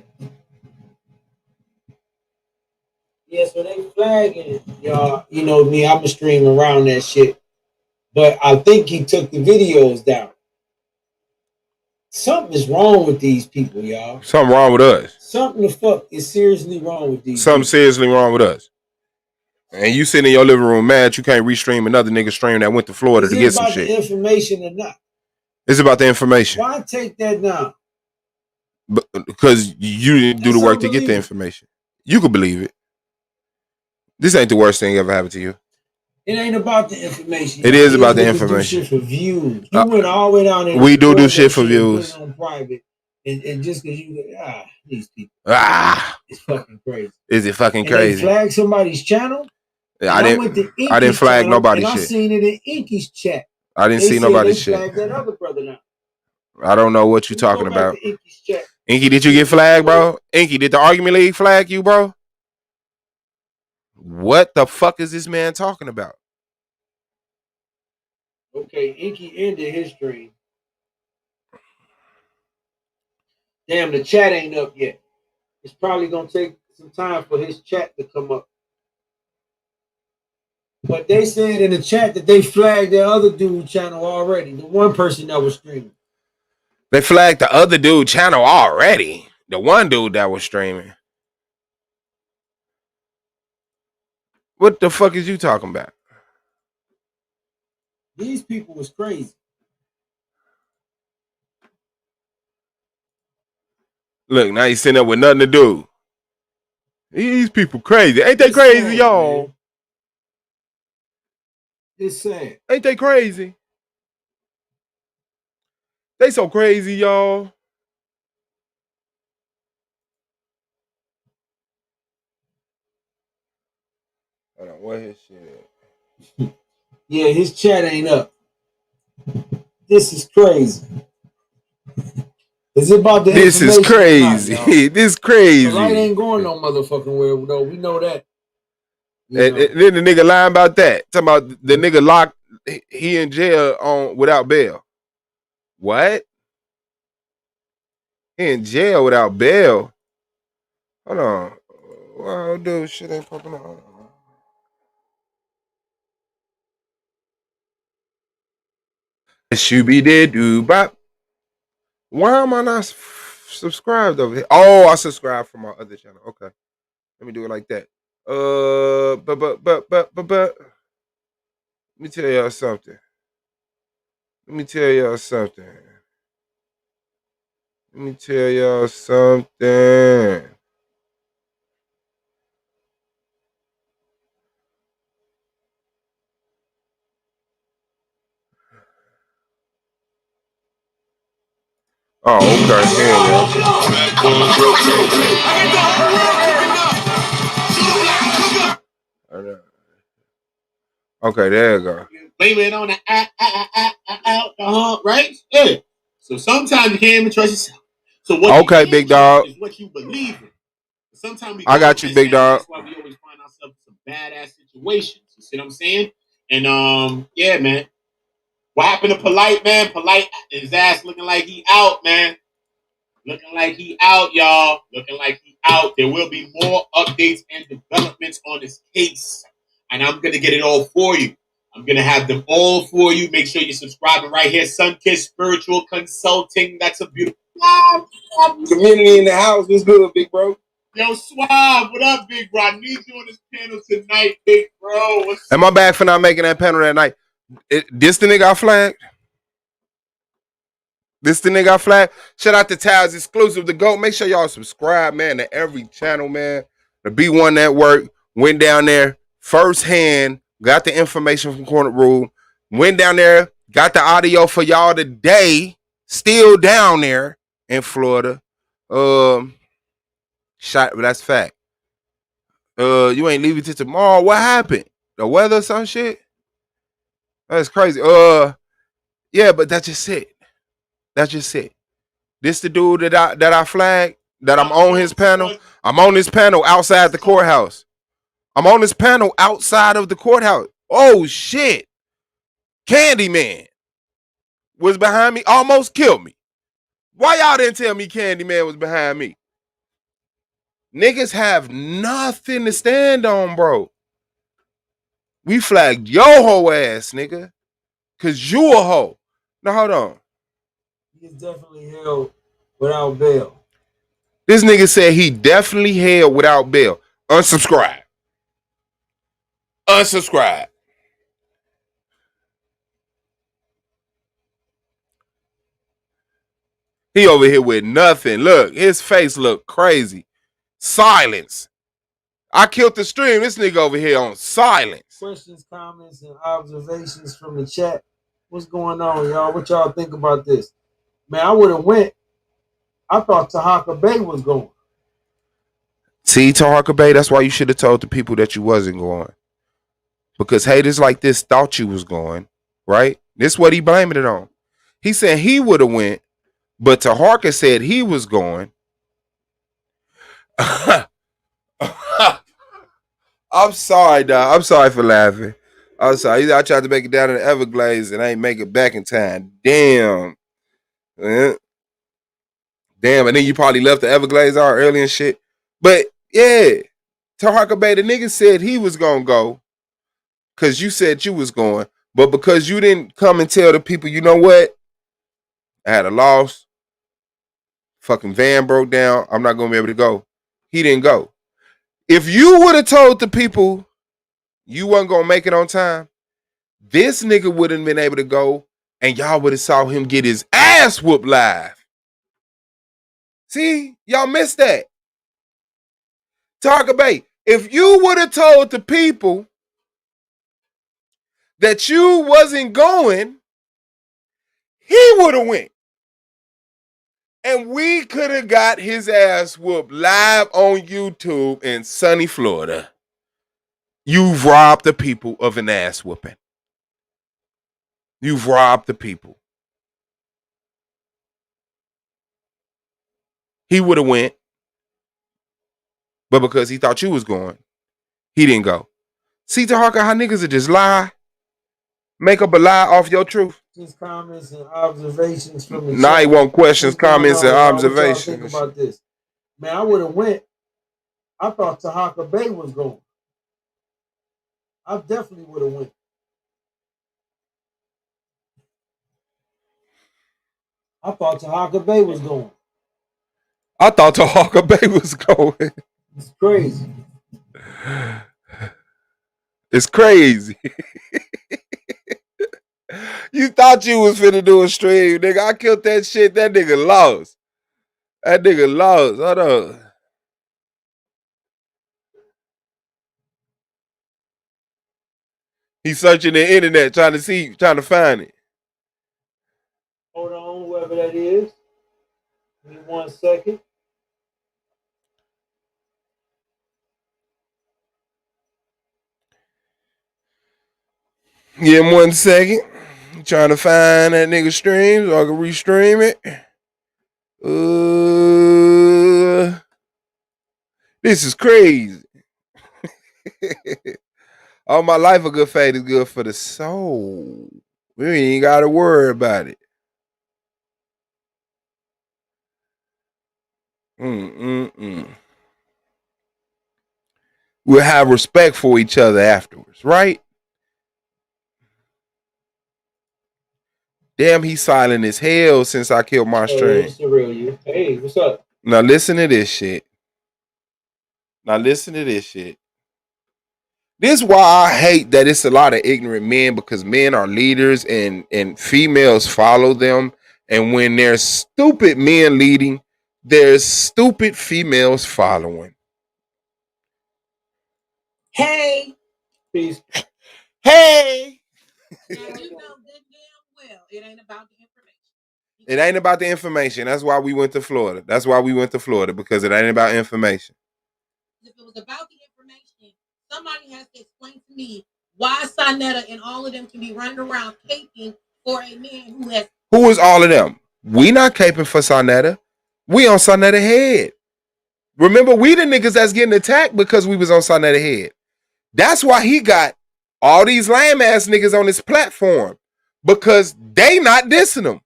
Yeah, so they flagging, y'all. You know me, I'm a stream around that shit. But I think he took the videos down. Something is wrong with these people, y'all. Something wrong with us. Something the fuck is seriously wrong with these Something people. seriously wrong with us. And you sitting in your living room mad you can't restream another nigga stream that went to Florida Is to it get some about shit. the information or not? It's about the information. Why take that down? Because you didn't do the work to get the information. You could believe it. This ain't the worst thing ever happened to you. It ain't about the information. It is about the niggas information. Do shit for views. You went all the way down there. We do shit for views. On private, and just because you these people. It's fucking crazy. Is it fucking and crazy? They flag somebody's channel. Yeah, I didn't flag nobody's shit. I seen it in Inky's chat. I didn't see nobody's shit. Flagged that other brother now. I don't know what you're talking about. Inky, did you get flagged, bro? Inky, did the argument league flag you, bro? What the fuck is this man talking about? Okay, Inky ended his stream. Damn, the chat ain't up yet. It's probably gonna take some time for his chat to come up. But they said in the chat that they flagged the other dude channel already. The one person that was streaming. They flagged the other dude channel already. The one dude that was streaming. What the fuck is you talking about? These people was crazy. Look, now he's sitting there with nothing to do. These people crazy. Ain't they crazy, y'all? Man. It's sad. Ain't they crazy? They so crazy, y'all. Hold on, where his shit at? Yeah, his chat ain't up. This is crazy. Is it about the This is crazy. Not, this crazy. The light ain't going no motherfucking where though. We know that. And then the nigga lying about that. Talking about the nigga locked, he in jail on without bail. What? He in jail without bail. Hold on. Wow, dude, shit ain't popping out. Shooby-doo bop. Why am I not subscribed over here? Oh, I subscribed from my other channel. Okay. Let me do it like that. But. Let me tell y'all something. Let me tell y'all something. Oh, okay. Here you go. Okay, there you go. Blame it on the alcohol, right? Yeah. So sometimes you can't even trust yourself. So what okay, big dog is what you believe in. Sometimes I got you, big dog. That's why we always find ourselves in some badass situations. You see what I'm saying? And yeah, man. What happened to Polite, man? Polite, his ass looking like he out, man. Looking like he out, y'all. Looking like he out. There will be more updates and developments on this case. And I'm going to get it all for you. I'm going to have them all for you. Make sure you're subscribing right here. Sunkiss Spiritual Consulting. That's a beautiful community in the house. What's good, big bro? Yo, Suave, what up, big bro? I need you on this panel tonight, big bro. Am I bad for not making that panel that night? This the nigga I flagged? This the nigga I flagged? Shout out to Taz exclusive to go. Make sure y'all subscribe, man, to every channel, man. The B1 Network went down there, firsthand, got the information from Corner Room, went down there, got the audio for y'all today, still down there in Florida. Shot, but that's fact. You ain't leaving till tomorrow. What happened? The weather or some shit? That's crazy. Yeah, but that's just it. That's just it. This the dude that I flagged, that I'm on his panel. I'm on this panel outside the courthouse. I'm on this panel outside of the courthouse. Oh shit. Candyman was behind me, almost killed me. Why y'all didn't tell me Candyman was behind me? Niggas have nothing to stand on, bro. We flagged your whole ass, nigga. Cause you a hoe. Now hold on. He's definitely held without bail. This nigga said he definitely held without bail. Unsubscribe. Unsubscribe. He over here with nothing. Look, his face look crazy. Silence. I killed the stream. This nigga over here on silence. Questions, comments, and observations from the chat. What's going on, y'all? What y'all think about this? Man, I would have went. I thought Tahaka Bay was going. See, Tahaka Bay, that's why you should have told the people that you wasn't going. Because haters like this thought you was going, right? This is what he blaming it on. He said he would have went, but Tahaka said he was going. I'm sorry, dog. I'm sorry for laughing. I'm sorry. I tried to make it down in the Everglades and I ain't make it back in time. Damn. Damn. And then you probably left the Everglades out early and shit. But yeah, Tahaka Bay, the nigga said he was gonna go because you said you was going. But because you didn't come and tell the people, you know what? I had a loss. Fucking van broke down. I'm not gonna be able to go. He didn't go. If you would have told the people you wasn't gonna make it on time, this nigga wouldn't been able to go, and y'all would have saw him get his ass whooped live. See, y'all missed that. Tahaka Bay, if you would have told the people that you wasn't going, he would have went. And we could have got his ass whooped live on YouTube in sunny Florida. You've robbed the people of an ass whooping. You've robbed the people. He would have went, but because he thought you was going, he didn't go. See, Tahaka, how niggas would just lie, make up a lie off your truth. Comments and observations from the Now chat. he want questions, comments, and What y'all observations. think about this? Man, I would have went. I thought Tahaka Bay was going. I definitely would have went. I thought Tahaka Bay was going. I thought Tahaka Bay was going. It's crazy. It's crazy. You thought you was finna do a stream, nigga. I killed that shit. That nigga lost. That nigga lost. Hold on. He's searching the internet trying to find it. Hold on, whoever that is. Give me 1 second. Give him 1 second. I'm trying to find that nigga stream so I can restream it. This is crazy. All my life, a good fate is good for the soul. We ain't got to worry about it. We'll have respect for each other afterwards, right? Damn, he's silent as hell since I killed my stream. It's the real you. Hey, what's up? Now listen to this shit. This is why I hate that it's a lot of ignorant men, because men are leaders and females follow them. And when there's stupid men leading, there's stupid females following. Hey, Peace. Hey. Now you know good damn well it ain't about the information. It ain't about the information. That's why we went to Florida. That's why we went to Florida, because it ain't about information. If it was about the information, somebody has to explain to me why Sonetta and all of them can be running around caping for a man who has. Who is all of them? We not caping for Sonetta. We on Sonetta head. Remember, we the niggas that's getting attacked because we was on Sonetta head. That's why he got all these lame ass niggas on his platform, because they not dissing him.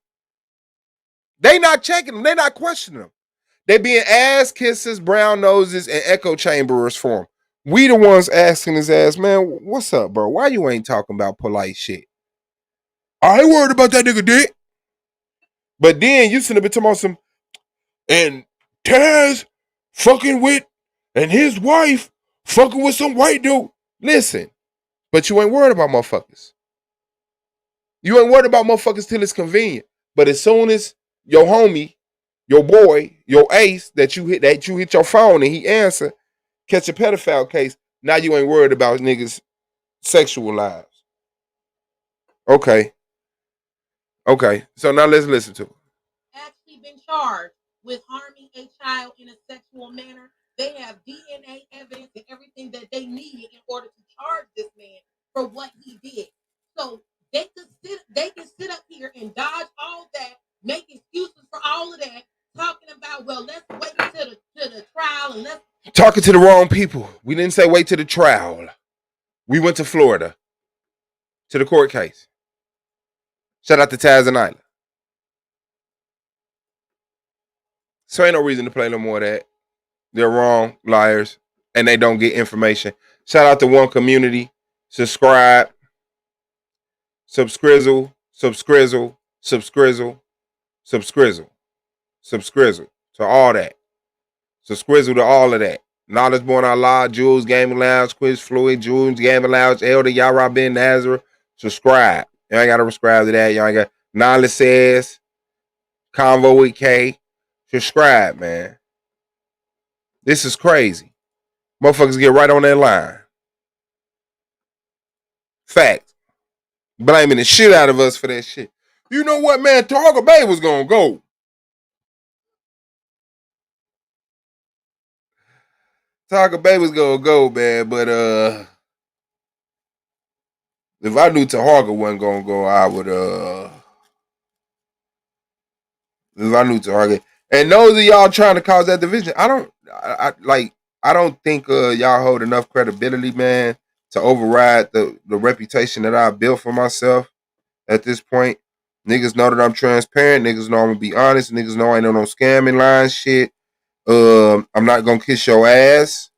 They not checking them. They not questioning them. They being ass kisses, brown noses, and echo chamberers for him. We the ones asking his ass, man, what's up, bro? Why you ain't talking about polite shit? I ain't worried about that nigga dick. But then you should have been talking about some, and Taz fucking with, and his wife fucking with some white dude. Listen, but you ain't worried about motherfuckers. You ain't worried about motherfuckers till it's convenient. But as soon as your homie, your boy, your ace that you hit your phone and he answer, catch a pedophile case, now you ain't worried about niggas' sexual lives. Okay. So now let's listen to it. Actually been charged with harming a child in a sexual manner. They have DNA evidence and everything that they need in order to charge this man for what he did. So they can sit up here and dodge all that, make excuses for all of that, talking about, well, let's wait to the trial and let's Talking to the wrong people. We didn't say wait to the trial. We went to Florida to the court case. Shout out to Taz and Isla. So ain't no reason to play no more of that. They're wrong, liars, and they don't get information. Shout out to One Community. Subscribe. Subscrizzle. Subscrizzle. Subscrizzle. Subscrizzle. Subscrizzle. To all that. Subscrizzle to all of that. Knowledge Born Out Loud, Jules Gaming Lounge, Quiz Fluid, Jules Gaming Lounge, Elder Yara Ben Nazareth. Subscribe. You ain't got to subscribe to that. You ain't got Knowledge Says, Convo with K. Subscribe, man. This is crazy. Motherfuckers get right on that line. Fact. Blaming the shit out of us for that shit. You know what, man? Targa Bay was gonna go. Targa Bay was gonna go, man. But if I knew Taharga wasn't gonna go, I would if I knew Taharga. And those of y'all trying to cause that division, I don't think y'all hold enough credibility, man, to override the reputation that I built for myself at this point. Niggas know that I'm transparent. Niggas know I'm gonna be honest. Niggas know I ain't on no scamming line shit. I'm not gonna kiss your ass.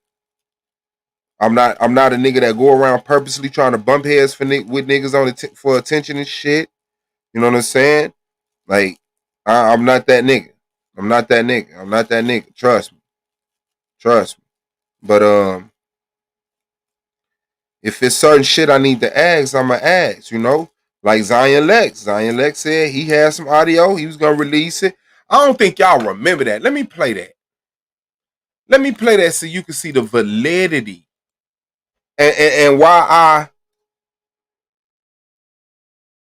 I'm not a nigga that go around purposely trying to bump heads with niggas on for attention and shit. You know what I'm saying? Like, I'm not that nigga. I'm not that nigga. Trust me. But if it's certain shit I need to ask, I'ma ask. You know, like Zion Lex. Zion Lex said he had some audio. He was gonna release it. I don't think y'all remember that. Let me play that. So you can see the validity and why I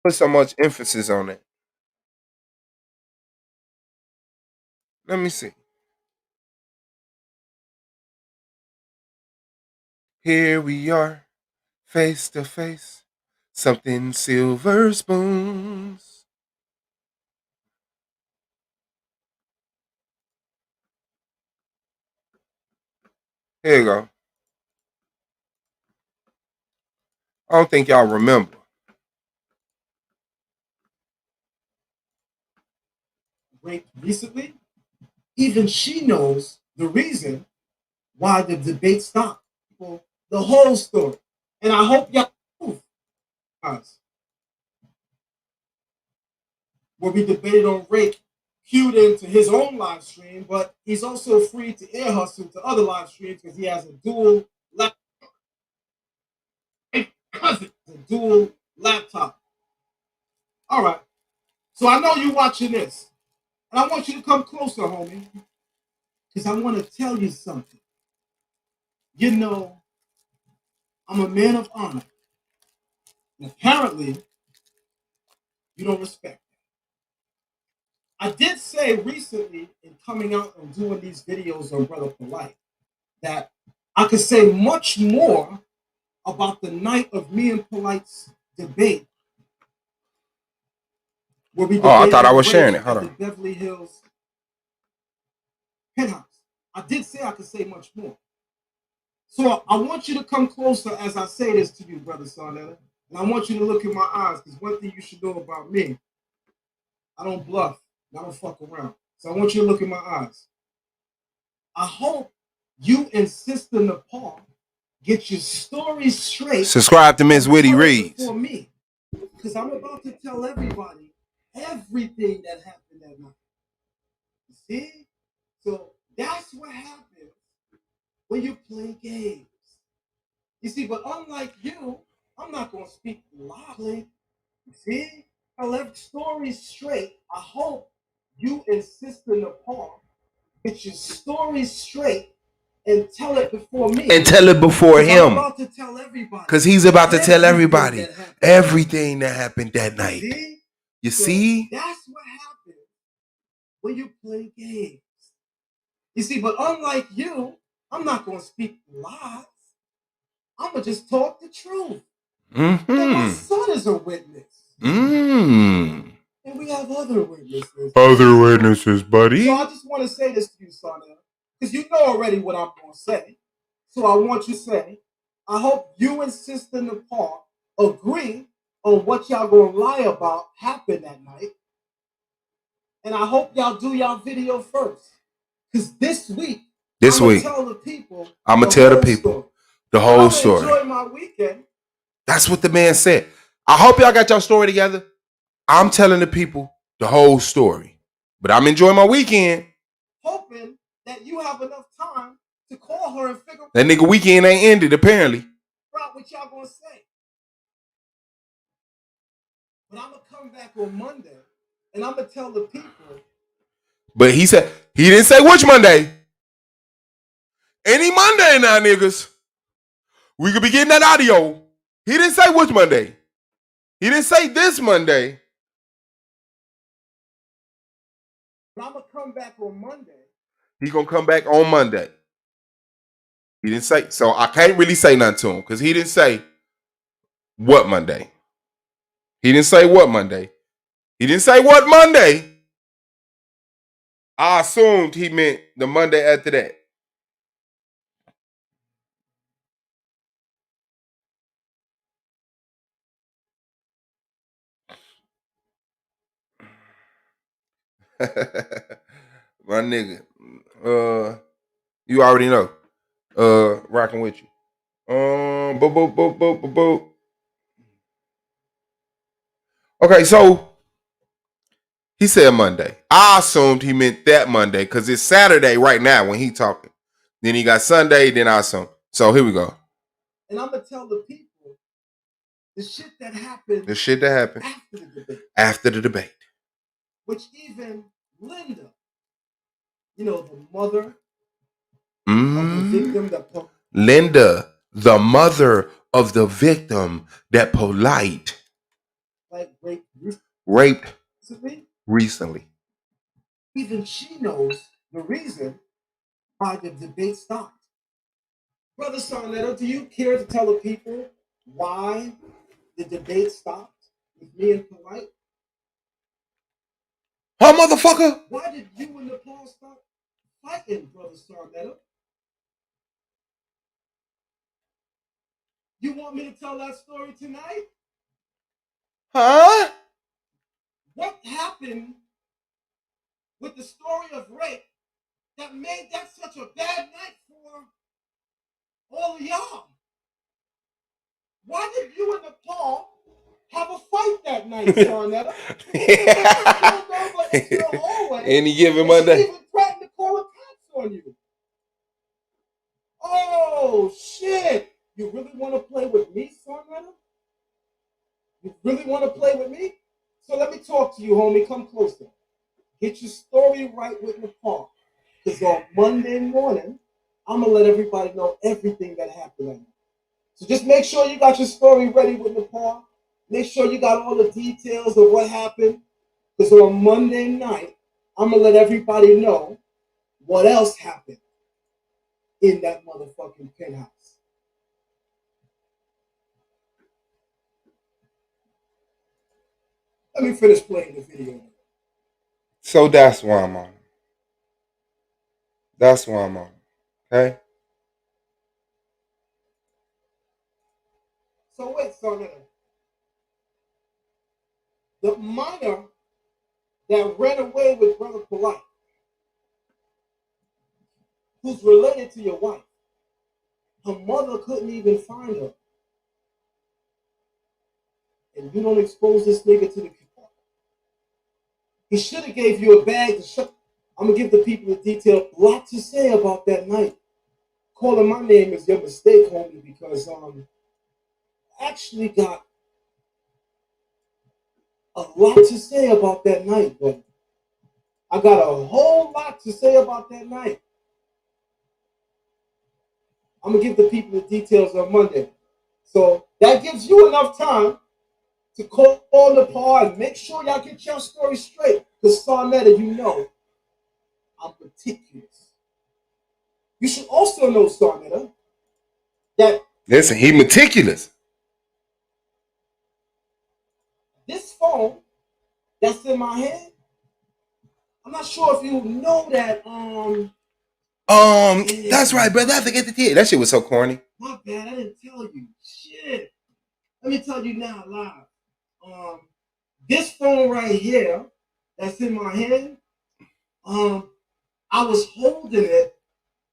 put so much emphasis on it. Let me see. Here we are, face to face. Something silver spoons. Here you go. I don't think y'all remember. Recently, even she knows the reason why the debate stopped. The whole story. And I hope y'all prove us. Will be debated on Rake queued into his own live stream, but he's also free to ear hustle to other live streams because he has a dual laptop. All right. So I know you're watching this. And I want you to come closer, homie. Because I want to tell you something. You know, I'm a man of honor. And apparently, you don't respect that. I did say recently in coming out and doing these videos on Brother Polite that I could say much more about the night of me and Polite's debate. Where we I thought I was sharing it. Hold the on. Beverly Hills penthouse. I did say I could say much more. So I want you to come closer as I say this to you, Brother Sarnetta. And I want you to look in my eyes, because one thing you should know about me, I don't bluff. I don't fuck around. So I want you to look in my eyes. I hope you and Sister Nepal get your story straight. Subscribe to Miss Witty Reads. For me, because I'm about to tell everybody everything that happened that night. You see? So that's what happens when you play games. You see, but unlike you, I'm not going to speak loudly. You see? I left stories straight. I hope you and Sister Nepal get your story straight and tell it before me. And tell it before him. I'm about to tell everybody. Because he's about to tell everybody everything that happened that night. You see? That's what happens when you play games. You see, but unlike you, I'm not going to speak lies. I'm going to just talk the truth. And my son is a witness. And we have other witnesses. Other witnesses, buddy. So I just want to say this to you, son, because you know already what I'm going to say. So I want you to say, I hope you and Sister Nepal agree on what y'all going to lie about happened that night. And I hope y'all do y'all video first. Because this week, I'm going to tell the people the whole story. Enjoy my weekend. That's what the man said. I hope y'all got your story together. I'm telling the people the whole story. But I'm enjoying my weekend. Hoping that you have enough time to call her and figure that nigga weekend ain't ended, apparently. out what y'all gonna say. But I'm gonna come back on Monday and I'm gonna tell the people. But he said, he didn't say which Monday. Any Monday now, niggas. We could be getting that audio. He didn't say which Monday. He didn't say this Monday. But I'm gonna come back on Monday. He gonna come back on Monday. He didn't say, so I can't really say nothing to him because he didn't say what Monday. He didn't say what Monday. He didn't say what Monday. I assumed he meant the Monday after that. My nigga. You already know. Rocking with you. Okay, so he said Monday. I assumed he meant that Monday because it's Saturday right now when he talking. Then he got Sunday, then I assumed. So here we go. And I'm gonna tell the people the shit that happened. The shit that happened after the debate. Which even Linda, you know, the mother of the victim that Linda, the mother of the victim that Polite raped recently. Even she knows the reason why the debate stopped. Brother Sarnetta, do you care to tell the people why the debate stopped with me and Polite? Huh, motherfucker? Why did you and Nepal stop fighting, Brother Sarnetta? You want me to tell that story tonight? Huh? What happened with the story of rape that made that such a bad night for all of y'all? Why did you and Nepal have a fight that night, Sarnetta? Any given Monday. She even threatened to call the cops on you. Oh, shit. You really want to play with me, Sarnetta? You really want to play with me? So let me talk to you, homie. Come closer. Get your story right with Nepal. Because on Monday morning, I'm going to let everybody know everything that happened. So just make sure you got your story ready with Nepal. Make sure you got all the details of what happened. Because on Monday night, I'm going to let everybody know what else happened in that motherfucking penthouse. Let me finish playing the video. So that's why I'm on. That's why I'm on. Okay? So wait, Sarnetta. The minor that ran away with Brother Polite, who's related to your wife, her mother couldn't even find her. And you don't expose this nigga to the people. He should have gave you a bag to shut. I'm going to give the people the detail. A lot to say about that night. Calling my name is your mistake, homie, because I actually got a lot to say about that night, but I got a whole lot to say about that night. I'm going to give the people the details on Monday. So that gives you enough time to call the par and make sure y'all get your story straight. Because Sarnetta, you know, I'm meticulous. You should also know, Sarnetta, that... Listen, he meticulous. This phone that's in my hand, I'm not sure if you know that, That's right, brother. I forget the kid. That shit was so corny. My bad, I didn't tell you. Shit. Let me tell you now live. This phone right here that's in my hand, I was holding it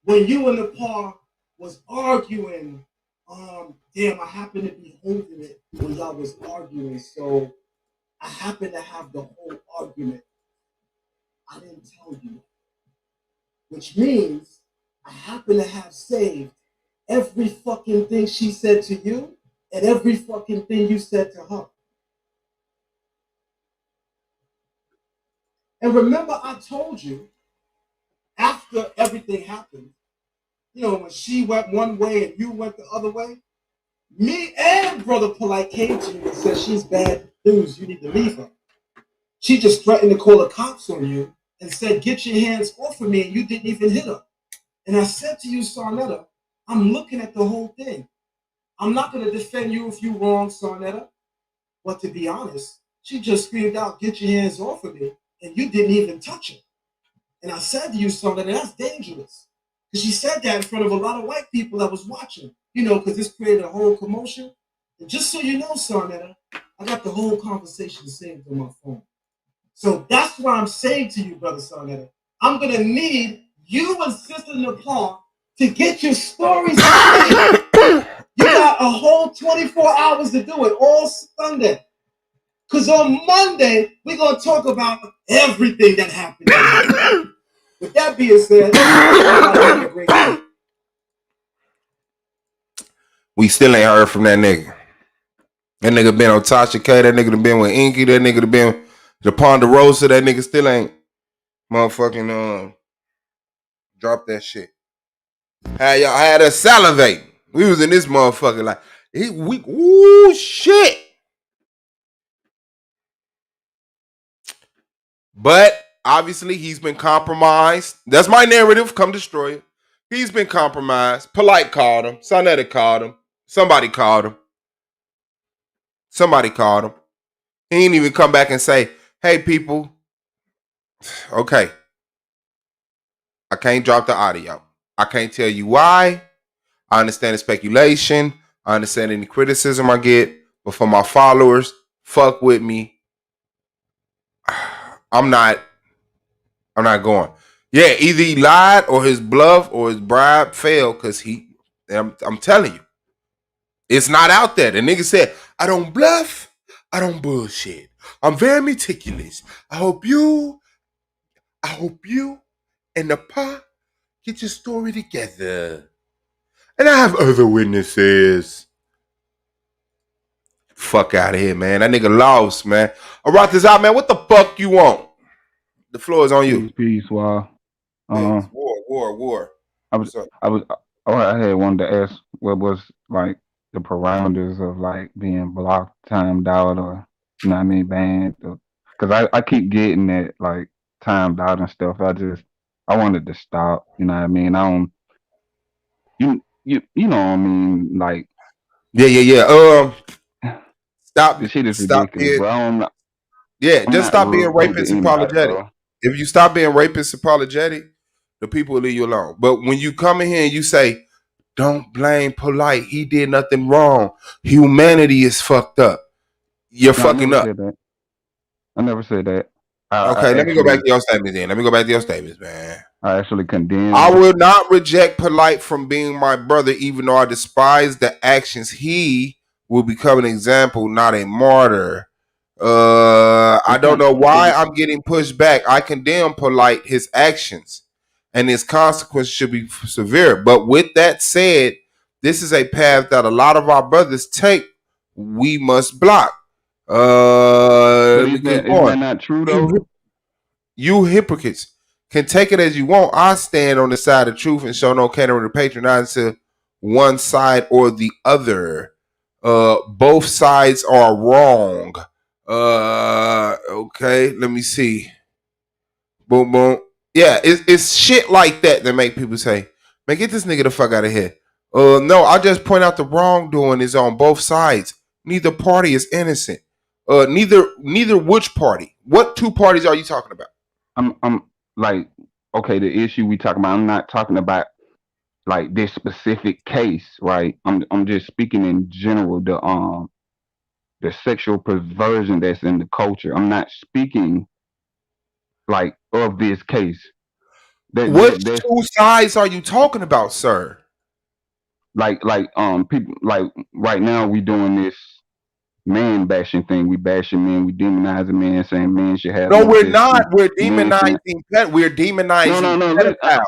when you and the par was arguing. Damn, I happened to be holding it when y'all was arguing, so I happened to have the whole argument. I didn't tell you. Which means I happen to have saved every fucking thing she said to you and every fucking thing you said to her. And remember, I told you after everything happened, you know, when she went one way and you went the other way, me and Brother Polite came to you and said, she's bad news, you need to leave her. She just threatened to call the cops on you and said, get your hands off of me, and you didn't even hit her. And I said to you, Sarnetta, I'm looking at the whole thing. I'm not going to defend you if you're wrong, Sarnetta. But to be honest, she just screamed out, get your hands off of me, and you didn't even touch her. And I said to you, Sarnetta, that's dangerous. Because she said that in front of a lot of white people that was watching, you know, because this created a whole commotion. And just so you know, Sarnetta, I got the whole conversation saved on my phone. So that's why I'm saying to you, Brother Sarnetta, I'm going to need you and Sister Nepal to get your stories straight. You got a whole 24 hours to do it, all Sunday. Because on Monday, we're going to talk about everything that happened. With that being said, have a great day. We still ain't heard from that nigga. That nigga been on Tasha K. That nigga done been with Inky. That nigga done been the Ponderosa. That nigga still ain't motherfucking drop that shit. Y'all had us salivate. We was in this motherfucker like ooh shit. But obviously he's been compromised. That's my narrative. Come destroy it. He's been compromised. Polite called him. Sarnetta called him. Somebody called him. He didn't even come back and say, hey people, okay, I can't drop the audio. I can't tell you why. I understand the speculation. I understand any criticism I get. But for my followers, fuck with me. I'm not going. Yeah, either he lied or his bluff or his bribe failed because I'm telling you, it's not out there. The nigga said, I don't bluff. I don't bullshit. I'm very meticulous. I hope you and the pa get your story together. And I have other witnesses. Fuck out of here, man. That nigga lost, man. I brought this out, man. What the fuck you want? The floor is on you. Peace, wow. War. I had wanted to ask what was like the parameters of like being blocked, timed out, or you know what I mean, banned. Because I keep getting that like timed out and stuff. I wanted to stop. You know what I mean? I don't. You know what I mean? Like Yeah. this shit is Stop ridiculous, being. bro. Yeah, I'm just not stop being rude to rapist anybody, apologetic. bro. If you stop being rapist apologetic, the people will leave you alone. But when you come in here and you say, "Don't blame Polite. He did nothing wrong. Humanity is fucked up." You're No, I fucking never up. said that. I never said that. I Okay, let me go back actually to your statements then. Let me go back to your statements, man. I actually I condemned. will not reject Polite from being my brother, even though I despise the actions. He will become an example, not a martyr. I don't know why I'm getting pushed back. I condemn Polite, his actions, and his consequences should be severe. But with that said, this is a path that a lot of our brothers take. We must block. But Let me keep isn't going. that not true though? You hypocrites can take it as you want. I stand on the side of truth and show no catering to patronize to one side or the other. Both sides are wrong. Okay, let me see. Boom, boom. Yeah, it's shit like that that make people say, "Man, get this nigga the fuck out of here." No, I just point out the wrongdoing is on both sides. Neither party is innocent. Neither which party. What two parties are you talking about? I'm like, okay, the issue we talking about, I'm not talking about like this specific case, right? I'm just speaking in general, the sexual perversion that's in the culture. I'm not speaking like of this case. Which That's two sides are you talking about, sir? like people like right now we doing this man bashing thing. We bashing men, we demonizing men, saying men should have No, no we're not. destiny. We're Men demonizing shouldn't. We're No, demonizing no, no. pedophiles.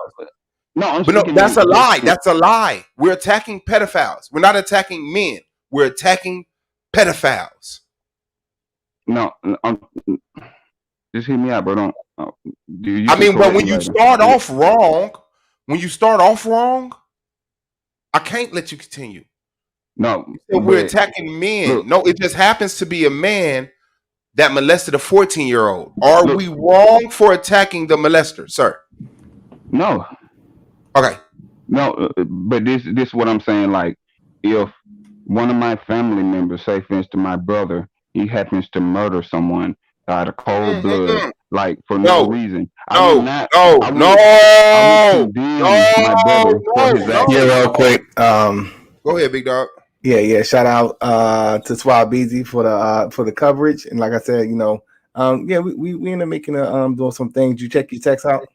No, I'm But no, speaking that's in a just lie. That's a lie. We're attacking pedophiles. We're not attacking men. We're attacking pedophiles. no. Just hear me out, bro. Don't. You I can mean, but correct me when you later. start off wrong, I can't let you continue. No, So we're but attacking men. look, No, it just happens to be a man that molested a 14-year-old. Are we wrong for attacking the molester, sir? No. Okay. No, but this is what I'm saying. Like, if one of my family members, say for instance my brother, he happens to murder someone out of cold blood, like for no No, reason, I would no, not. no, I would. I would no, condemn my brother for no, his no. Yeah, actions. real quick. Go ahead, big dog. Yeah. Shout out to Swab Beezy for the coverage. And like I said, yeah, we end up making doing some things. You check your text out?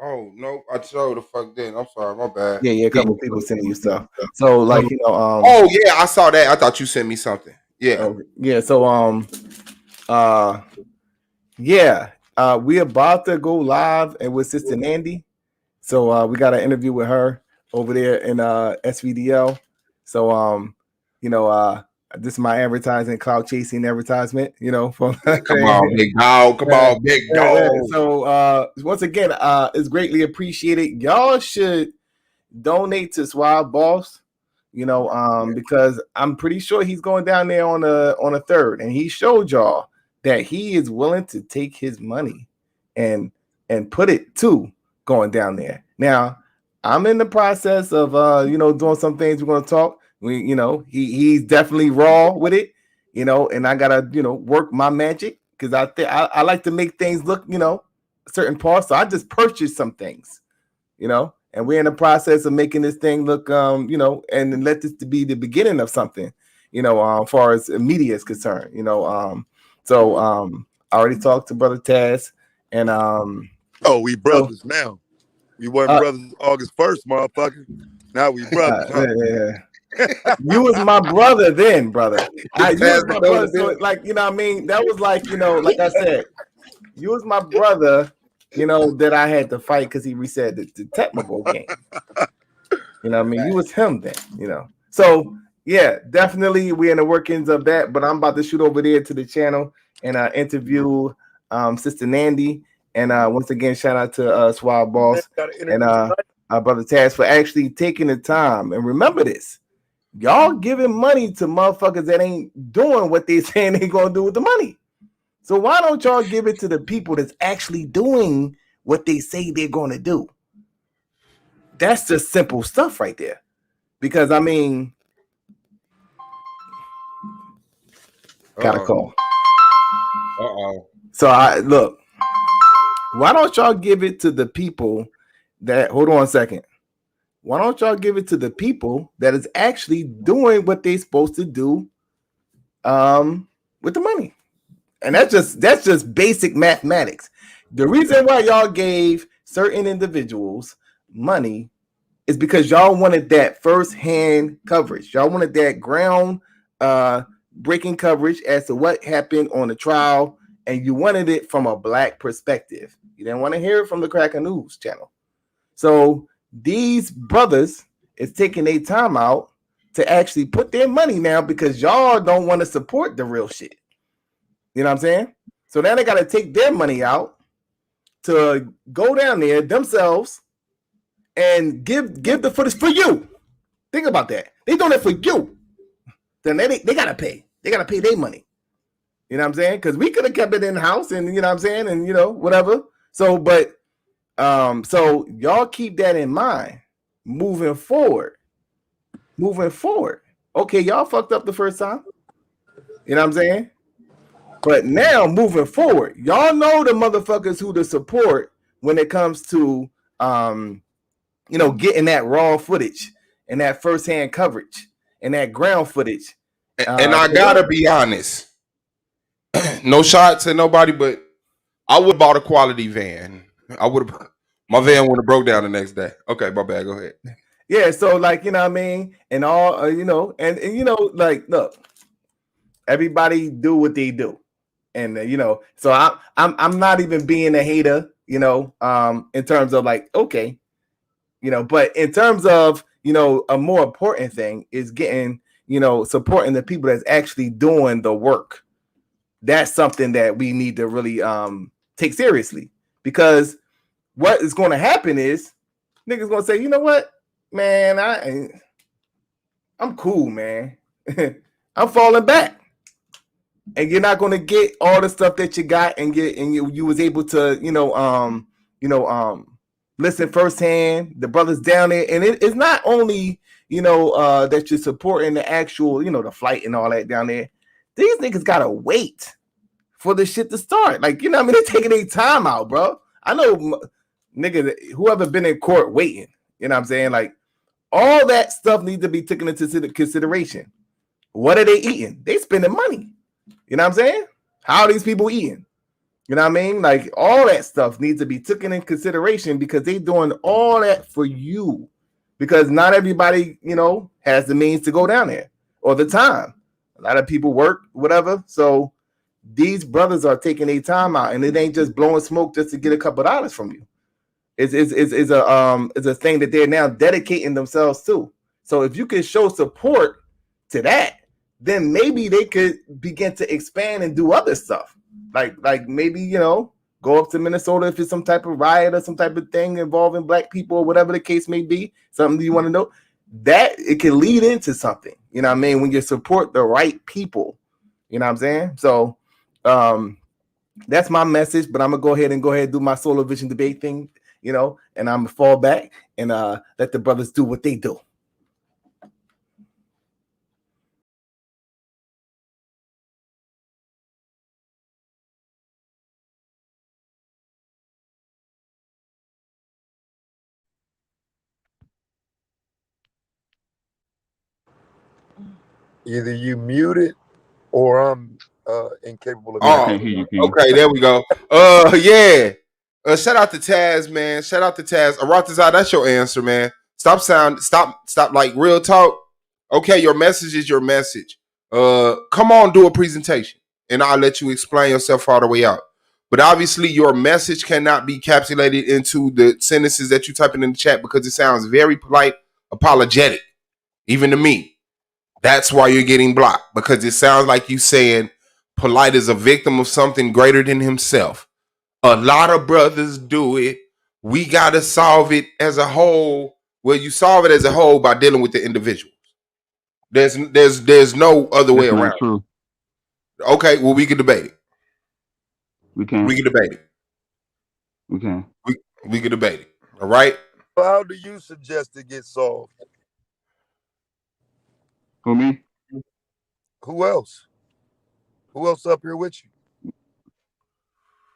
Oh no, I told the fuck then. I'm sorry, my bad. Yeah, a couple of people sending you stuff. So like, oh yeah, I saw that. I thought you sent me something. Yeah. yeah, so yeah, we about to go live and with Sister Nandy. So we got an interview with her over there in S.V.D.L. So this is my advertising, cloud chasing advertisement, from Come on, big dog. Come on, big dog. So once again, it's greatly appreciated. Y'all should donate to Swab Boss, because I'm pretty sure he's going down there on a third, and he showed y'all that he is willing to take his money and put it to going down there. Now, I'm in the process of doing some things. We're gonna talk. He's definitely raw with it, and I gotta work my magic because I like to make things look certain parts. So I just purchased some things, and we're in the process of making this thing look and let this to be the beginning of something, as far as media is concerned, I already talked to Brother Taz, and oh, we brothers now. We weren't brothers August 1st, motherfucker. Now we brothers, huh? You was my brother then, brother. You was my brother. So like, what I mean? That was like, like I said, you was my brother, that I had to fight because he reset the Tecmo game. What I mean? You was him then, So yeah, definitely we're in the workings of that. But I'm about to shoot over there to the channel and interview Sister Nandy. And once again, shout out to Swab Boss and Brother Taz for actually taking the time. And remember this. Y'all giving money to motherfuckers that ain't doing what they saying they gonna do with the money. So why don't y'all give it to the people that's actually doing what they say they're gonna do? That's just simple stuff right there. Because I mean, got a call. So I look. Why don't y'all give it to the people that? Hold on a second. Why don't y'all give it to the people that is actually doing what they're supposed to do, with the money? And that's just basic mathematics. The reason why y'all gave certain individuals money is because y'all wanted that first-hand coverage. Y'all wanted that ground breaking coverage as to what happened on the trial, and you wanted it from a black perspective. You didn't want to hear it from the Cracker News channel. So these brothers is taking their time out to actually put their money now because y'all don't want to support the real shit. You know what I'm saying? So now they got to take their money out to go down there themselves and give the footage for you. Think about that. They doing it for you. Then they got to pay. They got to pay their money. You know what I'm saying? Because we could have kept it in the house and, you know what I'm saying? And, you know, whatever. So, but, so y'all keep that in mind moving forward. Okay, y'all fucked up the first time. You know what I'm saying? But now moving forward, y'all know the motherfuckers who to support when it comes to you know, getting that raw footage and that first-hand coverage and that ground footage. And I gotta be honest. No shots at nobody, but I would have bought a quality van. My van would have broke down the next day. Okay, my bad. Go ahead. Yeah, so like, you know what I mean, and all you know, and you know, like, look, everybody do what they do, and you know, so I'm not even being a hater, you know, in terms of like, okay, you know, but in terms of, you know, a more important thing is getting, you know, supporting the people that's actually doing the work. That's something that we need to really take seriously, because what is going to happen is niggas going to say, you know what, man, I'm cool, man. I'm falling back. And you're not going to get all the stuff that you got and you was able to, listen firsthand. The brothers down there, and it's not only, you know, that you're supporting the actual, you know, the flight and all that down there. These niggas gotta wait for the shit to start. Like, you know what I mean? They're taking their time out, bro. I know niggas, whoever been in court waiting, you know what I'm saying? Like, all that stuff needs to be taken into consideration. What are they eating? They spending money. You know what I'm saying? How are these people eating? You know what I mean? Like, all that stuff needs to be taken in consideration because they doing all that for you. Because not everybody, you know, has the means to go down there or the time. A lot of people work, whatever. So these brothers are taking their time out, and it ain't just blowing smoke just to get a couple of dollars from you. It's a thing that they're now dedicating themselves to. So if you can show support to that, then maybe they could begin to expand and do other stuff. Like maybe, you know, go up to Minnesota if it's some type of riot or some type of thing involving black people or whatever the case may be, something you want to know, that it can lead into something, you know what I mean, when you support the right people, you know what I'm saying? So that's my message, but I'm gonna go ahead and do my solar vision debate thing, you know, and I'm gonna fall back and let the brothers do what they do. Either you muted or I'm incapable of Yeah, I Oh, can't hear you, King. okay, there we go. Yeah. Shout out to Taz, man. Shout out to Taz. Aratazar, that's your answer, man. Stop like real talk. Okay, your message is your message. Come on, do a presentation, and I'll let you explain yourself all the way out. But obviously, your message cannot be capsulated into the sentences that you type in the chat because it sounds very polite, apologetic, even to me. That's why you're getting blocked, because it sounds like you saying Polite is a victim of something greater than himself. A lot of brothers do it. We got to solve it as a whole. Well, you solve it as a whole by dealing with the individuals. There's no other way That's not around. true. Okay, well we can debate it. We can. We can debate it. We can. We can debate it. All right. So how do you suggest it get solved? For me? Who else? Who else up here with you?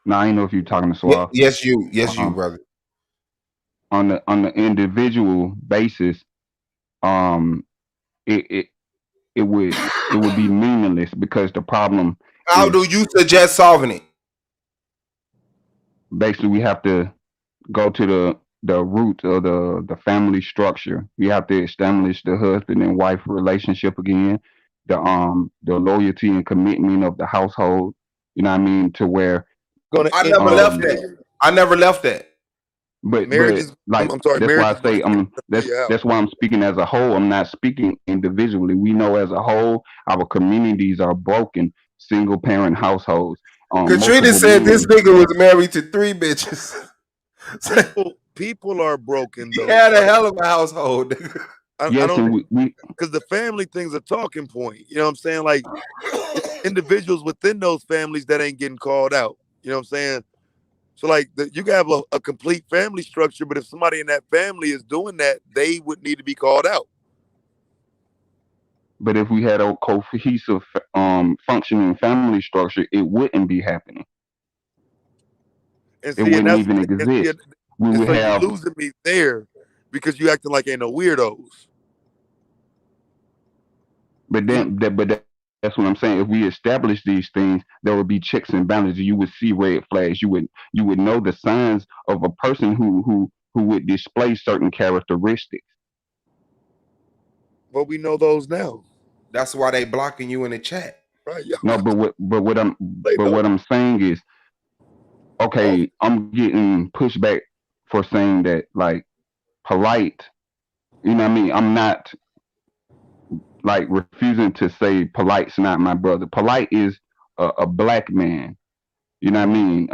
No, I ain't know if you're talking to Suave. Yes, you. Yes, you, brother. On the individual basis, it would be meaningless because the problem. How do you suggest solving it? Basically, we have to go to the root of the family structure. We have to establish the husband and wife relationship again, the loyalty and commitment of the household. You know what I mean? To where I never left that. I never left that. But Marriage like I'm sorry, that's why I marriage say that's why I'm speaking as a whole. I'm not speaking individually. We know as a whole our communities are broken, single parent households. Katrina said this nigga was married to 3 bitches. people are broken though. He had a hell of a household. I don't because the family thing's a talking point. You know what I'm saying? Like individuals within those families that ain't getting called out. You know what I'm saying? So like you can have a complete family structure, but if somebody in that family is doing that, they would need to be called out. But if we had a cohesive, functioning family structure, it wouldn't be happening. And it wouldn't even exist. We would so have. you're losing me there because you acting like ain't no weirdos. But that's what I'm saying. If we establish these things, there would be checks and balances. You would see red flags. You would know the signs of a person who would display certain characteristics. Well, we know those now. That's why they blocking you in the chat. Right. No, but what I'm saying is, okay, I'm getting pushback for saying that like polite. You know what I mean? I'm not like refusing to say polite's not my brother. Polite is a black man. You know what I mean?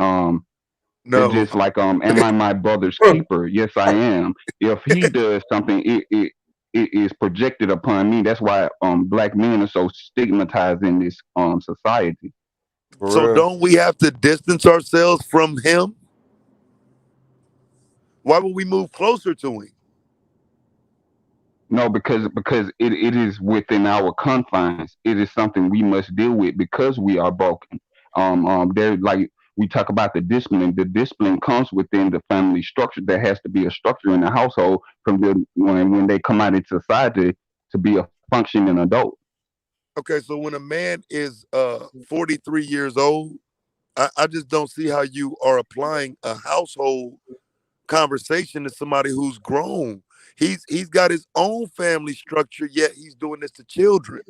No. It's just like am I my brother's keeper? Yes, I am. If he does something, it is projected upon me. That's why black men are so stigmatized in this society. So don't we have to distance ourselves from him? Why would we move closer to him? No, because it is within our confines. It is something we must deal with because we are broken. There, like we talk about the discipline. The discipline comes within the family structure. There has to be a structure in the household from when they come out into society to be a functioning adult. Okay, so when a man is 43 years old, I just don't see how you are applying a household conversation to somebody who's grown. He's got his own family structure, yet he's doing this to children.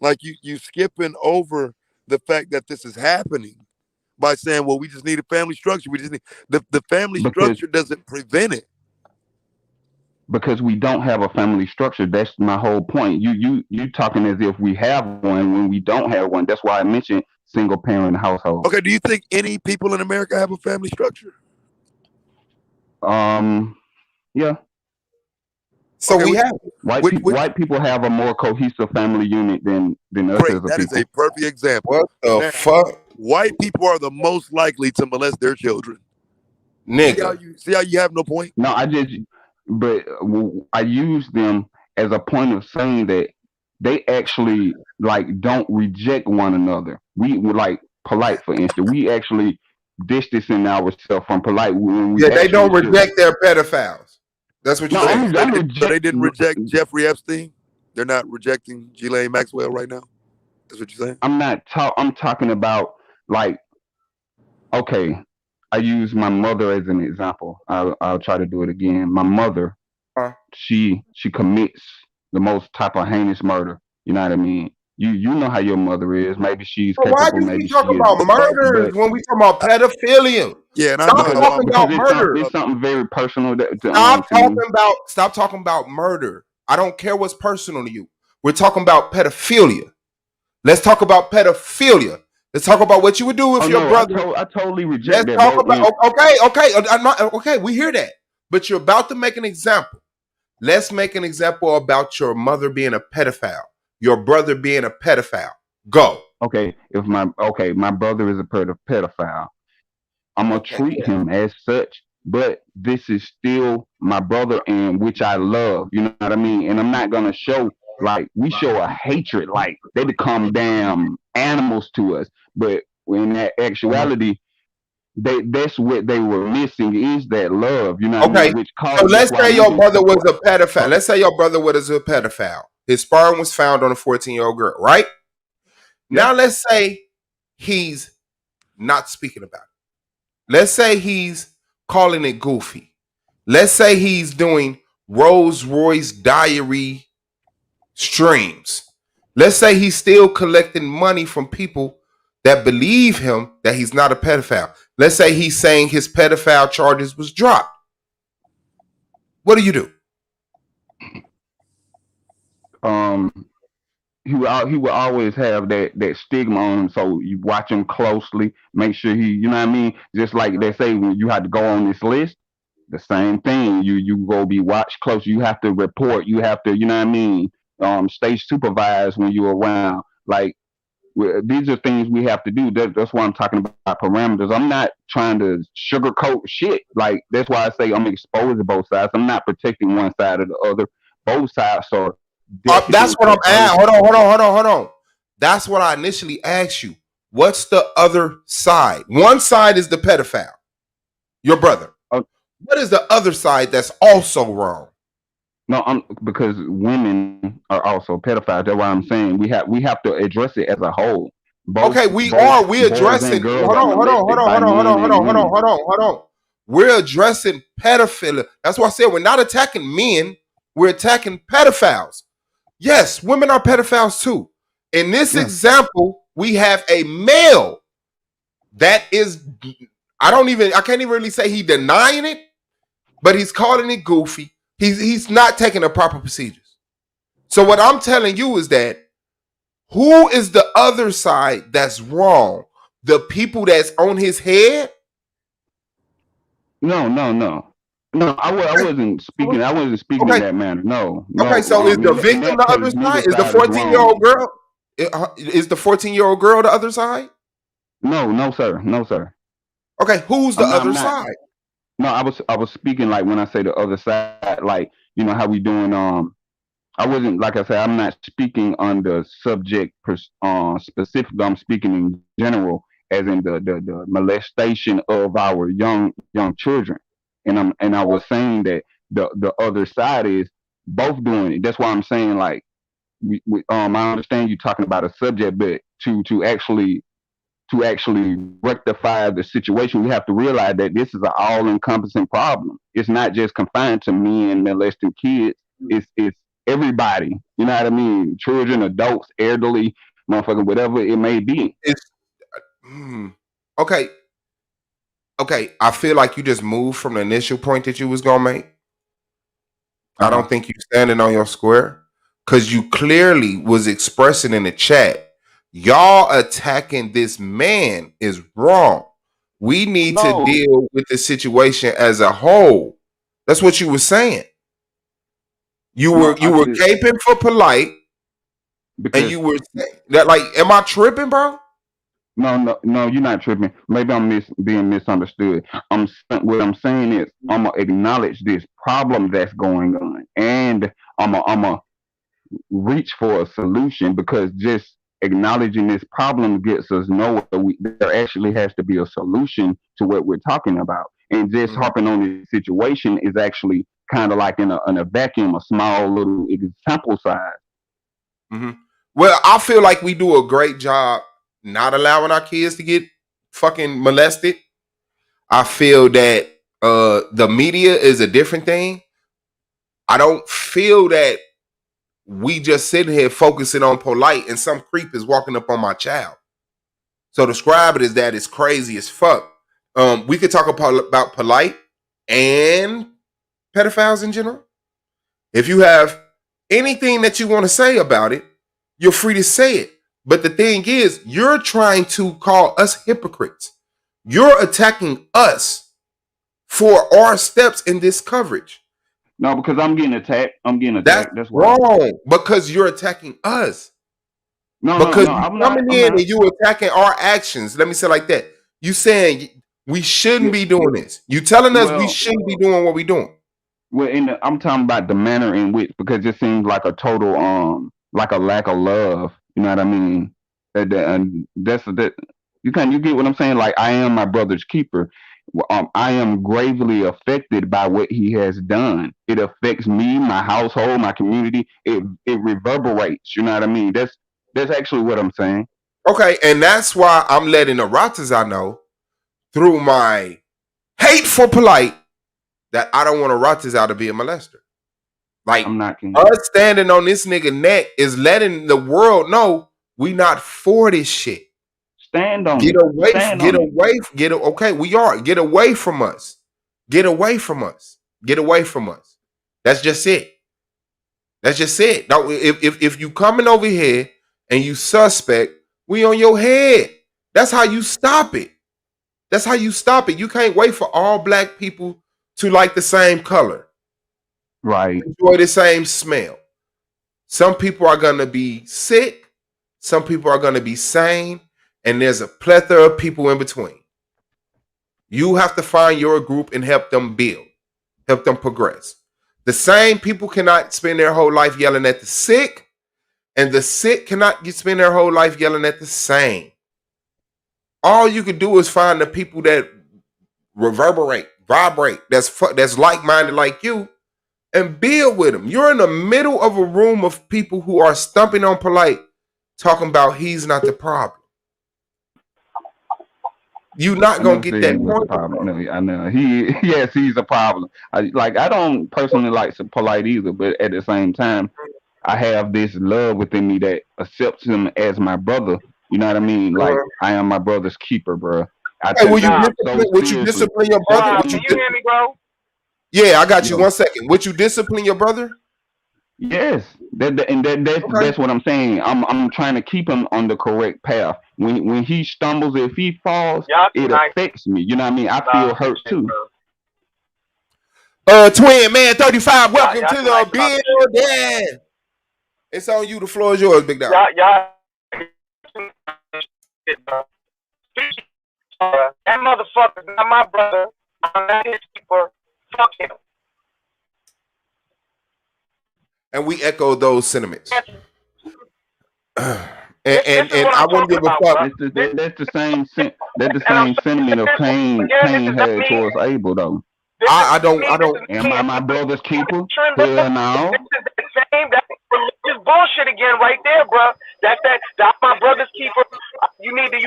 Like you skipping over the fact that this is happening by saying, well, we just need a family structure. We just need the family structure doesn't prevent it. Because we don't have a family structure. That's my whole point. You talking as if we have one when we don't have one. That's why I mentioned single parent household. Okay, do you think any people in America have a family structure? Yeah. So we have white people have a more cohesive family unit than us as a people. That is a perfect example. What the fuck? White people are the most likely to molest their children. Nigga. See how you have no point? No, but I use them as a point of saying that they actually like don't reject one another. We like polite, for instance. We actually distancing ourselves from polite when we. Yeah, they don't reject their pedophiles. That's what you're saying. So they didn't reject Jeffrey Epstein. They're not rejecting Ghislaine Maxwell right now. That's what you're saying. I'm talking about like, okay, I use my mother as an example. I'll try to do it again. My mother, she commits the most type of heinous murder. You know what I mean? You know how your mother is. Maybe she's capable. Why do we talk about murder when we talk about pedophilia? Yeah, and stop talking about murder. It's something very personal. Stop talking about murder. I don't care what's personal to you. We're talking about pedophilia. Let's talk about pedophilia. Let's talk about what you would do if your brother. I totally reject that. Let's talk about okay. We hear that, but you're about to make an example. Let's make an example about your mother being a pedophile. your brother being a pedophile? Go. Okay, if my brother is a pedophile, I'm gonna Okay. treat him as such. But this is still my brother, and which I love. You know what I mean? And I'm not gonna show like we show a hatred, like they become damn animals to us. But in that actuality, that's what they were missing is that love. You know what I Okay. mean? Which So caused that's let's why say we your didn't brother was support. a pedophile. Let's say your brother was a pedophile. His sperm was found on a 14-year-old girl, right? Yeah. Now let's say he's not speaking about it. Let's say he's calling it goofy. Let's say he's doing Rolls Royce diary streams. Let's say he's still collecting money from people that believe him that he's not a pedophile. Let's say he's saying his pedophile charges was dropped. What do you do? He will always have that stigma on him. So you watch him closely, make sure you know what I mean. Just like they say, when you have to go on this list, the same thing. You go be watched close. You have to report. You have to, you know what I mean. Stay supervised when you're around. Like these are things we have to do. That's why I'm talking about parameters. I'm not trying to sugarcoat shit. Like that's why I say I'm exposed to both sides. I'm not protecting one side or the other. Both sides are That's definitely what I'm at. perverted. Hold on. That's what I initially asked you. What's the other side? One side is the pedophile, your brother. What is the other side that's also wrong? No, because women are also pedophiles. That's why I'm saying we have to address it as a whole. Okay, we Boys and addressing. girls are molested by men and women. Hold on. We're addressing pedophilia. That's why I said we're not attacking men. We're attacking pedophiles. Yes, women are pedophiles too. In this example, we have a male that is, I can't even really say he denying it, but he's calling it goofy. He's not taking the proper procedures. So what I'm telling you is that who is the other side that's wrong? The people that's on his head? No. I wasn't speaking. I wasn't speaking in Okay. that manner. No. Okay, so is the In victim that the case, other neither side? Is the side is 14-year-old wrong. girl? Is the 14-year-old girl the other side? No, sir. Okay, who's the I'm other not. side? No, I was speaking like when I say the other side, like you know how we doing. I wasn't like I said. I'm not speaking on the subject specific. I'm speaking in general, as in the molestation of our young children. And I was saying that the other side is both doing it. That's why I'm saying like I understand you talking about a subject, but to actually rectify the situation, we have to realize that this is an all-encompassing problem. It's not just confined to men molesting kids. It's everybody. You know what I mean? Children, adults, elderly, motherfucker, whatever it may be. Okay. I feel like you just moved from the initial point that you was gonna make. I don't think you standing on your square because you clearly was expressing in the chat, y'all attacking this man is wrong. We need to deal with the situation as a whole. That's what you were saying. You were caping for polite, and you were saying that like, am I tripping, bro? No, you're not tripping. Maybe I'm being misunderstood. What I'm saying is I'm gonna acknowledge this problem that's going on, and I'm gonna reach for a solution because just acknowledging this problem gets us nowhere. There actually has to be a solution to what we're talking about, and just harping on this situation is actually kind of like in a vacuum, a small little sample size. Well, I feel like we do a great job not allowing our kids to get fucking molested. I feel that the media is a different thing. I don't feel that we just sitting here focusing on polite and some creep is walking up on my child. So describe it as that it's crazy as fuck. We could talk about polite and pedophiles in general. If you have anything that you want to say about it, you're free to say it. But the thing is, you're trying to call us hypocrites. You're attacking us for our steps in this coverage. No, because I'm getting attacked. That's That's why. wrong because you're attacking us. No, Because you I'm not. coming I'm in not. and you attacking our actions. Let me say it like that. You saying we shouldn't Yeah, be doing this. You telling us we well, shouldn't be doing what we doing. I'm talking about the manner in which, because it seems like a total like a lack of love. You know what I mean? And that you get what I'm saying? Like, I am my brother's keeper. I am gravely affected by what he has done. It affects me, my household, my community. It reverberates. You know what I mean? That's actually what I'm saying. Okay, and that's why I'm letting the Ratas I know through my hateful polite that I don't want a Ratas out to be a molester. Like I'm not kidding. us standing on this nigga neck is letting the world know we not for this shit. Stand on Get it. away, Stand get on it. away, okay, we are. Get away from us. Get away from us. Get away from us. That's just it. That's just it. Now, if you coming over here and you suspect, we on your head. That's how you stop it. That's how you stop it. You can't wait for all black people to like the same color, Right. enjoy the same smell. Some people are gonna be sick, some people are gonna be sane, and there's a plethora of people in between. You have to find your group and help them build, help them progress. The same people cannot spend their whole life yelling at the sick, and the sick cannot spend their whole life yelling at the same. All you can do is find the people that vibrate, that's like-minded like you, and build with them. You're in the middle of a room of people who are stumping on polite, talking about he's not the problem. You're not I gonna never get said that he was a point problem. across. No, I know yes, he's a problem. I don't personally like some polite either, but at the same time, I have this love within me that accepts him as my brother. You know what I mean? Like, I am my brother's keeper, bro. I Hey, take it so would you seriously. discipline your That brother? Swab, can you hear me, bro? Yeah, I got you. yo, 1 second. Would you discipline your brother? yes, that's what I'm saying. I'm trying to keep him on the correct path. When he stumbles, if he falls, Y'all too it nice. affects me. You know what I mean? I feel About hurt shit, too. bro. Twin Man 35, welcome Y'all to too nice the about this shit, bro. building. It's on you. The floor is yours, big dog. Y'all too nice about this shit, bro. That motherfucker's not my brother. I'm not his keeper. Fuck him. And we echo those sentiments. This And is what I I'm wouldn't talking give a about, fuck. bro. That's the same that's the And I'm same sentiment of again, this Cain is not had me. towards Abel, though. This I is don't me. I This don't is Am me. I my brother's keeper? Trend, bro. Hell This no. is the same that religious bullshit again, right there, bro. That's my brother's keeper. You need to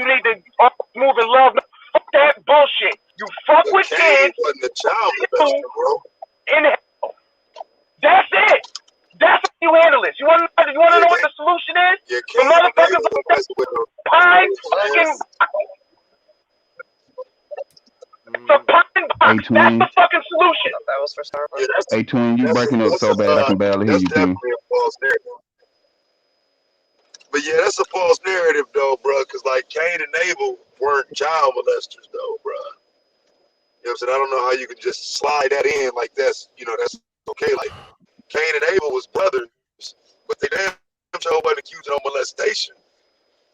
move in love. Fuck that bullshit. You fuck But with Cain kids. wasn't a child molester, bro. In hell. That's it. That's how you handle this. You want to know what the solution is? Yeah, For Cain and motherfuckers Abel like that, messing with him. pine fucking. The pine box. Hey, That's the twin. fucking solution. That was for Starbucks. Yeah, Hey, twin, you breaking up so bad I can barely hear that's you, King. definitely a false narrative. But yeah, that's a false narrative, though, bro. Because like Cain and Abel weren't child molesters, though, bro. You know what I'm saying? I don't know how you can just slide that in like that's okay. Like Cain and Abel was brothers, but they damn sure wasn't accused of molestation.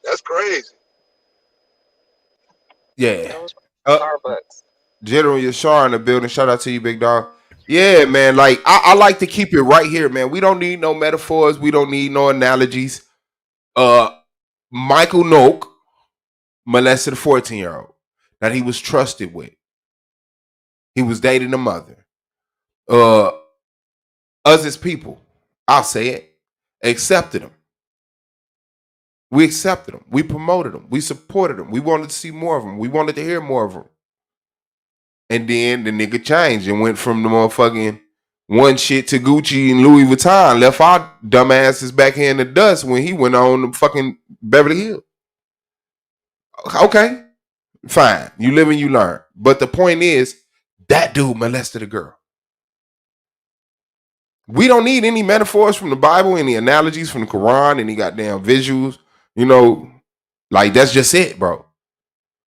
That's crazy. Yeah. Starbucks. General Yashar in the building. Shout out to you, big dog. Yeah, man. Like I like to keep it right here, man. We don't need no metaphors. We don't need no analogies. Michael Noak molested a 14-year-old that he was trusted with. He was dating a mother. Us as people, I'll say it, accepted him. We accepted him. We promoted him. We supported him. We wanted to see more of him. We wanted to hear more of him. And then the nigga changed and went from the motherfucking one shit to Gucci and Louis Vuitton. Left our dumbasses back here in the dust when he went on the fucking Beverly Hills. Okay, fine. You live and you learn. But the point is, that dude molested a girl. We don't need any metaphors from the Bible, any analogies from the Quran, any goddamn visuals. You know, like that's just it, bro.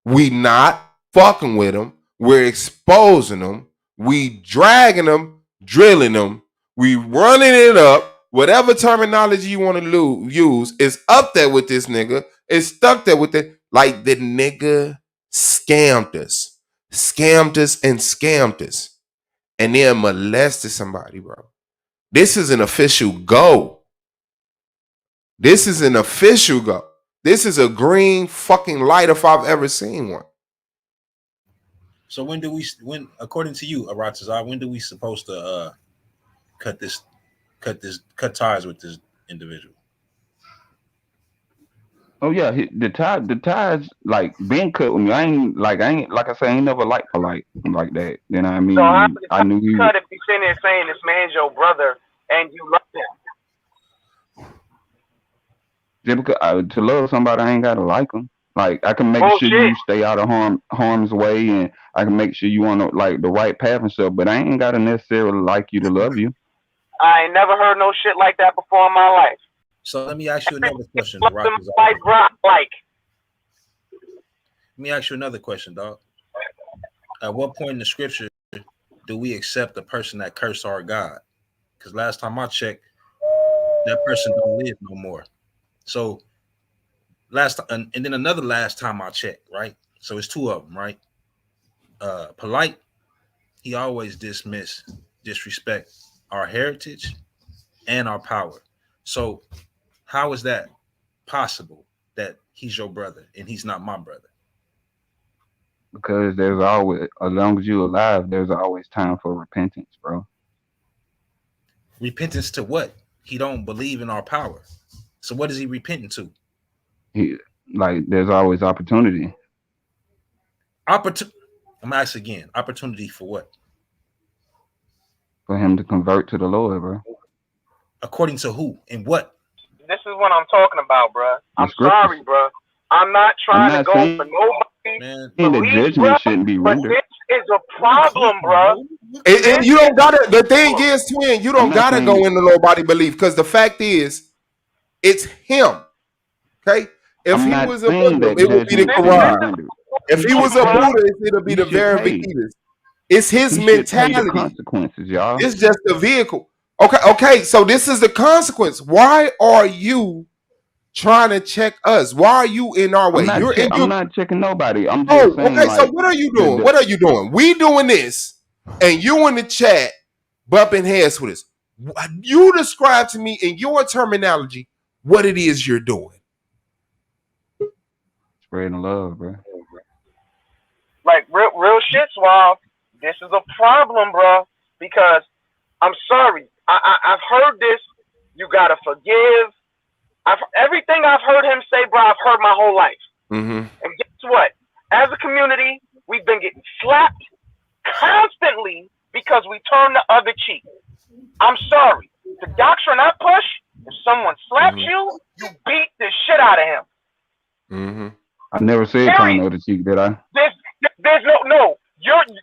We not fucking with them. We're exposing them. We dragging them drilling them. We running it up. Whatever terminology you want to use is up there with this nigga. It's stuck there with it. Like the nigga scammed us, and then molested somebody, bro. This is an official go. This is an official go. This is a green fucking light if I've ever seen one. So when according to you, Aratazar, when do we supposed to cut ties with this individual? Oh yeah, the ties like been cut with me. I ain't like I say, I ain't never liked polite like that. You know what I So how mean? could the I tie knew be he cut if you sitting there saying this man's your brother and you love him? just because to love somebody, I ain't gotta like them. Like I can make sure Bullshit. you stay out of harm's way, and I can make sure you on like the right path and stuff. But I ain't gotta necessarily like you to love you. I ain't never heard no shit like that before in my life. So let me ask you another question, Like, Let me ask you another question, dog. At what point in the scripture do we accept a person that cursed our God? Because last time I checked, that person don't live no more. So and then another last time I checked, right? So it's two of them, right? Polite, he always disrespect our heritage and our power. So how is that possible that he's your brother and he's not my brother? Because there's always, as long as you're alive, there's always time for repentance, bro. Repentance to what? He don't believe in our power. So what is he repenting to? There's always opportunity. I'm gonna ask again. Opportunity for what? For him to convert to the Lord, bro. According to who and what? This is what I'm talking about, bro. I'm sorry, bro. I'm not trying to go for nobody's belief, judgment bro. shouldn't be But rendered. this is a problem, bro. And you don't gotta. The thing is, twin, you don't gotta go into nobody belief because the fact is, it's him. Okay, if he was a Muslim, it would be the Quran. If he was a Buddhist, it'll be the Vedas. It's his mentality. The consequences, y'all. It's just a vehicle. Okay. So this is the consequence. Why are you trying to check us? Why are you in our way? I'm not checking nobody. I'm just saying. Okay. So what are you doing? What are you doing? We doing this, and you in the chat bumping heads with us. You describe to me in your terminology what it is you're doing. Spreading love, bro. Like real shit, Suave. This is a problem, bro. Because I'm sorry, I've heard this. You gotta forgive. Everything I've heard him say, bro, I've heard my whole life. Mm-hmm. And guess what? As a community, we've been getting slapped constantly because we turn the other cheek. I'm sorry. The doctrine I push, if someone slaps you, you beat the shit out of him. Mm-hmm. I never said turn the other cheek, did I? There's no.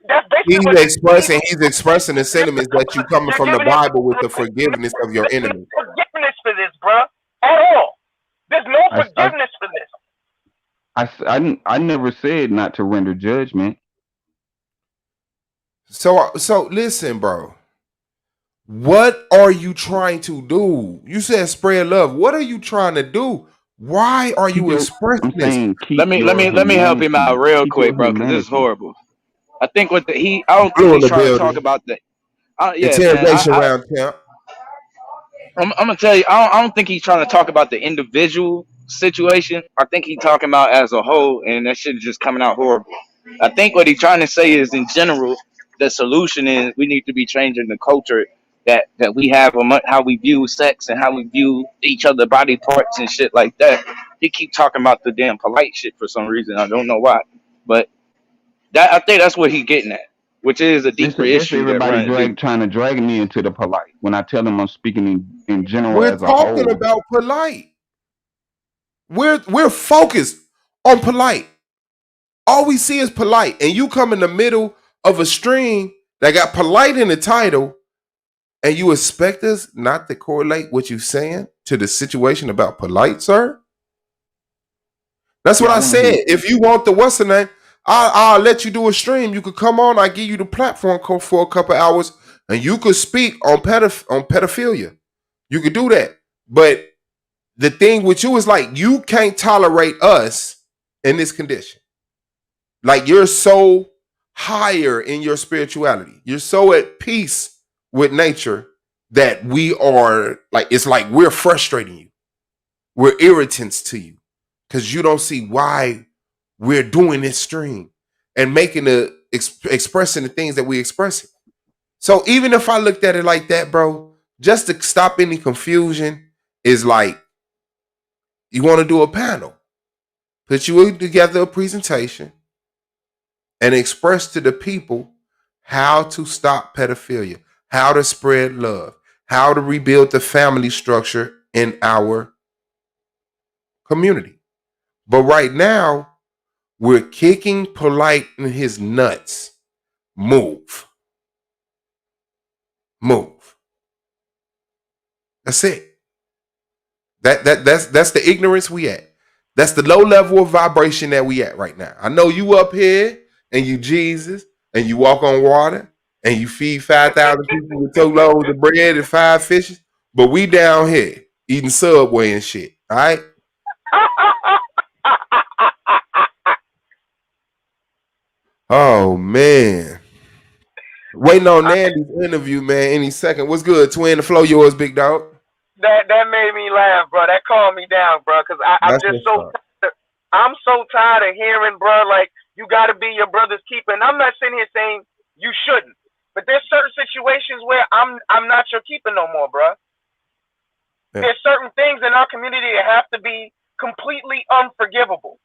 That's basically He's expressing the sentiments that you coming from the Bible with the forgiveness of your enemy. Forgiveness for this, bro. At all. There's no forgiveness for this. I never said not to render judgment. So listen, bro. What are you trying to do? You said spread love. What are you trying to do? Why are you expressing this? Let me help him out real quick, bro, because this is horrible. I think I don't think he's trying to talk about the interrogation round, champ. I'm gonna tell you, I don't think he's trying to talk about the individual situation. I think he's talking about as a whole, and that shit is just coming out horrible. I think what he's trying to say is, in general, the solution is we need to be changing the culture that we have, how we view sex and how we view each other body parts and shit like that. He keep talking about the damn polite shit for some reason. I don't know why, but I think that's what he's getting at, which is a deeper issue. Everybody trying to drag me into the polite when I tell them I'm speaking in general. We're as a whole. talking about polite. We're focused on polite. All we see is polite, and you come in the middle of a string that got polite in the title, and you expect us not to correlate what you're saying to the situation about polite, sir? That's what I said. If you want the what's the name, I'll let you do a stream. You could come on. I give you the platform for a couple hours. And you could speak on pedophilia. You could do that. But the thing with you is like you can't tolerate us in this condition. Like you're so higher in your spirituality. You're so at peace with nature that we are like, it's like we're frustrating you. We're irritants to you because you don't see why we're doing this stream and making expressing the things that we express. So even if I looked at it like that, bro, just to stop any confusion is like, you want to do a panel, put you together a presentation and express to the people how to stop pedophilia, how to spread love, how to rebuild the family structure in our community. But right now, we're kicking Polite in his nuts. Move. Move. That's it. That's the ignorance we at. That's the low level of vibration that we at right now. I know you up here and you Jesus and you walk on water and you feed 5,000 people with 2 loaves of bread and 5 fishes, but we down here eating Subway and shit. All right. Oh man. Waiting on Nandy's interview, man. Any second. What's good? Twin, the flow yours, big dog. That made me laugh, bro. That calmed me down, bro. Cause I'm That's just what's so up. I'm so tired of hearing, bro. Like you got to be your brother's keeper. And I'm not sitting here saying you shouldn't, but there's certain situations where I'm not your keeper no more, bro. Yeah. There's certain things in our community that have to be completely unforgivable,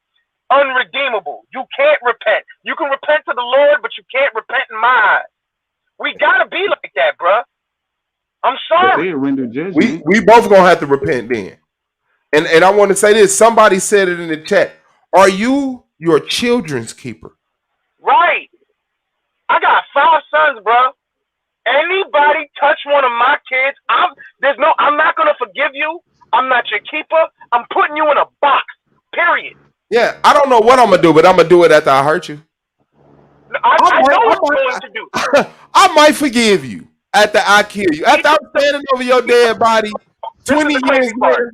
unredeemable. You can't repent. You can repent to the Lord, but you can't repent in my eyes. We gotta be like that, bro. I'm sorry. They render judgment. We both gonna have to repent then. And I want to say this. Somebody said it in the chat. Are you your children's keeper? Right. I got 5 sons, bro. Anybody touch one of my kids, I'm not gonna forgive you. I'm not your keeper. I'm putting you in a box. Period. Yeah, I don't know what I'm gonna do, but I'm gonna do it after I hurt you. I know what I'm going to do. I might forgive you after I kill you. After I'm standing over your dead body 20 years later.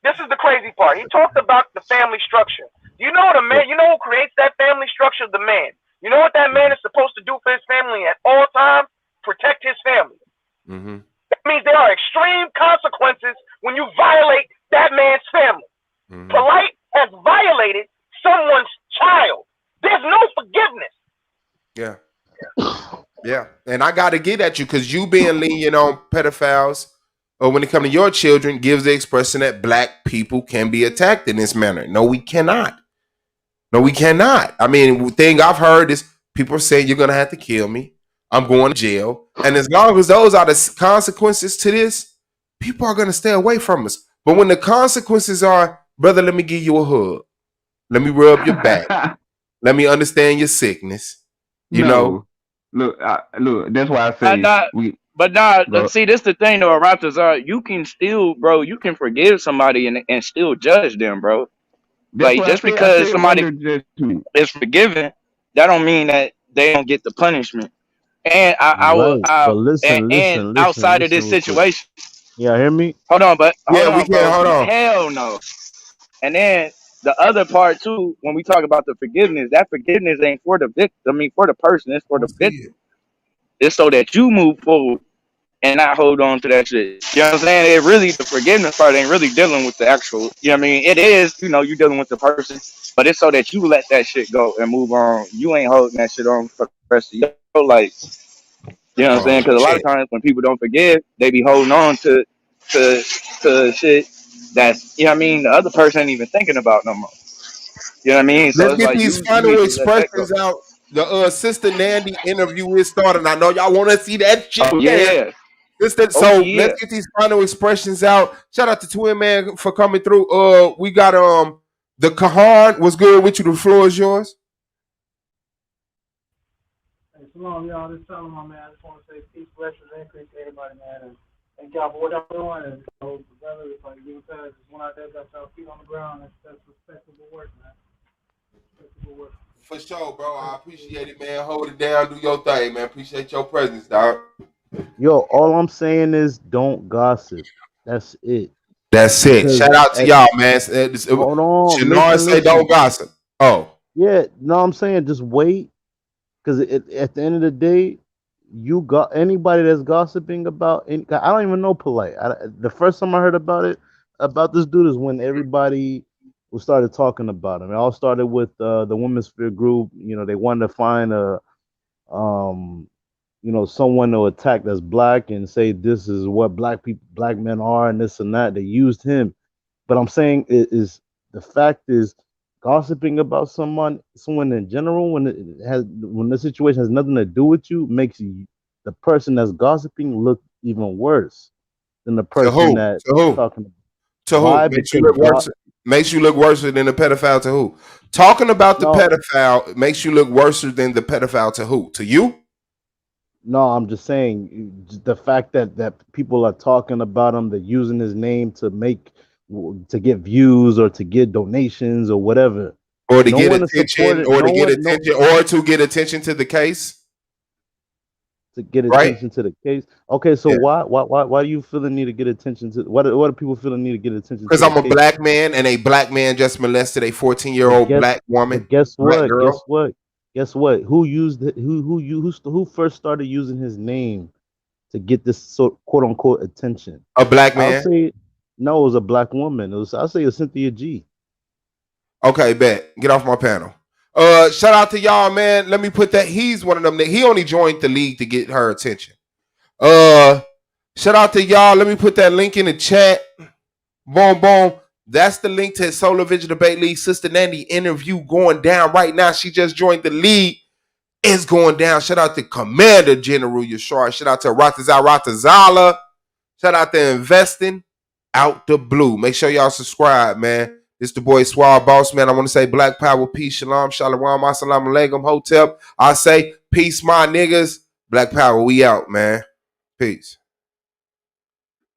This is the crazy part. He talked about the family structure. You know what a man, you know who creates that family structure? The man. You know what that man is supposed to do for his family at all times? Protect his family. Mm-hmm. That means there are extreme consequences when you violate that man's family. Mm-hmm. Polite has violated someone's child. There's no forgiveness. Yeah. Yeah. And I got to get at you because you being lenient on pedophiles or when it comes to your children gives the expression that black people can be attacked in this manner. No, we cannot. No, we cannot. I mean, the thing I've heard is people saying you're going to have to kill me. I'm going to jail. And as long as those are the consequences to this, people are going to stay away from us. But when the consequences are, brother, let me give you a hug. Let me rub your back. Let me understand your sickness. You know? Look, that's why I say see, this the thing though, Raptors are you can still, bro, you can forgive somebody and still judge them, bro. That's Like why just I because say somebody render judgment. is forgiven, that don't mean that they don't get the punishment. And Right. But listen, and listen, listen, outside of listen this real quick. situation, Y'all hear me? hold Yeah, we on, can. bro. Hold on. Hell no. And then the other part too, when we talk about the forgiveness, that forgiveness ain't for the victim. I mean, for the person, it's for the victim. It's so that you move forward and not hold on to that shit. You know what I'm saying? It really, the forgiveness part ain't really dealing with the actual, you know what I mean? It is, you know, you dealing with the person, but it's so that you let that shit go and move on. You ain't holding that shit on for the rest of your life. You know what I'm saying? Because a lot of times when people don't forgive, they be holding on to shit that's, you know what I mean, the other person ain't even thinking about no more. You know what I mean? So Let's it's get like these you need final to let that go. expressions out. The Sister Nandy interview is starting. I know y'all want to see that shit. Oh yeah. So let's get these final expressions out. Shout out to Twin Man for coming through. We got the Kahan. What's good with you? The floor is yours. Hey, shalom, y'all. This is Solomon, man. I just want to say peace, blessings, increase to everybody, man. And thank y'all for what y'all doing. And brother, it's like you guys just went out there, got y'all feet on the ground. That's respectable work, man. Respectable work. For sure, bro. I appreciate it, man. Hold it down, do your thing, man. Appreciate your presence, dog. Yo, all I'm saying is don't gossip. That's it. That's it. Because Shout out to y'all, man. hold on, Shanard say don't gossip. Oh. Yeah, no, I'm saying just wait. Because at the end of the day, you got anybody that's gossiping about any, I don't even know Polite. The first time I heard about this dude is when everybody started talking about him. It all started with the Women's Sphere group. You know, they wanted to find um someone to attack that's black and say this is what black men are and this and that. They used him. But I'm saying is the fact is gossiping about someone in general when the situation has nothing to do with you makes the person that's gossiping look even worse than the To person who? that To who? talking. To Why? who? Because Makes you look worse than the pedophile to who? Talking about the no, pedophile makes you look worse than the pedophile to who? To you? no, I'm just saying the fact that people are talking about him, they're using his name to get views or to get donations or whatever. Or to No get one is attention, supported. or to No get one, no attention, or to get attention to the case. to get Right? attention to the case. Okay, so Yeah. why do you feel the need to get attention to what do people feel the need to get attention Because to the I'm a case? black man and a black man just molested a 14-year-old black woman, Guess black what? girl. Guess what? Who first started using his name to get this quote unquote attention? A black I'll man. say no, it was a black woman. I'll say it was Cynthia G. Okay, bet. Get off my panel. Shout out to y'all, man. Let me put that. He's one of them. He only joined the league to get her attention. Shout out to y'all. Let me put that link in the chat. Boom, boom. That's the link to Solar Vision Debate League. Sister Nandy interview going down right now. She just joined the league. It's going down. Shout out to Commander General Yashar. Shout out to Ratazala. Shout out to Investing Out the Blue. Make sure y'all subscribe, man. It's the boy Swab Boss, man. I want to say Black Power, peace, shalom, shalom, assalamu alaikum, hotep. I say peace, my niggas. Black Power, we out, man. Peace.